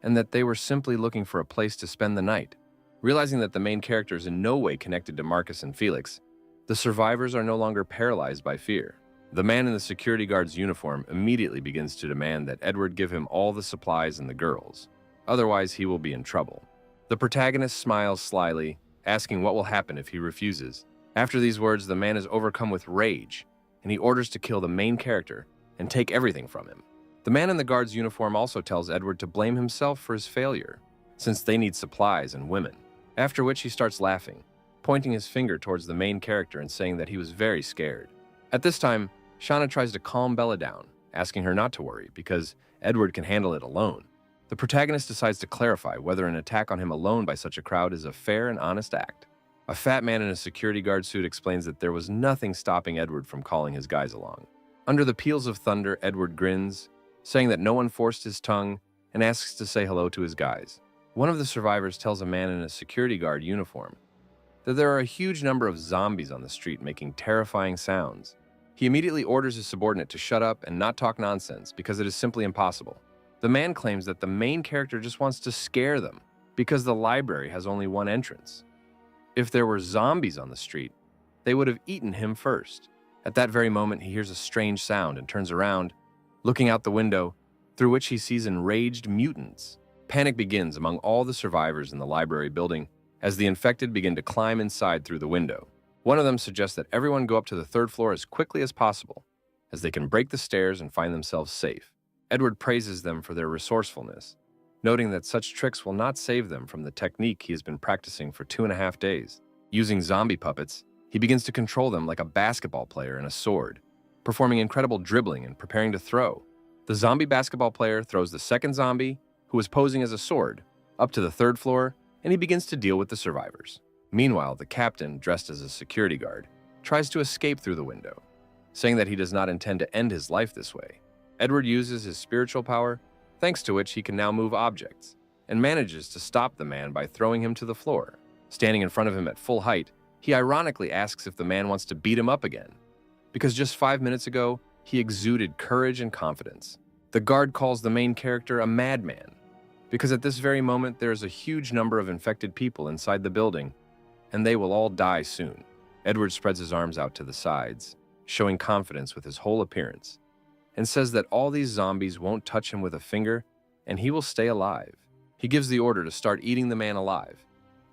and that they were simply looking for a place to spend the night. Realizing that the main character is in no way connected to Marcus and Felix, the survivors are no longer paralyzed by fear. The man in the security guard's uniform immediately begins to demand that Edward give him all the supplies and the girls. Otherwise, he will be in trouble. The protagonist smiles slyly, asking what will happen if he refuses. After these words, the man is overcome with rage, and he orders to kill the main character and take everything from him. The man in the guard's uniform also tells Edward to blame himself for his failure, since they need supplies and women. After which he starts laughing, pointing his finger towards the main character and saying that he was very scared. At this time, Shaana tries to calm Bella down, asking her not to worry because Edward can handle it alone. The protagonist decides to clarify whether an attack on him alone by such a crowd is a fair and honest act. A fat man in a security guard suit explains that there was nothing stopping Edward from calling his guys along. Under the peals of thunder, Edward grins, saying that no one forced his tongue, and asks to say hello to his guys. One of the survivors tells a man in a security guard uniform that there are a huge number of zombies on the street making terrifying sounds. He immediately orders his subordinate to shut up and not talk nonsense because it is simply impossible. The man claims that the main character just wants to scare them because the library has only one entrance. If there were zombies on the street, they would have eaten him first. At that very moment, he hears a strange sound and turns around, looking out the window, through which he sees enraged mutants. Panic begins among all the survivors in the library building as the infected begin to climb inside through the window. One of them suggests that everyone go up to the third floor as quickly as possible, as they can break the stairs and find themselves safe. Edward praises them for their resourcefulness, noting that such tricks will not save them from the technique he has been practicing for 2.5 days. Using zombie puppets, he begins to control them like a basketball player and a sword, performing incredible dribbling and preparing to throw. The zombie basketball player throws the second zombie, who is posing as a sword, up to the 3rd floor, and he begins to deal with the survivors. Meanwhile, the captain, dressed as a security guard, tries to escape through the window, saying that he does not intend to end his life this way. Edward uses his spiritual power, thanks to which he can now move objects, and manages to stop the man by throwing him to the floor. Standing in front of him at full height, he ironically asks if the man wants to beat him up again, because just 5 minutes ago, he exuded courage and confidence. The guard calls the main character a madman, because at this very moment there is a huge number of infected people inside the building, and they will all die soon. Edward spreads his arms out to the sides, showing confidence with his whole appearance, and says that all these zombies won't touch him with a finger, and he will stay alive. He gives the order to start eating the man alive,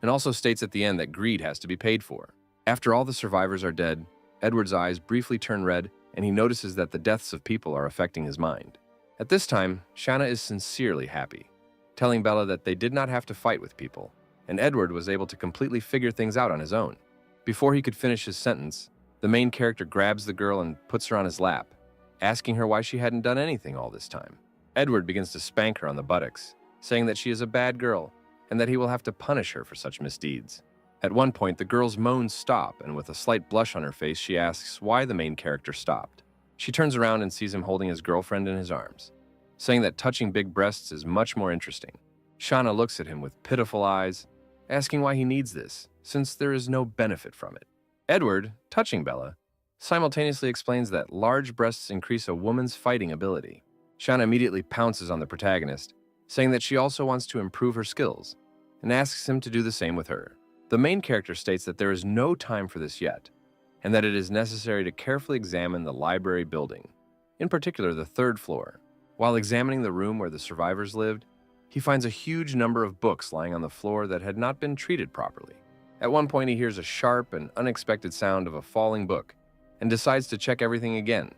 and also states at the end that greed has to be paid for. After all the survivors are dead, Edward's eyes briefly turn red, and he notices that the deaths of people are affecting his mind. At this time, Shaana is sincerely happy, telling Bella that they did not have to fight with people, and Edward was able to completely figure things out on his own. Before he could finish his sentence, the main character grabs the girl and puts her on his lap, asking her why she hadn't done anything all this time. Edward begins to spank her on the buttocks, saying that she is a bad girl and that he will have to punish her for such misdeeds. At one point, the girl's moans stop, and with a slight blush on her face, she asks why the main character stopped. She turns around and sees him holding his girlfriend in his arms, saying that touching big breasts is much more interesting. Shaana looks at him with pitiful eyes, asking why he needs this, since there is no benefit from it. Edward, touching Bella, simultaneously explains that large breasts increase a woman's fighting ability. Shaana immediately pounces on the protagonist, saying that she also wants to improve her skills, and asks him to do the same with her. The main character states that there is no time for this yet, and that it is necessary to carefully examine the library building, in particular the 3rd floor. While examining the room where the survivors lived, he finds a huge number of books lying on the floor that had not been treated properly. At one point, he hears a sharp and unexpected sound of a falling book and decides to check everything again,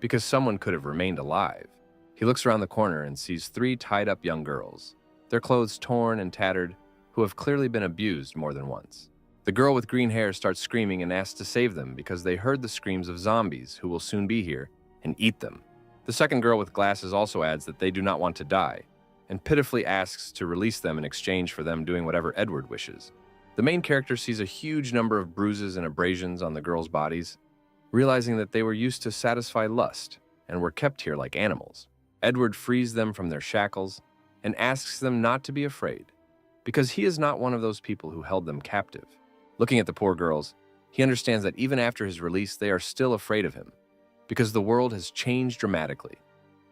because someone could have remained alive. He looks around the corner and sees 3 tied-up young girls, their clothes torn and tattered, who have clearly been abused more than once. The girl with green hair starts screaming and asks to save them because they heard the screams of zombies who will soon be here and eat them. The second girl with glasses also adds that they do not want to die, and pitifully asks to release them in exchange for them doing whatever Edward wishes. The main character sees a huge number of bruises and abrasions on the girls' bodies, realizing that they were used to satisfy lust and were kept here like animals. Edward frees them from their shackles and asks them not to be afraid, because he is not one of those people who held them captive. Looking at the poor girls, he understands that even after his release, they are still afraid of him, because the world has changed dramatically,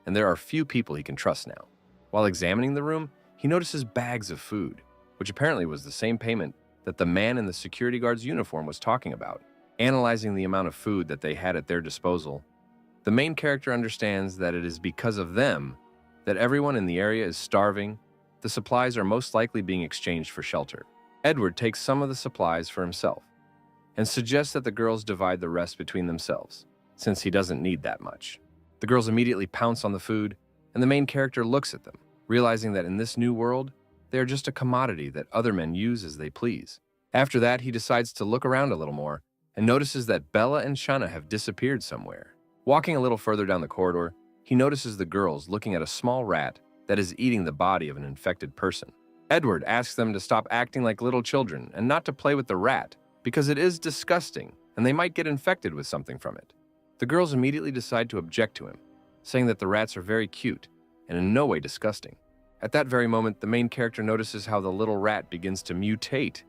and there are few people he can trust now. While examining the room, he notices bags of food, which apparently was the same payment that the man in the security guard's uniform was talking about. Analyzing the amount of food that they had at their disposal, the main character understands that it is because of them that everyone in the area is starving. The supplies are most likely being exchanged for shelter. Edward takes some of the supplies for himself and suggests that the girls divide the rest between themselves, since he doesn't need that much. The girls immediately pounce on the food, and the main character looks at them, realizing that in this new world, they are just a commodity that other men use as they please. After that, he decides to look around a little more and notices that Bella and Shaana have disappeared somewhere. Walking a little further down the corridor, he notices the girls looking at a small rat that is eating the body of an infected person. Edward asks them to stop acting like little children and not to play with the rat, because it is disgusting and they might get infected with something from it. The girls immediately decide to object to him, saying that the rats are very cute and in no way disgusting. At that very moment, the main character notices how the little rat begins to mutate,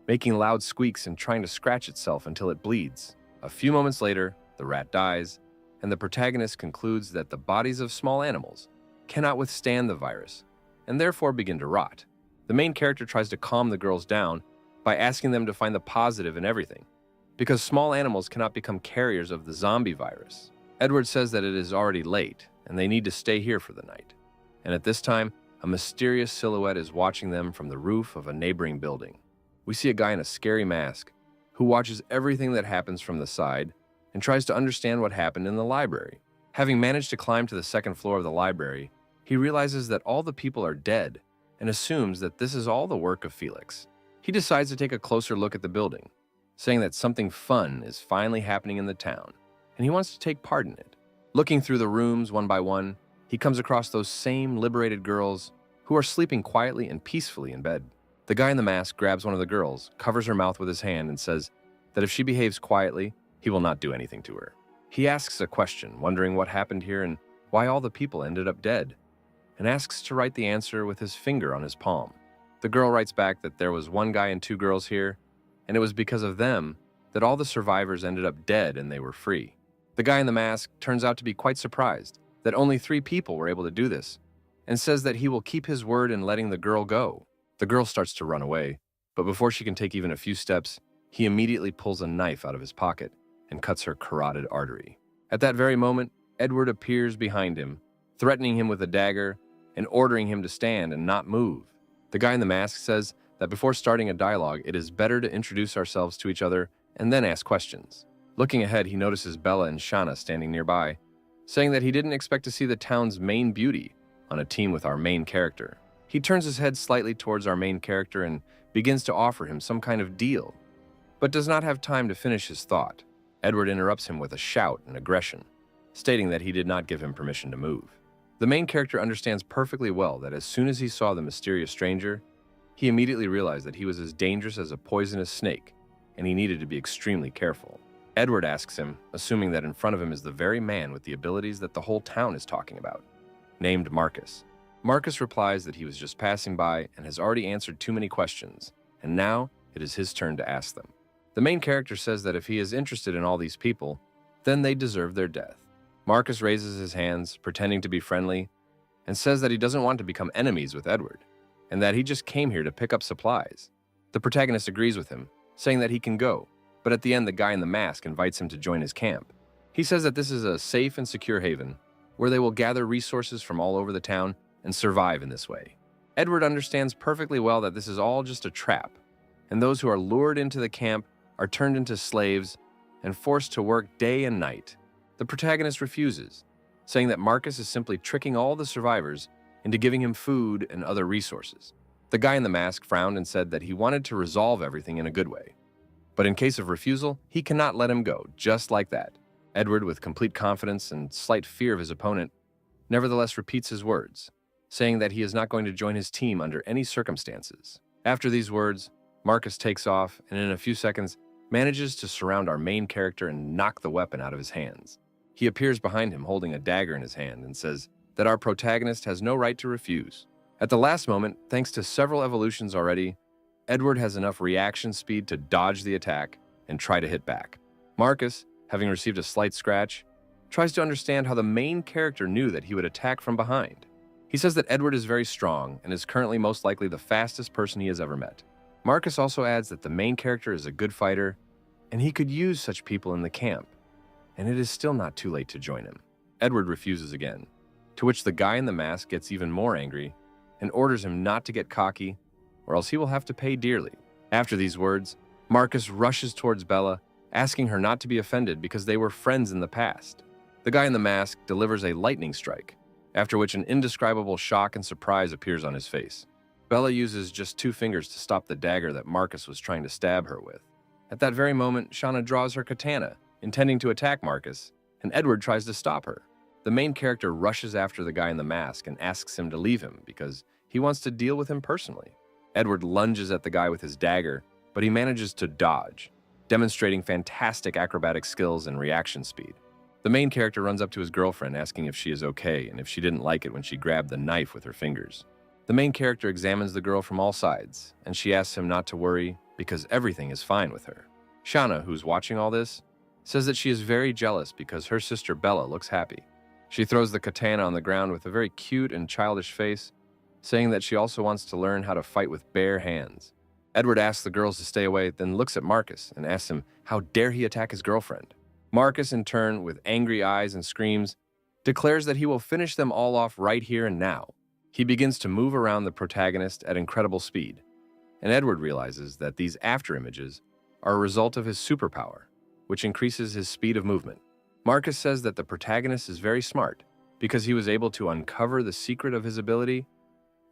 making loud squeaks and trying to scratch itself until it bleeds. A few moments later, the rat dies, and the protagonist concludes that the bodies of small animals cannot withstand the virus and therefore begin to rot. The main character tries to calm the girls down by asking them to find the positive in everything, because small animals cannot become carriers of the zombie virus. Edward says that it is already late and they need to stay here for the night. And at this time, a mysterious silhouette is watching them from the roof of a neighboring building. We see a guy in a scary mask who watches everything that happens from the side and tries to understand what happened in the library. Having managed to climb to the second floor of the library, he realizes that all the people are dead and assumes that this is all the work of Felix. He decides to take a closer look at the building, saying that something fun is finally happening in the town, and he wants to take part in it. Looking through the rooms one by one, he comes across those same liberated girls who are sleeping quietly and peacefully in bed. The guy in the mask grabs one of the girls, covers her mouth with his hand, and says that if she behaves quietly, he will not do anything to her. He asks a question, wondering what happened here and why all the people ended up dead, and asks to write the answer with his finger on his palm. The girl writes back that there was one guy and two girls here, and it was because of them that all the survivors ended up dead and they were free. The guy in the mask turns out to be quite surprised that only 3 people were able to do this, and says that he will keep his word in letting the girl go. The girl starts to run away, but before she can take even a few steps, he immediately pulls a knife out of his pocket and cuts her carotid artery. At that very moment, Edward appears behind him, threatening him with a dagger and ordering him to stand and not move. The guy in the mask says that before starting a dialogue, it is better to introduce ourselves to each other and then ask questions. Looking ahead, he notices Bella and Shaana standing nearby, saying that he didn't expect to see the town's main beauty on a team with our main character. He turns his head slightly towards our main character and begins to offer him some kind of deal, but does not have time to finish his thought. Edward interrupts him with a shout and aggression, stating that he did not give him permission to move. The main character understands perfectly well that as soon as he saw the mysterious stranger, he immediately realized that he was as dangerous as a poisonous snake, and he needed to be extremely careful. Edward asks him, assuming that in front of him is the very man with the abilities that the whole town is talking about, named Marcus. Marcus replies that he was just passing by and has already answered too many questions, and now it is his turn to ask them. The main character says that if he is interested in all these people, then they deserve their death. Marcus raises his hands, pretending to be friendly, and says that he doesn't want to become enemies with Edward, and that he just came here to pick up supplies. The protagonist agrees with him, saying that he can go, but at the end the guy in the mask invites him to join his camp. He says that this is a safe and secure haven, where they will gather resources from all over the town and survive in this way. Edward understands perfectly well that this is all just a trap, and those who are lured into the camp are turned into slaves and forced to work day and night. The protagonist refuses, saying that Marcus is simply tricking all the survivors into giving him food and other resources. The guy in the mask frowned and said that he wanted to resolve everything in a good way, but in case of refusal, he cannot let him go just like that. Edward, with complete confidence and slight fear of his opponent, nevertheless repeats his words, saying that he is not going to join his team under any circumstances. After these words, Marcus takes off and in a few seconds manages to surround our main character and knock the weapon out of his hands. He appears behind him holding a dagger in his hand and says that our protagonist has no right to refuse. At the last moment, thanks to several evolutions already, Edward has enough reaction speed to dodge the attack and try to hit back. Marcus, having received a slight scratch, tries to understand how the main character knew that he would attack from behind. He says that Edward is very strong and is currently most likely the fastest person he has ever met. Marcus also adds that the main character is a good fighter and he could use such people in the camp, and it is still not too late to join him. Edward refuses again, to which the guy in the mask gets even more angry and orders him not to get cocky, or else he will have to pay dearly. After these words, Marcus rushes towards Bella, asking her not to be offended because they were friends in the past. The guy in the mask delivers a lightning strike, after which an indescribable shock and surprise appears on his face. Bella uses just 2 fingers to stop the dagger that Marcus was trying to stab her with. At that very moment, Shaana draws her katana, intending to attack Marcus, and Edward tries to stop her. The main character rushes after the guy in the mask and asks him to leave him because he wants to deal with him personally. Edward lunges at the guy with his dagger, but he manages to dodge, demonstrating fantastic acrobatic skills and reaction speed. The main character runs up to his girlfriend asking if she is okay and if she didn't like it when she grabbed the knife with her fingers. The main character examines the girl from all sides, and she asks him not to worry because everything is fine with her. Shaana, who's watching all this, says that she is very jealous because her sister Bella looks happy. She throws the katana on the ground with a very cute and childish face, saying that she also wants to learn how to fight with bare hands. Edward asks the girls to stay away, then looks at Marcus and asks him how dare he attack his girlfriend. Marcus, in turn, with angry eyes and screams, declares that he will finish them all off right here and now. He begins to move around the protagonist at incredible speed, and Edward realizes that these afterimages are a result of his superpower, which increases his speed of movement. Marcus says that the protagonist is very smart because he was able to uncover the secret of his ability,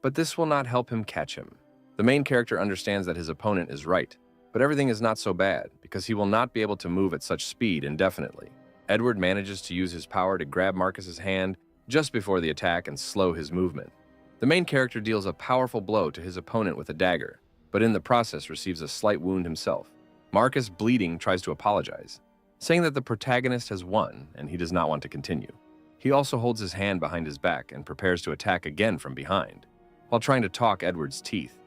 but this will not help him catch him. The main character understands that his opponent is right, but everything is not so bad because he will not be able to move at such speed indefinitely. Edward manages to use his power to grab Marcus's hand just before the attack and slow his movement. The main character deals a powerful blow to his opponent with a dagger, but in the process receives a slight wound himself. Marcus, bleeding, tries to apologize, saying that the protagonist has won and he does not want to continue. He also holds his hand behind his back and prepares to attack again from behind, while trying to talk Edward's teeth.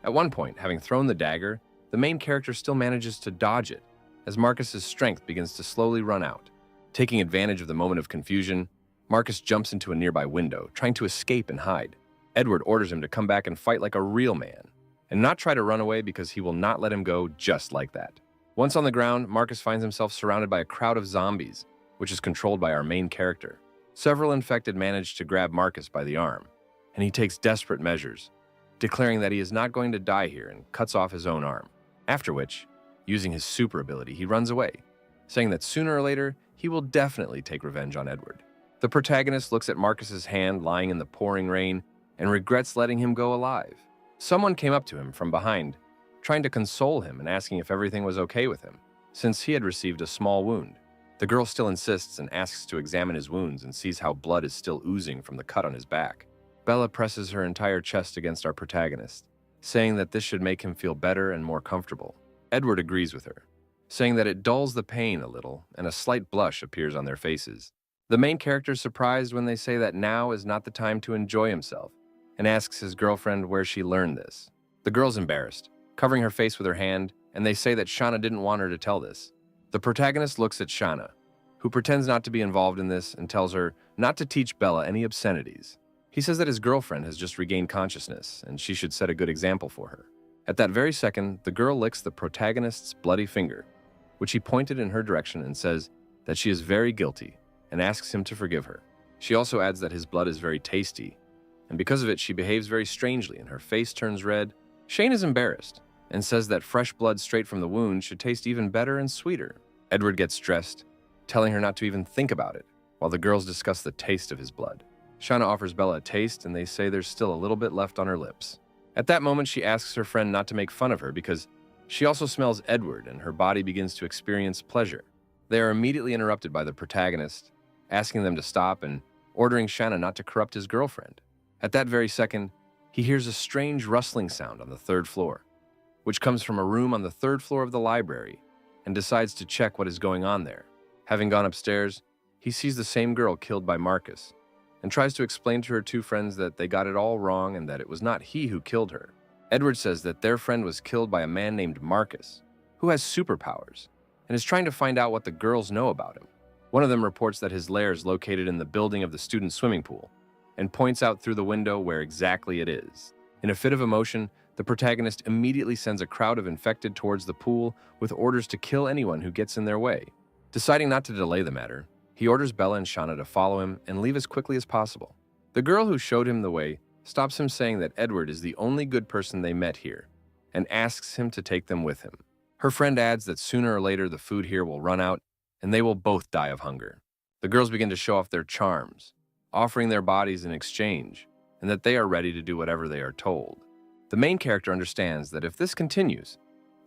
At one point, having thrown the dagger, the main character still manages to dodge it, as Marcus's strength begins to slowly run out. Taking advantage of the moment of confusion, Marcus jumps into a nearby window, trying to escape and hide. Edward orders him to come back and fight like a real man, and not try to run away because he will not let him go just like that. Once on the ground, Marcus finds himself surrounded by a crowd of zombies, which is controlled by our main character. Several infected manage to grab Marcus by the arm, and he takes desperate measures, declaring that he is not going to die here and cuts off his own arm. After which, using his super ability, he runs away, saying that sooner or later, he will definitely take revenge on Edward. The protagonist looks at Marcus's hand lying in the pouring rain and regrets letting him go alive. Someone came up to him from behind, trying to console him and asking if everything was okay with him, since he had received a small wound. The girl still insists and asks to examine his wounds and sees how blood is still oozing from the cut on his back. Bella presses her entire chest against our protagonist, saying that this should make him feel better and more comfortable. Edward agrees with her, saying that it dulls the pain a little, and a slight blush appears on their faces. The main character is surprised when they say that now is not the time to enjoy himself, and asks his girlfriend where she learned this. The girl's embarrassed, covering her face with her hand, and they say that Shaana didn't want her to tell this. The protagonist looks at Shaana, who pretends not to be involved in this and tells her not to teach Bella any obscenities. He says that his girlfriend has just regained consciousness, and she should set a good example for her. At that very second, the girl licks the protagonist's bloody finger, which he pointed in her direction, and says that she is very guilty, and asks him to forgive her. She also adds that his blood is very tasty, and because of it, she behaves very strangely, and her face turns red. Shane is embarrassed, and says that fresh blood straight from the wound should taste even better and sweeter. Edward gets stressed, telling her not to even think about it, while the girls discuss the taste of his blood. Shaana offers Bella a taste, and they say there's still a little bit left on her lips. At that moment, she asks her friend not to make fun of her because she also smells Edward, and her body begins to experience pleasure. They are immediately interrupted by the protagonist, asking them to stop and ordering Shaana not to corrupt his girlfriend. At that very second, he hears a strange rustling sound on the third floor, which comes from a room on the third floor of the library, and decides to check what is going on there. Having gone upstairs, he sees the same girl killed by Marcus, and tries to explain to her two friends that they got it all wrong and that it was not he who killed her. Edward says that their friend was killed by a man named Marcus, who has superpowers, and is trying to find out what the girls know about him. One of them reports that his lair is located in the building of the student swimming pool, and points out through the window where exactly it is. In a fit of emotion, the protagonist immediately sends a crowd of infected towards the pool with orders to kill anyone who gets in their way. Deciding not to delay the matter, he orders Bella and Shaana to follow him and leave as quickly as possible. The girl who showed him the way stops him, saying that Edward is the only good person they met here, and asks him to take them with him. Her friend adds that sooner or later the food here will run out, and they will both die of hunger. The girls begin to show off their charms, offering their bodies in exchange, and that they are ready to do whatever they are told. The main character understands that if this continues,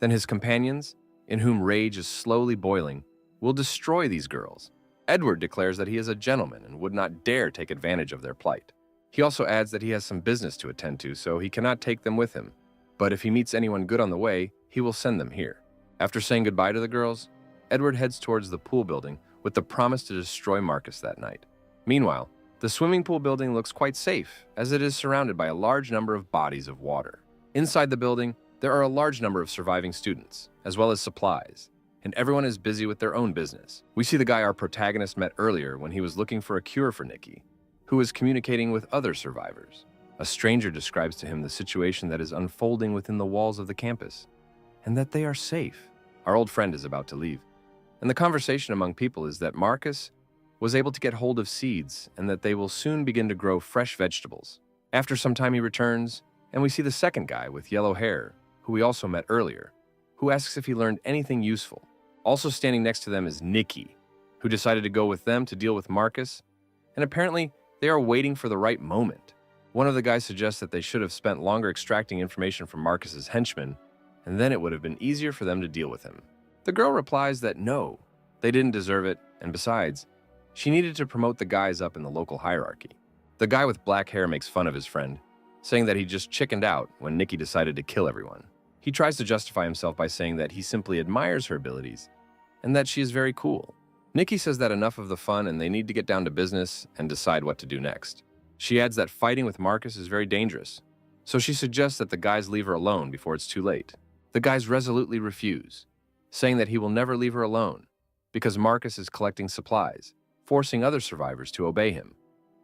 then his companions, in whom rage is slowly boiling, will destroy these girls. Edward declares that he is a gentleman and would not dare take advantage of their plight. He also adds that he has some business to attend to, so he cannot take them with him. But if he meets anyone good on the way, he will send them here. After saying goodbye to the girls, Edward heads towards the pool building with the promise to destroy Marcus that night. Meanwhile, the swimming pool building looks quite safe, as it is surrounded by a large number of bodies of water. Inside the building, there are a large number of surviving students, as well as supplies, and everyone is busy with their own business. We see the guy our protagonist met earlier when he was looking for a cure for Nikki, who is communicating with other survivors. A stranger describes to him the situation that is unfolding within the walls of the campus, and that they are safe. Our old friend is about to leave, and the conversation among people is that Marcus was able to get hold of seeds and that they will soon begin to grow fresh vegetables. After some time he returns, and we see the second guy with yellow hair, who we also met earlier, who asks if he learned anything useful. Also standing next to them is Nikki, who decided to go with them to deal with Marcus, and apparently they are waiting for the right moment. One of the guys suggests that they should have spent longer extracting information from Marcus's henchmen, and then it would have been easier for them to deal with him. The girl replies that no, they didn't deserve it, and besides, she needed to promote the guys up in the local hierarchy. The guy with black hair makes fun of his friend, saying that he just chickened out when Nikki decided to kill everyone. He tries to justify himself by saying that he simply admires her abilities and that she is very cool. Nikki says that enough of the fun and they need to get down to business and decide what to do next. She adds that fighting with Marcus is very dangerous, so she suggests that the guys leave her alone before it's too late. The guys resolutely refuse, saying that he will never leave her alone because Marcus is collecting supplies, forcing other survivors to obey him,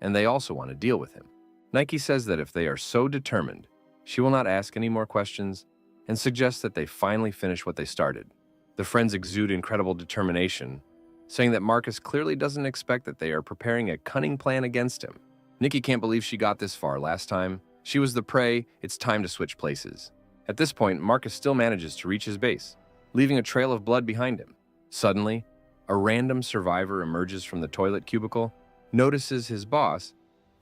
and they also want to deal with him. Nike says that if they are so determined, she will not ask any more questions and suggests that they finally finish what they started. The friends exude incredible determination, saying that Marcus clearly doesn't expect that they are preparing a cunning plan against him. Nikki can't believe she got this far last time. She was the prey, it's time to switch places. At this point, Marcus still manages to reach his base, leaving a trail of blood behind him. Suddenly, a random survivor emerges from the toilet cubicle, notices his boss,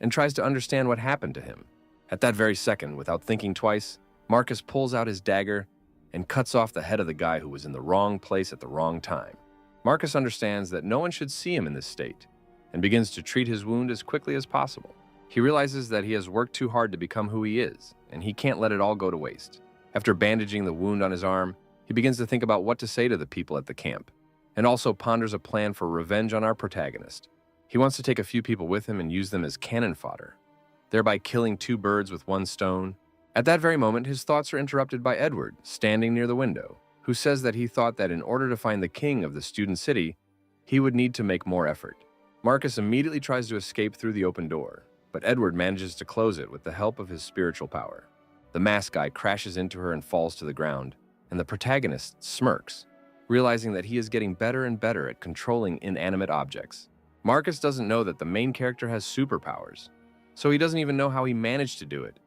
and tries to understand what happened to him. At that very second, without thinking twice, Marcus pulls out his dagger and cuts off the head of the guy who was in the wrong place at the wrong time. Marcus understands that no one should see him in this state and begins to treat his wound as quickly as possible. He realizes that he has worked too hard to become who he is, and he can't let it all go to waste. After bandaging the wound on his arm, he begins to think about what to say to the people at the camp, and also ponders a plan for revenge on our protagonist. He wants to take a few people with him and use them as cannon fodder, thereby killing two birds with one stone. At that very moment, his thoughts are interrupted by Edward, standing near the window, who says that he thought that in order to find the king of the student city, he would need to make more effort. Marcus immediately tries to escape through the open door, but Edward manages to close it with the help of his spiritual power. The masked guy crashes into her and falls to the ground, and the protagonist smirks, realizing that he is getting better and better at controlling inanimate objects. Marcus doesn't know that the main character has superpowers, so he doesn't even know how he managed to do it,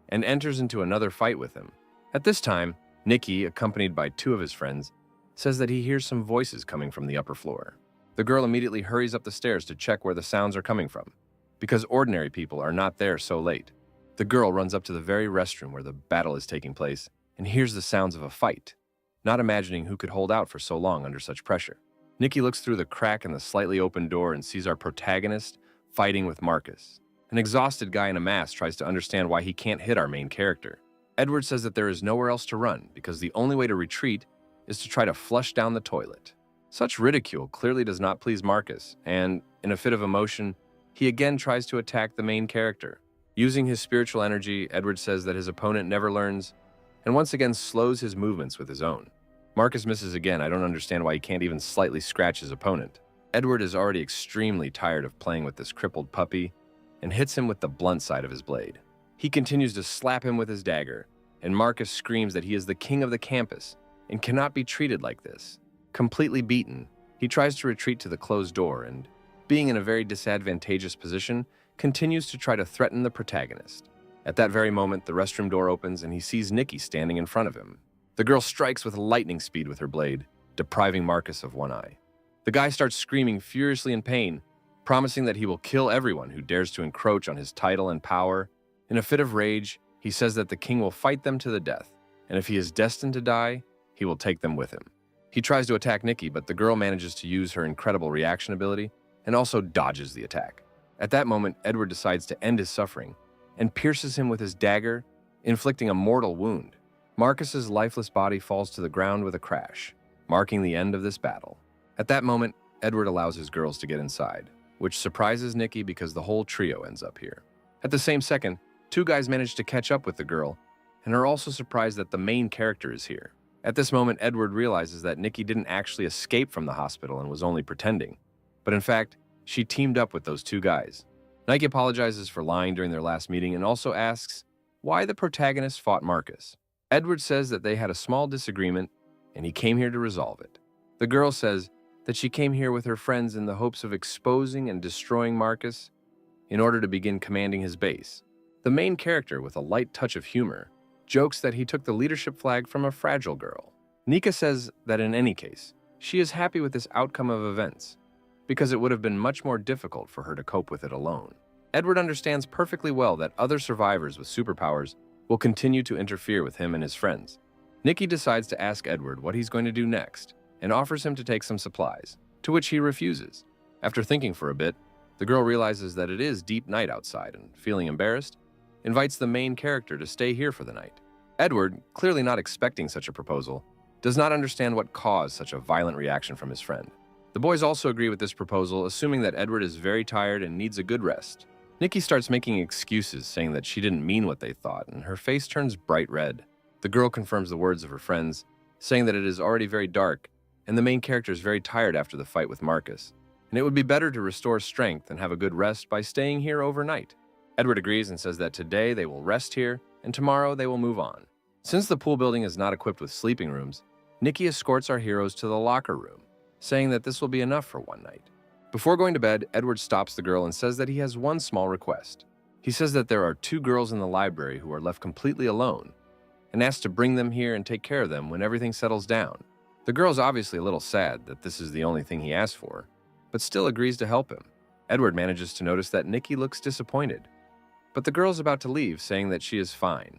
and enters into another fight with him. At this time, Nikki, accompanied by two of his friends, says that he hears some voices coming from the upper floor. The girl immediately hurries up the stairs to check where the sounds are coming from, because ordinary people are not there so late. The girl runs up to the very restroom where the battle is taking place and hears the sounds of a fight, not imagining who could hold out for so long under such pressure. Nikki looks through the crack in the slightly open door and sees our protagonist fighting with Marcus. An exhausted guy in a mask tries to understand why he can't hit our main character. Edward says that there is nowhere else to run because the only way to retreat is to try to flush down the toilet. Such ridicule clearly does not please Marcus, and in a fit of emotion, he again tries to attack the main character. Using his spiritual energy, Edward says that his opponent never learns and once again slows his movements with his own. Marcus misses again. I don't understand why he can't even slightly scratch his opponent. Edward is already extremely tired of playing with this crippled puppy and hits him with the blunt side of his blade. He continues to slap him with his dagger, and Marcus screams that he is the king of the campus and cannot be treated like this. Completely beaten, he tries to retreat to the closed door and, being in a very disadvantageous position, continues to try to threaten the protagonist. At that very moment, the restroom door opens and he sees Nikki standing in front of him. The girl strikes with lightning speed with her blade, depriving Marcus of one eye. The guy starts screaming furiously in pain, promising that he will kill everyone who dares to encroach on his title and power. In a fit of rage, he says that the king will fight them to the death, and if he is destined to die, he will take them with him. He tries to attack Nikki, but the girl manages to use her incredible reaction ability and also dodges the attack. At that moment, Edward decides to end his suffering and pierces him with his dagger, inflicting a mortal wound. Marcus's lifeless body falls to the ground with a crash, marking the end of this battle. At that moment, Edward allows his girls to get inside, which surprises Nikki because the whole trio ends up here. At the same second, two guys manage to catch up with the girl and are also surprised that the main character is here. At this moment, Edward realizes that Nikki didn't actually escape from the hospital and was only pretending, but in fact, she teamed up with those two guys. Nike apologizes for lying during their last meeting and also asks why the protagonist fought Marcus. Edward says that they had a small disagreement and he came here to resolve it. The girl says that she came here with her friends in the hopes of exposing and destroying Marcus in order to begin commanding his base. The main character, with a light touch of humor, jokes that he took the leadership flag from a fragile girl. Nika says that in any case, she is happy with this outcome of events, because it would have been much more difficult for her to cope with it alone. Edward understands perfectly well that other survivors with superpowers will continue to interfere with him and his friends. Nikki decides to ask Edward what he's going to do next and offers him to take some supplies, to which he refuses. After thinking for a bit, the girl realizes that it is deep night outside and, feeling embarrassed, invites the main character to stay here for the night. Edward, clearly not expecting such a proposal, does not understand what caused such a violent reaction from his friend. The boys also agree with this proposal, assuming that Edward is very tired and needs a good rest. Nikki starts making excuses, saying that she didn't mean what they thought, and her face turns bright red. The girl confirms the words of her friends, saying that it is already very dark, and the main character is very tired after the fight with Marcus, and it would be better to restore strength and have a good rest by staying here overnight. Edward agrees and says that today they will rest here, and tomorrow they will move on. Since the pool building is not equipped with sleeping rooms, Nikki escorts our heroes to the locker room, saying that this will be enough for one night. Before going to bed, Edward stops the girl and says that he has one small request. He says that there are 2 girls in the library who are left completely alone, and asks to bring them here and take care of them when everything settles down. The girl's obviously a little sad that this is the only thing he asked for, but still agrees to help him. Edward manages to notice that Nikki looks disappointed, but the girl's about to leave, saying that she is fine,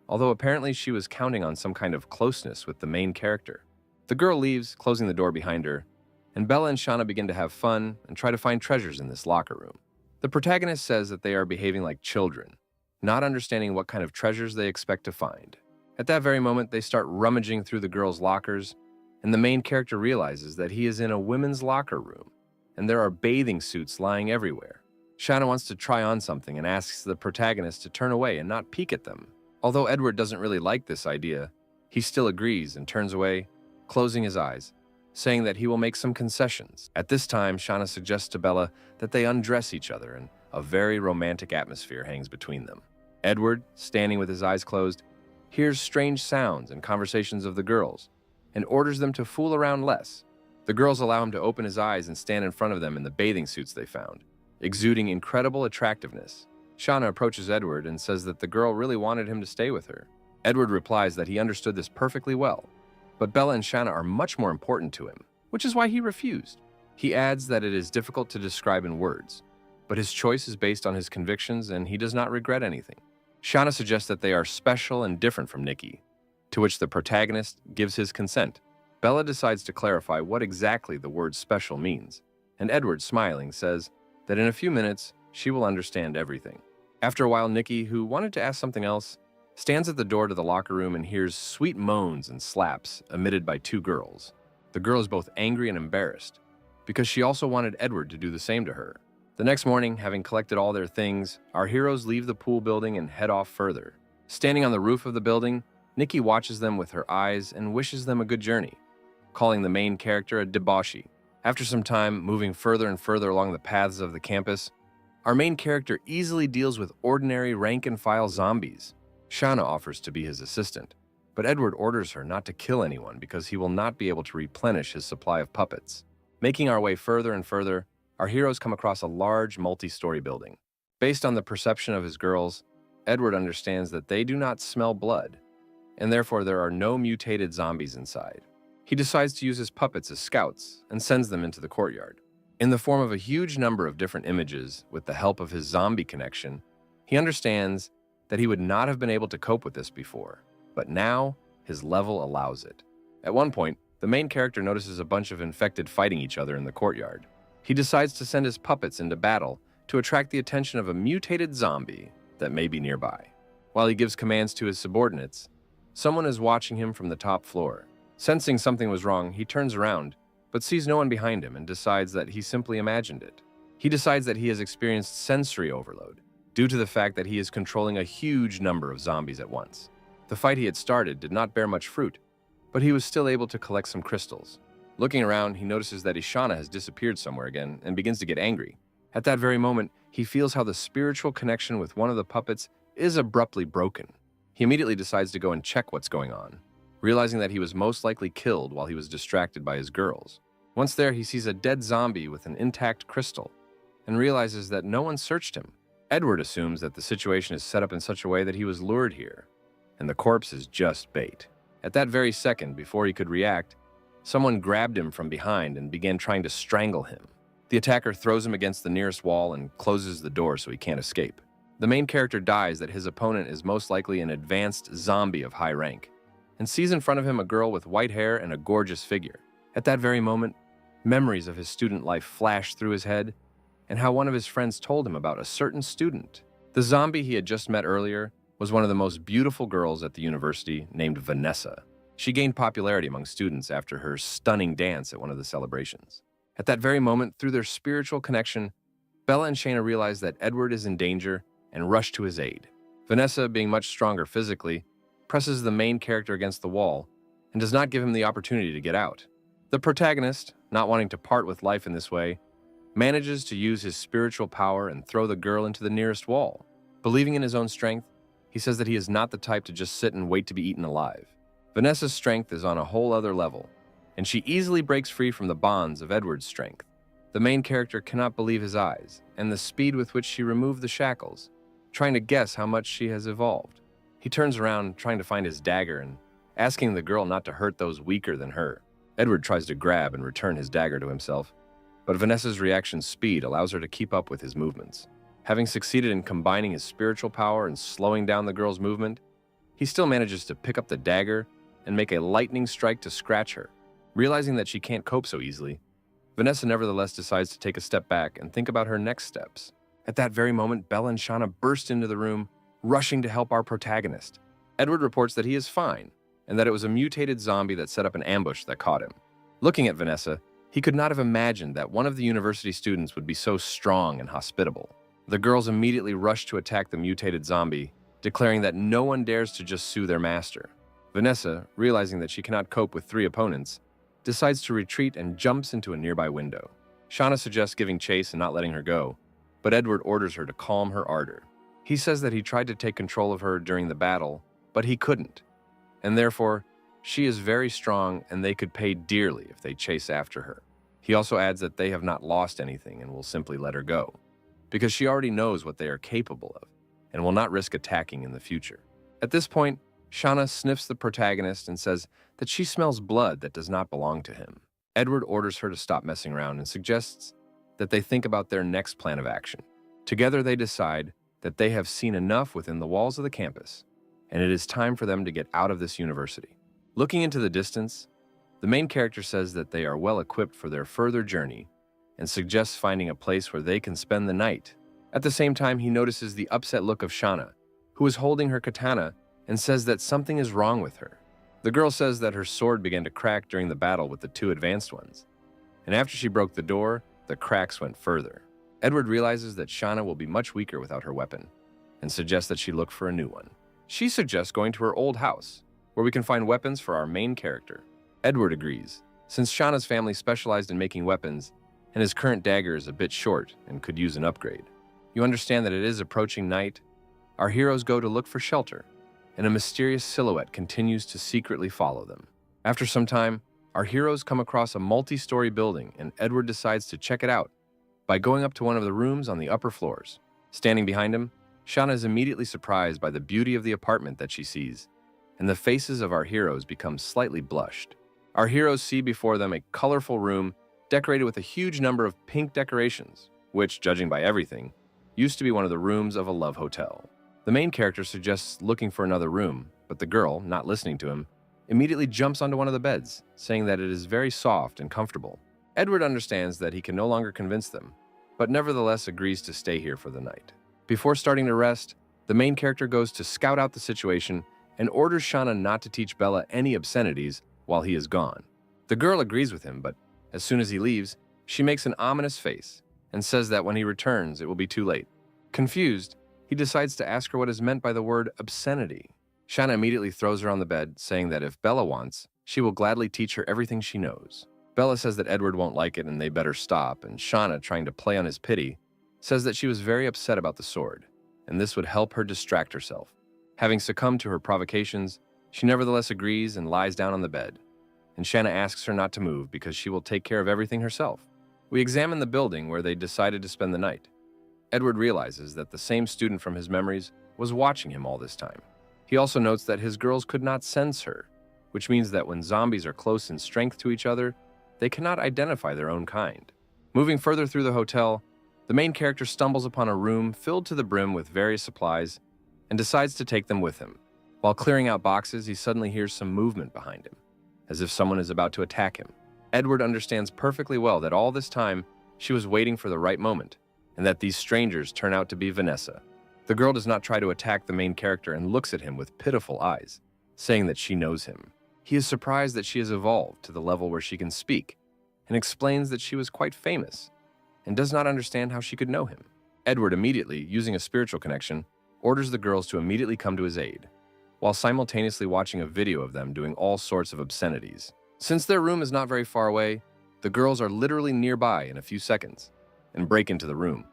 although apparently she was counting on some kind of closeness with the main character. The girl leaves, closing the door behind her, and Bella and Shaana begin to have fun and try to find treasures in this locker room. The protagonist says that they are behaving like children, not understanding what kind of treasures they expect to find. At that very moment, they start rummaging through the girls' lockers, and the main character realizes that he is in a women's locker room, and there are bathing suits lying everywhere. Shaana wants to try on something and asks the protagonist to turn away and not peek at them. Although Edward doesn't really like this idea, he still agrees and turns away, closing his eyes, saying that he will make some concessions. At this time, Shaana suggests to Bella that they undress each other, and a very romantic atmosphere hangs between them. Edward, standing with his eyes closed, hears strange sounds and conversations of the girls, and orders them to fool around less. The girls allow him to open his eyes and stand in front of them in the bathing suits they found, exuding incredible attractiveness. Shaana approaches Edward and says that the girl really wanted him to stay with her. Edward replies that he understood this perfectly well, but Bella and Shaana are much more important to him, which is why he refused. He adds that it is difficult to describe in words, but his choice is based on his convictions and he does not regret anything. Shaana suggests that they are special and different from Nikki, to which the protagonist gives his consent. Bella decides to clarify what exactly the word special means, and Edward, smiling, says that in a few minutes she will understand everything. After a while, Nikki, who wanted to ask something else, stands at the door to the locker room and hears sweet moans and slaps emitted by 2 girls. The girl is both angry and embarrassed, because she also wanted Edward to do the same to her. The next morning, having collected all their things, our heroes leave the pool building and head off further. Standing on the roof of the building, Nikki watches them with her eyes and wishes them a good journey, calling the main character a debauchee. After some time, moving further and further along the paths of the campus, our main character easily deals with ordinary rank-and-file zombies. Shaana offers to be his assistant, but Edward orders her not to kill anyone because he will not be able to replenish his supply of puppets. Making our way further and further, our heroes come across a large multi-story building. Based on the perception of his girls, Edward understands that they do not smell blood, and therefore there are no mutated zombies inside. He decides to use his puppets as scouts and sends them into the courtyard. In the form of a huge number of different images, with the help of his zombie connection, he understands that he would not have been able to cope with this before, but now his level allows it. At one point, the main character notices a bunch of infected fighting each other in the courtyard. He decides to send his puppets into battle to attract the attention of a mutated zombie that may be nearby. While he gives commands to his subordinates, someone is watching him from the top floor. Sensing something was wrong, he turns around, but sees no one behind him and decides that he simply imagined it. He decides that he has experienced sensory overload, due to the fact that he is controlling a huge number of zombies at once. The fight he had started did not bear much fruit, but he was still able to collect some crystals. Looking around, he notices that Shaana has disappeared somewhere again and begins to get angry. At that very moment, he feels how the spiritual connection with one of the puppets is abruptly broken. He immediately decides to go and check what's going on, realizing that he was most likely killed while he was distracted by his girls. Once there, he sees a dead zombie with an intact crystal and realizes that no one searched him. Edward assumes that the situation is set up in such a way that he was lured here, and the corpse is just bait. At that very second, before he could react, someone grabbed him from behind and began trying to strangle him. The attacker throws him against the nearest wall and closes the door so he can't escape. The main character dies that his opponent is most likely an advanced zombie of high rank, and sees in front of him a girl with white hair and a gorgeous figure. At that very moment, memories of his student life flash through his head, and how one of his friends told him about a certain student. The zombie he had just met earlier was one of the most beautiful girls at the university named Vanessa. She gained popularity among students after her stunning dance at one of the celebrations. At that very moment, through their spiritual connection, Bella and Shaana realize that Edward is in danger and rush to his aid. Vanessa, being much stronger physically, presses the main character against the wall and does not give him the opportunity to get out. The protagonist, not wanting to part with life in this way, manages to use his spiritual power and throw the girl into the nearest wall. Believing in his own strength, he says that he is not the type to just sit and wait to be eaten alive. Vanessa's strength is on a whole other level, and she easily breaks free from the bonds of Edward's strength. The main character cannot believe his eyes and the speed with which she removed the shackles, trying to guess how much she has evolved. He turns around, trying to find his dagger and asking the girl not to hurt those weaker than her. Edward tries to grab and return his dagger to himself, but Vanessa's reaction speed allows her to keep up with his movements. Having succeeded in combining his spiritual power and slowing down the girl's movement, he still manages to pick up the dagger and make a lightning strike to scratch her. Realizing that she can't cope so easily, Vanessa nevertheless decides to take a step back and think about her next steps. At that very moment, Bella and Shaana burst into the room, rushing to help our protagonist. Edward reports that he is fine, and that it was a mutated zombie that set up an ambush that caught him. Looking at Vanessa, he could not have imagined that one of the university students would be so strong and hospitable. The girls immediately rush to attack the mutated zombie, declaring that no one dares to just sue their master. Vanessa, realizing that she cannot cope with 3 opponents, decides to retreat and jumps into a nearby window. Shaana suggests giving chase and not letting her go, but Edward orders her to calm her ardor. He says that he tried to take control of her during the battle, but he couldn't, and therefore, she is very strong and they could pay dearly if they chase after her. He also adds that they have not lost anything and will simply let her go, because she already knows what they are capable of and will not risk attacking in the future. At this point, Shaana sniffs the protagonist and says that she smells blood that does not belong to him. Edward orders her to stop messing around and suggests that they think about their next plan of action. Together they decide that they have seen enough within the walls of the campus, and it is time for them to get out of this university. Looking into the distance, the main character says that they are well equipped for their further journey and suggests finding a place where they can spend the night. At the same time, he notices the upset look of Shaana, who is holding her katana, and says that something is wrong with her. The girl says that her sword began to crack during the battle with the 2 advanced ones, and after she broke the door, the cracks went further. Edward realizes that Shaana will be much weaker without her weapon, and suggests that she look for a new one. She suggests going to her old house, where we can find weapons for our main character. Edward agrees, since Shauna's family specialized in making weapons, and his current dagger is a bit short and could use an upgrade. You understand that it is approaching night. Our heroes go to look for shelter, and a mysterious silhouette continues to secretly follow them. After some time, our heroes come across a multi-story building, and Edward decides to check it out by going up to one of the rooms on the upper floors. Standing behind him, Shaana is immediately surprised by the beauty of the apartment that she sees, and the faces of our heroes become slightly blushed. Our heroes see before them a colorful room decorated with a huge number of pink decorations, which, judging by everything, used to be one of the rooms of a love hotel. The main character suggests looking for another room, but the girl, not listening to him, immediately jumps onto one of the beds, saying that it is very soft and comfortable. Edward understands that he can no longer convince them, but nevertheless agrees to stay here for the night. Before starting to rest, the main character goes to scout out the situation and orders Shaana not to teach Bella any obscenities while he is gone. The girl agrees with him, but as soon as he leaves, she makes an ominous face and says that when he returns, it will be too late. Confused, he decides to ask her what is meant by the word obscenity. Shaana immediately throws her on the bed, saying that if Bella wants, she will gladly teach her everything she knows. Bella says that Edward won't like it and they better stop, and Shaana, trying to play on his pity, says that she was very upset about the sword, and this would help her distract herself. Having succumbed to her provocations, she nevertheless agrees and lies down on the bed, and Shaana asks her not to move because she will take care of everything herself. We examine the building where they decided to spend the night. Edward realizes that the same student from his memories was watching him all this time. He also notes that his girls could not sense her, which means that when zombies are close in strength to each other, they cannot identify their own kind. Moving further through the hotel, the main character stumbles upon a room filled to the brim with various supplies and decides to take them with him. While clearing out boxes, he suddenly hears some movement behind him, as if someone is about to attack him. Edward understands perfectly well that all this time she was waiting for the right moment, and that these strangers turn out to be Vanessa. The girl does not try to attack the main character and looks at him with pitiful eyes, saying that she knows him. He is surprised that she has evolved to the level where she can speak, and explains that she was quite famous, and does not understand how she could know him. Edward immediately, using a spiritual connection, orders the girls to immediately come to his aid, while simultaneously watching a video of them doing all sorts of obscenities. Since their room is not very far away, the girls are literally nearby in a few seconds and break into the room.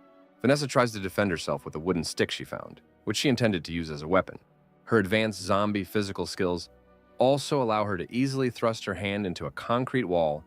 Vanessa tries to defend herself with a wooden stick she found, which she intended to use as a weapon. Her advanced zombie physical skills also allow her to easily thrust her hand into a concrete wall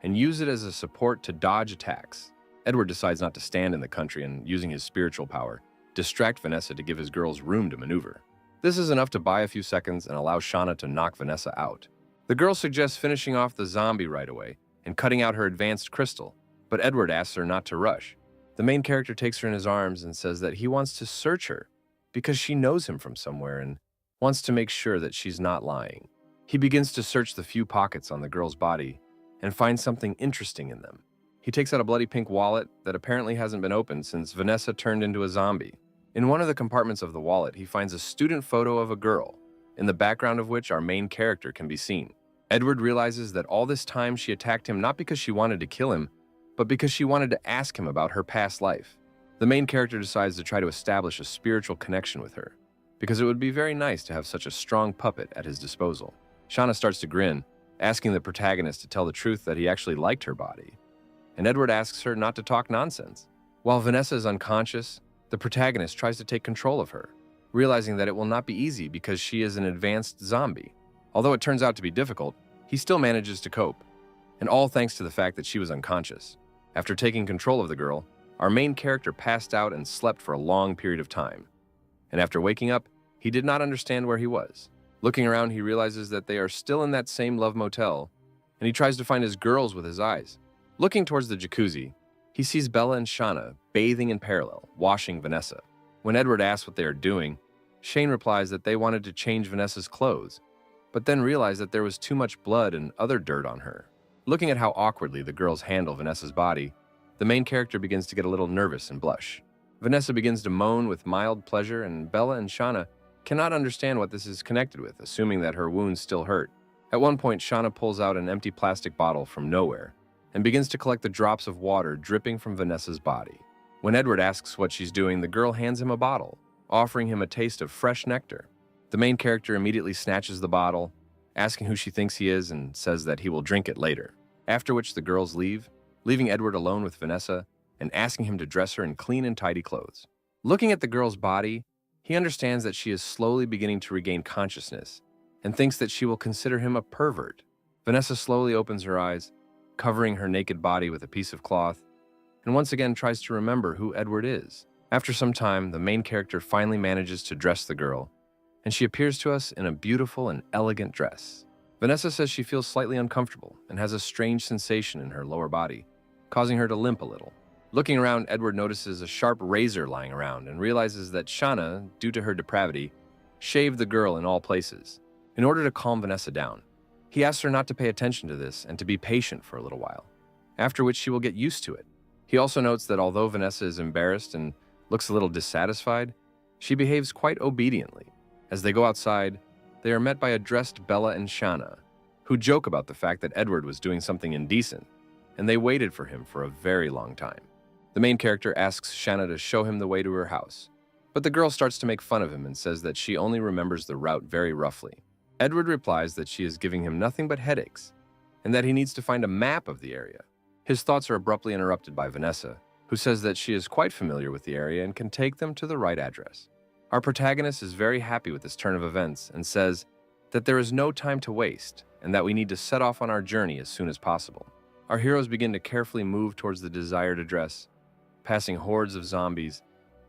and use it as a support to dodge attacks. Edward decides not to stand in the country and, using his spiritual power, distract Vanessa to give his girls room to maneuver. This is enough to buy a few seconds and allow Shaana to knock Vanessa out. The girl suggests finishing off the zombie right away and cutting out her advanced crystal, but Edward asks her not to rush. The main character takes her in his arms and says that he wants to search her because she knows him from somewhere and wants to make sure that she's not lying. He begins to search the few pockets on the girl's body and finds something interesting in them. He takes out a bloody pink wallet that apparently hasn't been opened since Vanessa turned into a zombie. In one of the compartments of the wallet, he finds a student photo of a girl, in the background of which our main character can be seen. Edward realizes that all this time she attacked him not because she wanted to kill him, but because she wanted to ask him about her past life. The main character decides to try to establish a spiritual connection with her, because it would be very nice to have such a strong puppet at his disposal. Shaana starts to grin, asking the protagonist to tell the truth that he actually liked her body, and Edward asks her not to talk nonsense. While Vanessa is unconscious, the protagonist tries to take control of her, realizing that it will not be easy because she is an advanced zombie. Although it turns out to be difficult, he still manages to cope, and all thanks to the fact that she was unconscious. After taking control of the girl, our main character passed out and slept for a long period of time. And after waking up, he did not understand where he was. Looking around, he realizes that they are still in that same love motel, and he tries to find his girls with his eyes. Looking towards the jacuzzi, he sees Bella and Shaana bathing in parallel, washing Vanessa. When Edward asks what they are doing, Shane replies that they wanted to change Vanessa's clothes, but then realized that there was too much blood and other dirt on her. Looking at how awkwardly the girls handle Vanessa's body, the main character begins to get a little nervous and blush. Vanessa begins to moan with mild pleasure, and Bella and Shaana cannot understand what this is connected with, assuming that her wounds still hurt. At one point, Shaana pulls out an empty plastic bottle from nowhere and begins to collect the drops of water dripping from Vanessa's body. When Edward asks what she's doing, the girl hands him a bottle, offering him a taste of fresh nectar. The main character immediately snatches the bottle, asking who she thinks he is, and says that he will drink it later. After which the girls leave, leaving Edward alone with Vanessa and asking him to dress her in clean and tidy clothes. Looking at the girl's body, he understands that she is slowly beginning to regain consciousness and thinks that she will consider him a pervert. Vanessa slowly opens her eyes, covering her naked body with a piece of cloth, and once again tries to remember who Edward is. After some time, the main character finally manages to dress the girl, and she appears to us in a beautiful and elegant dress. Vanessa says she feels slightly uncomfortable and has a strange sensation in her lower body, causing her to limp a little. Looking around, Edward notices a sharp razor lying around and realizes that Shaana, due to her depravity, shaved the girl in all places. In order to calm Vanessa down, he asks her not to pay attention to this and to be patient for a little while, after which she will get used to it. He also notes that although Vanessa is embarrassed and looks a little dissatisfied, she behaves quite obediently. As they go outside, they are met by a dressed Bella and Shaana, who joke about the fact that Edward was doing something indecent, and they waited for him for a very long time. The main character asks Shaana to show him the way to her house, but the girl starts to make fun of him and says that she only remembers the route very roughly. Edward replies that she is giving him nothing but headaches, and that he needs to find a map of the area. His thoughts are abruptly interrupted by Vanessa, who says that she is quite familiar with the area and can take them to the right address. Our protagonist is very happy with this turn of events and says that there is no time to waste and that we need to set off on our journey as soon as possible. Our heroes begin to carefully move towards the desired address, passing hordes of zombies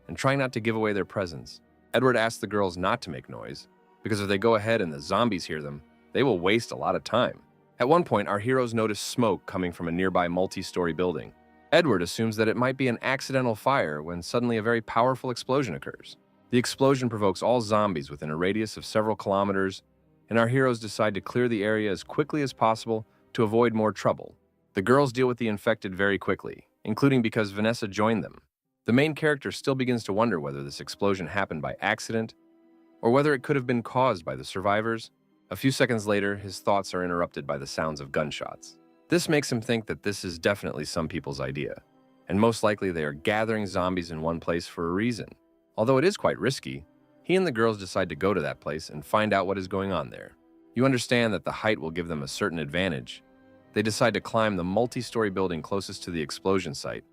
and trying not to give away their presence. Edward asks the girls not to make noise, because if they go ahead and the zombies hear them, they will waste a lot of time. At one point, our heroes notice smoke coming from a nearby multi-story building, Edward assumes that it might be an accidental fire when suddenly a very powerful explosion occurs. The explosion provokes all zombies within a radius of several kilometers, and our heroes decide to clear the area as quickly as possible to avoid more trouble. The girls deal with the infected very quickly, including because Vanessa joined them. The main character still begins to wonder whether this explosion happened by accident or whether it could have been caused by the survivors. A few seconds later, his thoughts are interrupted by the sounds of gunshots. This makes him think that this is definitely some people's idea, and most likely they are gathering zombies in one place for a reason. Although it is quite risky, he and the girls decide to go to that place and find out what is going on there. You understand that the height will give them a certain advantage. They decide to climb the multi-story building closest to the explosion site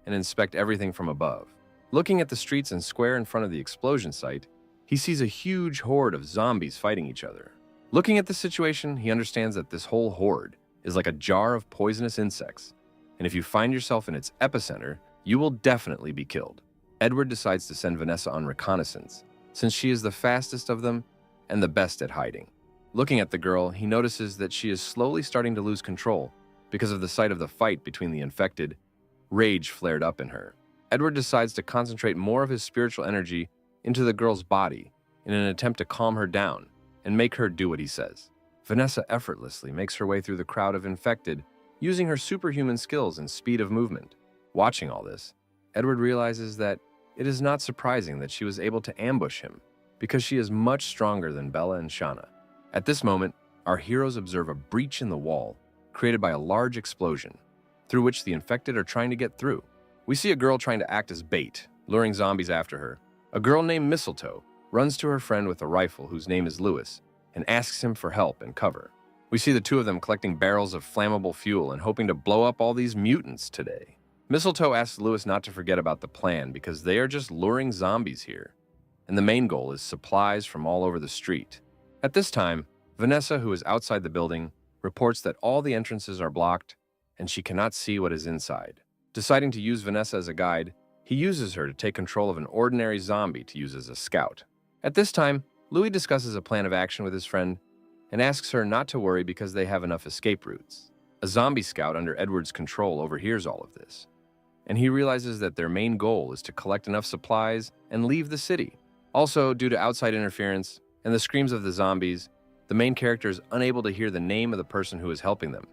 and inspect everything from above. Looking at the streets and square in front of the explosion site, he sees a huge horde of zombies fighting each other. Looking at the situation, he understands that this whole horde is like a jar of poisonous insects, and if you find yourself in its epicenter, you will definitely be killed. Edward decides to send Vanessa on reconnaissance, since she is the fastest of them and the best at hiding. Looking at the girl, he notices that she is slowly starting to lose control because of the sight of the fight between the infected. Rage flared up in her. Edward decides to concentrate more of his spiritual energy into the girl's body in an attempt to calm her down and make her do what he says. Vanessa effortlessly makes her way through the crowd of infected, using her superhuman skills and speed of movement. Watching all this, Edward realizes that it is not surprising that she was able to ambush him, because she is much stronger than Bella and Shaana. At this moment, our heroes observe a breach in the wall created by a large explosion, through which the infected are trying to get through. We see a girl trying to act as bait, luring zombies after her. A girl named Mistletoe runs to her friend with a rifle whose name is Lewis and asks him for help and cover. We see the two of them collecting barrels of flammable fuel and hoping to blow up all these mutants today. Mistletoe asks Lewis not to forget about the plan because they are just luring zombies here, and the main goal is supplies from all over the street. At this time, Vanessa, who is outside the building, reports that all the entrances are blocked and she cannot see what is inside. Deciding to use Vanessa as a guide, he uses her to take control of an ordinary zombie to use as a scout. At this time, Louis discusses a plan of action with his friend and asks her not to worry because they have enough escape routes. A zombie scout under Edward's control overhears all of this, and he realizes that their main goal is to collect enough supplies and leave the city. Also, due to outside interference and the screams of the zombies, the main character is unable to hear the name of the person who is helping them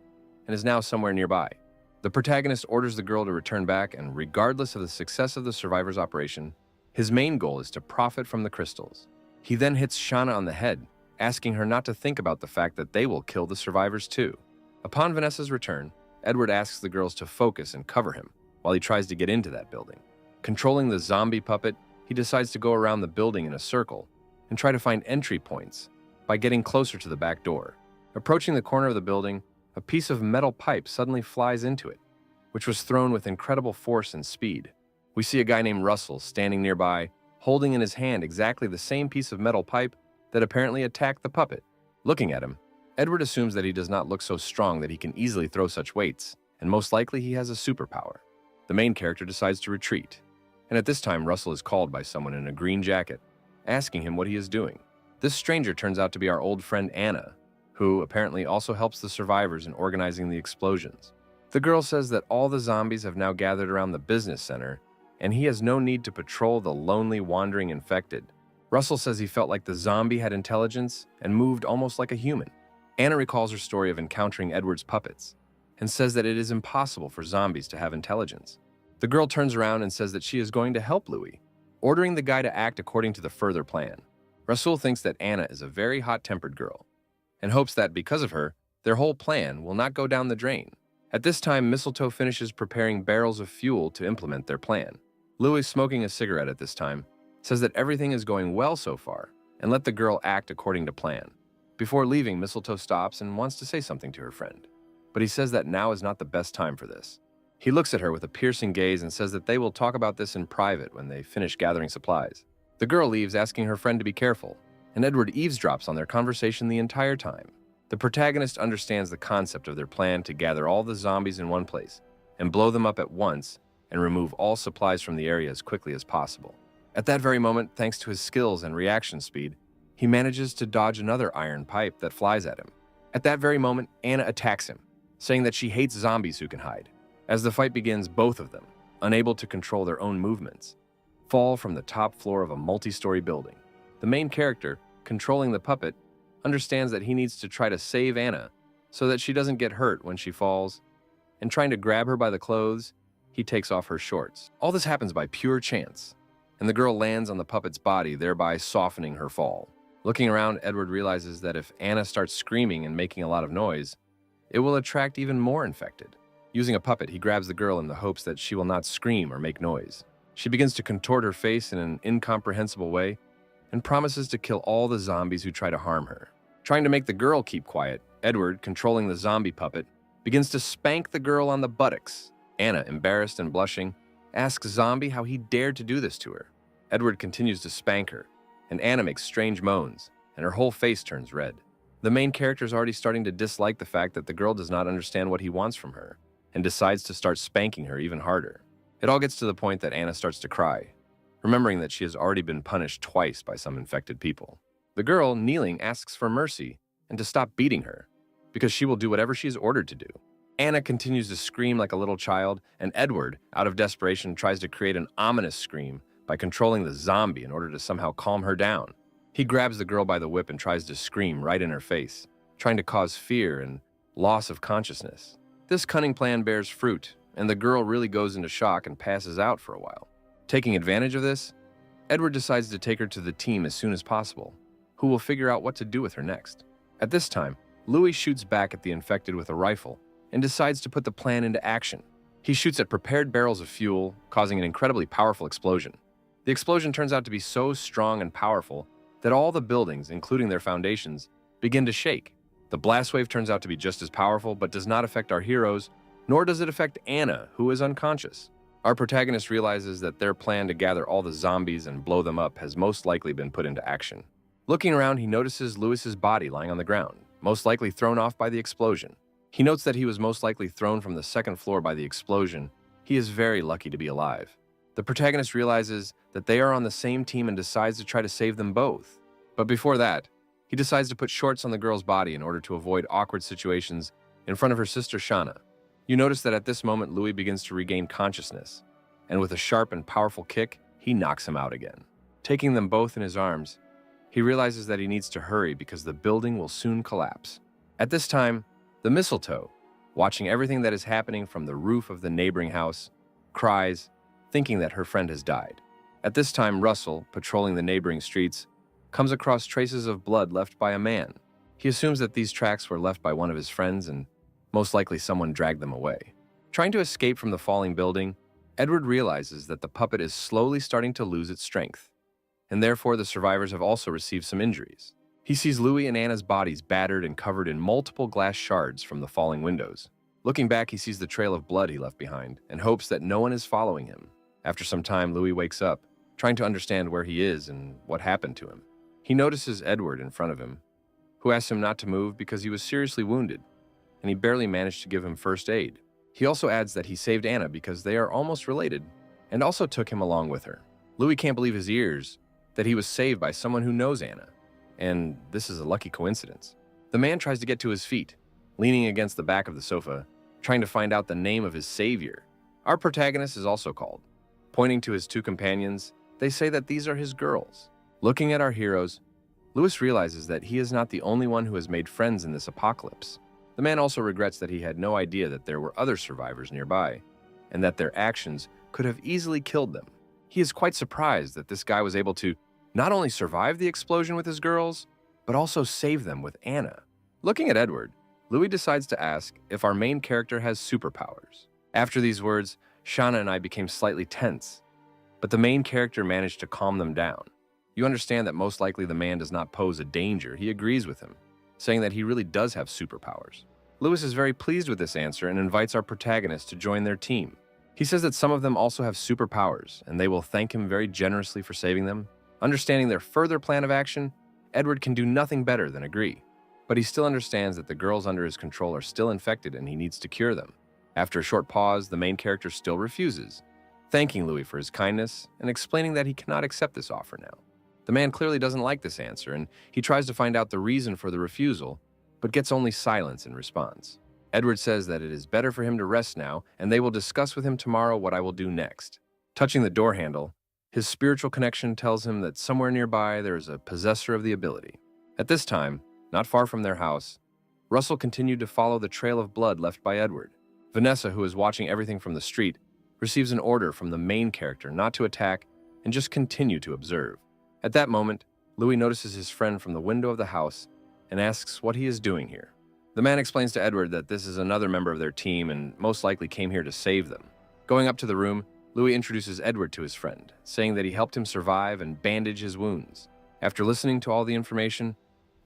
and is now somewhere nearby. The protagonist orders the girl to return back, and regardless of the success of the survivor's operation, his main goal is to profit from the crystals. He then hits Shaana on the head, asking her not to think about the fact that they will kill the survivors too. Upon Vanessa's return, Edward asks the girls to focus and cover him while he tries to get into that building. Controlling the zombie puppet, he decides to go around the building in a circle and try to find entry points by getting closer to the back door. Approaching the corner of the building, a piece of metal pipe suddenly flies into it, which was thrown with incredible force and speed. We see a guy named Russell standing nearby, holding in his hand exactly the same piece of metal pipe that apparently attacked the puppet. Looking at him, Edward assumes that he does not look so strong that he can easily throw such weights, and most likely he has a superpower. The main character decides to retreat, and at this time Russell is called by someone in a green jacket, asking him what he is doing. This stranger turns out to be our old friend Anna, who apparently also helps the survivors in organizing the explosions. The girl says that all the zombies have now gathered around the business center, and he has no need to patrol the lonely, wandering infected. Russell says he felt like the zombie had intelligence and moved almost like a human. Anna recalls her story of encountering Edward's puppets and says that it is impossible for zombies to have intelligence. The girl turns around and says that she is going to help Louis, ordering the guy to act according to the further plan. Rasul thinks that Anna is a very hot-tempered girl and hopes that because of her, their whole plan will not go down the drain. At this time, Mistletoe finishes preparing barrels of fuel to implement their plan. Louis, smoking a cigarette at this time, says that everything is going well so far and let the girl act according to plan. Before leaving, Mistletoe stops and wants to say something to her friend, but he says that now is not the best time for this. He looks at her with a piercing gaze and says that they will talk about this in private when they finish gathering supplies. The girl leaves, asking her friend to be careful, and Edward eavesdrops on their conversation the entire time. The protagonist understands the concept of their plan to gather all the zombies in one place and blow them up at once and remove all supplies from the area as quickly as possible. At that very moment, thanks to his skills and reaction speed, he manages to dodge another iron pipe that flies at him. At that very moment, Anna attacks him, saying that she hates zombies who can hide. As the fight begins, both of them, unable to control their own movements, fall from the top floor of a multi-story building. The main character, controlling the puppet, understands that he needs to try to save Anna so that she doesn't get hurt when she falls, and trying to grab her by the clothes, he takes off her shorts. All this happens by pure chance, and the girl lands on the puppet's body, thereby softening her fall. Looking around, Edward realizes that if Anna starts screaming and making a lot of noise, it will attract even more infected. Using a puppet, he grabs the girl in the hopes that she will not scream or make noise. She begins to contort her face in an incomprehensible way and promises to kill all the zombies who try to harm her. Trying to make the girl keep quiet, Edward, controlling the zombie puppet, begins to spank the girl on the buttocks. Anna, embarrassed and blushing, asks Zombie how he dared to do this to her. Edward continues to spank her, and Anna makes strange moans, and her whole face turns red. The main character is already starting to dislike the fact that the girl does not understand what he wants from her, and decides to start spanking her even harder. It all gets to the point that Anna starts to cry, remembering that she has already been punished twice by some infected people. The girl, kneeling, asks for mercy and to stop beating her, because she will do whatever she is ordered to do. Anna continues to scream like a little child, and Edward, out of desperation, tries to create an ominous scream by controlling the zombie in order to somehow calm her down. He grabs the girl by the whip and tries to scream right in her face, trying to cause fear and loss of consciousness. This cunning plan bears fruit, and the girl really goes into shock and passes out for a while. Taking advantage of this, Edward decides to take her to the team as soon as possible, who will figure out what to do with her next. At this time, Louis shoots back at the infected with a rifle and decides to put the plan into action. He shoots at prepared barrels of fuel, causing an incredibly powerful explosion. The explosion turns out to be so strong and powerful that all the buildings, including their foundations, begin to shake. The blast wave turns out to be just as powerful, but does not affect our heroes, nor does it affect Anna, who is unconscious. Our protagonist realizes that their plan to gather all the zombies and blow them up has most likely been put into action. Looking around, he notices Louis's body lying on the ground, most likely thrown off by the explosion. He notes that he was most likely thrown from the second floor by the explosion. He is very lucky to be alive. The protagonist realizes that they are on the same team and decides to try to save them both. But before that, he decides to put shorts on the girl's body in order to avoid awkward situations in front of her sister Shaana. You notice that at this moment, Louis begins to regain consciousness, and with a sharp and powerful kick, he knocks him out again. Taking them both in his arms, he realizes that he needs to hurry because the building will soon collapse. At this time, the mistletoe, watching everything that is happening from the roof of the neighboring house, cries, thinking that her friend has died. At this time, Russell, patrolling the neighboring streets, comes across traces of blood left by a man. He assumes that these tracks were left by one of his friends and most likely someone dragged them away. Trying to escape from the falling building, Edward realizes that the puppet is slowly starting to lose its strength, and therefore the survivors have also received some injuries. He sees Louis and Anna's bodies battered and covered in multiple glass shards from the falling windows. Looking back, he sees the trail of blood he left behind and hopes that no one is following him. After some time, Louis wakes up, trying to understand where he is and what happened to him. He notices Edward in front of him, who asks him not to move because he was seriously wounded, and he barely managed to give him first aid. He also adds that he saved Anna because they are almost related, and also took him along with her. Louis can't believe his ears that he was saved by someone who knows Anna, and this is a lucky coincidence. The man tries to get to his feet, leaning against the back of the sofa, trying to find out the name of his savior. Our protagonist is also called. Pointing to his two companions, they say that these are his girls. Looking at our heroes, Louis realizes that he is not the only one who has made friends in this apocalypse. The man also regrets that he had no idea that there were other survivors nearby, and that their actions could have easily killed them. He is quite surprised that this guy was able to not only survive the explosion with his girls, but also save them with Anna. Looking at Edward, Louis decides to ask if our main character has superpowers. After these words, Shaana and I became slightly tense, but the main character managed to calm them down. You understand that most likely the man does not pose a danger. He agrees with him, saying that he really does have superpowers. Louis is very pleased with this answer and invites our protagonist to join their team. He says that some of them also have superpowers, and they will thank him very generously for saving them. Understanding their further plan of action, Edward can do nothing better than agree. But he still understands that the girls under his control are still infected and he needs to cure them. After a short pause, the main character still refuses, thanking Louis for his kindness and explaining that he cannot accept this offer now. The man clearly doesn't like this answer, and he tries to find out the reason for the refusal, but gets only silence in response. Edward says that it is better for him to rest now, and they will discuss with him tomorrow what I will do next. Touching the door handle, his spiritual connection tells him that somewhere nearby there is a possessor of the ability. At this time, not far from their house, Russell continued to follow the trail of blood left by Edward. Vanessa, who is watching everything from the street, receives an order from the main character not to attack and just continue to observe. At that moment, Louis notices his friend from the window of the house and asks what he is doing here. The man explains to Edward that this is another member of their team and most likely came here to save them. Going up to the room, Louis introduces Edward to his friend, saying that he helped him survive and bandage his wounds. After listening to all the information,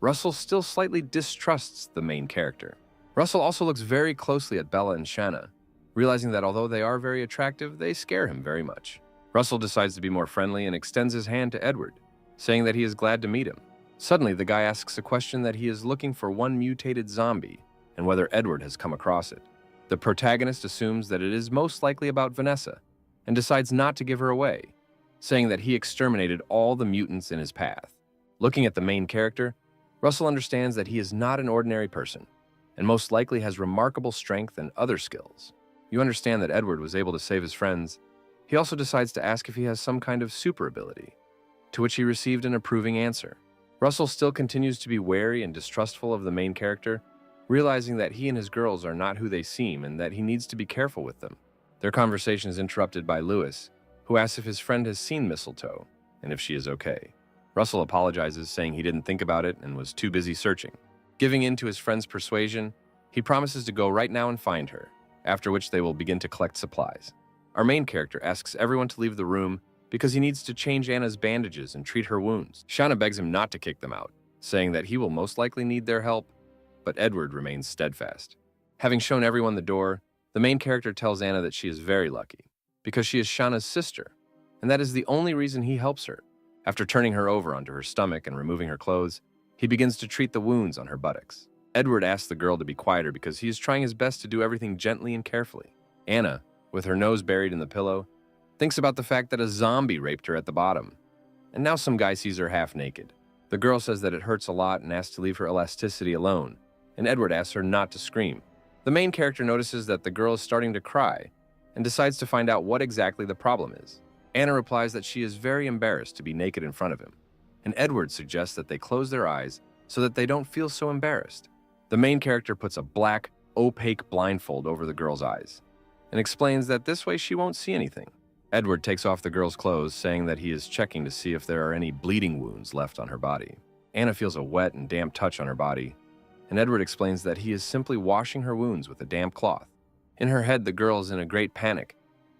Russell still slightly distrusts the main character. Russell also looks very closely at Bella and Shaana, realizing that although they are very attractive, they scare him very much. Russell decides to be more friendly and extends his hand to Edward, saying that he is glad to meet him. Suddenly, the guy asks a question that he is looking for one mutated zombie and whether Edward has come across it. The protagonist assumes that it is most likely about Vanessa and decides not to give her away, saying that he exterminated all the mutants in his path. Looking at the main character, Russell understands that he is not an ordinary person and most likely has remarkable strength and other skills. You understand that Edward was able to save his friends. He also decides to ask if he has some kind of super ability, to which he received an approving answer. Russell still continues to be wary and distrustful of the main character, realizing that he and his girls are not who they seem and that he needs to be careful with them. Their conversation is interrupted by Louis, who asks if his friend has seen Mistletoe and if she is okay. Russell apologizes, saying he didn't think about it and was too busy searching. Giving in to his friend's persuasion, he promises to go right now and find her, after which they will begin to collect supplies. Our main character asks everyone to leave the room because he needs to change Anna's bandages and treat her wounds. Shaana begs him not to kick them out, saying that he will most likely need their help, but Edward remains steadfast. Having shown everyone the door, the main character tells Anna that she is very lucky, because she is Shaana's sister, and that is the only reason he helps her. After turning her over onto her stomach and removing her clothes, he begins to treat the wounds on her buttocks. Edward asks the girl to be quieter because he is trying his best to do everything gently and carefully. Anna, with her nose buried in the pillow, thinks about the fact that a zombie raped her at the bottom, and now some guy sees her half naked. The girl says that it hurts a lot and asks to leave her elasticity alone, and Edward asks her not to scream. The main character notices that the girl is starting to cry and decides to find out what exactly the problem is. Anna replies that she is very embarrassed to be naked in front of him, and Edward suggests that they close their eyes so that they don't feel so embarrassed. The main character puts a black, opaque blindfold over the girl's eyes and explains that this way she won't see anything. Edward takes off the girl's clothes, saying that he is checking to see if there are any bleeding wounds left on her body. Anna feels a wet and damp touch on her body, and Edward explains that he is simply washing her wounds with a damp cloth. In her head, the girl is in a great panic,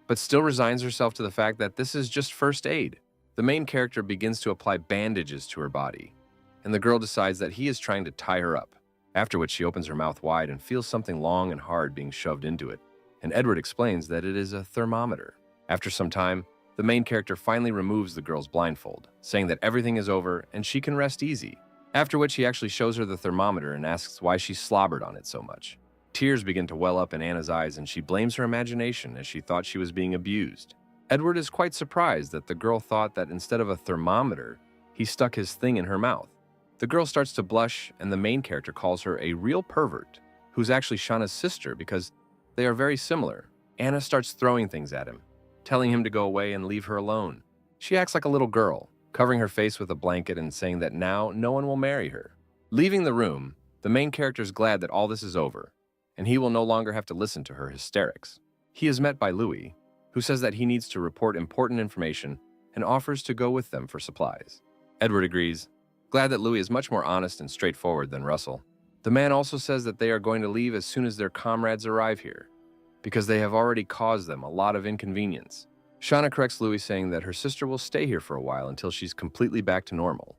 but still resigns herself to the fact that this is just first aid. The main character begins to apply bandages to her body, and the girl decides that he is trying to tie her up, after which she opens her mouth wide and feels something long and hard being shoved into it, and Edward explains that it is a thermometer. After some time, the main character finally removes the girl's blindfold, saying that everything is over and she can rest easy, after which he actually shows her the thermometer and asks why she slobbered on it so much. Tears begin to well up in Anna's eyes and she blames her imagination as she thought she was being abused. Edward is quite surprised that the girl thought that instead of a thermometer, he stuck his thing in her mouth. The girl starts to blush and the main character calls her a real pervert, who's actually Shaana's sister because they are very similar. Anna starts throwing things at him, telling him to go away and leave her alone. She acts like a little girl, covering her face with a blanket and saying that now no one will marry her. Leaving the room, the main character is glad that all this is over, and he will no longer have to listen to her hysterics. He is met by Louis, who says that he needs to report important information and offers to go with them for supplies. Edward agrees, glad that Louis is much more honest and straightforward than Russell. The man also says that they are going to leave as soon as their comrades arrive here, because they have already caused them a lot of inconvenience. Shaana corrects Louis, saying that her sister will stay here for a while until she's completely back to normal.